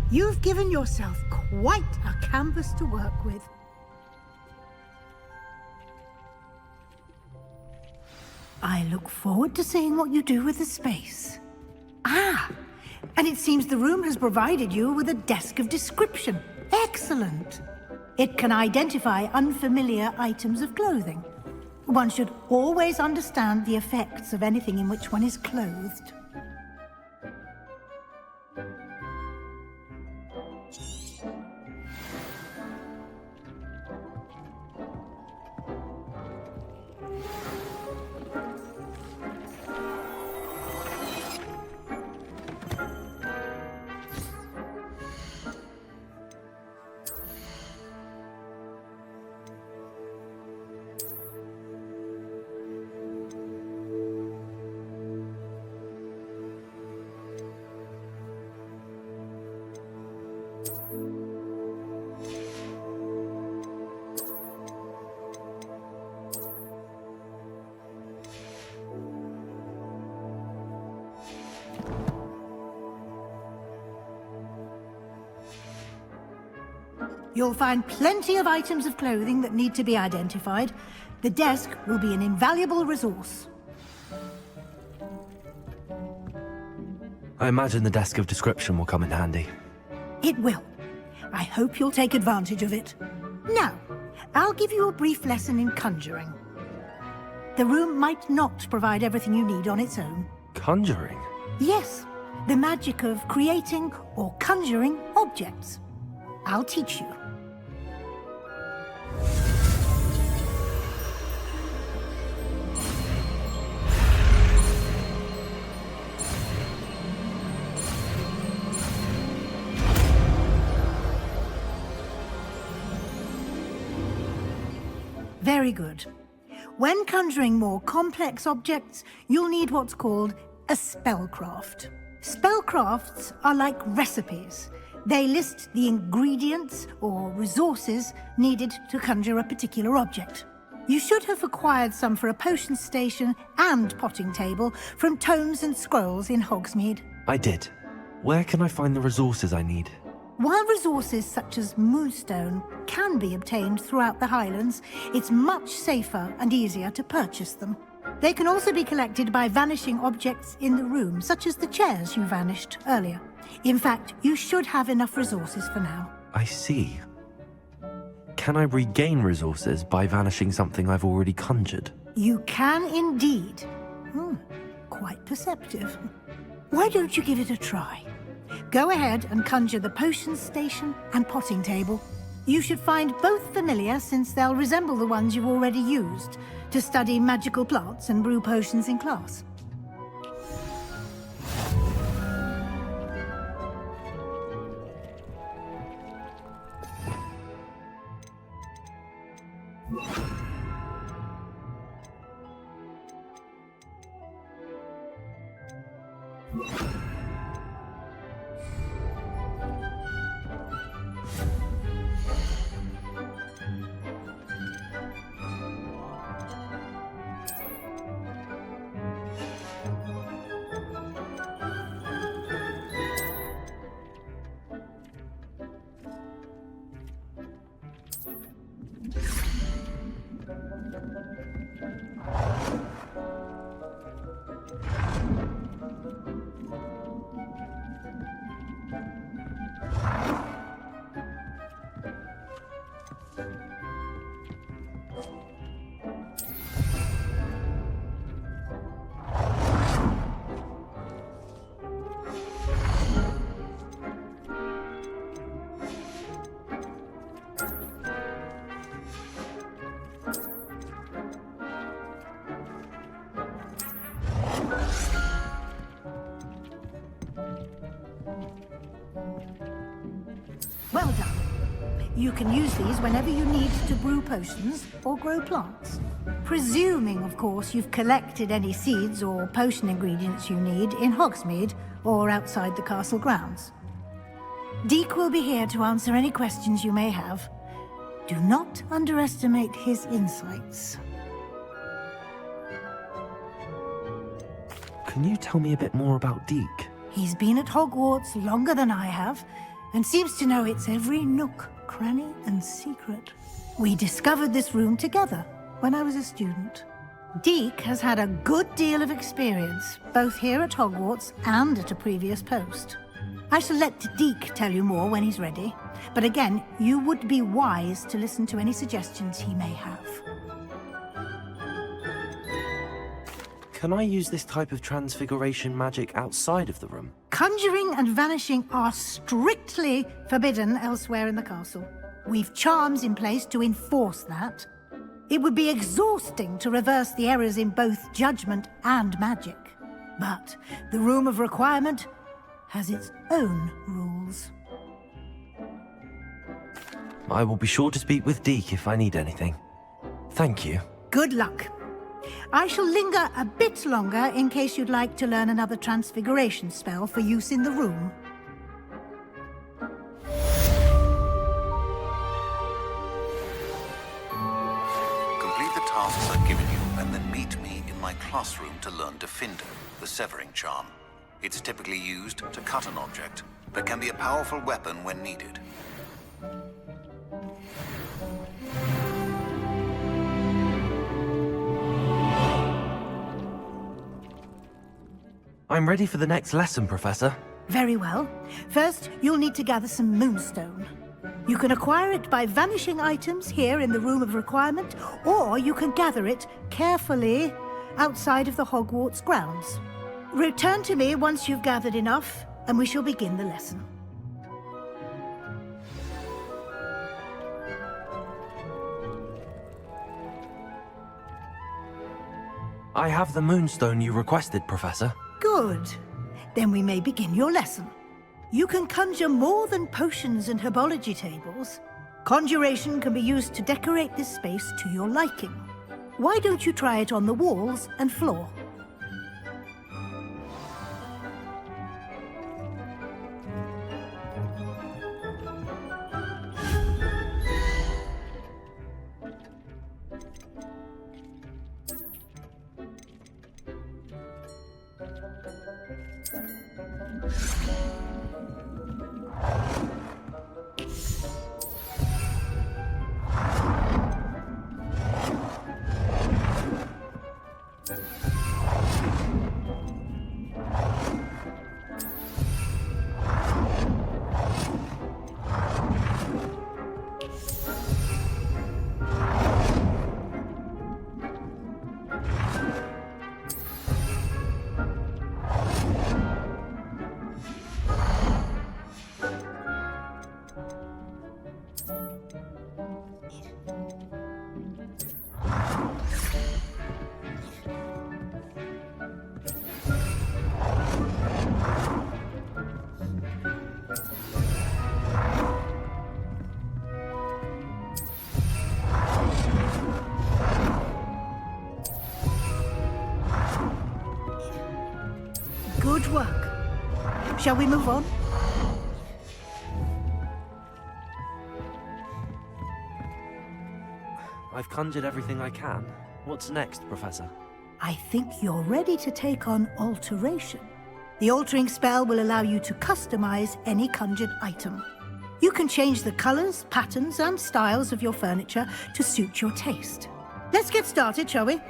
You've given yourself quite a canvas to work with. I look forward to seeing what you do with the space. Ah, and it seems the room has provided you with a desk of description. Excellent. It can identify unfamiliar items of clothing. One should always understand the effects of anything in which one is clothed. You'll find plenty of items of clothing that need to be identified. The desk will be an invaluable resource. I imagine the desk of description will come in handy. It will. I hope you'll take advantage of it. Now, I'll give you a brief lesson in conjuring. The room might not provide everything you need on its own. Conjuring? Yes, the magic of creating or conjuring objects. I'll teach you. Very good. When conjuring more complex objects, you'll need what's called a spellcraft. Spellcrafts are like recipes. They list the ingredients or resources needed to conjure a particular object. You should have acquired some for a potion station and potting table from tomes and scrolls in Hogsmeade. I did. Where can I find the resources I need? While resources such as moonstone can be obtained throughout the Highlands, it's much safer and easier to purchase them. They can also be collected by vanishing objects in the room, such as the chairs you vanished earlier. In fact, you should have enough resources for now. I see. Can I regain resources by vanishing something I've already conjured? You can indeed. Quite perceptive. Why don't you give it a try? Go ahead and conjure the potion station and potting table. You should find both familiar, since they'll resemble the ones you've already used to study magical plants and brew potions in class. Well done. You can use these whenever you need to brew potions or grow plants. Presuming, of course, you've collected any seeds or potion ingredients you need in Hogsmeade or outside the castle grounds. Deek will be here to answer any questions you may have. Do not underestimate his insights. Can you tell me a bit more about Deek? He's been at Hogwarts longer than I have, and seems to know its every nook, cranny, and secret. We discovered this room together when I was a student. Deek has had a good deal of experience, both here at Hogwarts and at a previous post. I shall let Deek tell you more when he's ready, but again, you would be wise to listen to any suggestions he may have. Can I use this type of transfiguration magic outside of the room? Conjuring and vanishing are strictly forbidden elsewhere in the castle. We've charms in place to enforce that. It would be exhausting to reverse the errors in both judgment and magic. But the Room of Requirement has its own rules. I will be sure to speak with Deek if I need anything. Thank you. Good luck. I shall linger a bit longer in case you'd like to learn another transfiguration spell for use in the room. Complete the tasks I've given you and then meet me in my classroom to learn Defender, the severing charm. It's typically used to cut an object, but can be a powerful weapon when needed. I'm ready for the next lesson, Professor. Very well. First, you'll need to gather some moonstone. You can acquire it by vanishing items here in the Room of Requirement, or you can gather it carefully outside of the Hogwarts grounds. Return to me once you've gathered enough, and we shall begin the lesson. I have the moonstone you requested, Professor. Good. Then we may begin your lesson. You can conjure more than potions and herbology tables. Conjuration can be used to decorate this space to your liking. Why don't you try it on the walls and floor? Good work. Shall we move on? I've conjured everything I can. What's next, Professor? I think you're ready to take on alteration. The altering spell will allow you to customize any conjured item. You can change the colors, patterns, and styles of your furniture to suit your taste. Let's get started, shall we?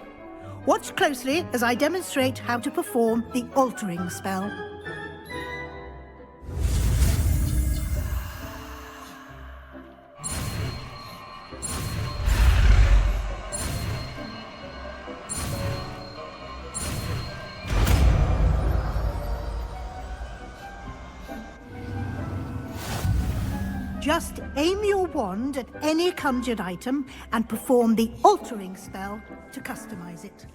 Watch closely as I demonstrate how to perform the altering spell. Just aim your wand at any conjured item and perform the altering spell to customize it.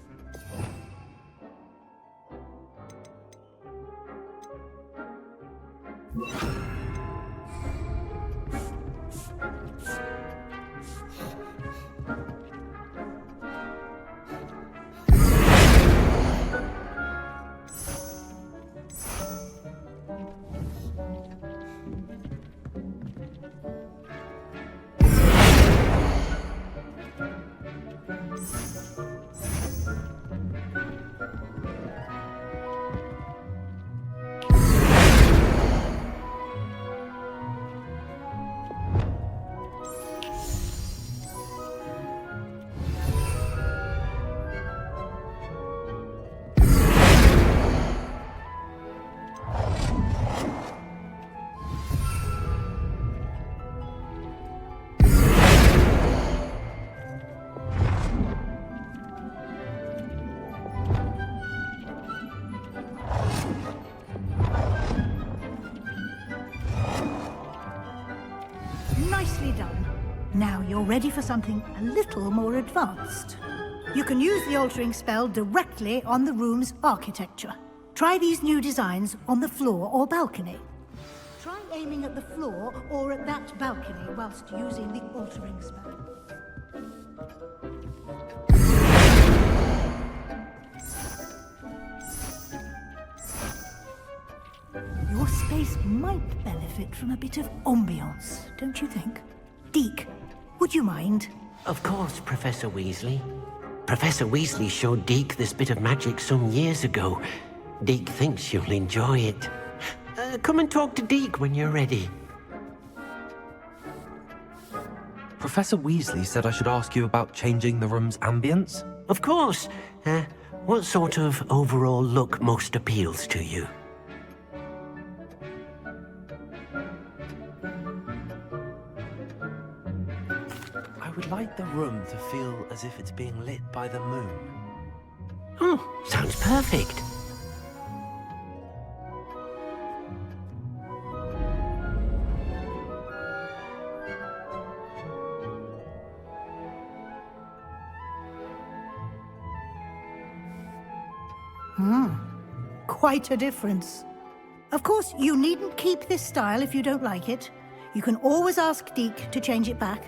Nicely done. Now you're ready for something a little more advanced. You can use the altering spell directly on the room's architecture. Try these new designs on the floor or balcony. Try aiming at the floor or at that balcony whilst using the altering spell. Your space might benefit from a bit of ambiance, don't you think? Deke, would you mind? Of course, Professor Weasley. Professor Weasley showed Deke this bit of magic some years ago. Deke thinks you'll enjoy it. Come and talk to Deke when you're ready. Professor Weasley said I should ask you about changing the room's ambience? Of course. What sort of overall look most appeals to you? I would like the room to feel as if it's being lit by the moon. Oh, sounds perfect. Quite a difference. Of course, you needn't keep this style if you don't like it. You can always ask Deke to change it back.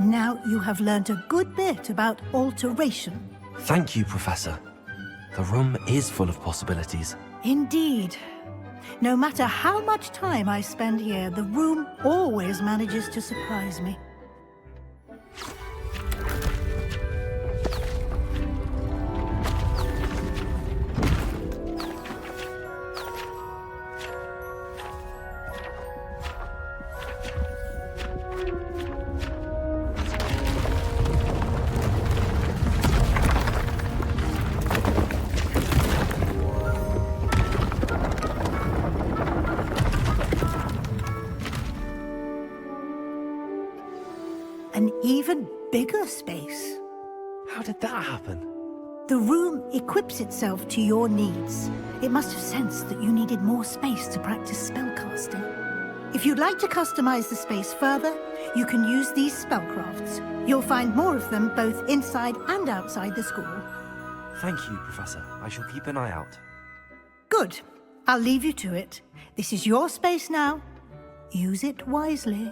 Now you have learnt a good bit about alteration. Thank you, Professor. The room is full of possibilities. Indeed. No matter how much time I spend here, the room always manages to surprise me. An even bigger space. How did that happen? The room equips itself to your needs. It must have sensed that you needed more space to practice spellcasting. If you'd like to customize the space further, you can use these spellcrafts. You'll find more of them both inside and outside the school. Thank you, Professor. I shall keep an eye out. Good. I'll leave you to it. This is your space now. Use it wisely.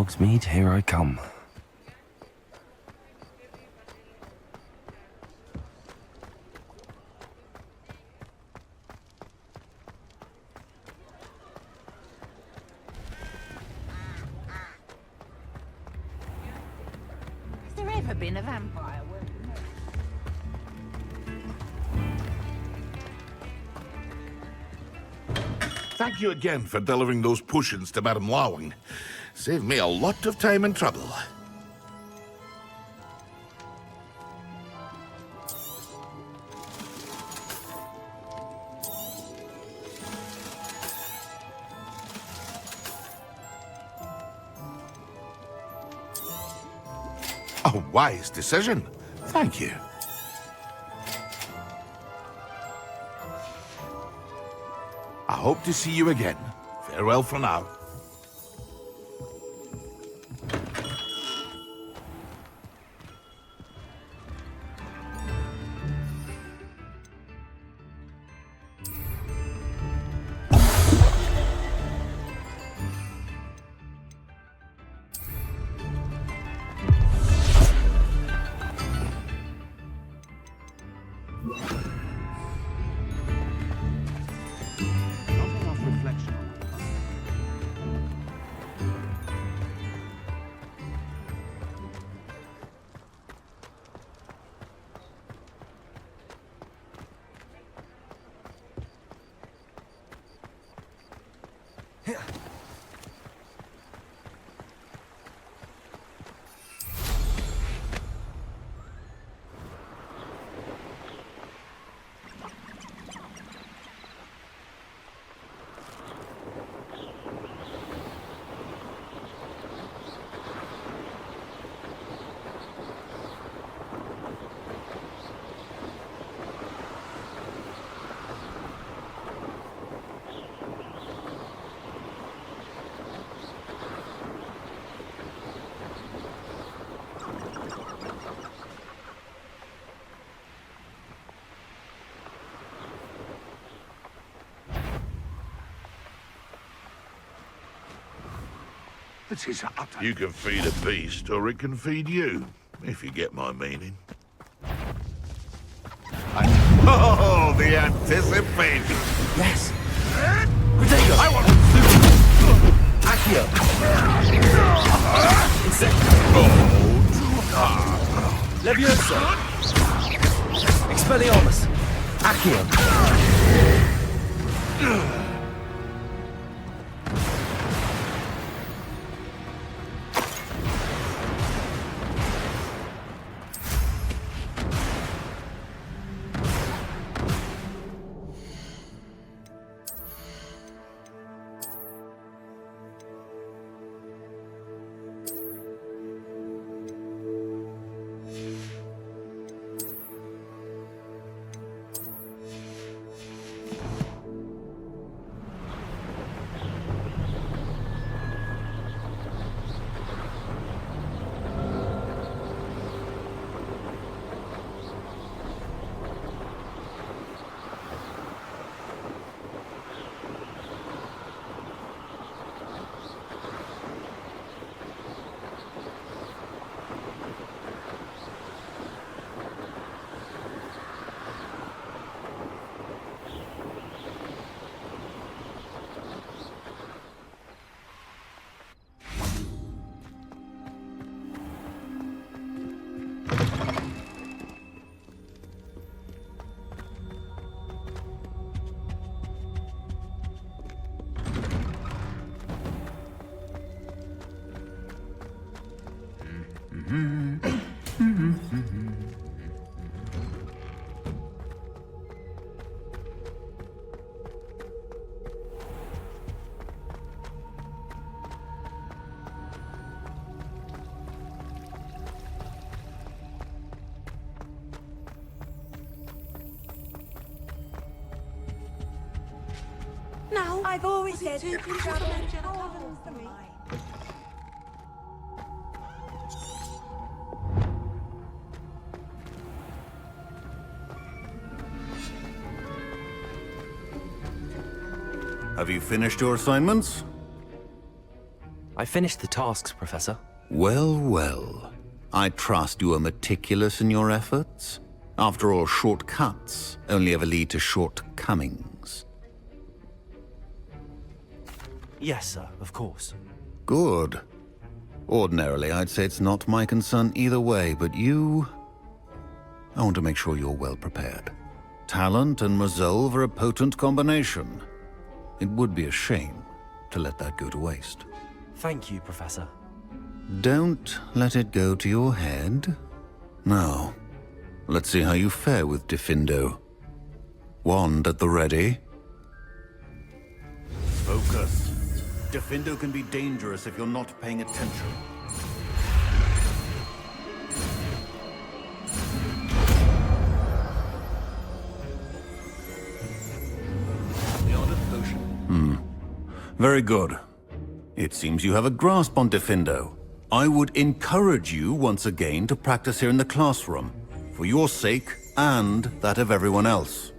Hogsmeade, here I come. Has there ever been a vampire working there? Thank you again for delivering those potions to Madame Lawing. Saved me a lot of time and trouble. A wise decision. Thank you. I hope to see you again. Farewell for now. You can feed a beast, or it can feed you, if you get my meaning. Oh, the anticipation! Yes! Potato! I want Accio! Leviosa! Expelliarmus! Accio! No, I've always said too that Have you finished your assignments? I finished the tasks, Professor. Well, well. I trust you are meticulous in your efforts. After all, shortcuts only ever lead to shortcomings. Yes, sir, of course. Good. Ordinarily, I'd say it's not my concern either way, but you... I want to make sure you're well prepared. Talent and resolve are a potent combination. It would be a shame to let that go to waste. Thank you, Professor. Don't let it go to your head. Now, let's see how you fare with Diffindo. Wand at the ready. Focus. Diffindo can be dangerous if you're not paying attention. Very good. It seems you have a grasp on Diffindo. I would encourage you once again to practice here in the classroom, for your sake and that of everyone else.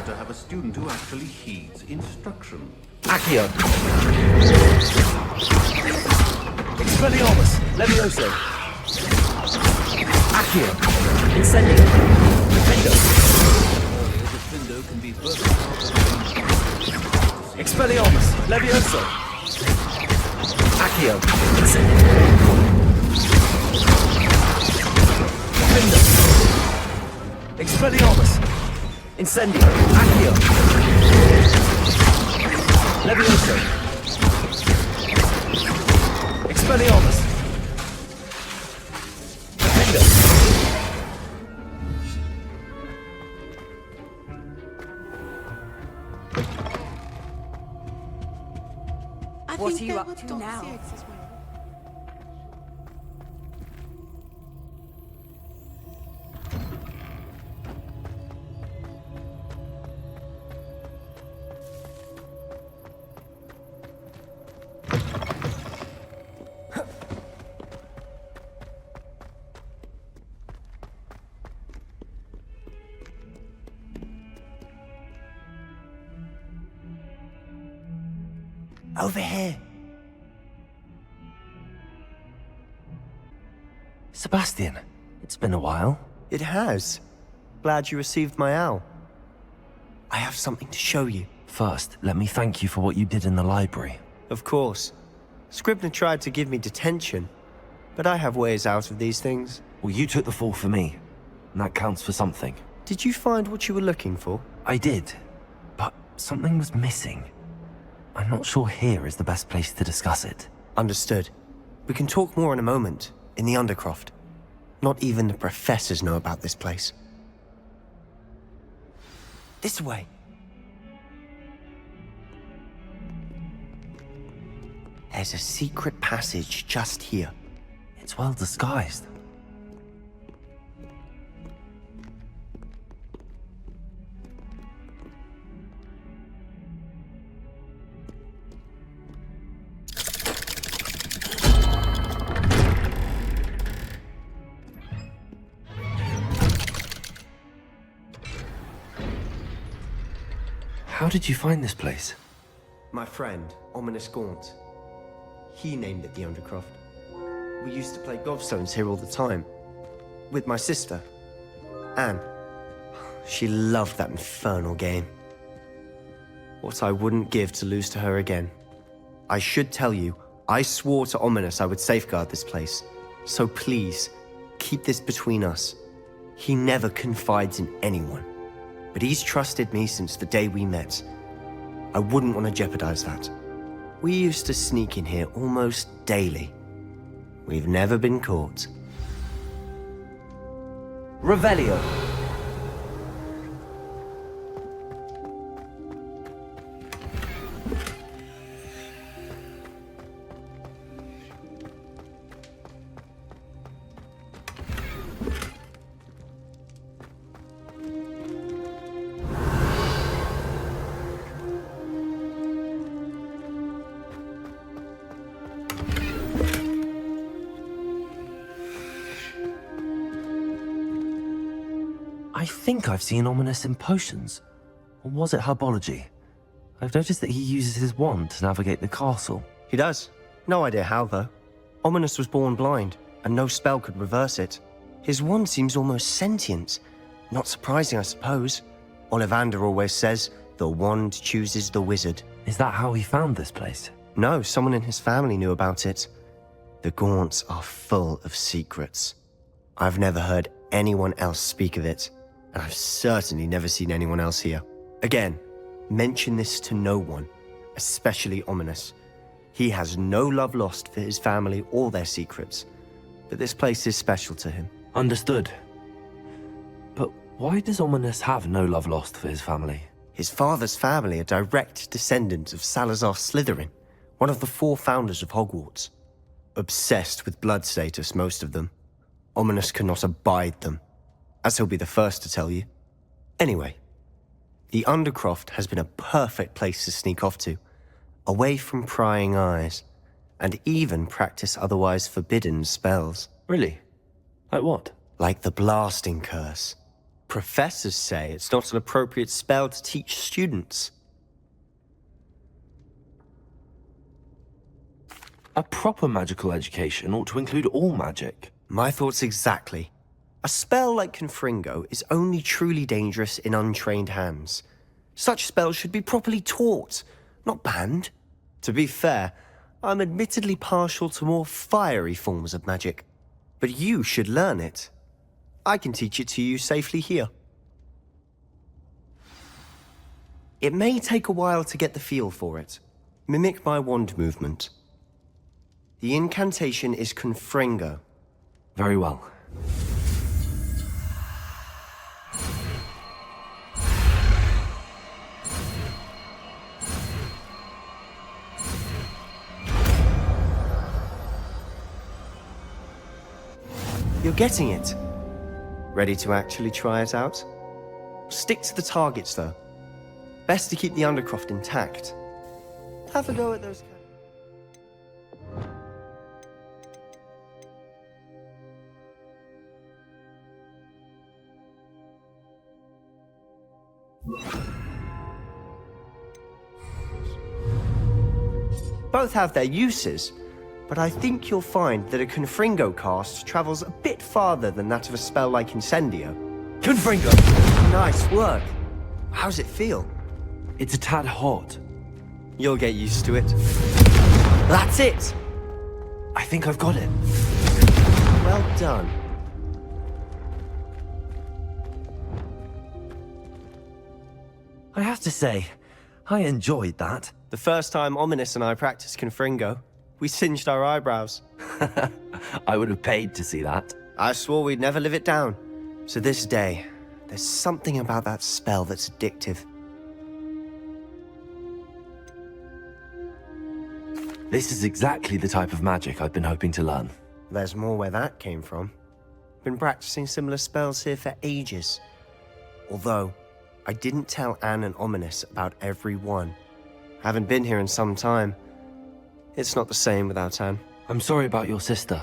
To have a student who actually heeds instruction. Accio. Expelliarmus. Levioso. Accio. Incendio. Defendo. Diffindo can be versatile. Expelliarmus. Levioso. Accio. Incendio. Defendo. Expelliarmus. Incendio. Accio. Levioso. Expelliarmus. Defendo. What are you up to now? Over here. Sebastian, it's been a while. It has. Glad you received my owl. I have something to show you. First, let me thank you for what you did in the library. Of course. Scribner tried to give me detention, but I have ways out of these things. Well, you took the fall for me, and that counts for something. Did you find what you were looking for? I did, but something was missing. I'm not sure here is the best place to discuss it. Understood. We can talk more in a moment, in the Undercroft. Not even the professors know about this place. This way. There's a secret passage just here. It's well disguised. How did you find this place? My friend, Ominous Gaunt. He named it the Undercroft. We used to play gobstones here all the time. With my sister, Anne. She loved that infernal game. What I wouldn't give to lose to her again. I should tell you, I swore to Ominous I would safeguard this place. So please, keep this between us. He never confides in anyone. But he's trusted me since the day we met. I wouldn't want to jeopardize that. We used to sneak in here almost daily. We've never been caught. Revelio. I think I've seen Ominous in potions. Or was it herbology? I've noticed that he uses his wand to navigate the castle. He does. No idea how, though. Ominous was born blind, and no spell could reverse it. His wand seems almost sentient. Not surprising, I suppose. Ollivander always says, the wand chooses the wizard. Is that how he found this place? No, someone in his family knew about it. The Gaunts are full of secrets. I've never heard anyone else speak of it, and I've certainly never seen anyone else here. Again, mention this to no one, especially Ominous. He has no love lost for his family or their secrets, but this place is special to him. Understood. But why does Ominous have no love lost for his family? His father's family are direct descendants of Salazar Slytherin, one of the 4 founders of Hogwarts. Obsessed with blood status, most of them. Ominous cannot abide them, as he'll be the first to tell you. Anyway, the Undercroft has been a perfect place to sneak off to, away from prying eyes, and even practice otherwise forbidden spells. Really? Like what? Like the Blasting Curse. Professors say it's not an appropriate spell to teach students. A proper magical education ought to include all magic. My thoughts exactly. A spell like Confringo is only truly dangerous in untrained hands. Such spells should be properly taught, not banned. To be fair, I'm admittedly partial to more fiery forms of magic. But you should learn it. I can teach it to you safely here. It may take a while to get the feel for it. Mimic my wand movement. The incantation is Confringo. Very well. You're getting it. Ready to actually try it out? Stick to the targets, though. Best to keep the Undercroft intact. Have a go at those... Both have their uses, but I think you'll find that a Confringo cast travels a bit farther than that of a spell like Incendio. Confringo! Nice work. How's it feel? It's a tad hot. You'll get used to it. That's it! I think I've got it. Well done. I have to say, I enjoyed that. The first time Ominous and I practiced Confringo, we singed our eyebrows. I would have paid to see that. I swore we'd never live it down. To this day, there's something about that spell that's addictive. This is exactly the type of magic I've been hoping to learn. There's more where that came from. Been practicing similar spells here for ages. Although, I didn't tell Anne and Ominous about every one. Haven't been here in some time. It's not the same without Anne. I'm sorry about your sister.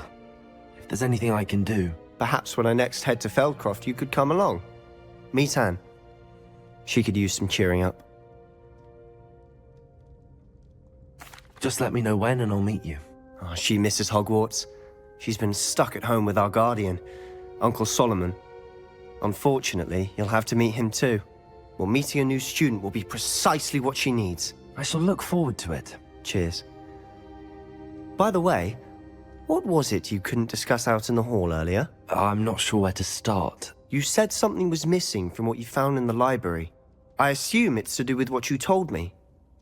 If there's anything I can do... Perhaps when I next head to Feldcroft, you could come along. Meet Anne. She could use some cheering up. Just let me know when and I'll meet you. Oh, she misses Hogwarts. She's been stuck at home with our guardian, Uncle Solomon. Unfortunately, you'll have to meet him too. Well, meeting a new student will be precisely what she needs. I shall look forward to it. Cheers. By the way, what was it you couldn't discuss out in the hall earlier? I'm not sure where to start. You said something was missing from what you found in the library. I assume it's to do with what you told me.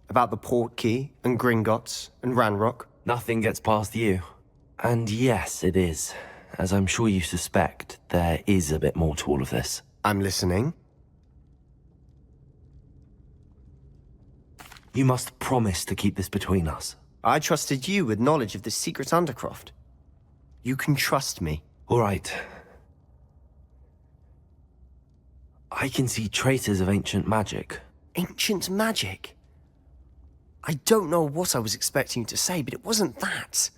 About the Portkey, and Gringotts, and Ranrock. Nothing gets past you. And yes, it is. As I'm sure you suspect, there is a bit more to all of this. I'm listening. You must promise to keep this between us. I trusted you with knowledge of the secret Undercroft. You can trust me. All right. I can see traces of ancient magic. Ancient magic? I don't know what I was expecting you to say, but it wasn't that.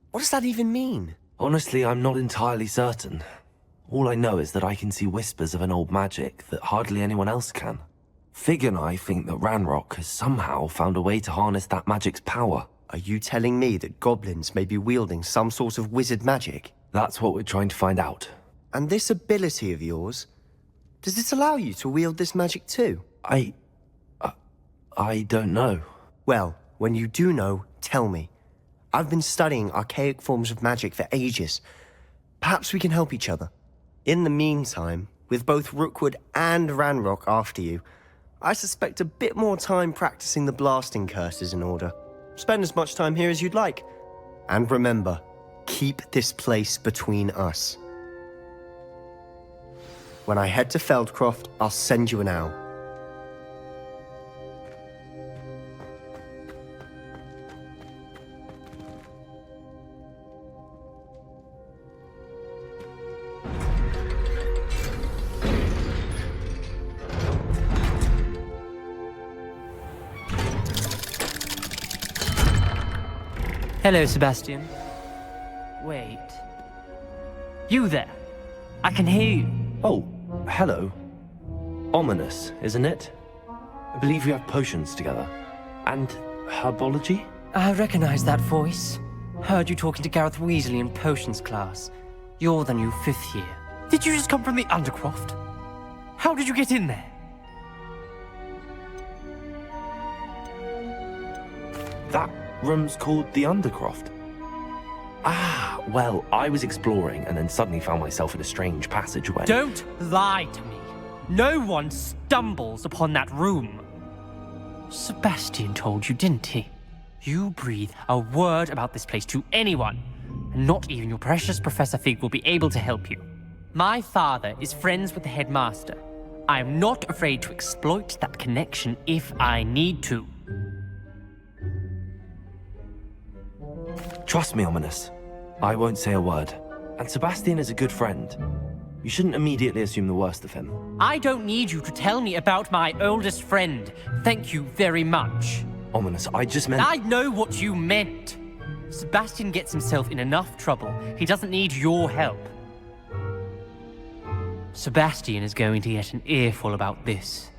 What does that even mean? Honestly, I'm not entirely certain. All I know is that I can see whispers of an old magic that hardly anyone else can. Fig and I think that Ranrock has somehow found a way to harness that magic's power. Are you telling me that goblins may be wielding some sort of wizard magic? That's what we're trying to find out. And this ability of yours, does it allow you to wield this magic too? I don't know. Well, when you do know, tell me. I've been studying archaic forms of magic for ages. Perhaps we can help each other. In the meantime, with both Rookwood and Ranrock after you, I suspect a bit more time practicing the blasting curse is in order. Spend as much time here as you'd like. And remember, keep this place between us. When I head to Feldcroft, I'll send you an owl. Hello, Sebastian. Wait. You there? I can hear you. Oh, hello. Ominous, isn't it? I believe we have potions together. And herbology? I recognize that voice. Heard you talking to Gareth Weasley in potions class. You're the new 5th year. Did you just come from the Undercroft? How did you get in there? That room's called the Undercroft. Ah, well, I was exploring and then suddenly found myself in a strange passageway. Don't lie to me. No one stumbles upon that room. Sebastian told you, didn't he? You breathe a word about this place to anyone, and not even your precious Professor Fig will be able to help you. My father is friends with the headmaster. I am not afraid to exploit that connection if I need to. Trust me, Ominous. I won't say a word. And Sebastian is a good friend. You shouldn't immediately assume the worst of him. I don't need you to tell me about my oldest friend. Thank you very much. Ominous, I just meant... I know what you meant. Sebastian gets himself in enough trouble. He doesn't need your help. Sebastian is going to get an earful about this.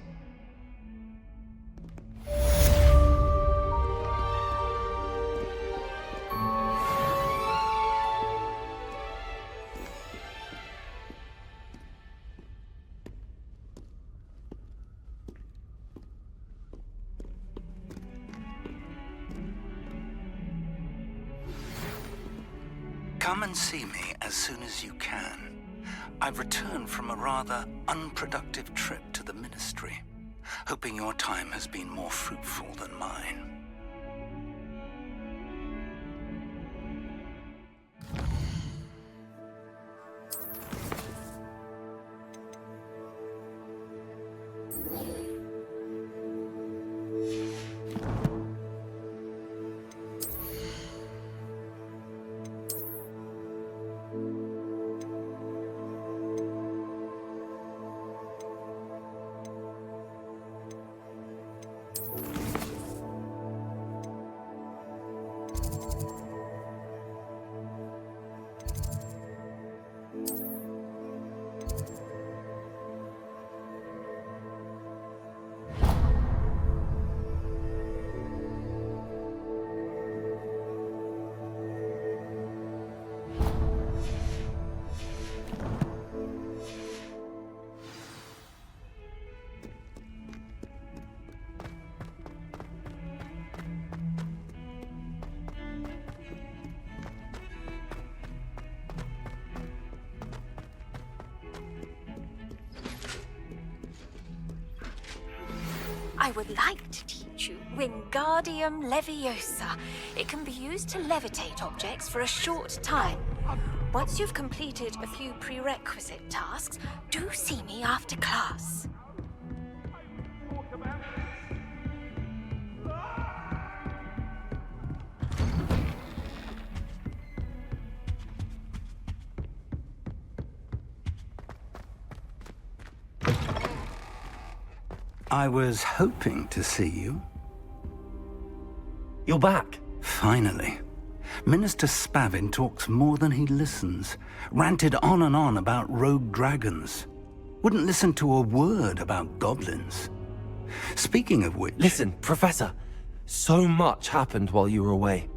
Come and see me as soon as you can. I've returned from a rather unproductive trip to the Ministry, hoping your time has been more fruitful than mine. I would like to teach you Wingardium Leviosa. It can be used to levitate objects for a short time. Once you've completed a few prerequisite tasks, do see me after class. I was hoping to see you. You're back. Finally. Minister Spavin talks more than he listens. Ranted on and on about rogue dragons. Wouldn't listen to a word about goblins. Speaking of which... Listen, Professor. So much happened while you were away.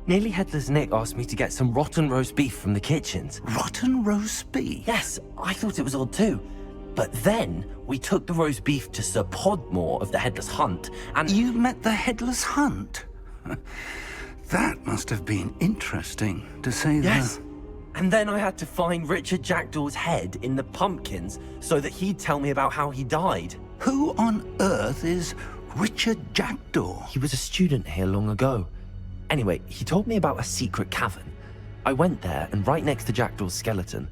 Nearly Headless Nick asked me to get some rotten roast beef from the kitchens. Rotten roast beef? Yes, I thought it was odd too. But then, we took the roast beef to Sir Podmore of the Headless Hunt, and... You met the Headless Hunt? That must have been interesting, to say the... Yes. And then I had to find Richard Jackdaw's head in the pumpkins so that he'd tell me about how he died. Who on earth is Richard Jackdaw? He was a student here long ago. Anyway, he told me about a secret cavern. I went there, and right next to Jackdaw's skeleton,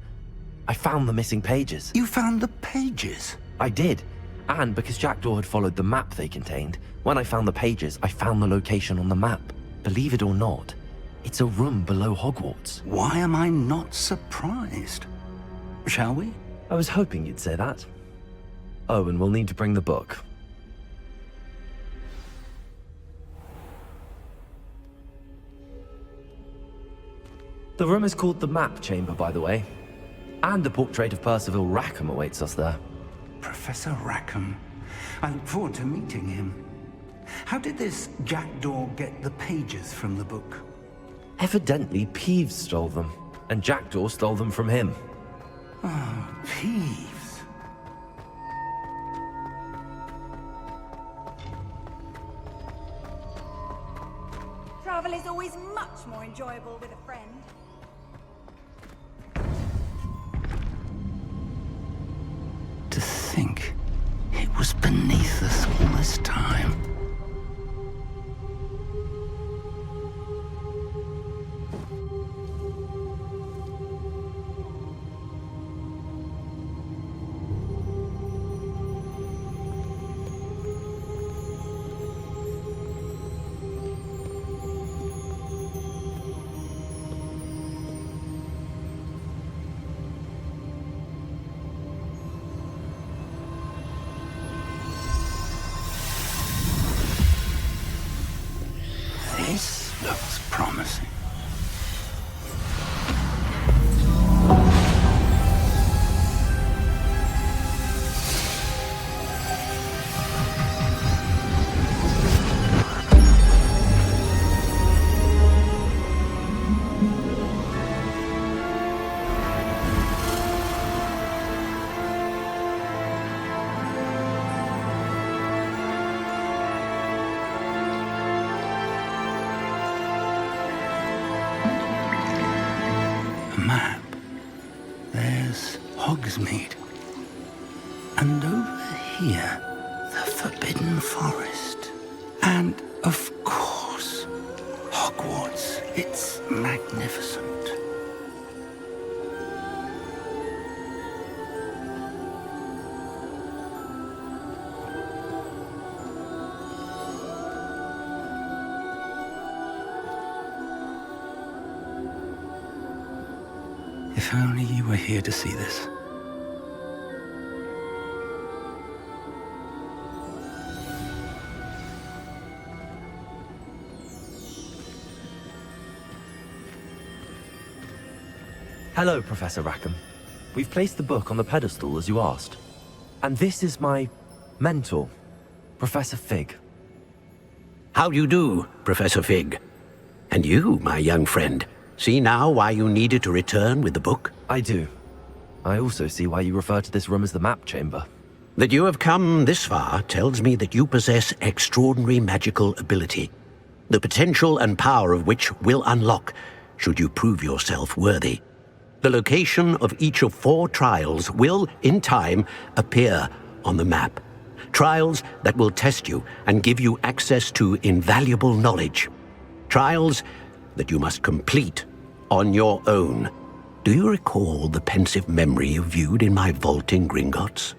I found the missing pages. You found the pages? I did. And because Jackdaw had followed the map they contained, when I found the pages, I found the location on the map. Believe it or not, it's a room below Hogwarts. Why am I not surprised? Shall we? I was hoping you'd say that. Oh, and we'll need to bring the book. The room is called the Map Chamber, by the way. And a portrait of Percival Rackham awaits us there. Professor Rackham. I look forward to meeting him. How did this Jackdaw get the pages from the book? Evidently, Peeves stole them, and Jackdaw stole them from him. Oh, Peeves. Travel is always much more enjoyable with a friend. To think it was beneath us all this time. This looks promising. Map. There's Hogsmeade. And over here, the Forbidden Forest. And, of course, Hogwarts. It's magnificent. If only you were here to see this. Hello, Professor Rackham. We've placed the book on the pedestal as you asked. And this is my mentor, Professor Fig. How do you do, Professor Fig? And you, my young friend, see now why you needed to return with the book? I do. I also see why you refer to this room as the Map Chamber. That you have come this far tells me that you possess extraordinary magical ability, the potential and power of which will unlock should you prove yourself worthy. The location of each of 4 trials will, in time, appear on the map. Trials that will test you and give you access to invaluable knowledge. Trials that you must complete on your own. Do you recall the pensive memory you viewed in my vault in Gringotts?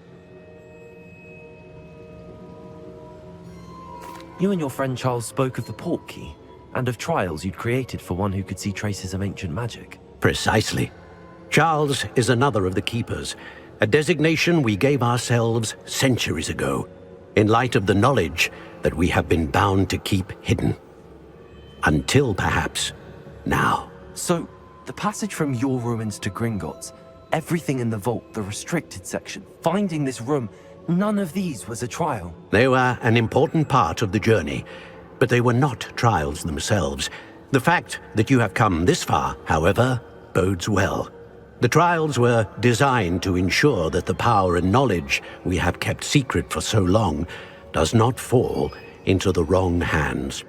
You and your friend Charles spoke of the port key, and of trials you'd created for one who could see traces of ancient magic. Precisely. Charles is another of the Keepers, a designation we gave ourselves centuries ago, in light of the knowledge that we have been bound to keep hidden. Until, perhaps, now. So, the passage from your ruins to Gringotts, everything in the vault, the restricted section, finding this room, none of these was a trial. They were an important part of the journey, but they were not trials themselves. The fact that you have come this far, however, bodes well. The trials were designed to ensure that the power and knowledge we have kept secret for so long does not fall into the wrong hands.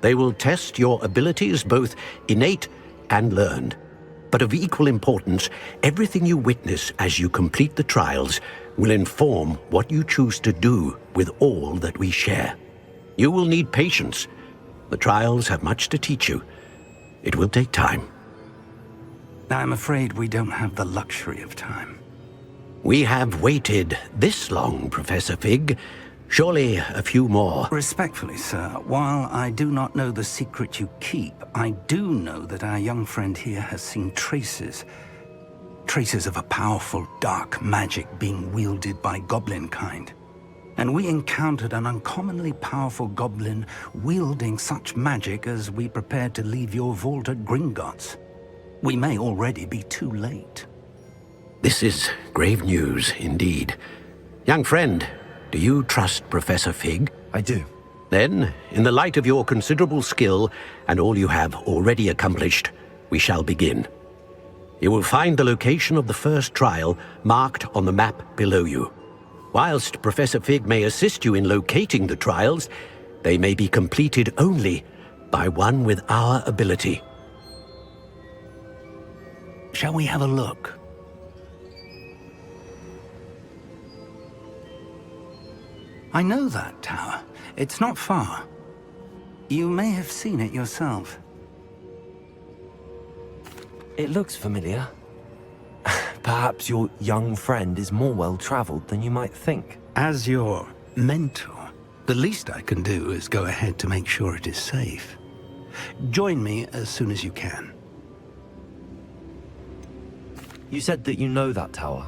They will test your abilities, both innate and learned. But of equal importance, everything you witness as you complete the trials will inform what you choose to do with all that we share. You will need patience. The trials have much to teach you. It will take time. I'm afraid we don't have the luxury of time. We have waited this long, Professor Fig. Surely a few more. Respectfully, sir, while I do not know the secret you keep, I do know that our young friend here has seen traces of a powerful dark magic being wielded by goblin kind. And we encountered an uncommonly powerful goblin wielding such magic as we prepared to leave your vault at Gringotts. We may already be too late. This is grave news indeed. Young friend, do you trust Professor Fig? I do. Then, in the light of your considerable skill and all you have already accomplished, we shall begin. You will find the location of the first trial marked on the map below you. Whilst Professor Fig may assist you in locating the trials, they may be completed only by one with our ability. Shall we have a look? I know that tower. It's not far. You may have seen it yourself. It looks familiar. Perhaps your young friend is more well-traveled than you might think. As your mentor, the least I can do is go ahead to make sure it is safe. Join me as soon as you can. You said that you know that tower.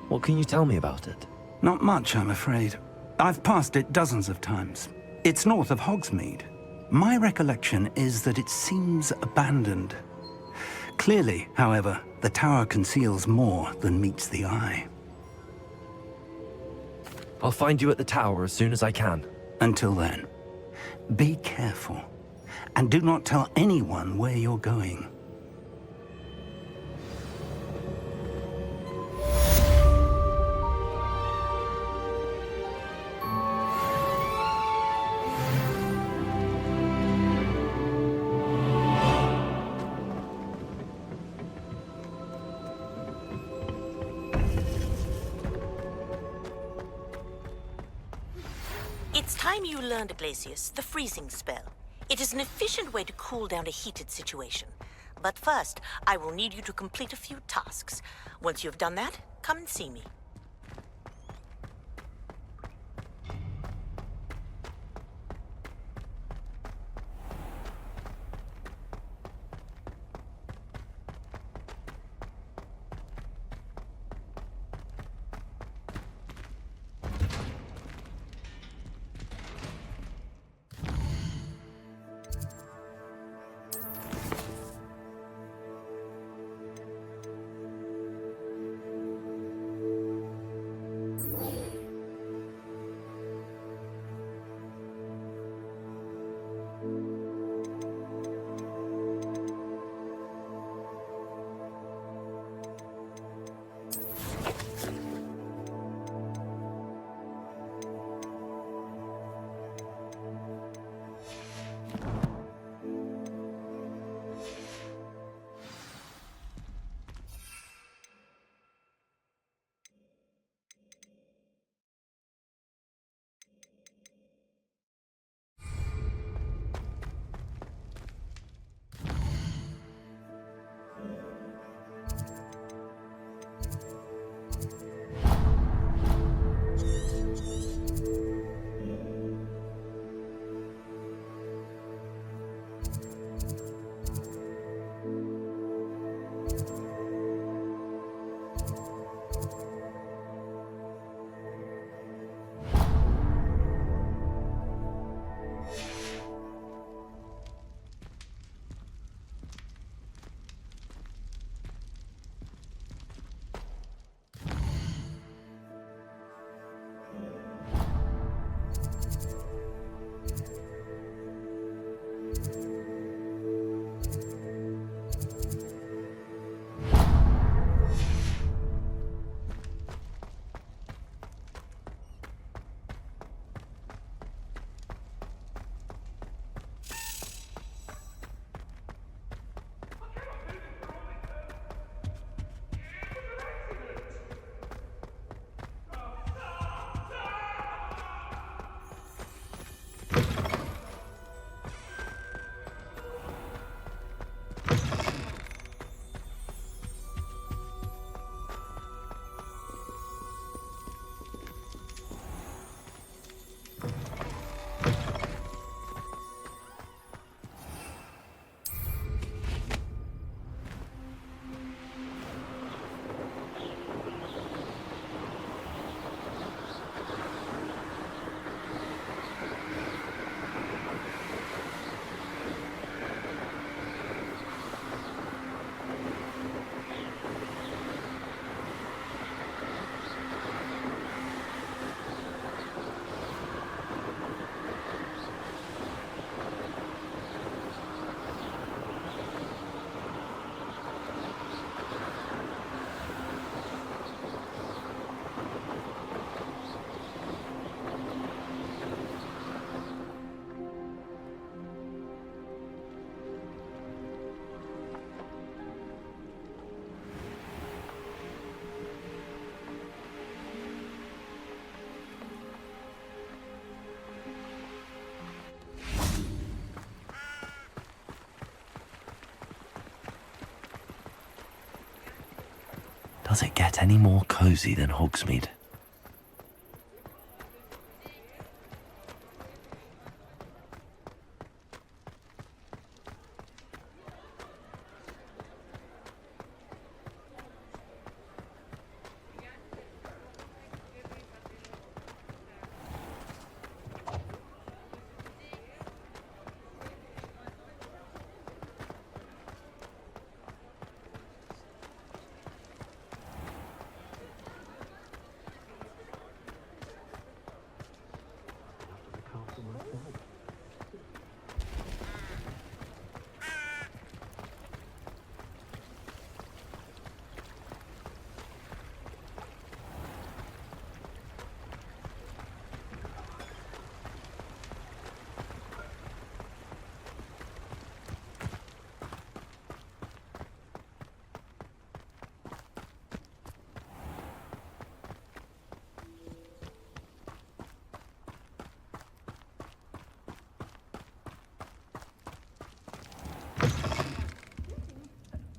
What can you tell me about it? Not much, I'm afraid. I've passed it dozens of times. It's north of Hogsmeade. My recollection is that it seems abandoned. Clearly, however, the tower conceals more than meets the eye. I'll find you at the tower as soon as I can. Until then, be careful, and do not tell anyone where you're going. It's time you learned, Glacius, the freezing spell. It is an efficient way to cool down a heated situation. But first, I will need you to complete a few tasks. Once you have done that, come and see me. Does it get any more cozy than Hogsmeade?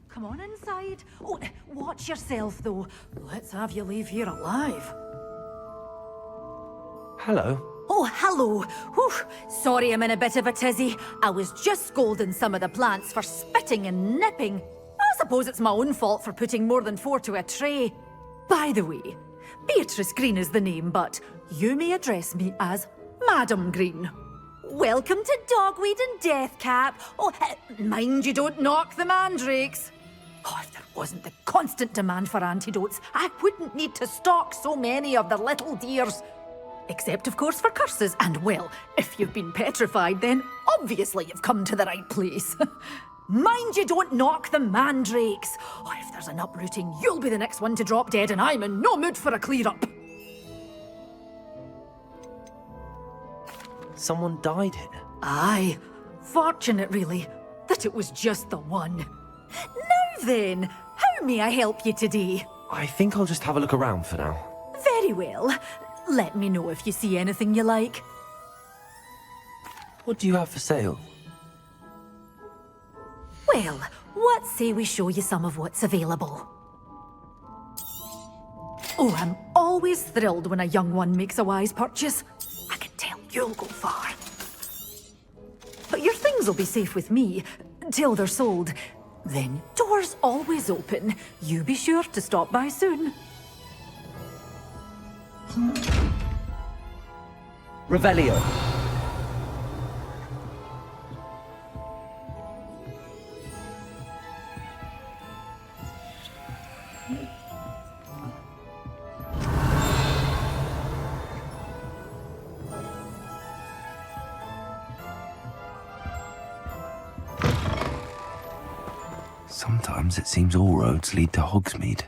Come on inside. Oh, watch yourself, though. Let's have you leave here alive. Hello. Oh, hello. Whew. Sorry I'm in a bit of a tizzy. I was just scolding some of the plants for spitting and nipping. I suppose it's my own fault for putting more than 4 to a tray. By the way, Beatrice Green is the name, but you may address me as Madam Green. Welcome to Dogweed and Deathcap. Oh, mind you don't knock the mandrakes. Oh, if there wasn't the constant demand for antidotes, I wouldn't need to stock so many of the little dears. Except, of course, for curses. And, well, if you've been petrified, then obviously you've come to the right place. Mind you don't knock the mandrakes. Oh, if there's an uprooting, you'll be the next one to drop dead, and I'm in no mood for a clear-up. Someone died here? Aye. Fortunate, really, that it was just the one. Now then, how may I help you today? I think I'll just have a look around for now. Very well. Let me know if you see anything you like. What do you have for sale? Well, what say we show you some of what's available? Oh, I'm always thrilled when a young one makes a wise purchase. I can tell you'll go far. But your things will be safe with me, till they're sold. Then, doors always open. You be sure to stop by soon. Revelio. Sometimes it seems all roads lead to Hogsmeade.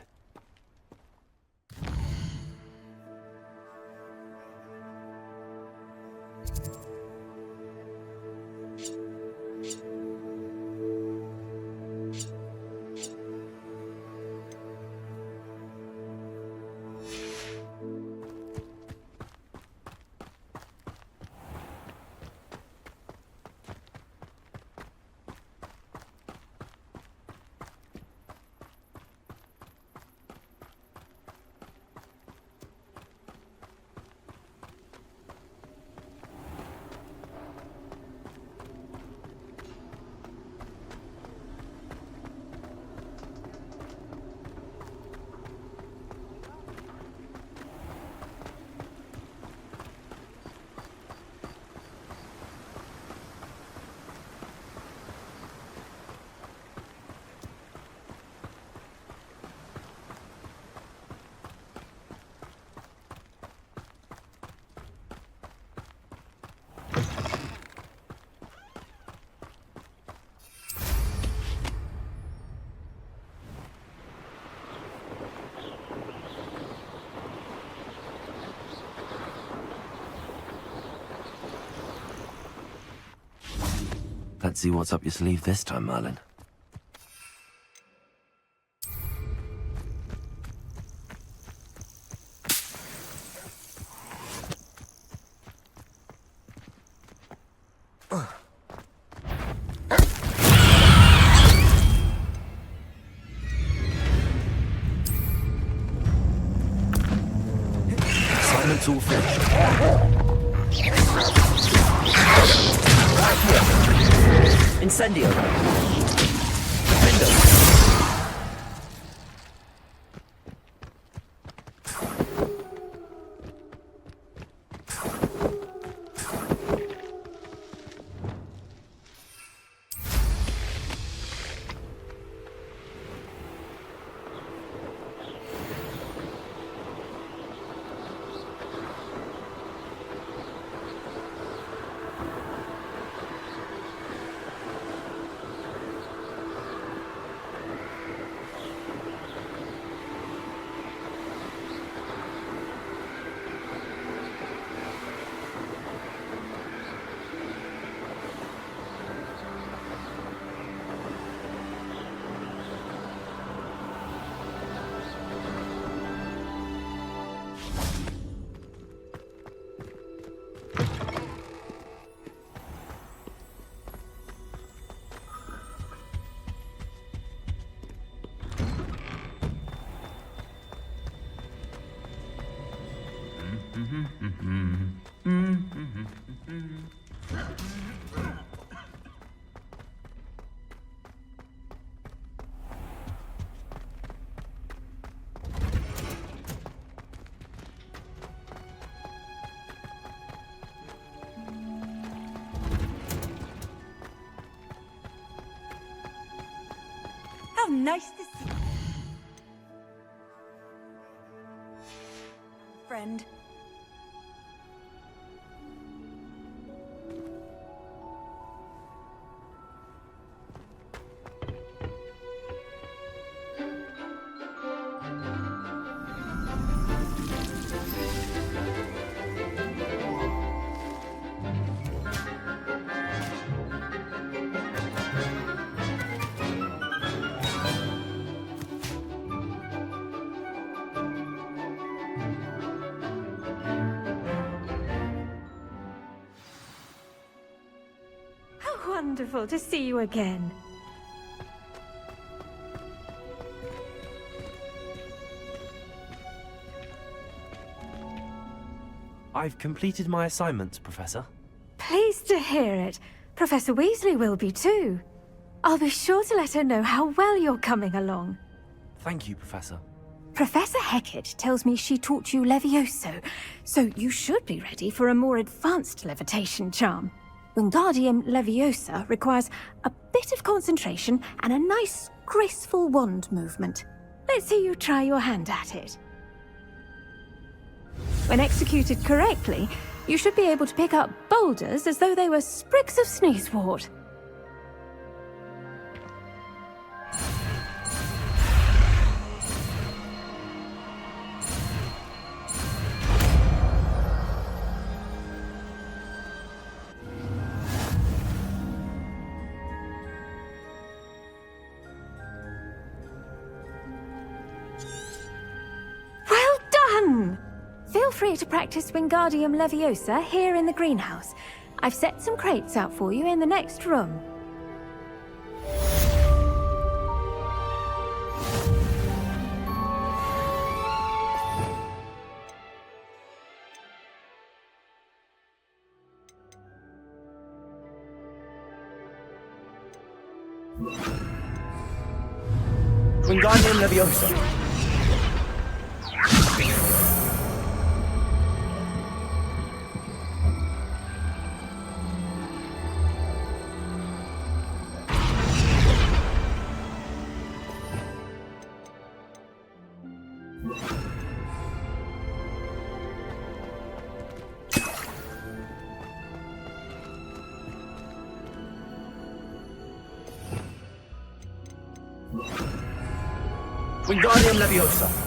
Let's see what's up your sleeve this time, Merlin. equipment's all finished. Incendio. Window. How nice to see you. Friend. Wonderful to see you again. I've completed my assignments, Professor. Pleased to hear it. Professor Weasley will be too. I'll be sure to let her know how well you're coming along. Thank you, Professor. Professor Hecat tells me she taught you Levioso, so you should be ready for a more advanced levitation charm. Wingardium Leviosa requires a bit of concentration and a nice, graceful wand movement. Let's see you try your hand at it. When executed correctly, you should be able to pick up boulders as though they were sprigs of sneezewort. Feel free to practice Wingardium Leviosa here in the greenhouse. I've set some crates out for you in the next room. Wingardium Leviosa. Wingardium Leviosa.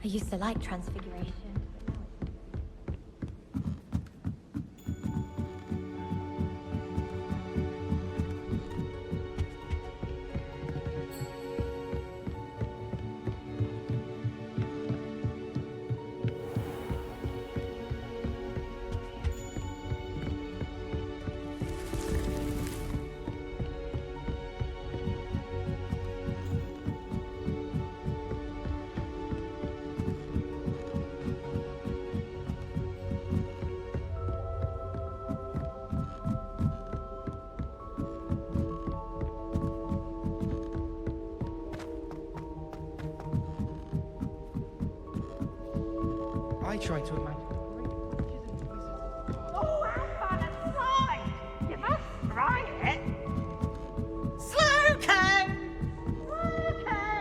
I used to like transfiguration. I try to imagine. Oh, Avalanche, right! You must try it! Slow cone! Slow cone!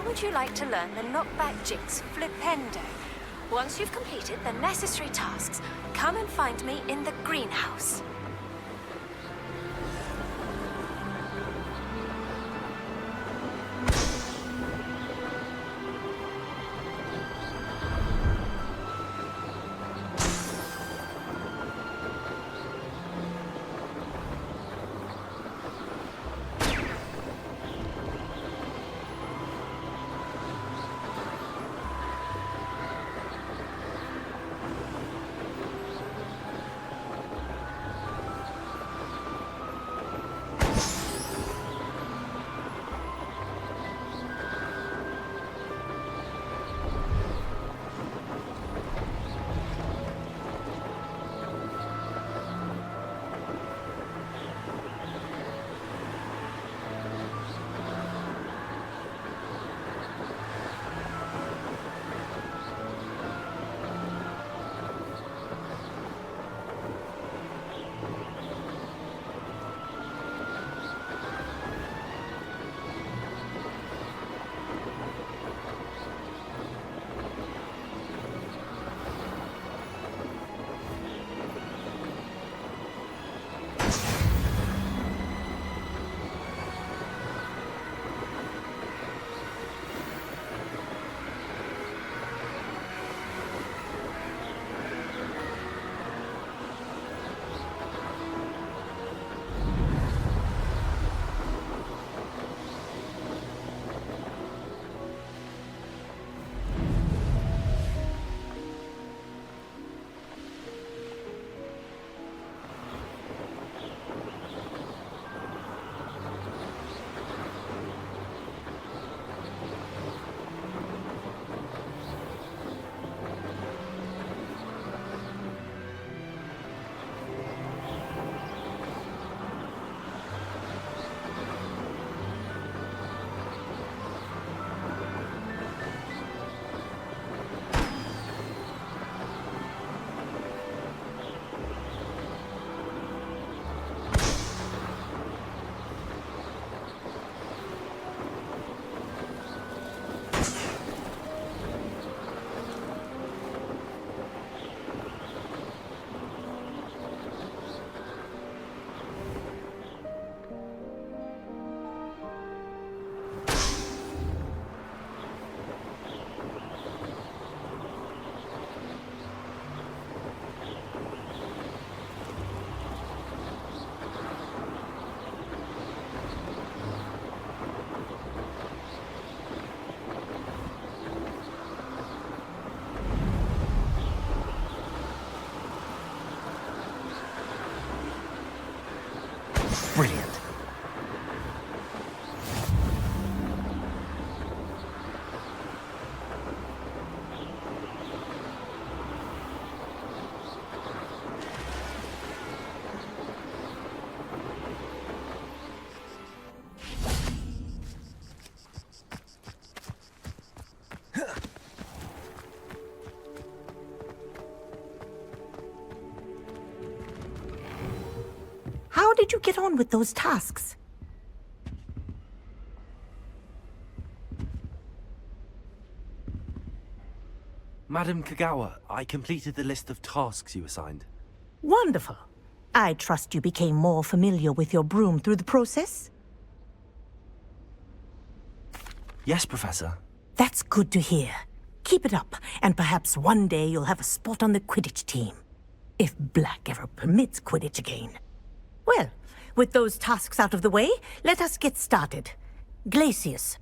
would you like to learn the knockback jinx flipendo? Once you've completed the necessary tasks, come and find me in the greenhouse. Brilliant. How did you get on with those tasks? Madam Kagawa, I completed the list of tasks you assigned. Wonderful. I trust you became more familiar with your broom through the process? Yes, Professor. That's good to hear. Keep it up, and perhaps one day you'll have a spot on the Quidditch team. If Black ever permits Quidditch again. Well, with those tasks out of the way, let us get started. Glacius.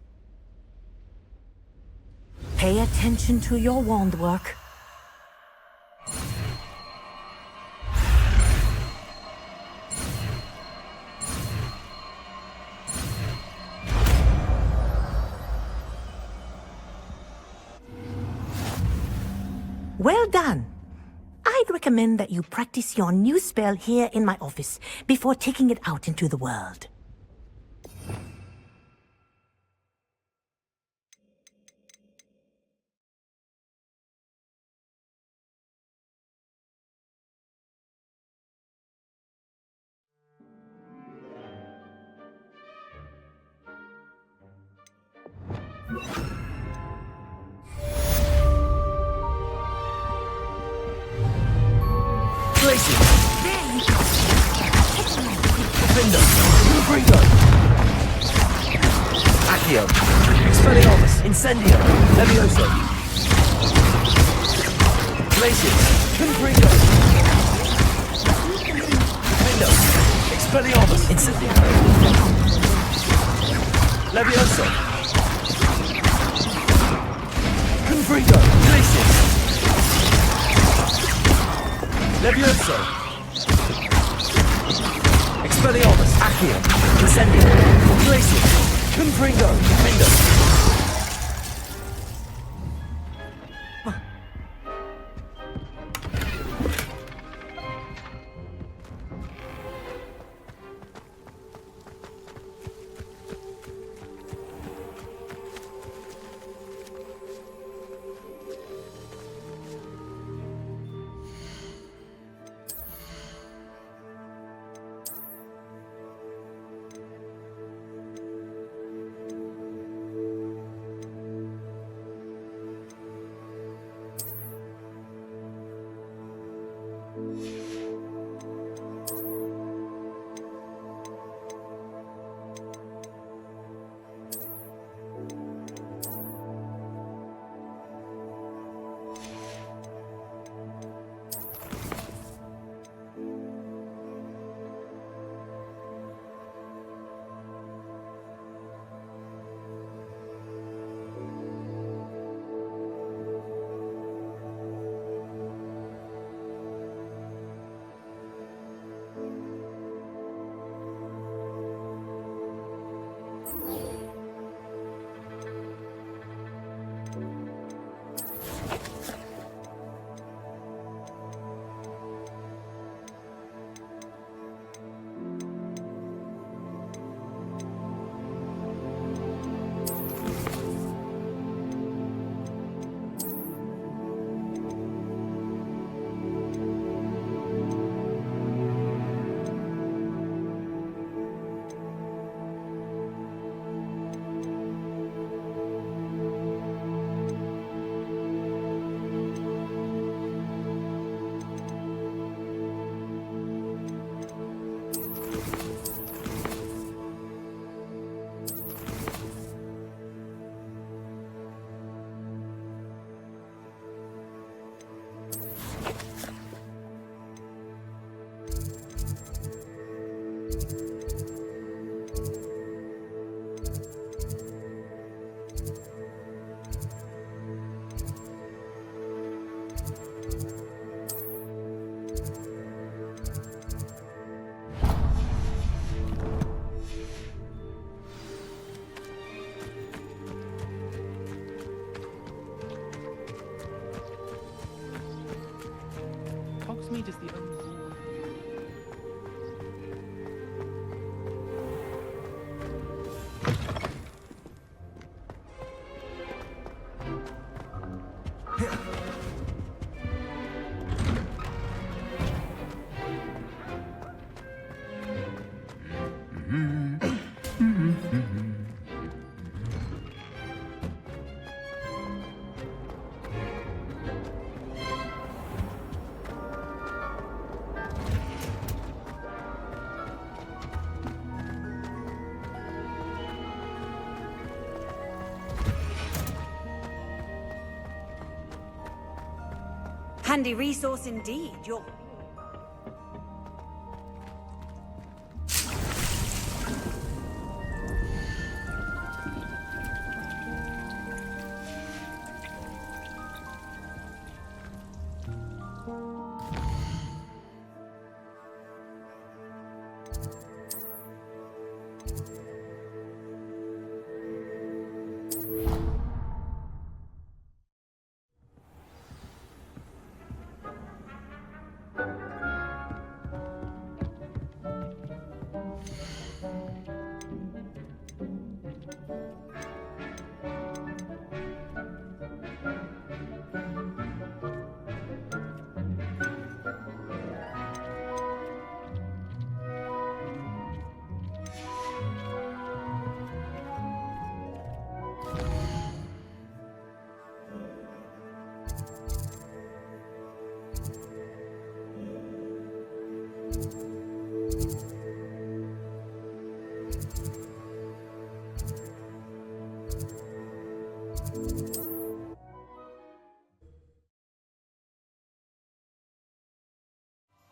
Pay attention to your wand work. Well done. I'd recommend that you practice your new spell here in my office before taking it out into the world. Glacier! Defendo! Confringo! Accio! Expelliarmus! Incendio! Levioso! Glacier! Confringo! Defendo! Expelliarmus! Incendio! Levioso! Confringo! Glacier! Levioso! Expelliarmus! Accio! Incendio! Glacier! Confringo! Defendo! Hogsmeade is the only rule. Handy resource indeed. You're...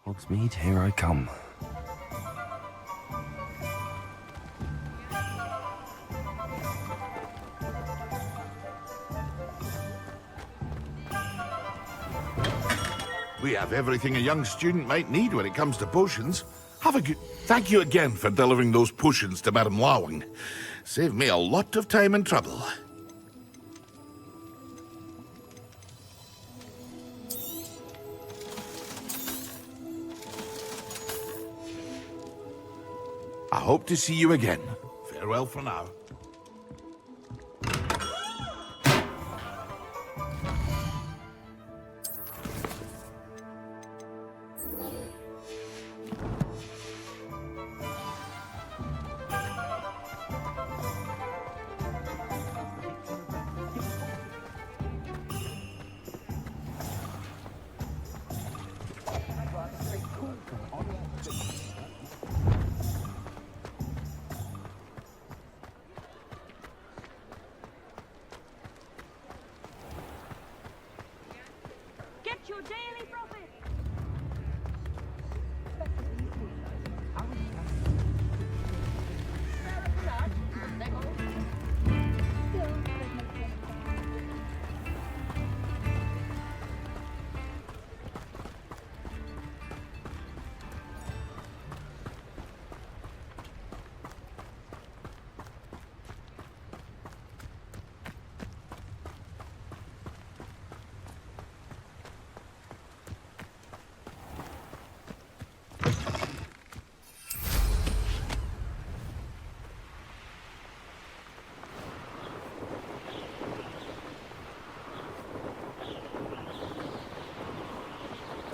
Hogsmeade, here I come. We have everything a young student might need when it comes to potions. Have a good... Thank you again for delivering those potions to Madame Lawing. Saved me a lot of time and trouble. I hope to see you again. Farewell for now. Get your daily profit!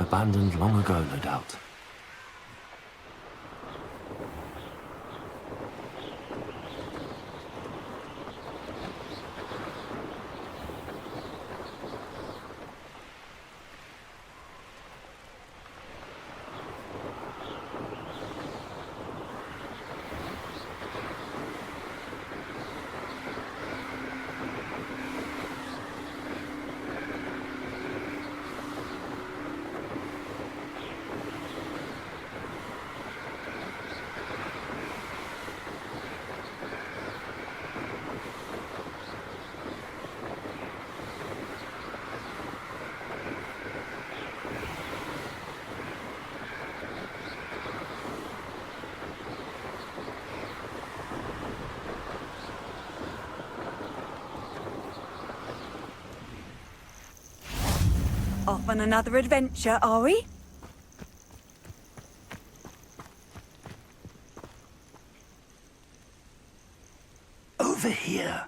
Abandoned long ago, no doubt. Off on another adventure, are we? Over here.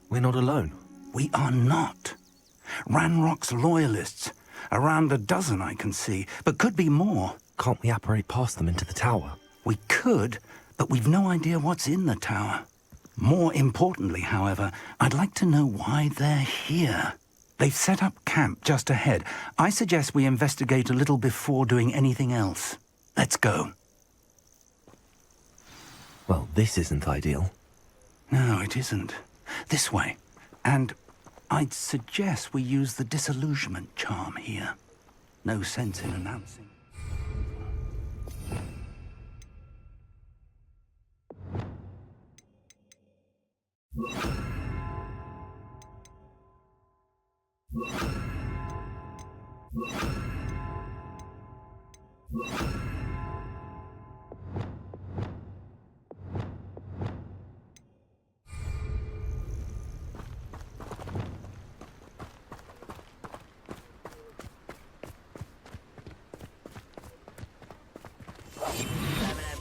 We're not alone. We are not. Ranrock's loyalists. Around a dozen I can see, but could be more. Can't we apparate past them into the tower? We could, but we've no idea what's in the tower. More importantly, however, I'd like to know why they're here. They've set up camp just ahead. I suggest we investigate a little before doing anything else. Let's go. Well, this isn't ideal. No, it isn't. This way. And I'd suggest we use the disillusionment charm here. No sense in announcing.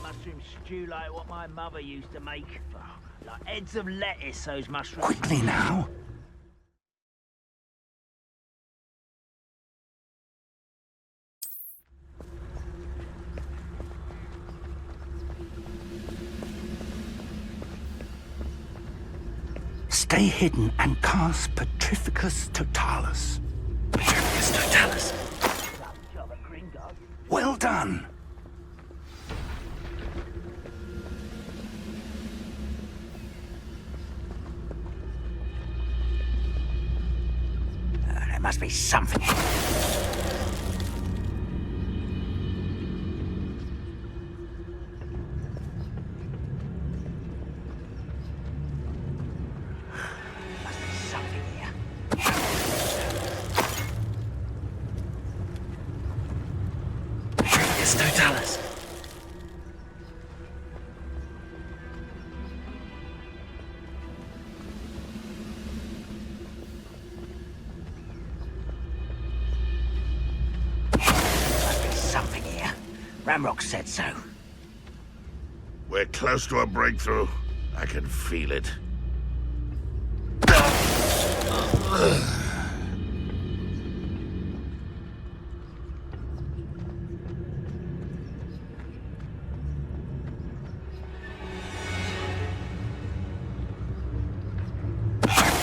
Mushroom stew like what my mother used to make. Like heads of lettuce, those mushrooms. Quickly now. Stay hidden and cast Petrificus Totalis. Petrificus Totalis? Well done. must be something. It's Totalis. Must be something here. Ramrock said so. We're close to a breakthrough. I can feel it.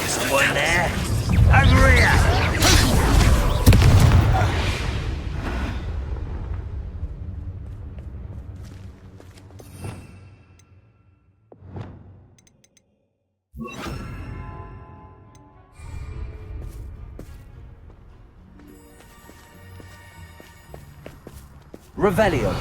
Someone there. Over here. Revelio.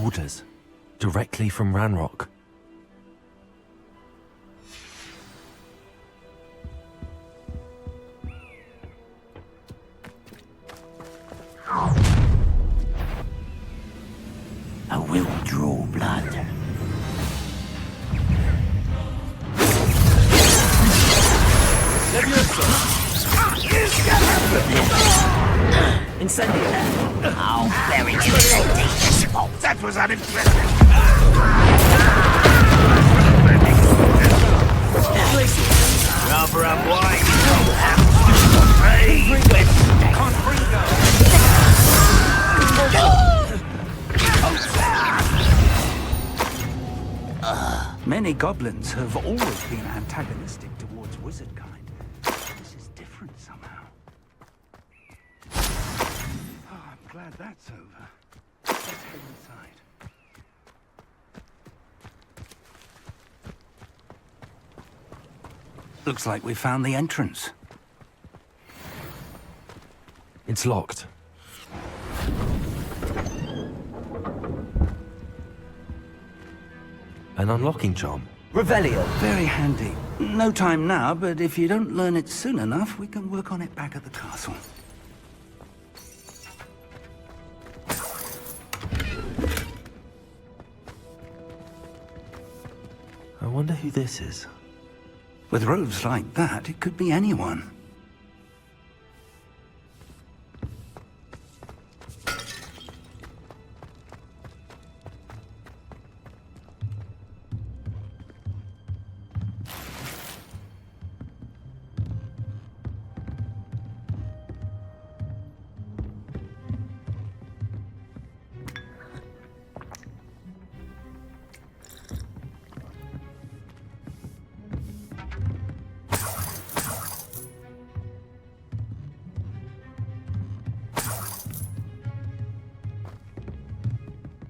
Orders. Directly from Ranrock. I will draw blood. Incendio. I'll bury you in a deep spot. That was unimpressive. Rubber up wide. Hey, Many goblins have always been antagonistic towards wizard kind. This is different somehow. Oh, I'm glad that's over. Let's head inside. Looks like we found the entrance. It's locked. An unlocking charm. Revelio. Very handy. No time now, but if you don't learn it soon enough, we can work on it back at the castle. I wonder who this is. With robes like that, it could be anyone.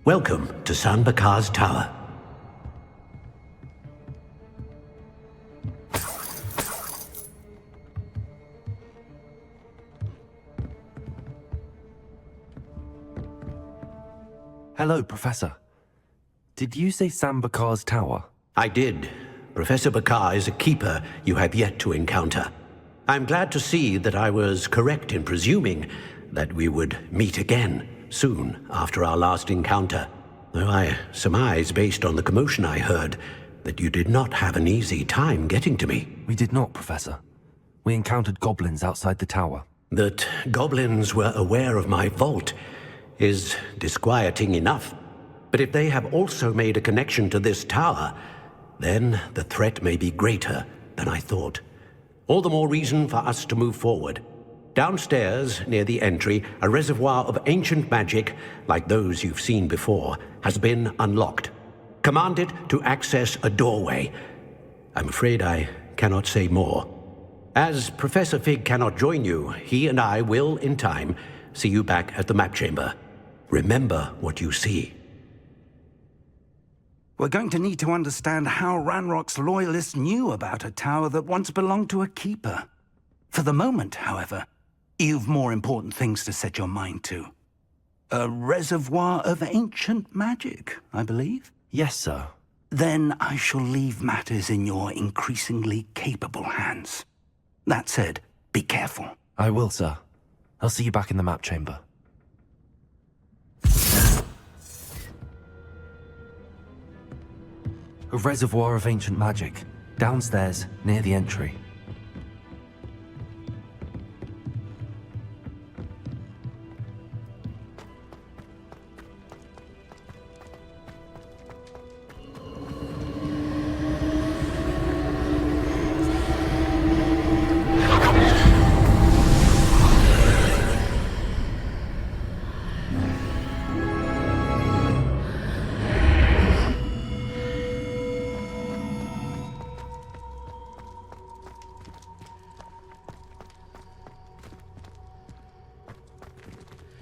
Welcome to San Bakar's Tower. Hello, Professor. Did you say Sam Bakar's tower? I did. Professor Bakar is a keeper you have yet to encounter. I'm glad to see that I was correct in presuming that we would meet again soon after our last encounter, though I surmise, based on the commotion I heard, that you did not have an easy time getting to me. We did not, Professor. We encountered goblins outside the tower. That goblins were aware of my vault is disquieting enough. But if they have also made a connection to this tower, then the threat may be greater than I thought. All the more reason for us to move forward. Downstairs, near the entry, a reservoir of ancient magic, like those you've seen before, has been unlocked. Command it to access a doorway. I'm afraid I cannot say more. As Professor Fig cannot join you, he and I will, in time, see you back at the map chamber. Remember what you see. We're going to need to understand how Ranrock's loyalists knew about a tower that once belonged to a keeper. For the moment, however, you've more important things to set your mind to. A reservoir of ancient magic, I believe? Yes, sir. Then I shall leave matters in your increasingly capable hands. That said, be careful. I will, sir. I'll see you back in the map chamber. A reservoir of ancient magic, downstairs, near the entry.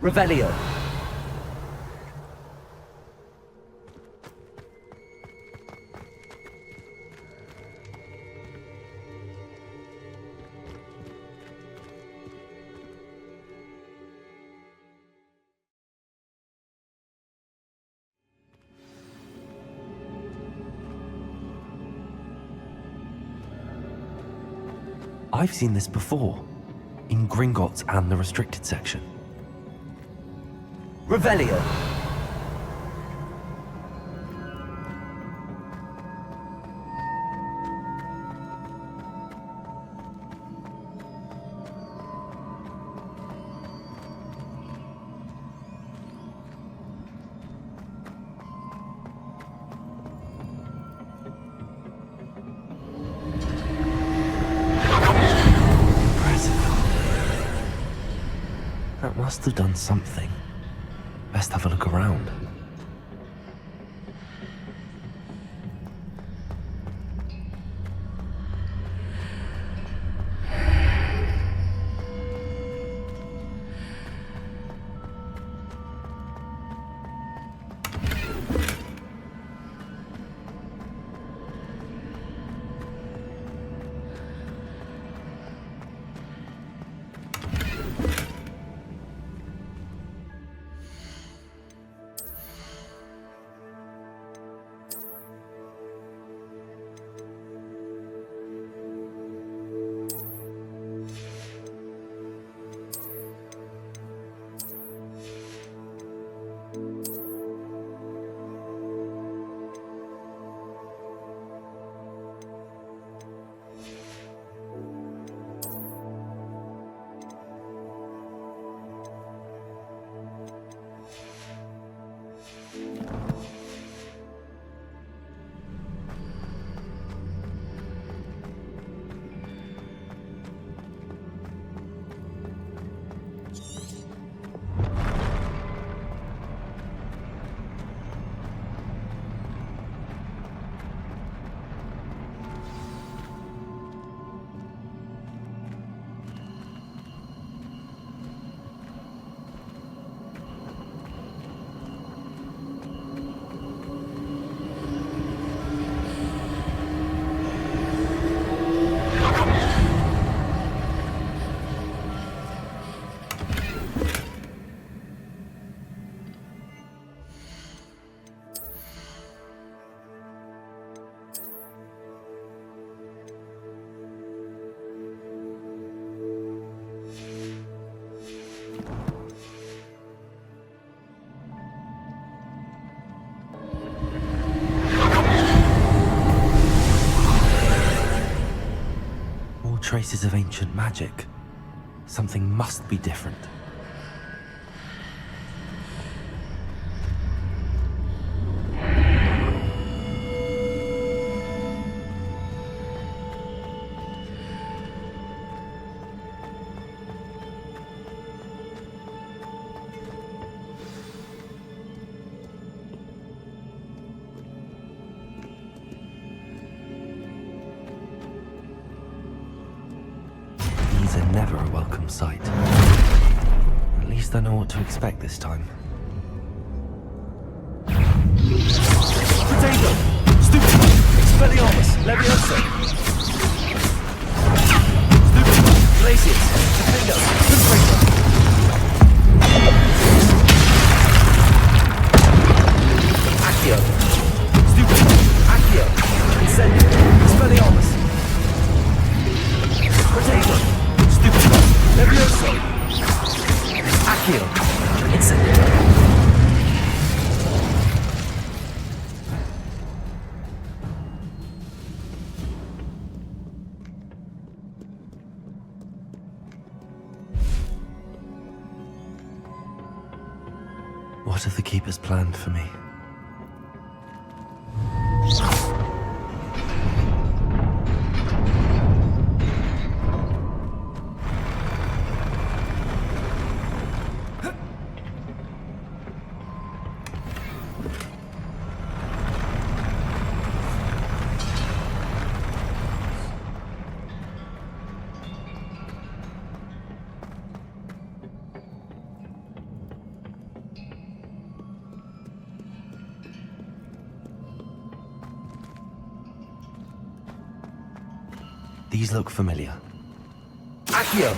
Revelio. I've seen this before, in Gringotts and the restricted section. Revelio. That must have done something. Best have a look around. traces of ancient magic. Something must be different. These are never a welcome sight. At least I know what to expect this time. Potato! Stupid! Expelliarmus! Leviosa! Stupid! Glacius! Defender! Confringo! Accio! Stupid! Accio! Incendio! Expelliarmus! Potato! Stupid! Leviosa! Accio! Incendio! What have the Keepers planned for me? These look familiar. Accio!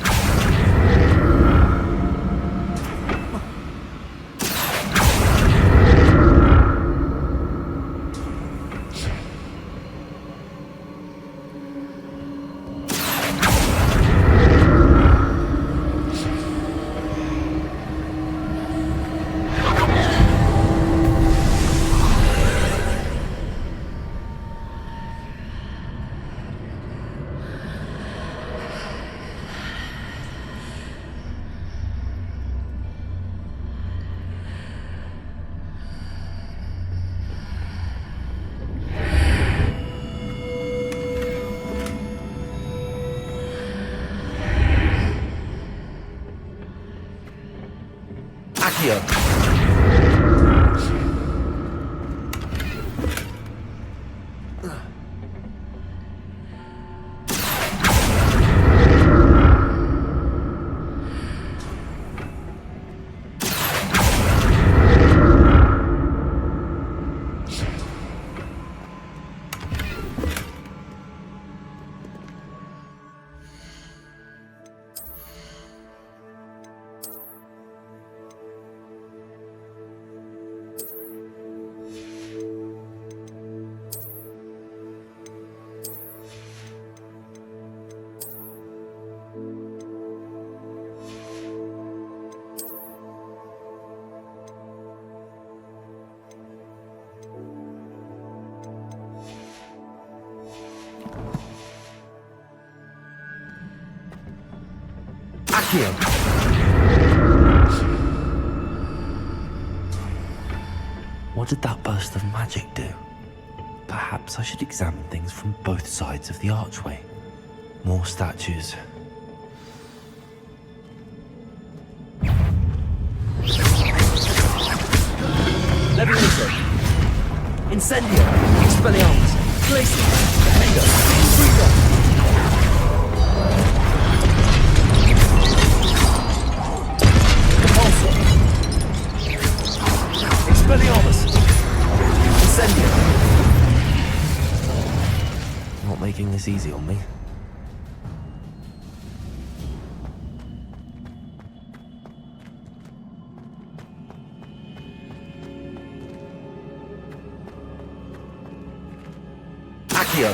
Accio! Accio! What did that burst of magic do? Perhaps I should examine things from both sides of the archway. More statues. Leviosa! Incendio! Expelliarmus! Glacius! Defender! Confringo! Expelliarmus! Incendio! Not making this easy on me. Accio!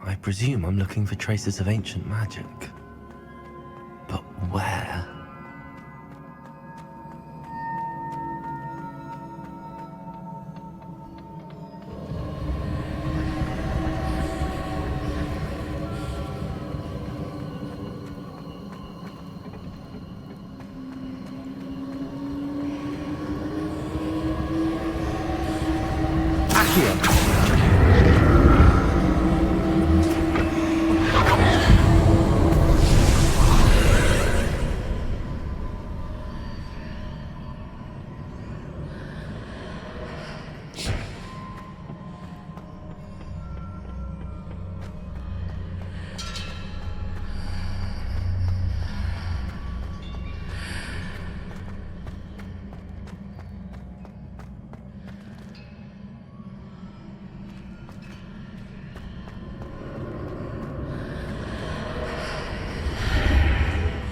I presume I'm looking for traces of ancient magic. Where?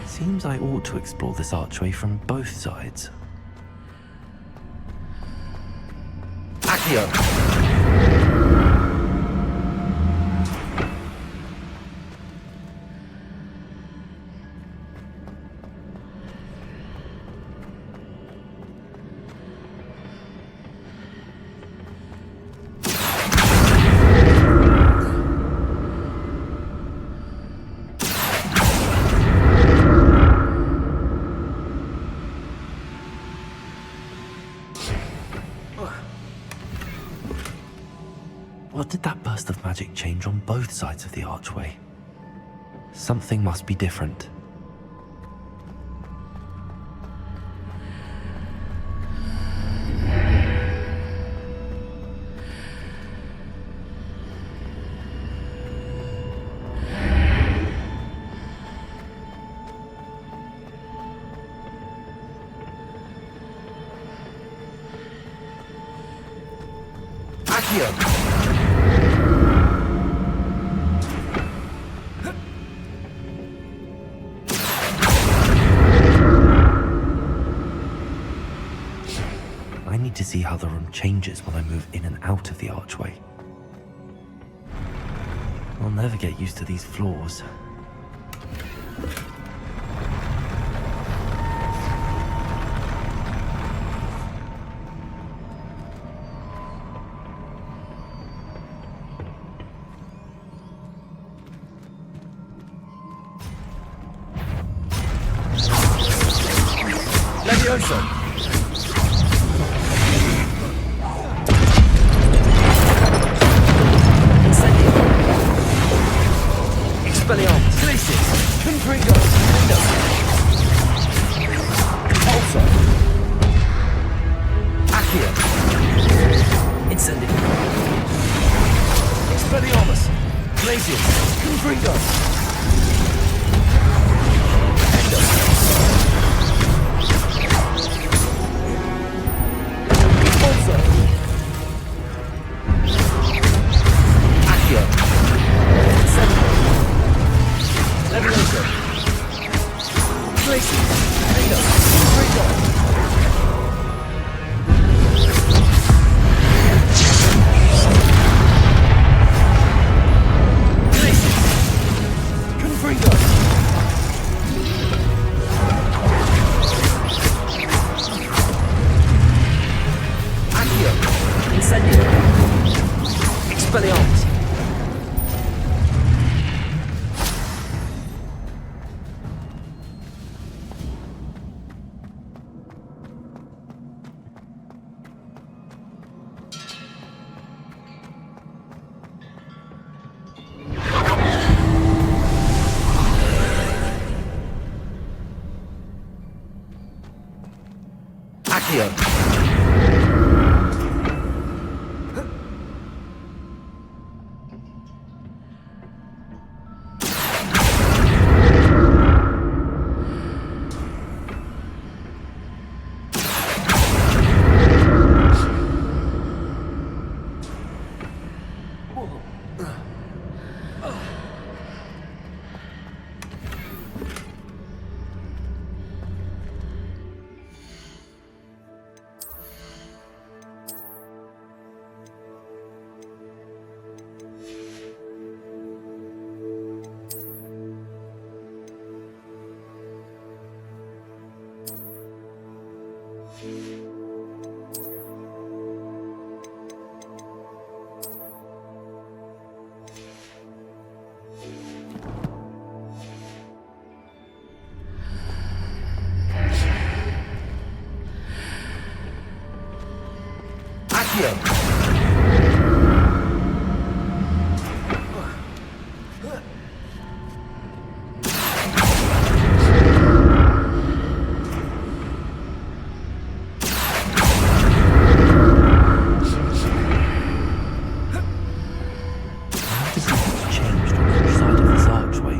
Seems I ought to explore this archway from both sides. Accio! What did that burst of magic change on both sides of the archway? Something must be different. Accio! I need to see how the room changes when I move in and out of the archway. I'll never get used to these floors. Levioso! Expelliarmus! Glacius! Confringo! Pulsar! Accio! Incendio! Expelliarmus! Glacius! Confringo! Pulsar! Accio! Incendio! Levioso! Glacius! Confringo! Confringo! Expelliarmus! Accio! Changed on each side of this archway.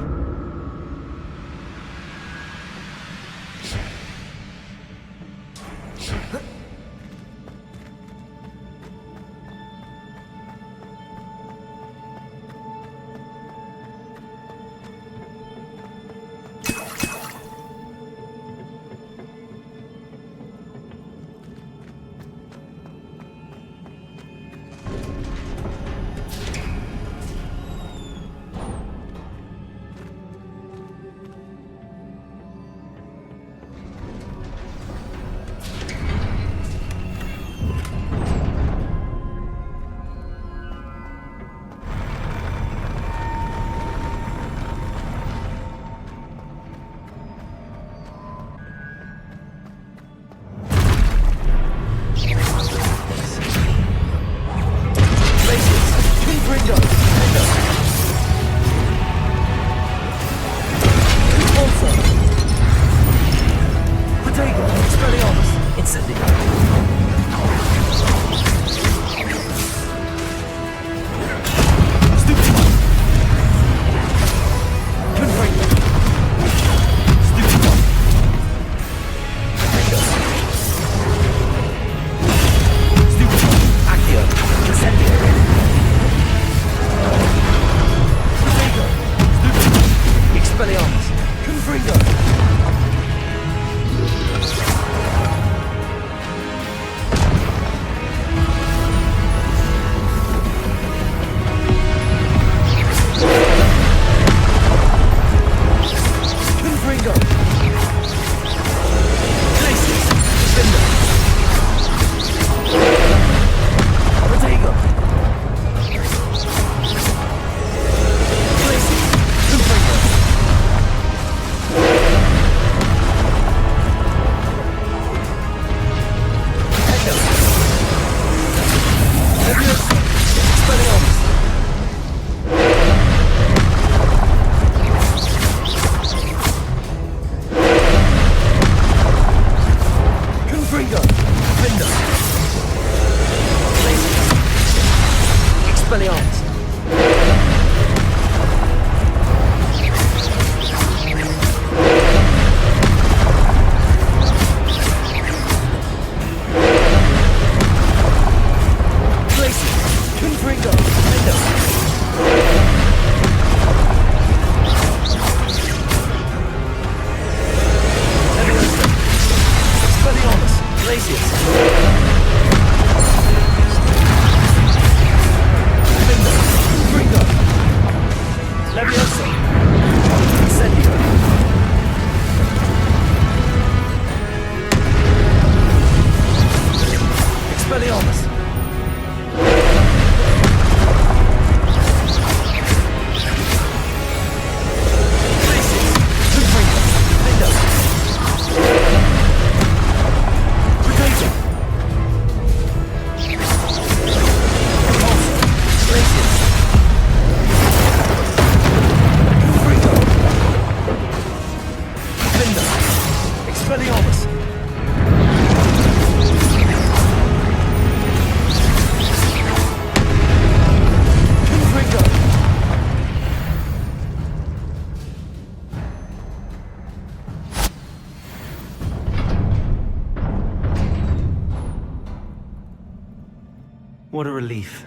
What a relief.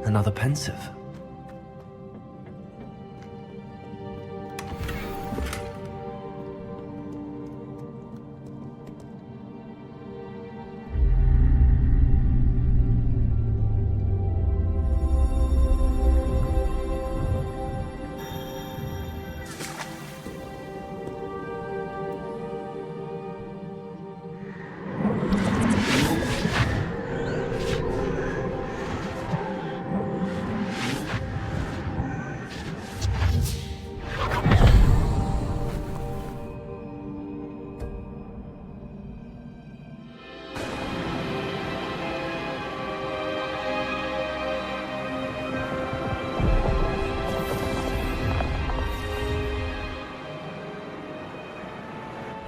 Another pensive.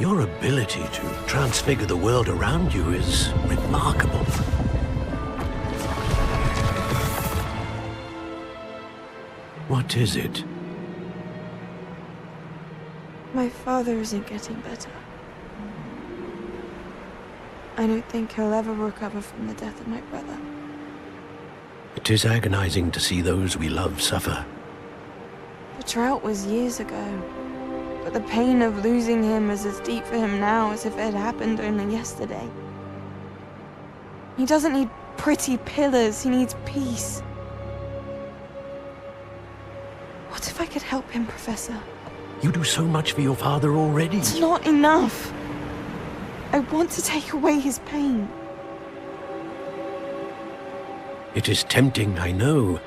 Your ability to transfigure the world around you is remarkable. What is it? My father isn't getting better. I don't think he'll ever recover from the death of my brother. It is agonizing to see those we love suffer. The drought was years ago, but the pain of losing him is as deep for him now as if it had happened only yesterday. He doesn't need pretty pillars, he needs peace. What if I could help him, Professor? You do so much for your father already. It's not enough. I want to take away his pain. It is tempting, I know,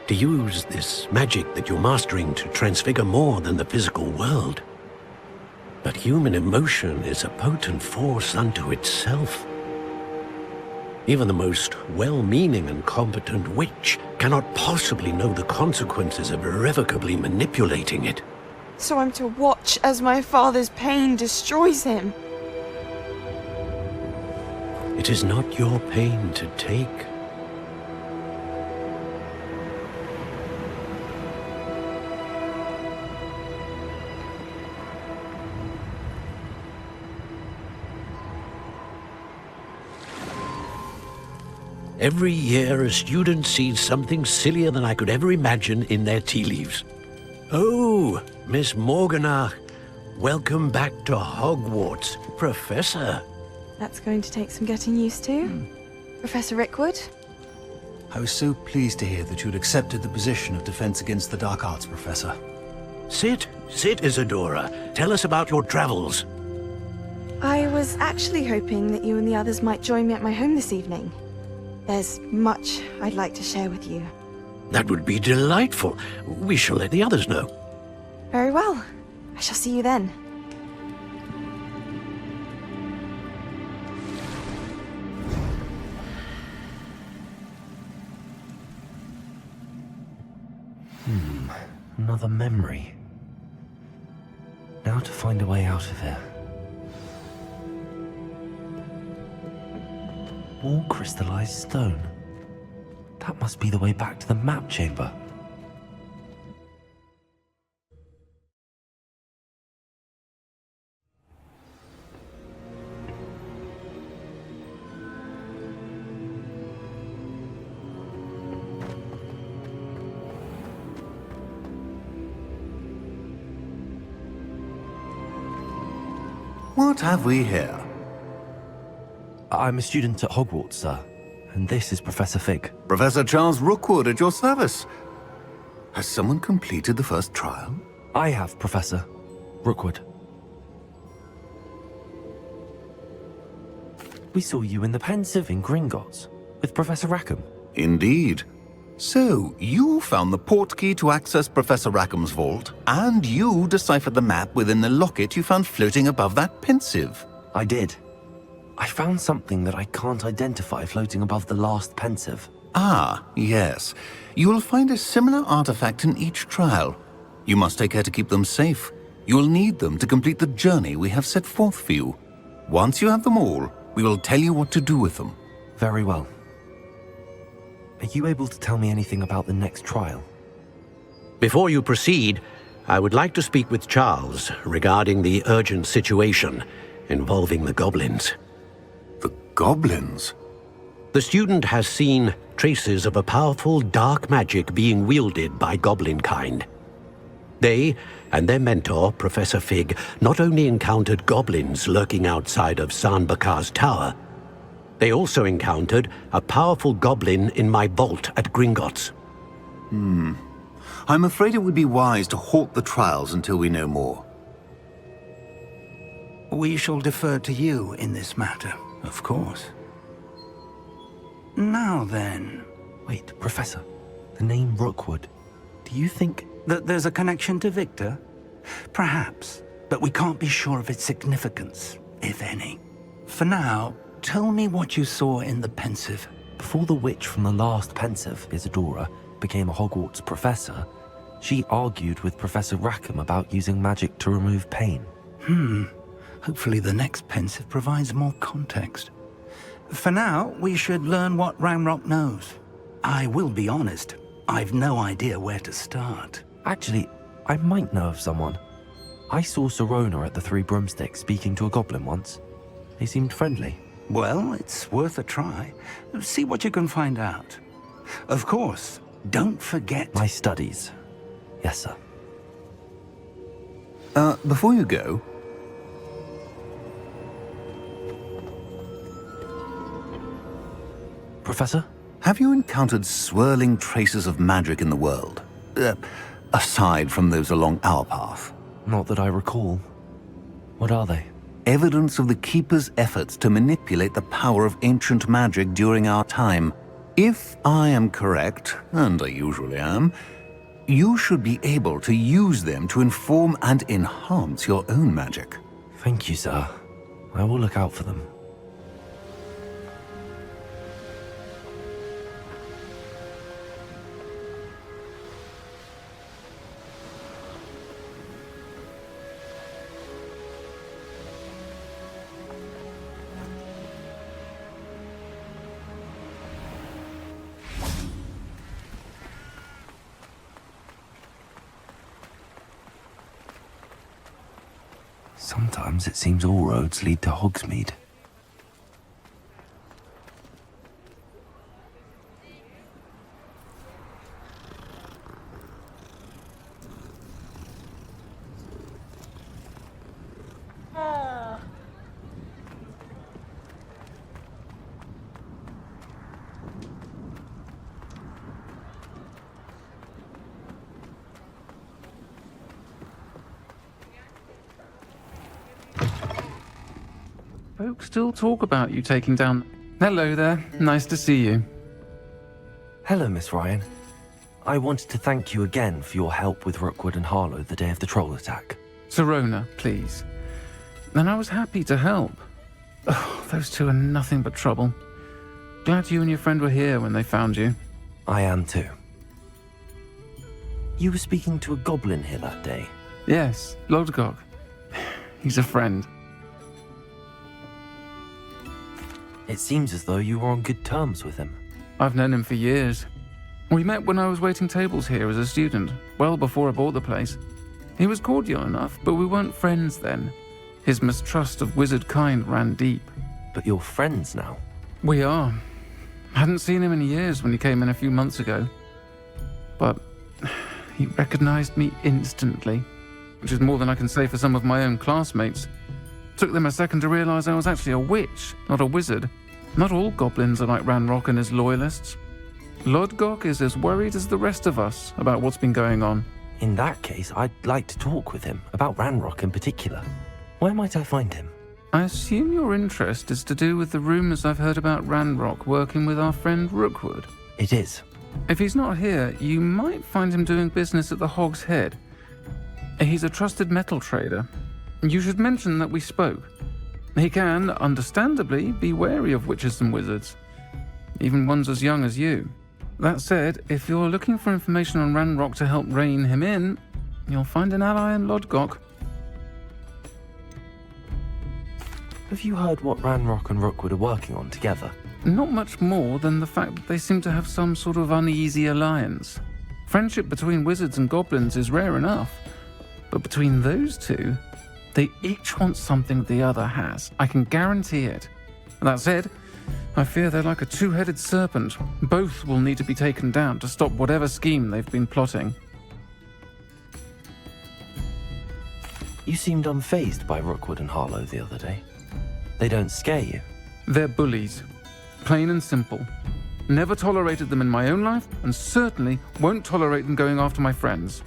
to use this magic that you're mastering to transfigure more than the physical world. But human emotion is a potent force unto itself. Even the most well-meaning and competent witch cannot possibly know the consequences of irrevocably manipulating it. So I'm to watch as my father's pain destroys him. It is not your pain to take. Every year, a student sees something sillier than I could ever imagine in their tea leaves. Oh, Miss Morganach, welcome back to Hogwarts, Professor. That's going to take some getting used to. Professor Rickwood? I was so pleased to hear that you'd accepted the position of Defense Against the Dark Arts, Professor. Sit, Isadora. Tell us about your travels. I was actually hoping that you and the others might join me at my home this evening. There's much I'd like to share with you. That would be delightful. We shall let the others know. Very well. I shall see you then. Another memory. Now to find a way out of here. More crystallized stone. That must be the way back to the map chamber. What have we here? I'm a student at Hogwarts, sir. And this is Professor Fig. Professor Charles Rookwood at your service. Has someone completed the first trial? I have, Professor Rookwood. We saw you in the Pensive in Gringotts with Professor Rackham. Indeed. So, you found the portkey to access Professor Rackham's vault, and you deciphered the map within the locket you found floating above that Pensive. I did. I found something that I can't identify floating above the last Pensive. Ah, yes. You will find a similar artifact in each trial. You must take care to keep them safe. You will need them to complete the journey we have set forth for you. Once you have them all, we will tell you what to do with them. Very well. Are you able to tell me anything about the next trial? Before you proceed, I would like to speak with Charles regarding the urgent situation involving the goblins. The goblins? The student has seen traces of a powerful dark magic being wielded by goblin kind. They and their mentor, Professor Fig, not only encountered goblins lurking outside of Sanbakar's tower, they also encountered a powerful goblin in my vault at Gringotts. I'm afraid it would be wise to halt the trials until we know more. We shall defer to you in this matter, of course. Now then... Wait, Professor. The name Rookwood. Do you think... that there's a connection to Victor? Perhaps, but we can't be sure of its significance, if any. For now, tell me what you saw in the Pensive. Before the witch from the last Pensive, Isadora, became a Hogwarts professor, she argued with Professor Rackham about using magic to remove pain. Hopefully the next pensive provides more context. For now, we should learn what Ranrock knows. I will be honest, I've no idea where to start. Actually, I might know of someone. I saw Sirona at the Three Broomsticks speaking to a goblin once. They seemed friendly. Well, it's worth a try. See what you can find out. Of course, don't forget... My studies. Yes, sir. Before you go... Professor? Have you encountered swirling traces of magic in the world? Aside from those along our path? Not that I recall. What are they? Evidence of the Keeper's efforts to manipulate the power of ancient magic during our time. If I am correct, and I usually am, you should be able to use them to inform and enhance your own magic. Thank you, sir. I will look out for them. Sometimes it seems all roads lead to Hogsmeade. Folks still talk about you taking down... Hello there. Nice to see you. Hello, Miss Ryan. I wanted to thank you again for your help with Rookwood and Harlow the day of the troll attack. Sirona, please. And I was happy to help. Oh, those two are nothing but trouble. Glad you and your friend were here when they found you. I am too. You were speaking to a goblin here that day? Yes, Lodgok. He's a friend. It seems as though you were on good terms with him. I've known him for years. We met when I was waiting tables here as a student, well before I bought the place. He was cordial enough, but we weren't friends then. His mistrust of wizard kind ran deep. But you're friends now? We are. Hadn't seen him in years when he came in a few months ago. But he recognized me instantly, which is more than I can say for some of my own classmates. Took them a second to realize I was actually a witch, not a wizard. Not all goblins are like Ranrock and his loyalists. Lodgok is as worried as the rest of us about what's been going on. In that case, I'd like to talk with him, about Ranrock in particular. Where might I find him? I assume your interest is to do with the rumors I've heard about Ranrock working with our friend Rookwood. It is. If he's not here, you might find him doing business at the Hog's Head. He's a trusted metal trader. You should mention that we spoke. He can, understandably, be wary of witches and wizards, even ones as young as you. That said, if you're looking for information on Ranrock to help rein him in, you'll find an ally in Lodgok. Have you heard what Ranrock and Rookwood are working on together? Not much more than the fact that they seem to have some sort of uneasy alliance. Friendship between wizards and goblins is rare enough, but between those two, they each want something the other has. I can guarantee it. That said, I fear they're like a two-headed serpent. Both will need to be taken down to stop whatever scheme they've been plotting. You seemed unfazed by Rookwood and Harlow the other day. They don't scare you? They're bullies. Plain and simple. Never tolerated them in my own life, and certainly won't tolerate them going after my friends.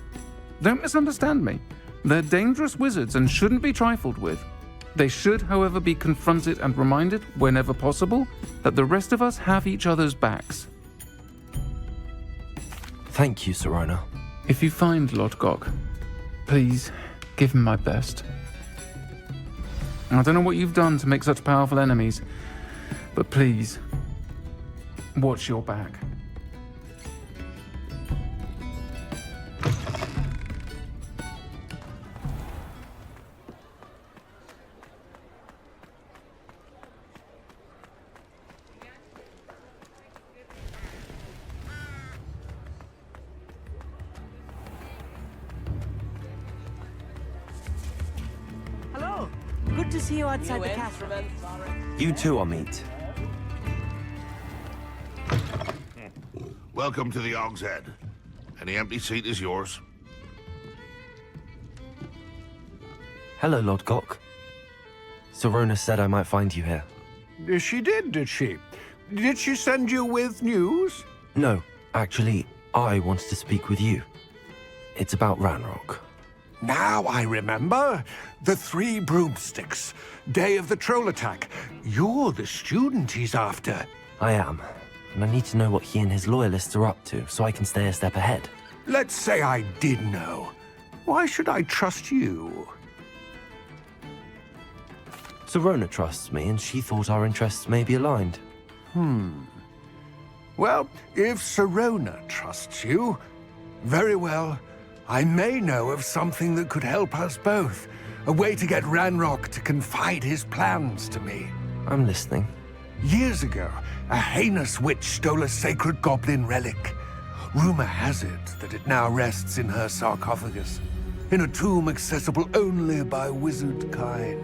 Don't misunderstand me. They're dangerous wizards and shouldn't be trifled with. They should, however, be confronted and reminded, whenever possible, that the rest of us have each other's backs. Thank you, Sirona. If you find Lodgok, please give him my best. I don't know what you've done to make such powerful enemies, but please, watch your back. Good to see you outside the castle. You too, I'll meet. Welcome to the Og's Head. Any empty seat is yours. Hello, Lodgok. Serona said I might find you here. She did she? Did she send you with news? No, actually, I wanted to speak with you. It's about Ranrock. Now I remember. The 3 broomsticks. Day of the troll attack. You're the student he's after. I am, and I need to know what he and his loyalists are up to so I can stay a step ahead. Let's say I did know. Why should I trust you? Serona trusts me, and she thought our interests may be aligned. Well, if Serona trusts you, very well. I may know of something that could help us both. A way to get Ranrock to confide his plans to me. I'm listening. Years ago, a heinous witch stole a sacred goblin relic. Rumor has it that it now rests in her sarcophagus, in a tomb accessible only by wizard kind.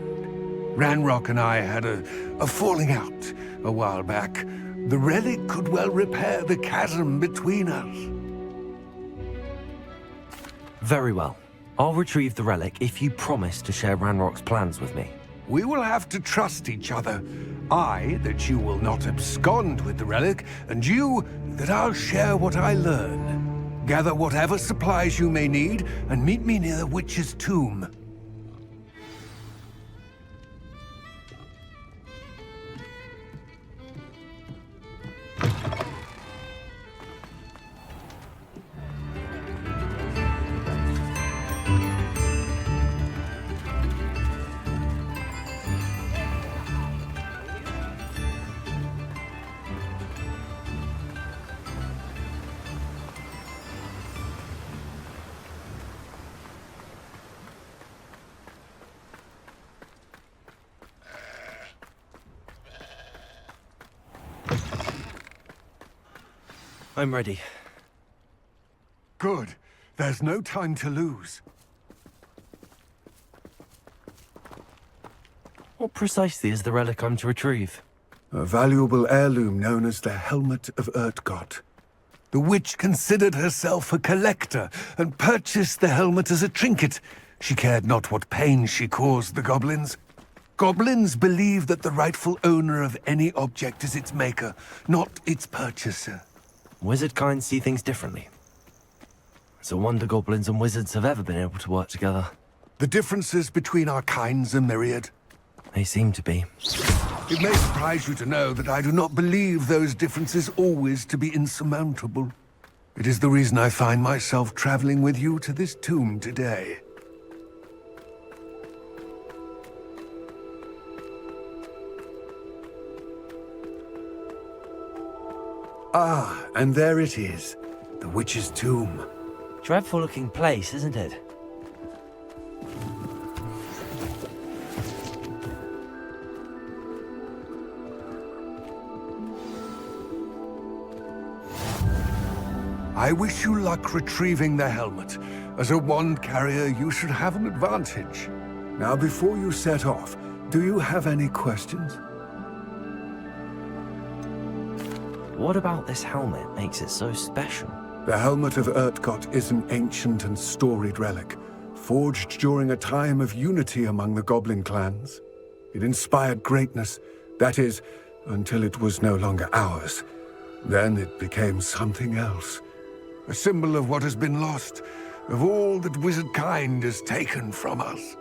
Ranrock and I had a falling out a while back. The relic could well repair the chasm between us. Very well. I'll retrieve the relic if you promise to share Ranrock's plans with me. We will have to trust each other. I, that you will not abscond with the relic, and you, that I'll share what I learn. Gather whatever supplies you may need, and meet me near the witch's tomb. I'm ready. Good. There's no time to lose. What precisely is the relic I'm to retrieve? A valuable heirloom known as the Helmet of Urtkot. The witch considered herself a collector and purchased the helmet as a trinket. She cared not what pain she caused the goblins. Goblins believe that the rightful owner of any object is its maker, not its purchaser. Wizard kind see things differently. It's a wonder goblins and wizards have ever been able to work together. The differences between our kinds are myriad. They seem to be. It may surprise you to know that I do not believe those differences always to be insurmountable. It is the reason I find myself traveling with you to this tomb today. Ah, and there it is. The witch's tomb. Dreadful looking place, isn't it? I wish you luck retrieving the helmet. As a wand carrier, you should have an advantage. Now, before you set off, do you have any questions? What about this helmet makes it so special? The Helmet of Urtkot is an ancient and storied relic, forged during a time of unity among the goblin clans. It inspired greatness, that is, until it was no longer ours. Then it became something else. A symbol of what has been lost, of all that wizard kind has taken from us.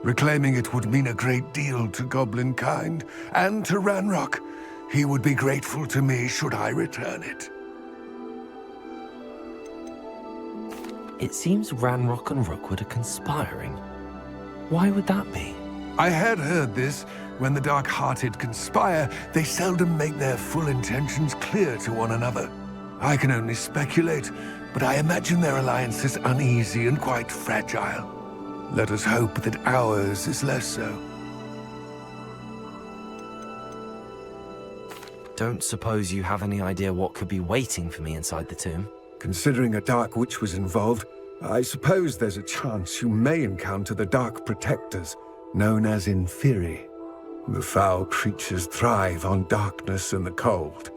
Reclaiming it would mean a great deal to goblin kind, and to Ranrock. He would be grateful to me should I return it. It seems Ranrock and Rookwood are conspiring. Why would that be? I had heard this. When the dark-hearted conspire, they seldom make their full intentions clear to one another. I can only speculate, but I imagine their alliance is uneasy and quite fragile. Let us hope that ours is less so. Don't suppose you have any idea what could be waiting for me inside the tomb? Considering a Dark Witch was involved, I suppose there's a chance you may encounter the Dark Protectors, known as Inferi. The foul creatures thrive on darkness and the cold.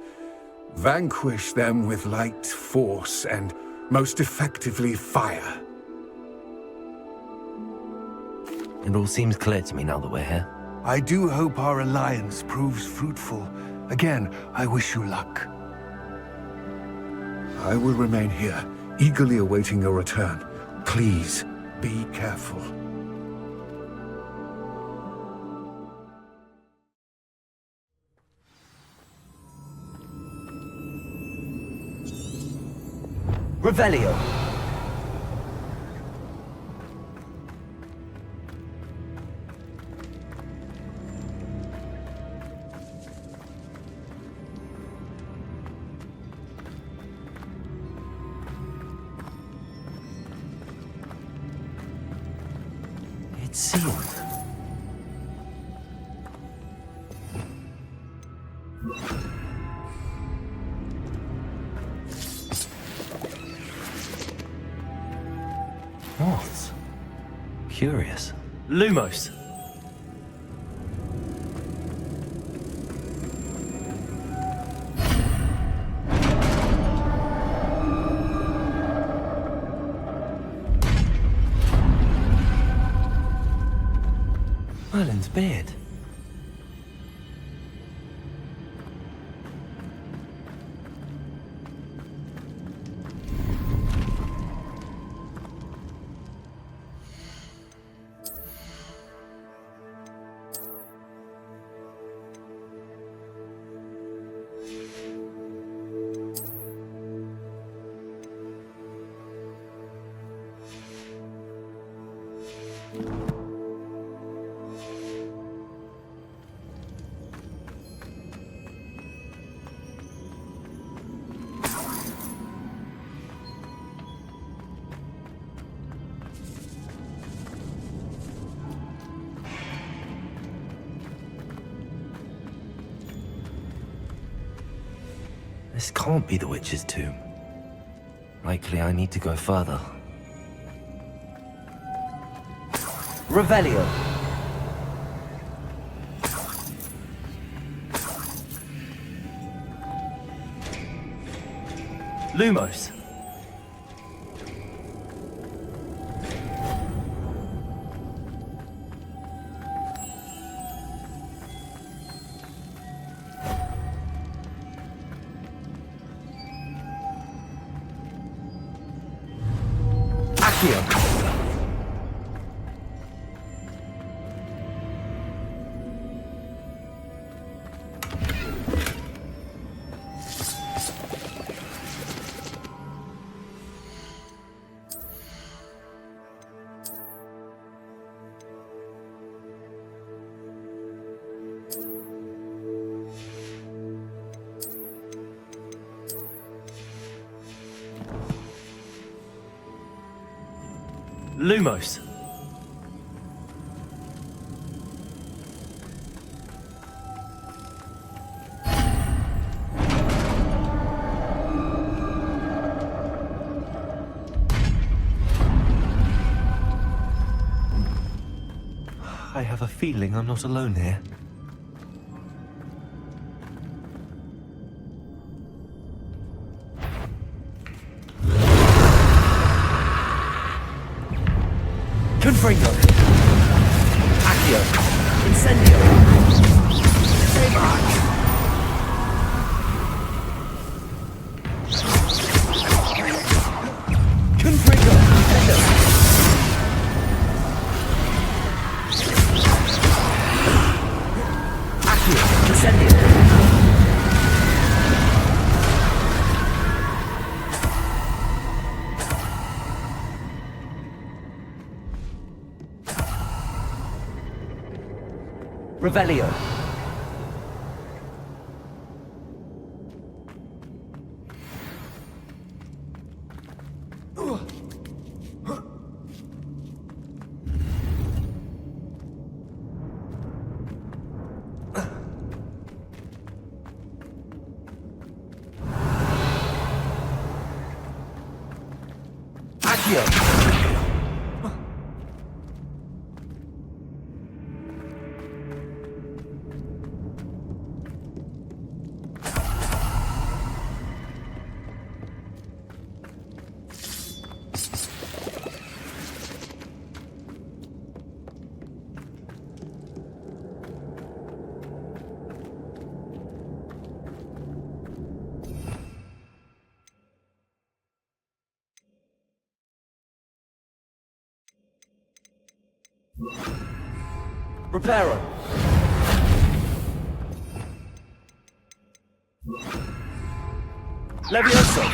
Vanquish them with light, force, and most effectively fire. It all seems clear to me now that we're here. I do hope our alliance proves fruitful. Again, I wish you luck. I will remain here, eagerly awaiting your return. Please, be careful. Revelio. It's sealed. Moths. Curious. Lumos. Merlin's beard. This can't be the witch's tomb. Likely I need to go further. Revelio. Lumos. Accio. Lumos. I have a feeling I'm not alone here. Confringo. Accio. Incendio. Remark. Confringo. Accio. Incendio. Revelio. Accio. Reparo. Levioso.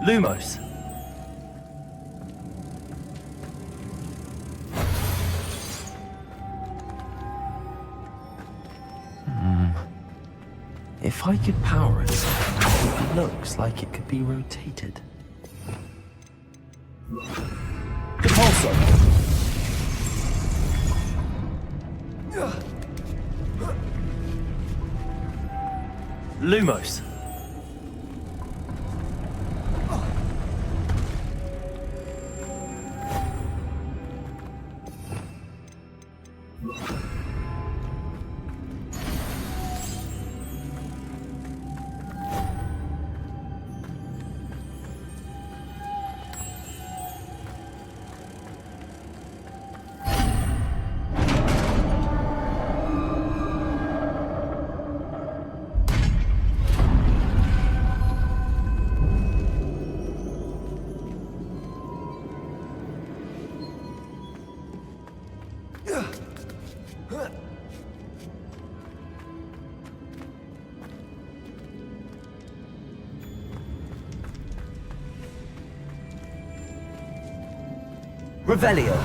Lumos. If I could power it, it looks like it could be rotated. Repulsor. Lumos. Revelio.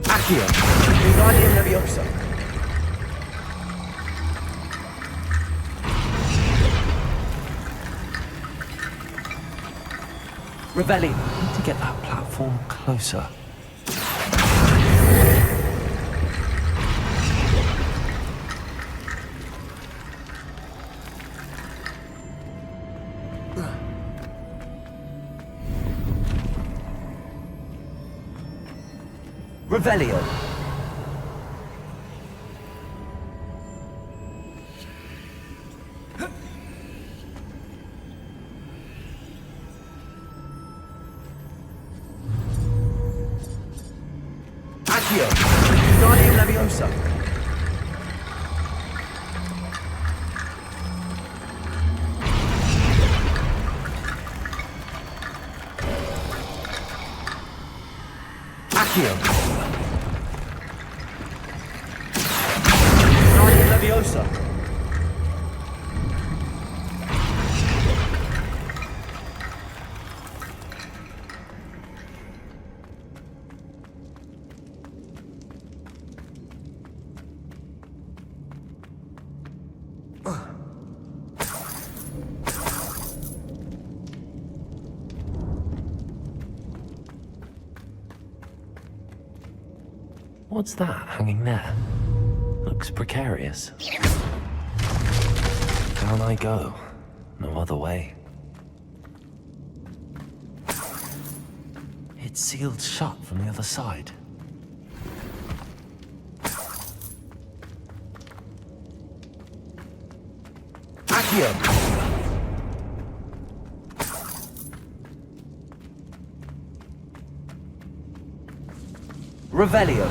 Accio. Wingardium Leviosa. Revelio. I need to get that platform closer. Revelio. Accio. Wingardium Leviosa. Accio. Leviosa. What's that hanging there? Looks precarious. Down I go. No other way. It's sealed shut from the other side. Accio. Revelio.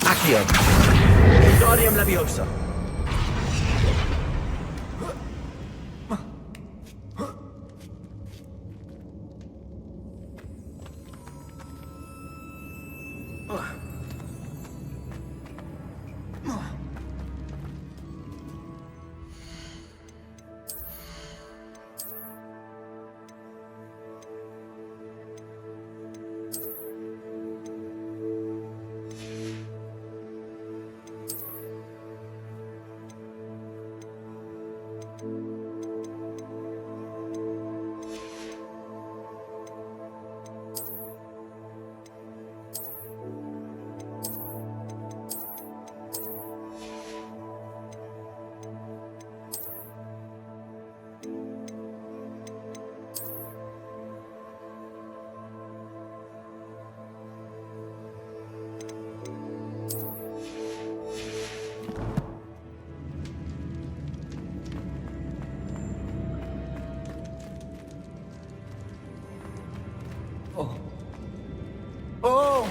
Accio. Wingardium Leviosa. Oh. Oh!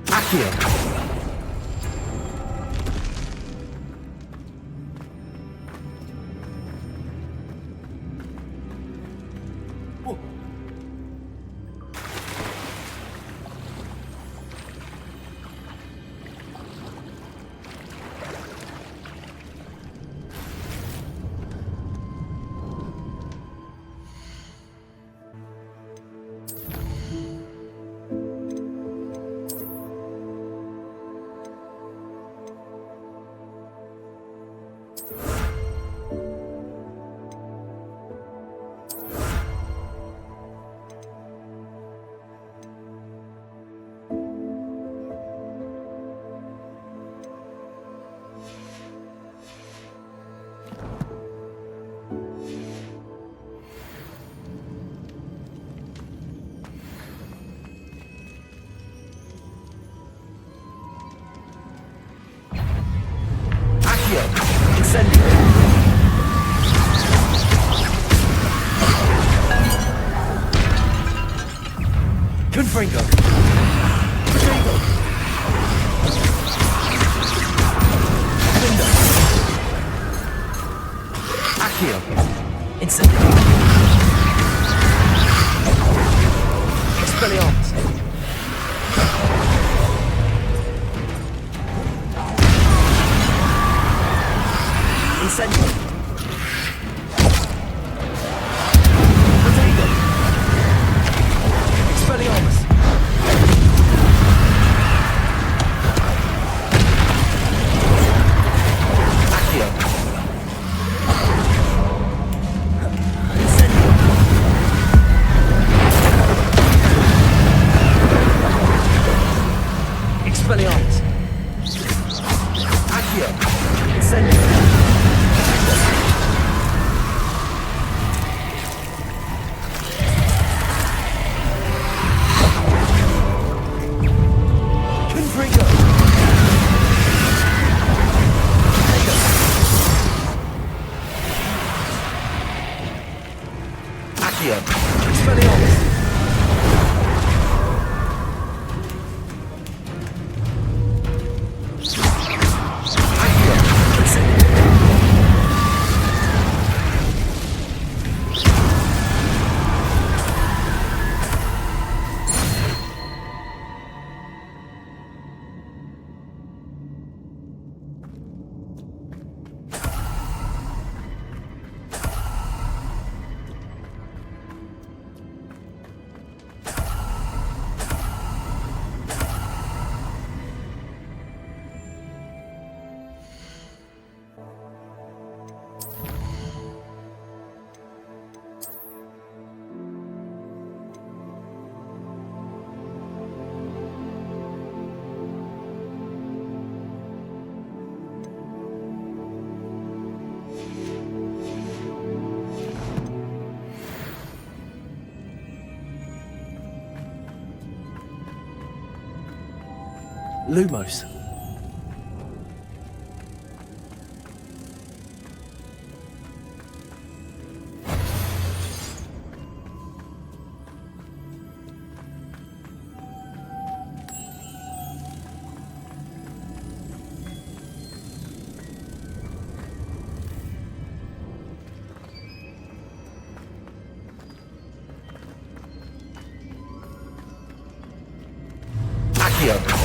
Accio! Confringo! Confringo! Window! Accio! Incendio! Expelliarmus! Incendio! Rodrigo! Expelliarmus! Accio! Incendio! Expelliarmus! Accio! Incendio! Lumos. Accio.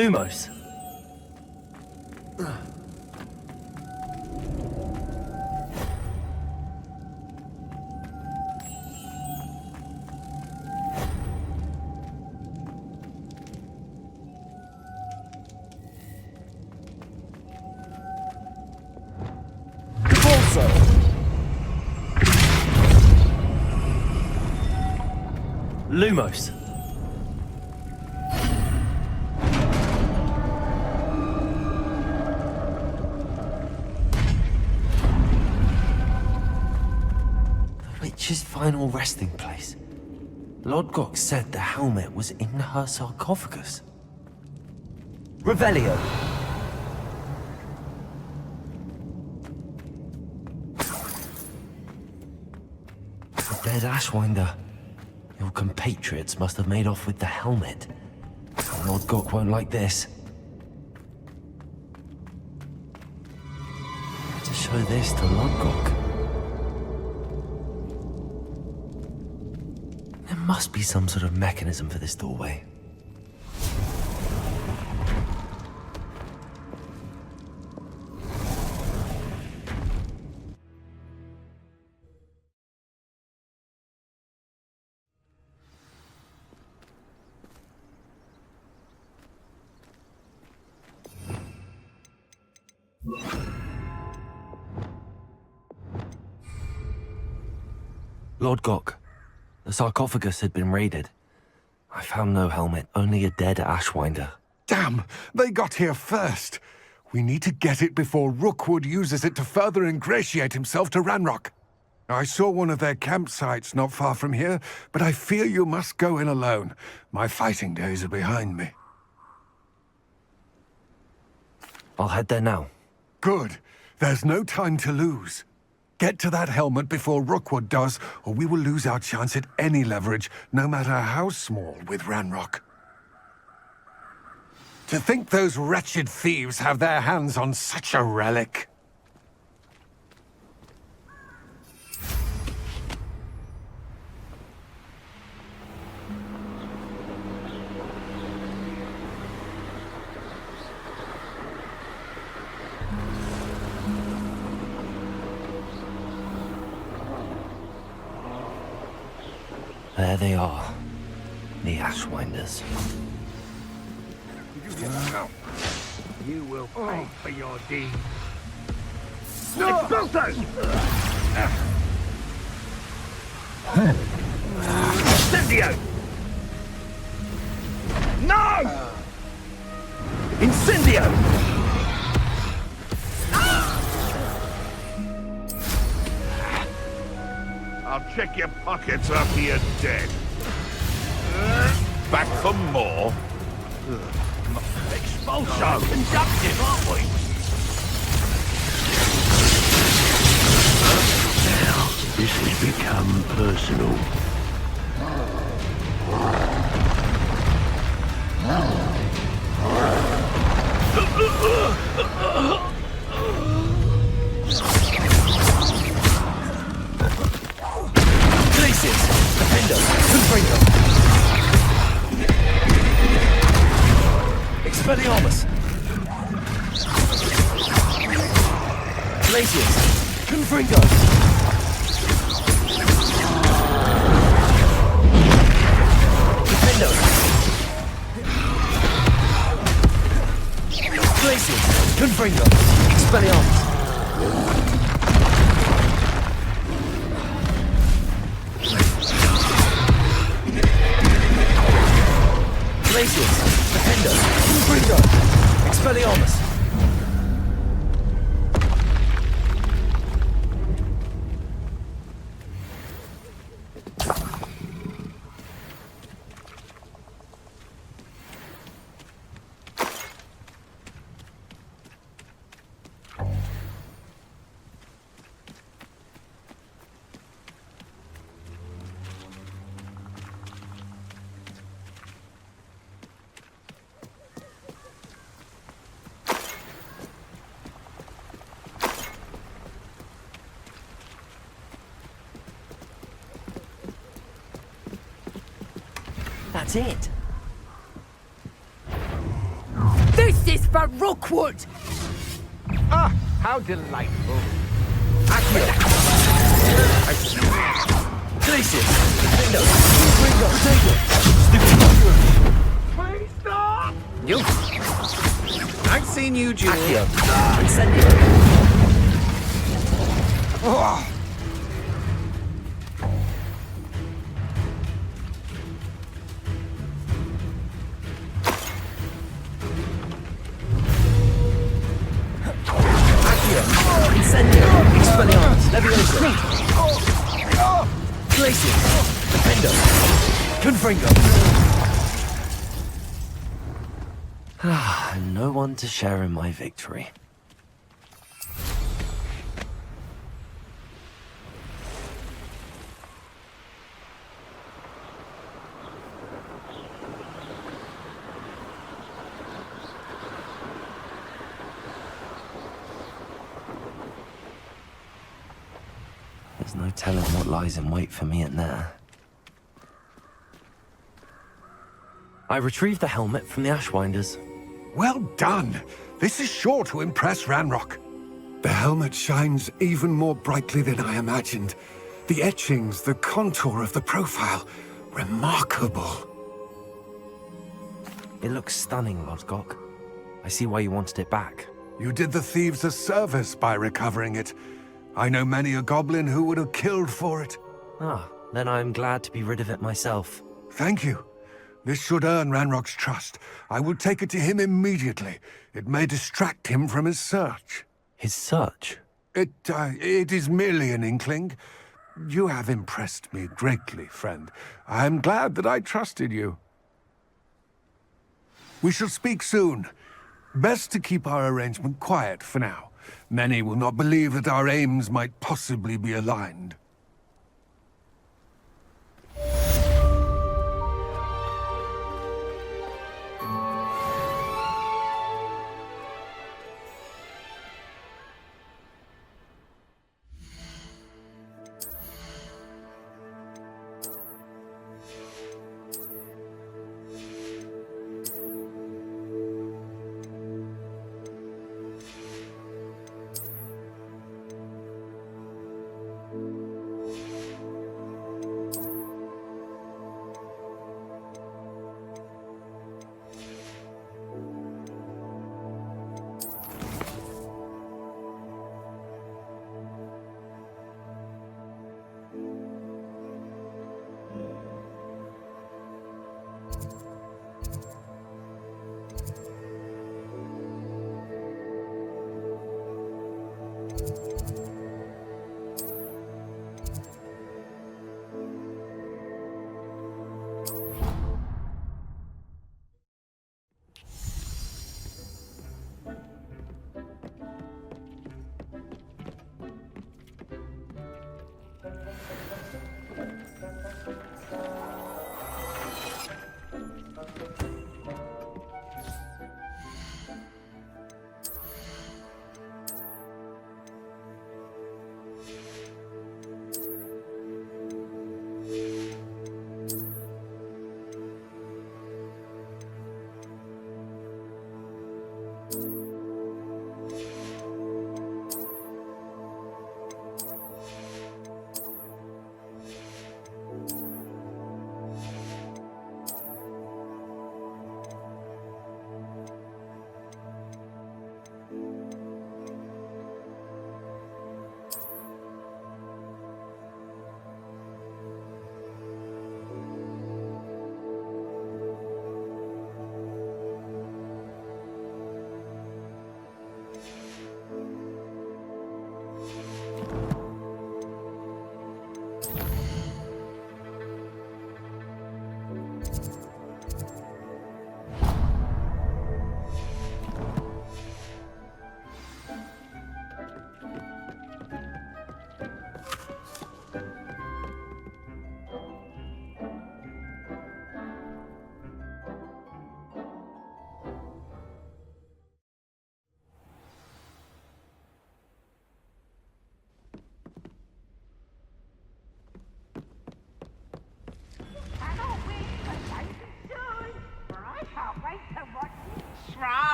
Lumos. Lumos. The witch's final resting place. Lodgok said the helmet was in her sarcophagus. Revelio. The dead Ashwinder. Your compatriots must have made off with the helmet. Lodgok won't like this. To show this to Lodgok. There must be some sort of mechanism for this doorway. Lodgok, the sarcophagus had been raided. I found no helmet, only a dead Ashwinder. Damn! They got here first! We need to get it before Rookwood uses it to further ingratiate himself to Ranrock. I saw one of their campsites not far from here, but I fear you must go in alone. My fighting days are behind me. I'll head there now. Good. There's no time to lose. Get to that helmet before Rookwood does, or we will lose our chance at any leverage, no matter how small, with Ranrock. To think those wretched thieves have their hands on such a relic. There they are, the Ashwinders. You will pay for your deed. Expulso! Incendio! No! Incendio! I'll check your pockets after you're dead. Back for more? Expulso! Conductive, aren't we? Now, this has become personal. Glaciers! Defender! Confringo! Expelliarmus! Glaciers! Confringo! Defender! Glaciers! Confringo! Expelliarmus! Glaciers! Defender! Confringo! Expelliarmus! That's it. This is for Rookwood! Ah, how delightful. Glacier! Ringo! Ringo, take it! Please stop! You. I've seen you, Jewel. Accio! Incendio! Oh. Incendio! Expelliarmus! Leviosa! Glacier! Defendo! Confringo! And no one to share in my victory. There's no telling what lies in wait for me in there. I retrieved the helmet from the Ashwinders. Well done! This is sure to impress Ranrock. The helmet shines even more brightly than I imagined. The etchings, the contour of the profile, remarkable. It looks stunning, Lodgok. I see why you wanted it back. You did the thieves a service by recovering it. I know many a goblin who would have killed for it. Ah, then I'm glad to be rid of it myself. Thank you. This should earn Ranrock's trust. I will take it to him immediately. It may distract him from his search. His search? It is merely an inkling. You have impressed me greatly, friend. I am glad that I trusted you. We shall speak soon. Best to keep our arrangement quiet for now. Many will not believe that our aims might possibly be aligned.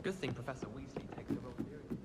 Good thing Professor Weasley takes the role seriously.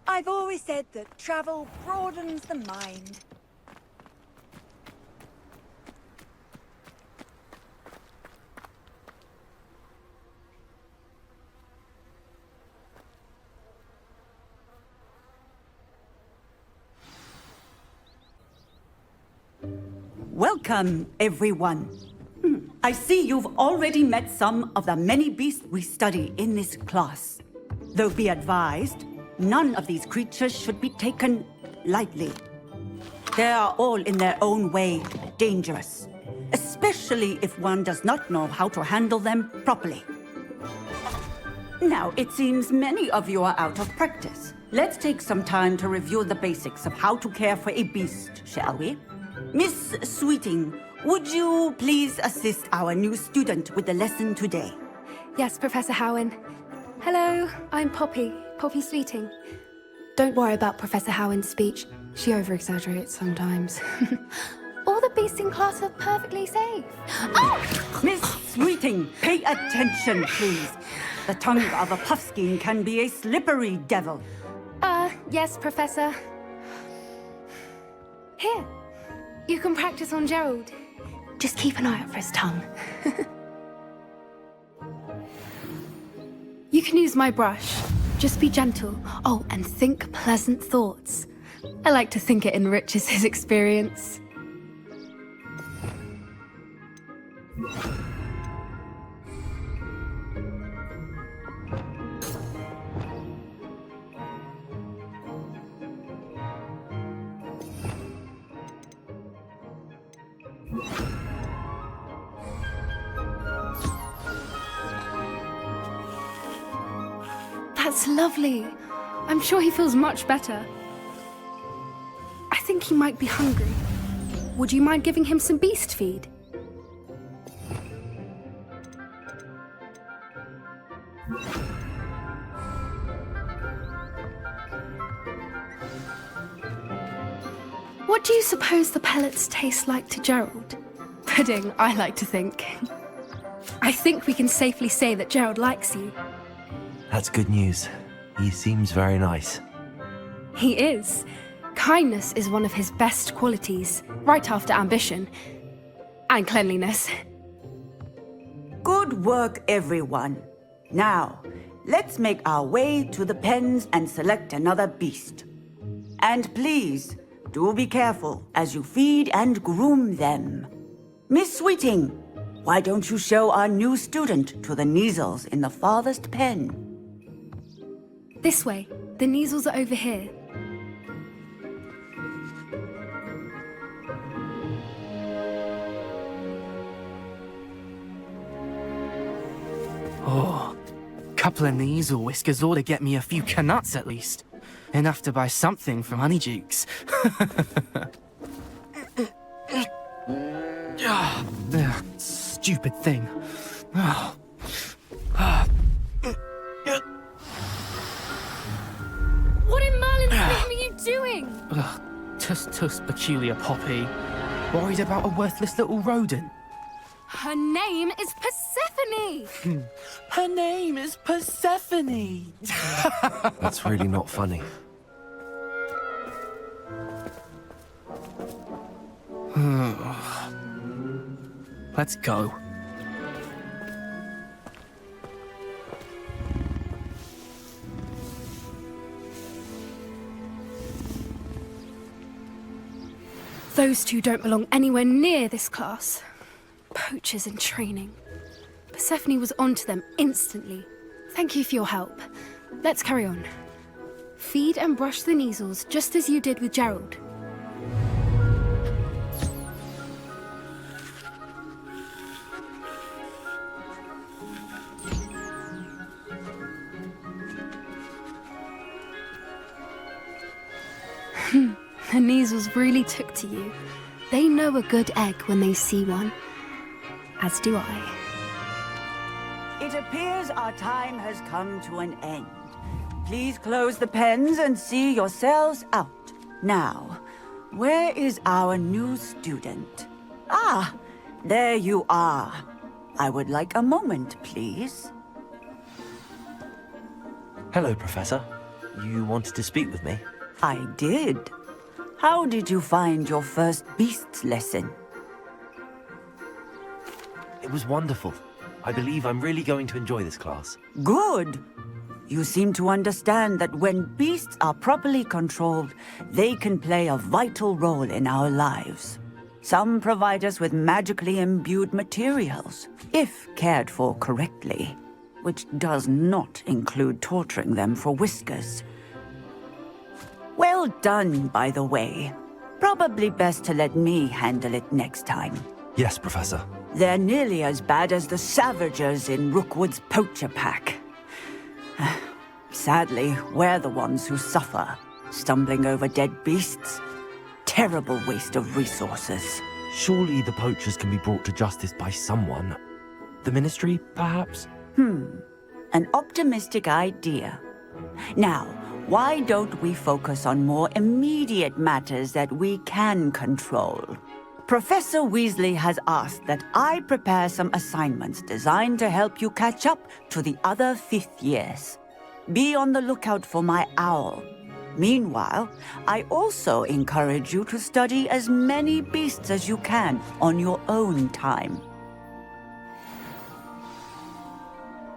I've always said that travel broadens the mind. Welcome, everyone. I see you've already met some of the many beasts we study in this class. Though be advised, none of these creatures should be taken lightly. They are all in their own way dangerous, especially if one does not know how to handle them properly. Now, it seems many of you are out of practice. Let's take some time to review the basics of how to care for a beast, shall we? Miss Sweeting, would you please assist our new student with the lesson today? Yes, Professor Howen. Hello, I'm Poppy Sweeting. Don't worry about Professor Howen's speech. She over-exaggerates sometimes. All the beasts in class are perfectly safe. Oh! Miss Sweeting, pay attention, please. The tongue of a puffskein can be a slippery devil. Yes, Professor. Here, you can practice on Gerald. Just keep an eye out for his tongue. You can use my brush. Just be gentle. Oh, and think pleasant thoughts. I like to think it enriches his experience. That's lovely. I'm sure he feels much better. I think he might be hungry. Would you mind giving him some beast feed? What do you suppose the pellets taste like to Gerald? Pudding, I like to think. I think we can safely say that Gerald likes you. That's good news. He seems very nice. He is. Kindness is one of his best qualities, right after ambition. And cleanliness. Good work, everyone. Now, let's make our way to the pens and select another beast. And please, do be careful as you feed and groom them. Miss Sweeting, why don't you show our new student to the Kneazles in the farthest pen? This way. The Kneazles are over here. Oh, couple of Kneazle whiskers ought to get me a few canuts at least. Enough to buy something from Honeydukes. stupid thing. What in Merlin's name are you doing? Tuss peculiar Poppy. Worried about a worthless little rodent. Her name is Persephone! Her name is Persephone! That's really not funny. Let's go. Those two don't belong anywhere near this class. Poachers in training. Persephone was onto them instantly. Thank you for your help. Let's carry on. Feed and brush the Neasels just as you did with Gerald. The Neasels really took to you. They know a good egg when they see one. As do I. It appears our time has come to an end. Please close the pens and see yourselves out. Now, where is our new student? Ah, there you are. I would like a moment, please. Hello, Professor. You wanted to speak with me? I did. How did you find your first beasts lesson? It was wonderful. I believe I'm really going to enjoy this class. Good. You seem to understand that when beasts are properly controlled, they can play a vital role in our lives. Some provide us with magically imbued materials, if cared for correctly, which does not include torturing them for whiskers. Well done, by the way. Probably best to let me handle it next time. Yes, Professor. They're nearly as bad as the Savagers in Rookwood's poacher pack. Sadly, we're the ones who suffer, stumbling over dead beasts. Terrible waste of resources. Surely the poachers can be brought to justice by someone. The Ministry, perhaps? An optimistic idea. Now, why don't we focus on more immediate matters that we can control? Professor Weasley has asked that I prepare some assignments designed to help you catch up to the other 5th years. Be on the lookout for my owl. Meanwhile, I also encourage you to study as many beasts as you can on your own time.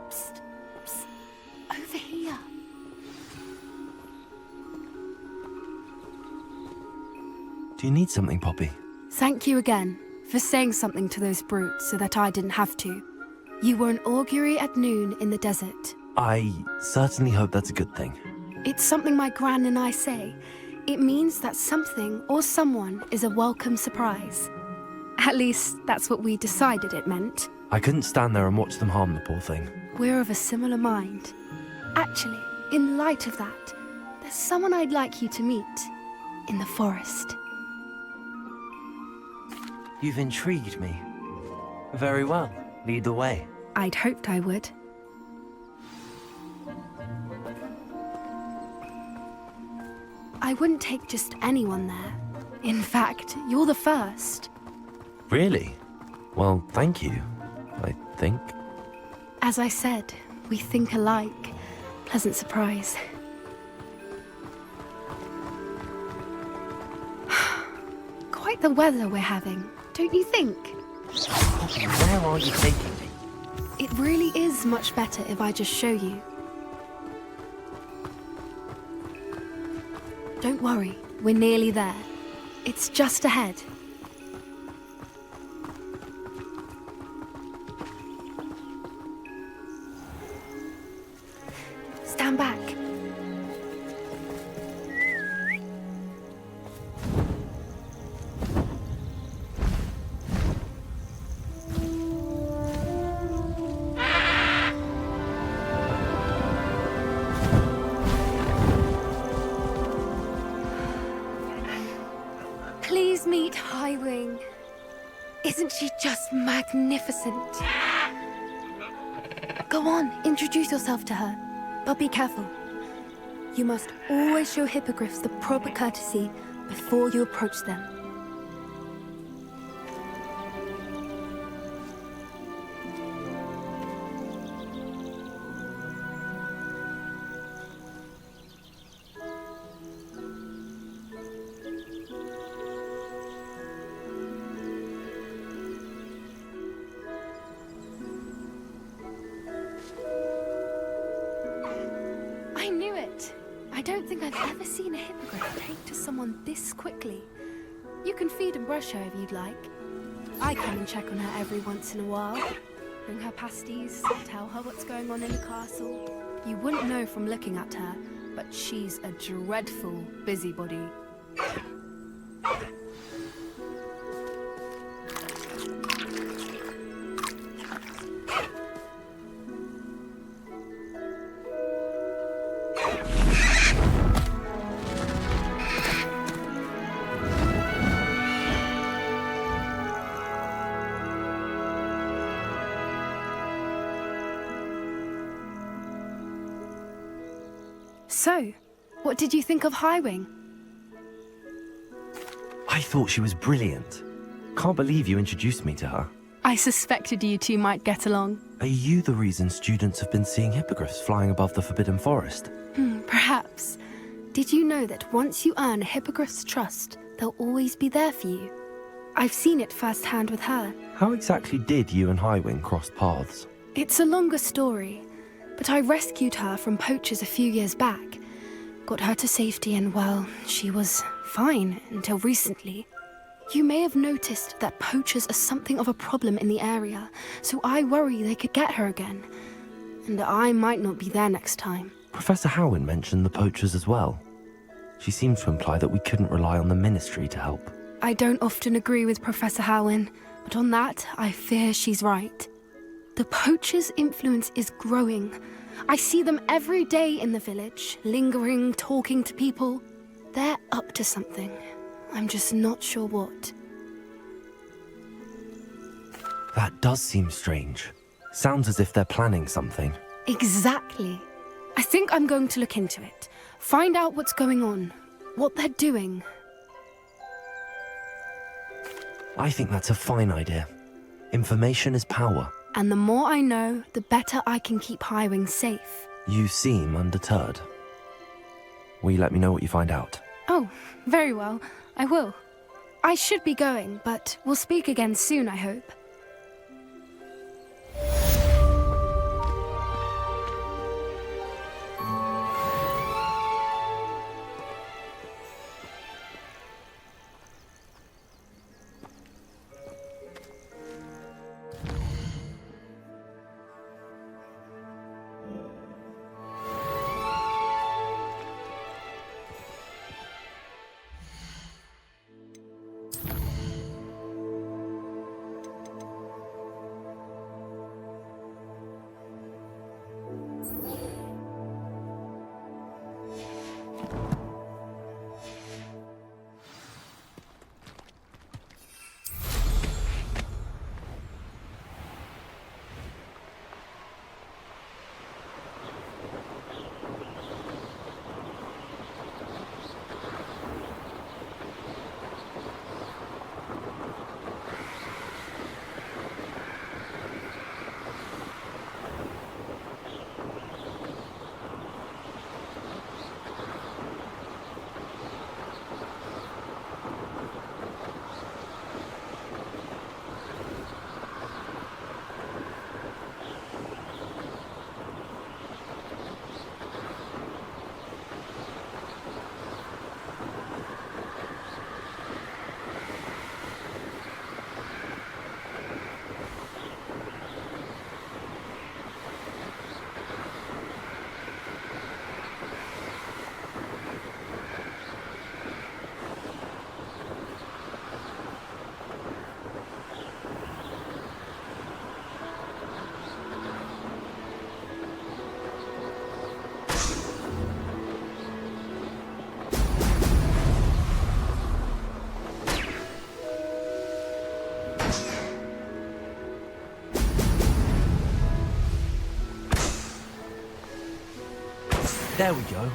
Psst, psst. Over here. Do you need something, Poppy? Thank you again for saying something to those brutes so that I didn't have to. You were an augury at noon in the desert. I certainly hope that's a good thing. It's something my gran and I say. It means that something or someone is a welcome surprise. At least, that's what we decided it meant. I couldn't stand there and watch them harm the poor thing. We're of a similar mind. Actually, in light of that, there's someone I'd like you to meet. In the forest. You've intrigued me. Very well. Lead the way. I'd hoped I would. I wouldn't take just anyone there. In fact, you're the first. Really? Well, thank you, I think. As I said, we think alike. Pleasant surprise. Quite the weather we're having, don't you think? Where are you taking me? It really is much better if I just show you. Don't worry, we're nearly there. It's just ahead. Stand back. Isn't she just magnificent? Go on, introduce yourself to her. But be careful. You must always show hippogriffs the proper courtesy before you approach them. I knew it. I don't think I've ever seen a hippogriff take to someone this quickly. You can feed and brush her if you'd like. I come and check on her every once in a while. Bring her pasties, tell her what's going on in the castle. You wouldn't know from looking at her, but she's a dreadful busybody. So, what did you think of Highwing? I thought she was brilliant. Can't believe you introduced me to her. I suspected you two might get along. Are you the reason students have been seeing hippogriffs flying above the Forbidden Forest? Perhaps. Did you know that once you earn a hippogriff's trust, they'll always be there for you? I've seen it firsthand with her. How exactly did you and Highwing cross paths? It's a longer story, but I rescued her from poachers a few years back. Got her to safety and, well, she was fine until recently. You may have noticed that poachers are something of a problem in the area, so I worry they could get her again. And I might not be there next time. Professor Howin mentioned the poachers as well. She seemed to imply that we couldn't rely on the Ministry to help. I don't often agree with Professor Howin, but on that, I fear she's right. The poachers' influence is growing. I see them every day in the village, lingering, talking to people. They're up to something. I'm just not sure what. That does seem strange. Sounds as if they're planning something. Exactly. I think I'm going to look into it. Find out what's going on, what they're doing. I think that's a fine idea. Information is power. And the more I know, the better I can keep Highwing safe. You seem undeterred. Will you let me know what you find out? Oh, very well. I will. I should be going, but we'll speak again soon, I hope. There we go.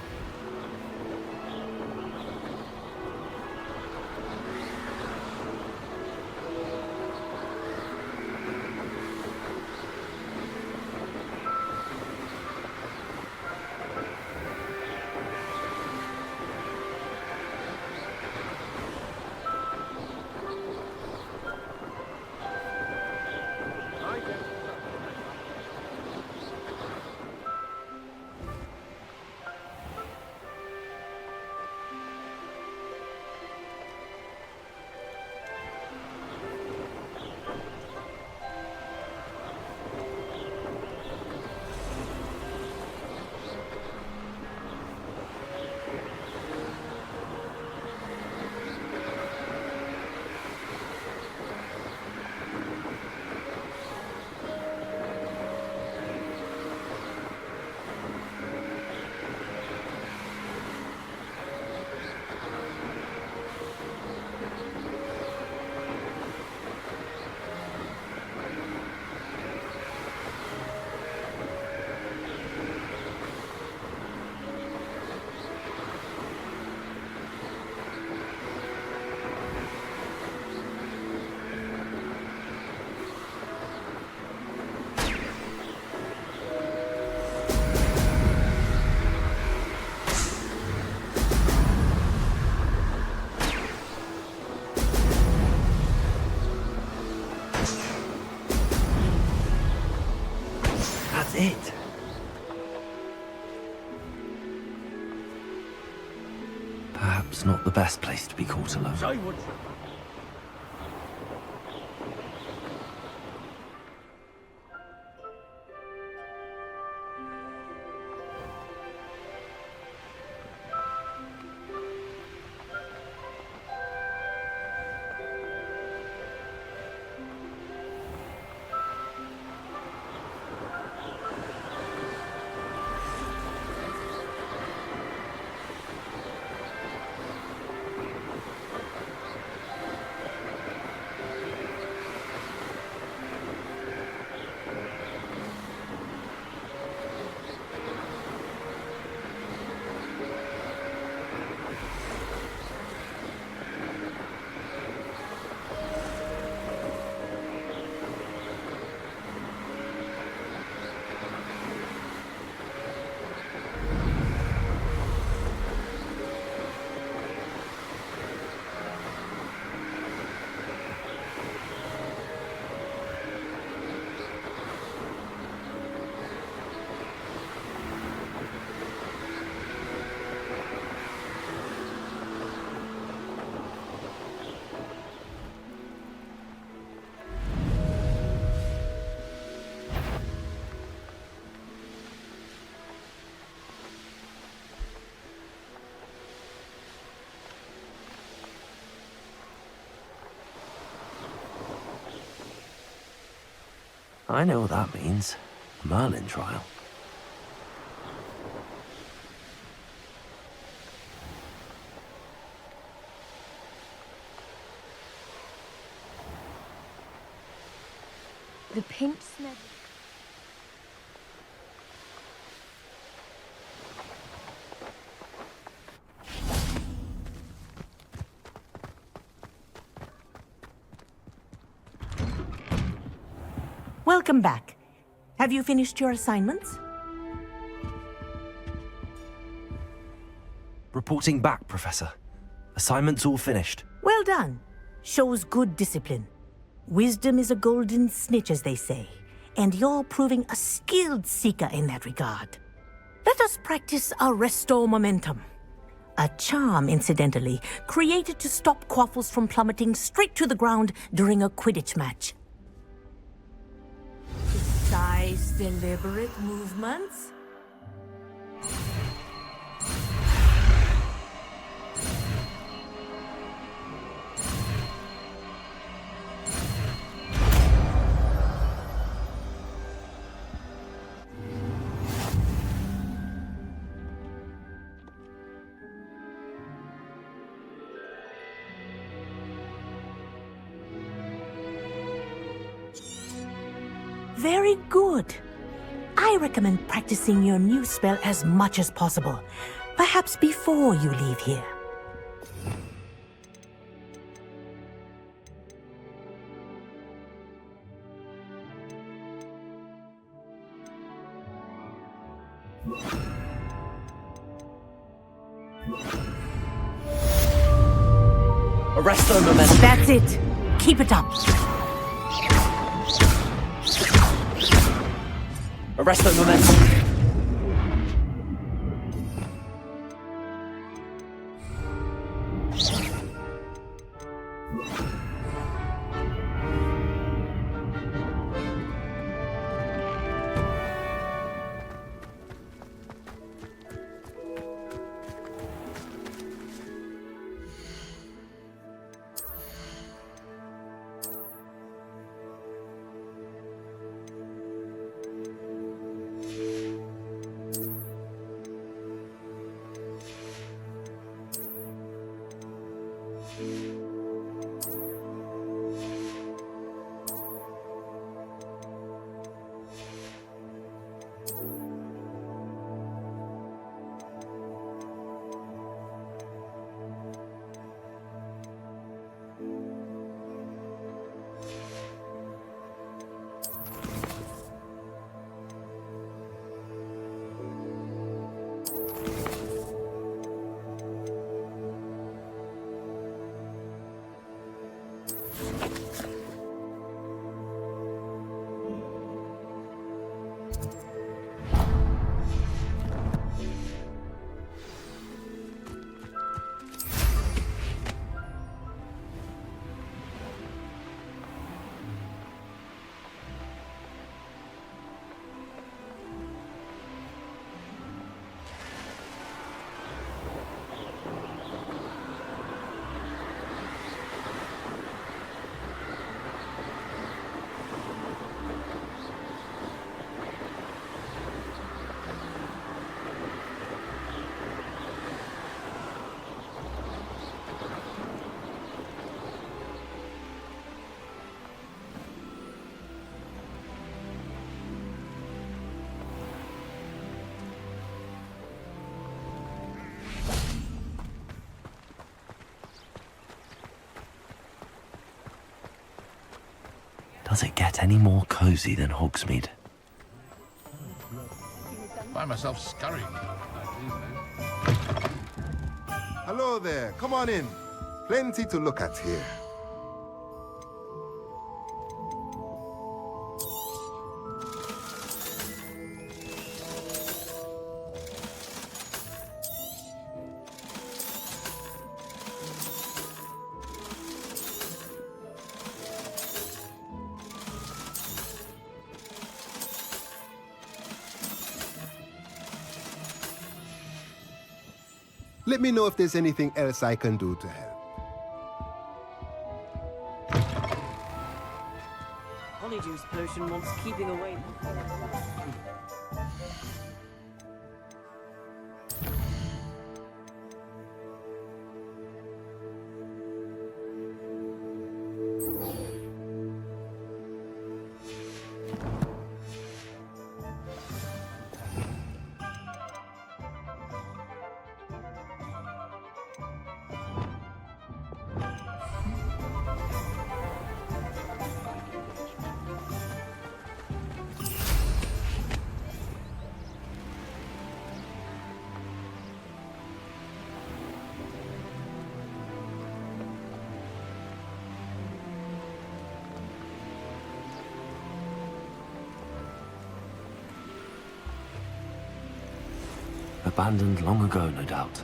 That's it. Perhaps not the best place to be caught alone. I know what that means. Merlin trial. The pink snake. Welcome back. Have you finished your assignments? Reporting back, Professor. Assignment's all finished. Well done. Shows good discipline. Wisdom is a golden snitch, as they say, and you're proving a skilled seeker in that regard. Let us practice our restore momentum. A charm, incidentally, created to stop quaffles from plummeting straight to the ground during a Quidditch match. Precise, deliberate movements. Very good. I I recommend practicing your new spell as much as possible. Perhaps before you leave here. Arresto momentum. That's it. Keep it up. Arresto momentum. Does it get any more cozy than Hogsmeade? Find myself scurrying. Hello there, come on in. Plenty to look at here. Let me know if there's anything else I can do to help. Honeydew potion wants keeping away. Abandoned long ago, no doubt.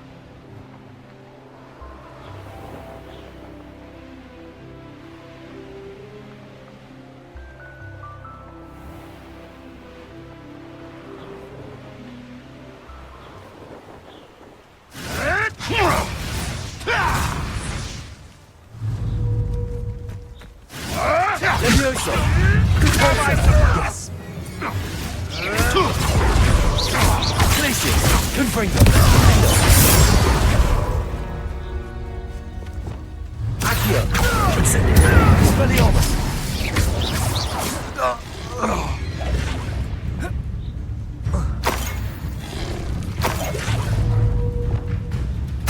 Leviosa! Good concept! Yes! Glacius! Confringo! Accio! Expelliarmus!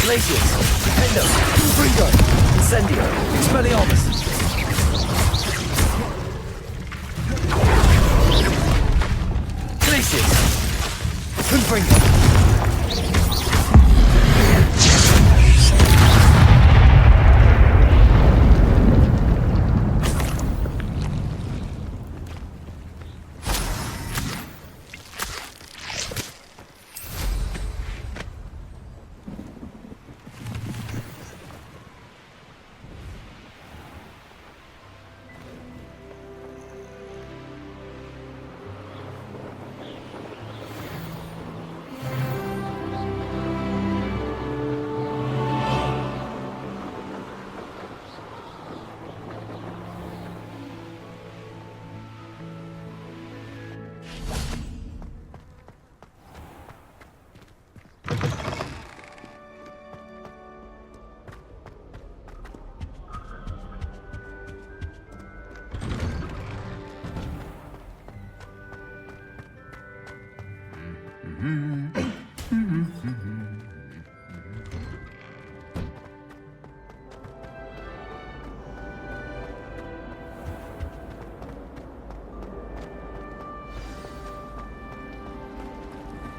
Glacius! Defendo! Confringo! Incendio! Expelliarmus! Glacius! Confringo!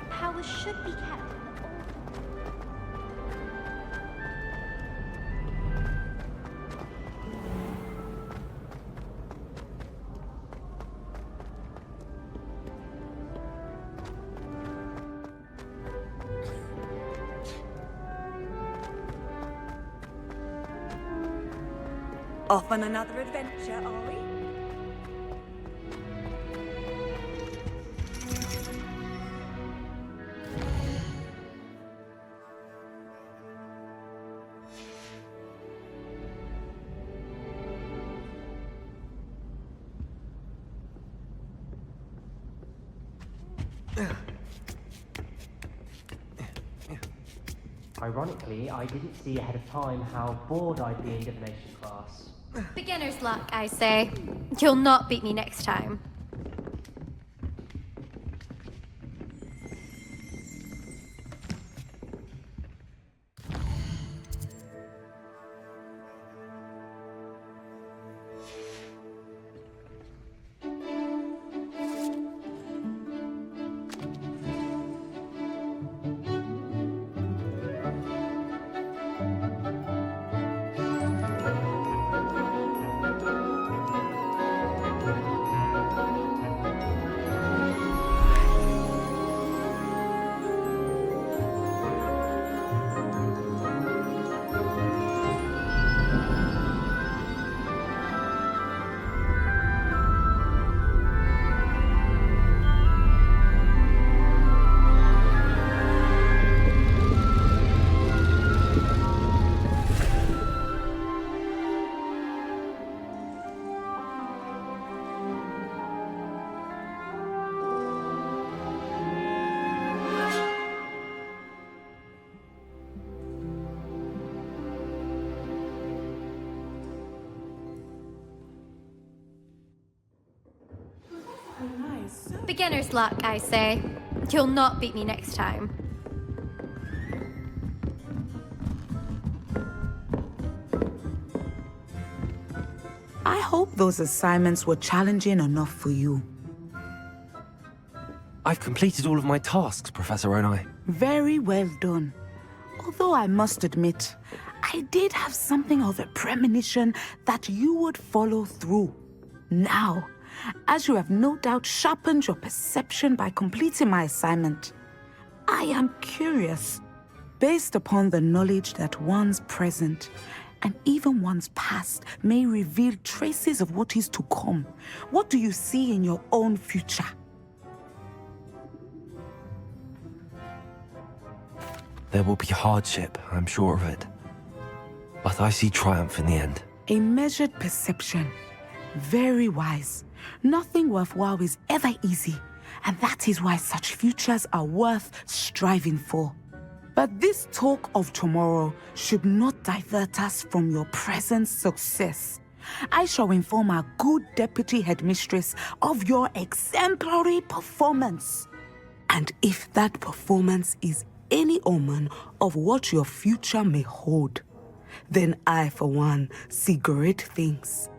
Powers should be kept in the old. Off on another adventure, are we? Ironically, I didn't see ahead of time how bored I'd be in divination class. Beginner's luck, I say. You'll not beat me next time. Beginner's luck, I say. You'll not beat me next time. I hope those assignments were challenging enough for you. I've completed all of my tasks, Professor Onai. Very well done. Although I must admit, I did have something of a premonition that you would follow through. Now, as you have no doubt sharpened your perception by completing my assignment, I am curious, based upon the knowledge that one's present and even one's past may reveal traces of what is to come. What do you see in your own future? There will be hardship, I'm sure of it. But I see triumph in the end. A measured perception. Very wise. Nothing worthwhile is ever easy, and that is why such futures are worth striving for. But this talk of tomorrow should not divert us from your present success. I shall inform our good deputy headmistress of your exemplary performance. And if that performance is any omen of what your future may hold, then I, for one, see great things.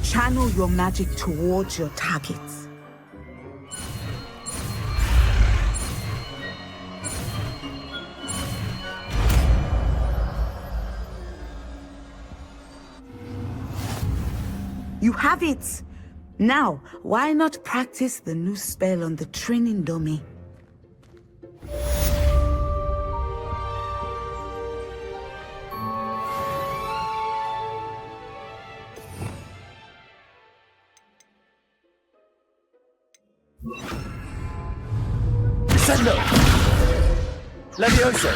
Channel your magic towards your targets. You have it! Now, why not practice the new spell on the training dummy? Descendo! Levioso!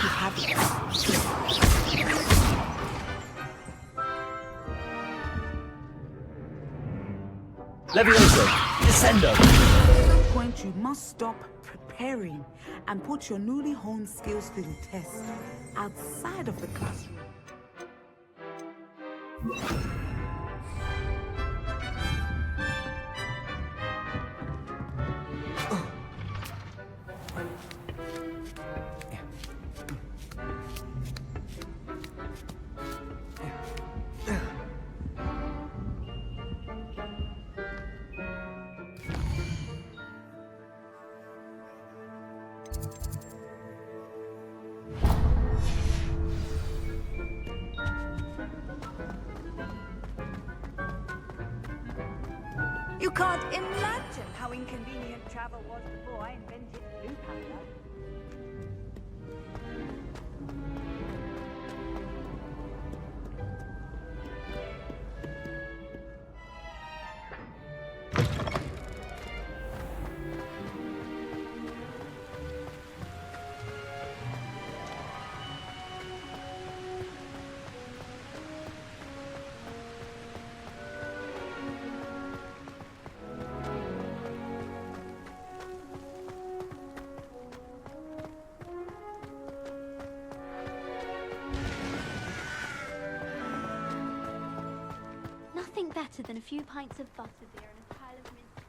Levioso! Descendo! At some point, you must stop preparing and put your newly honed skills to the test outside of the classroom. You can't imagine how inconvenient travel was before I invented blue powder. Nothing better than a few pints of butterbeer and a pile of mince pies.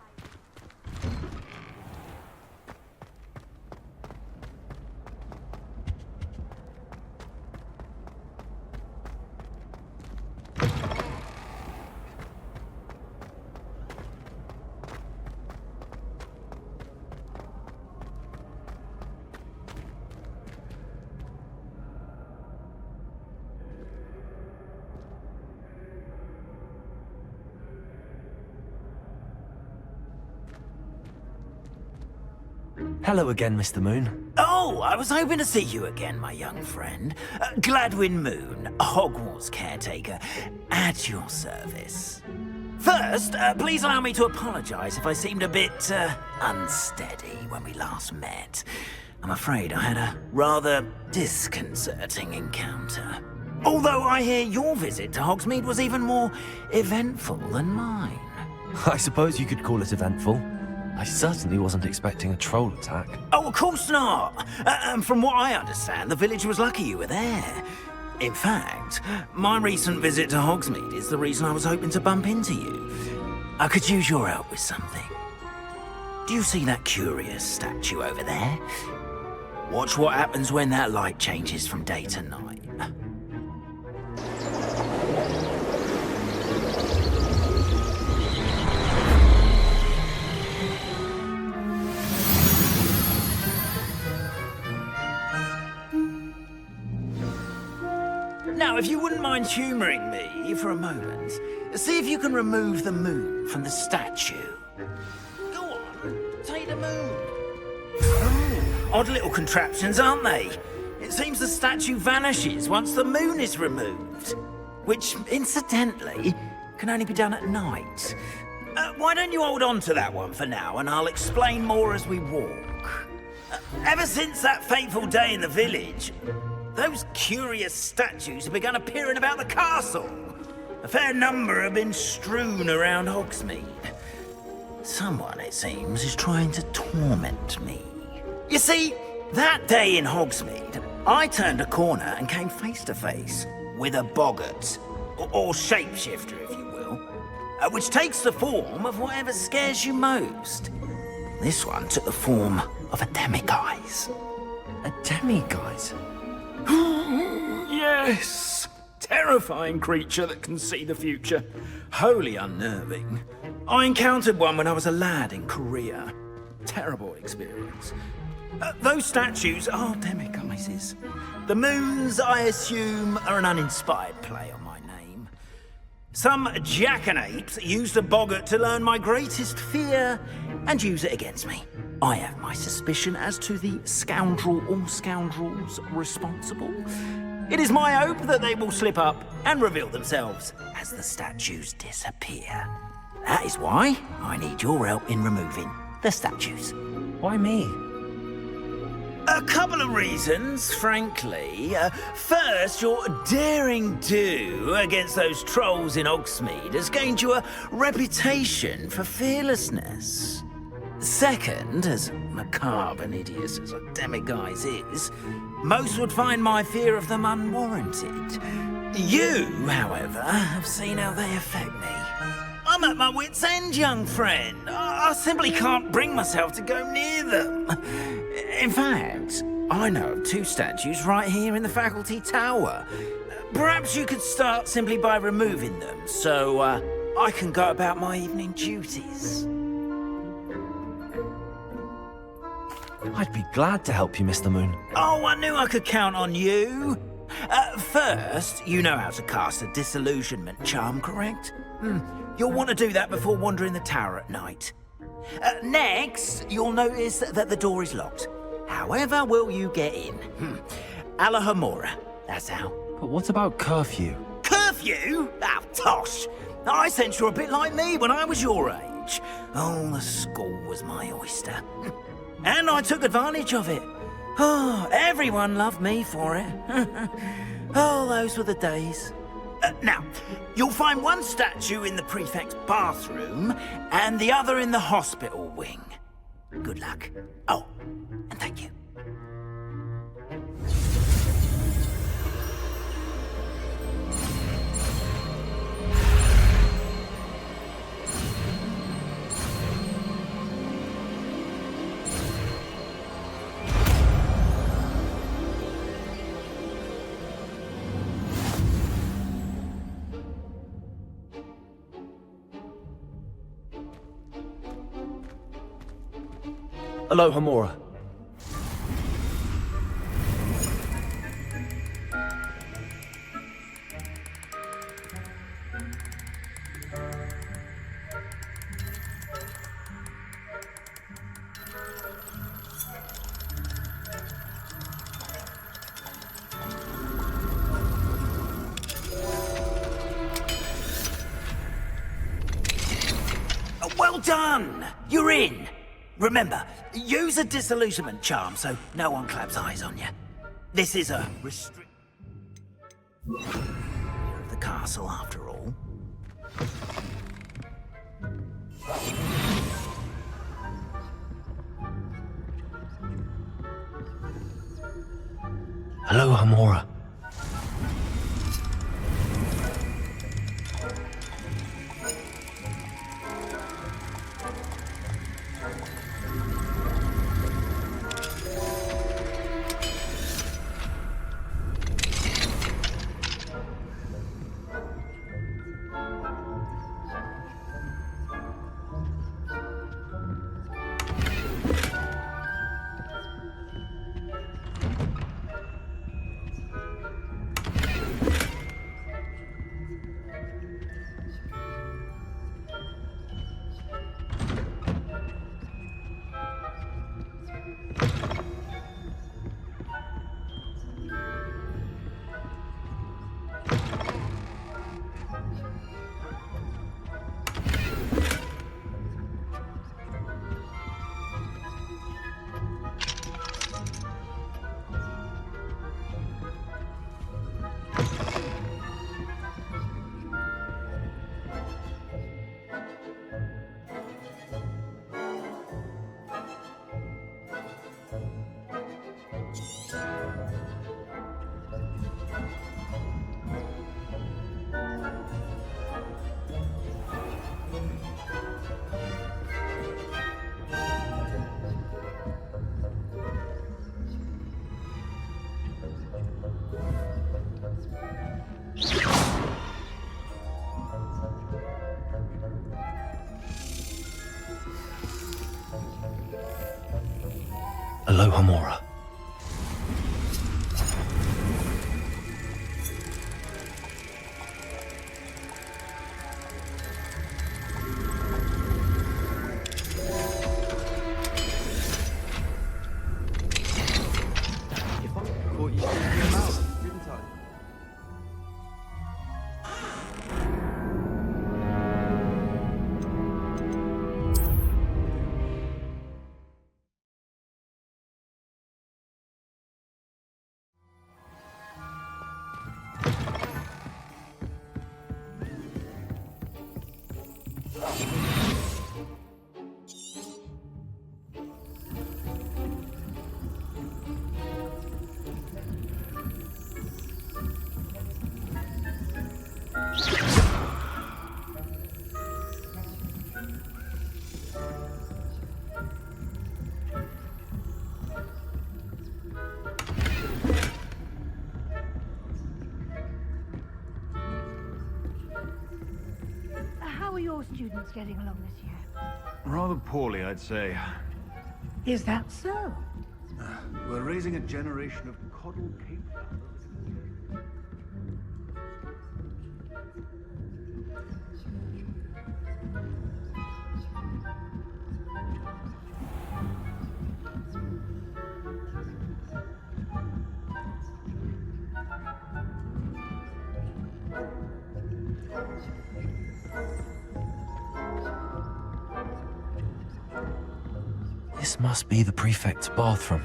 Hello again, Mr. Moon. Oh, I was hoping to see you again, my young friend. Gladwin Moon, Hogwarts caretaker, at your service. First, please allow me to apologize if I seemed a bit unsteady when we last met. I'm afraid I had a rather disconcerting encounter. Although I hear your visit to Hogsmeade was even more eventful than mine. I suppose you could call it eventful. I certainly wasn't expecting a troll attack. Oh, of course not. From what I understand, the village was lucky you were there. In fact, my recent visit to Hogsmeade is the reason I was hoping to bump into you. I could use your help with something. Do you see that curious statue over there? Watch what happens when that light changes from day to night. Now, if you wouldn't mind humouring me for a moment, see if you can remove the moon from the statue. Go on, take the moon. Oh, odd little contraptions, aren't they? It seems the statue vanishes once the moon is removed. Which, incidentally, can only be done at night. Why don't you hold on to that one for now, and I'll explain more as we walk. Ever since that fateful day in the village, those curious statues have begun appearing about the castle. A fair number have been strewn around Hogsmeade. Someone, it seems, is trying to torment me. You see, that day in Hogsmeade, I turned a corner and came face to face with a boggart, or shapeshifter, if you will, which takes the form of whatever scares you most. This one took the form of a demiguise. A demiguise? Yes! Terrifying creature that can see the future. Wholly unnerving. I encountered one when I was a lad in Korea. Terrible experience. Those statues are demiguises. The moons, I assume, are an uninspired play on my name. Some jackanapes used a boggart to learn my greatest fear and use it against me. I have my suspicion as to the scoundrel or scoundrels responsible. It is my hope that they will slip up and reveal themselves as the statues disappear. That is why I need your help in removing the statues. Why me? A couple of reasons, frankly. First, your daring do against those trolls in Hogsmeade has gained you a reputation for fearlessness. Second, as macabre and hideous as a demiguise is, most would find my fear of them unwarranted. You, however, have seen how they affect me. I'm at my wit's end, young friend. I simply can't bring myself to go near them. In fact, I know of 2 statues right here in the faculty tower. Perhaps you could start simply by removing them, so I can go about my evening duties. I'd be glad to help you, Mr. Moon. Oh, I knew I could count on you. First, you know how to cast a disillusionment charm, correct? You'll want to do that before wandering the tower at night. Next, you'll notice that the door is locked. However will you get in? Alahomora, that's how. But what about curfew? Curfew? Oh, tosh. I sense you're a bit like me when I was your age. Oh, the school was my oyster. And I took advantage of it. Oh, everyone loved me for it. Oh, those were the days. Now, you'll find one statue in the prefect's bathroom and the other in the hospital wing. Good luck. Oh, and thank you. Alohomora. Well done! You're in! Remember, use a disillusionment charm so no one claps eyes on you. This is a restrict of the castle, after all. Alohomora. Aloha Mora. How are your students getting along this year? Rather poorly, I'd say. Is that so? We're raising a generation of coddle cape flowers. This must be the prefect's bathroom.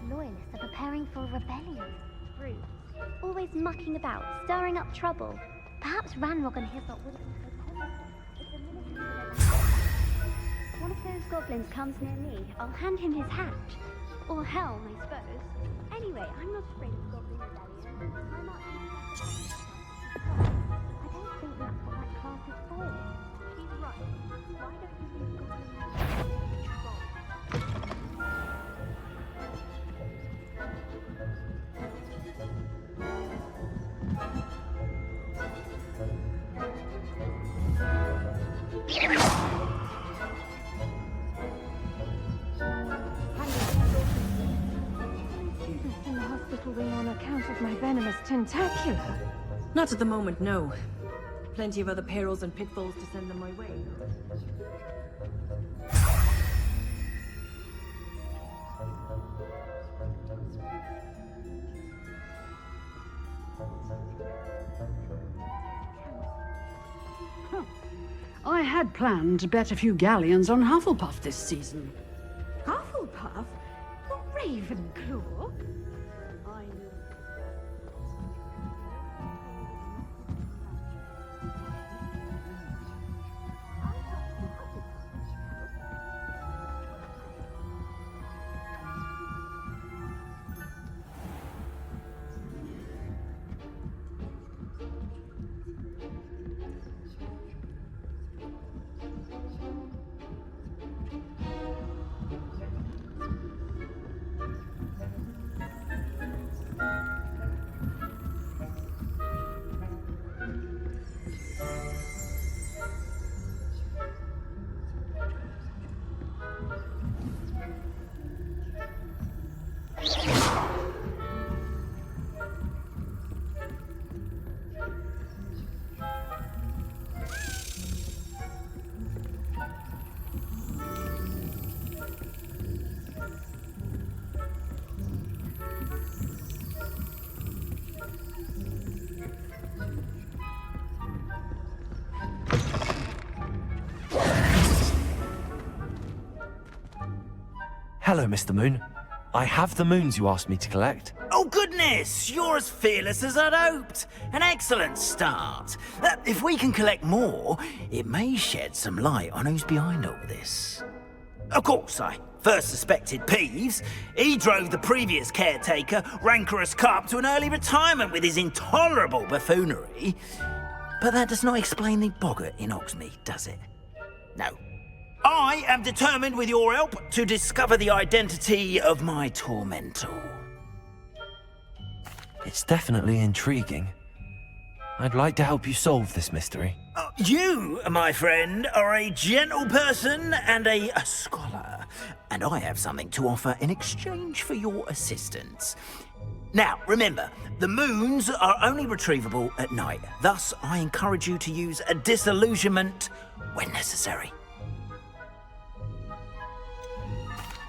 Loyalists are preparing for a rebellion. Rude. Always mucking about, stirring up trouble. Perhaps Ranrock and Hislop wouldn't be so confident if the military would allow it. One of those goblins comes near me, I'll hand him his hat. Or helm, I suppose. Anyway, I'm not afraid of goblin rebellion. I'm up. I don't think that's what that class is for. He's right. Why don't you use goblin In the hospital wing on account of my venomous tentacular. Not at the moment, no. Plenty of other perils and pitfalls to send them my way. I had planned to bet a few galleons on Hufflepuff this season. Hufflepuff? Ravenclaw? Hello, Mr. Moon. I have the moons you asked me to collect. Oh, goodness! You're as fearless as I'd hoped. An excellent start. If we can collect more, it may shed some light on who's behind all this. Of course, I first suspected Peeves. He drove the previous caretaker, Rancorous Carp, to an early retirement with his intolerable buffoonery. But that does not explain the boggart in Hogsmeade, does it? No. I am determined, with your help, to discover the identity of my tormentor. It's definitely intriguing. I'd like to help you solve this mystery. You, my friend, are a gentle person and a scholar, and I have something to offer in exchange for your assistance. Now, remember, the moons are only retrievable at night. Thus, I encourage you to use a disillusionment when necessary.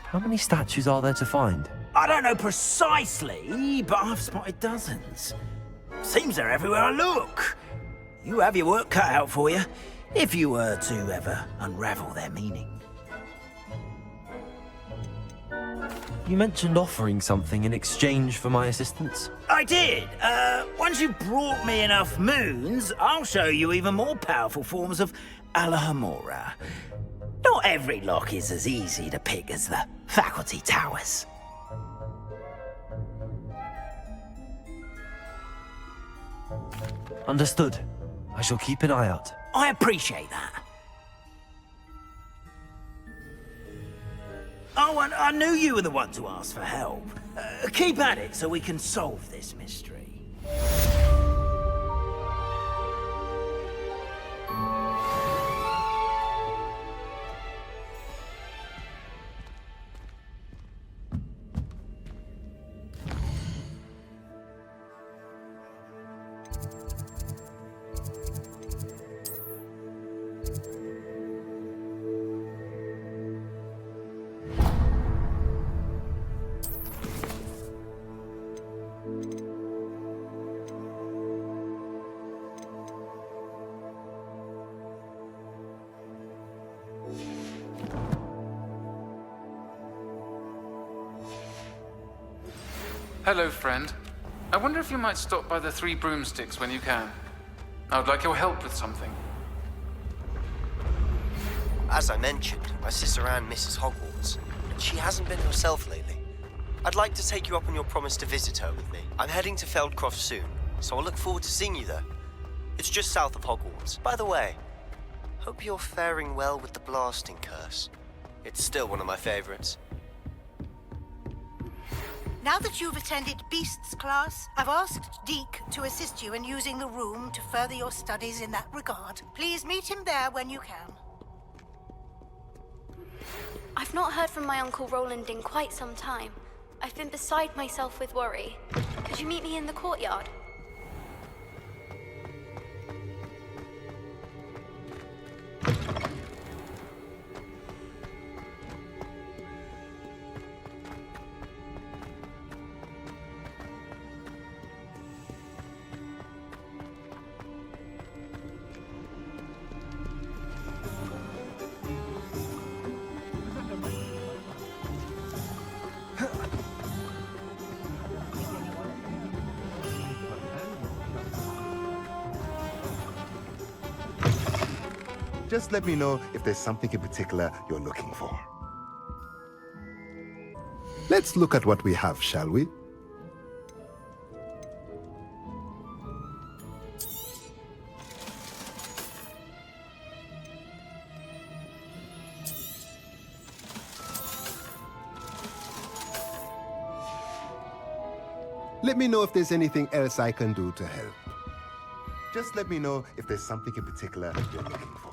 How many statues are there to find? I don't know precisely, but I've spotted dozens. Seems they're everywhere I look. You have your work cut out for you, if you were to ever unravel their meaning. You mentioned offering something in exchange for my assistance. I did. Once you've brought me enough moons, I'll show you even more powerful forms of Alahamora. Not every lock is as easy to pick as the faculty towers. Understood. I shall keep an eye out. I appreciate that. Oh, and I knew you were the one to ask for help. Keep at it so we can solve this mystery. Hello, friend. I wonder if you might stop by the Three Broomsticks when you can. I would like your help with something. As I mentioned, my sister Anne misses Hogwarts, and she hasn't been herself lately. I'd like to take you up on your promise to visit her with me. I'm heading to Feldcroft soon, so I'll look forward to seeing you there. It's just south of Hogwarts. By the way, hope you're faring well with the blasting curse. It's still one of my favorites. Now that you've attended Beasts class, I've asked Deke to assist you in using the room to further your studies in that regard. Please meet him there when you can. I've not heard from my Uncle Roland in quite some time. I've been beside myself with worry. Could you meet me in the courtyard? Just let me know if there's something in particular you're looking for. Let's look at what we have, shall we? Let me know if there's anything else I can do to help. Just let me know if there's something in particular you're looking for.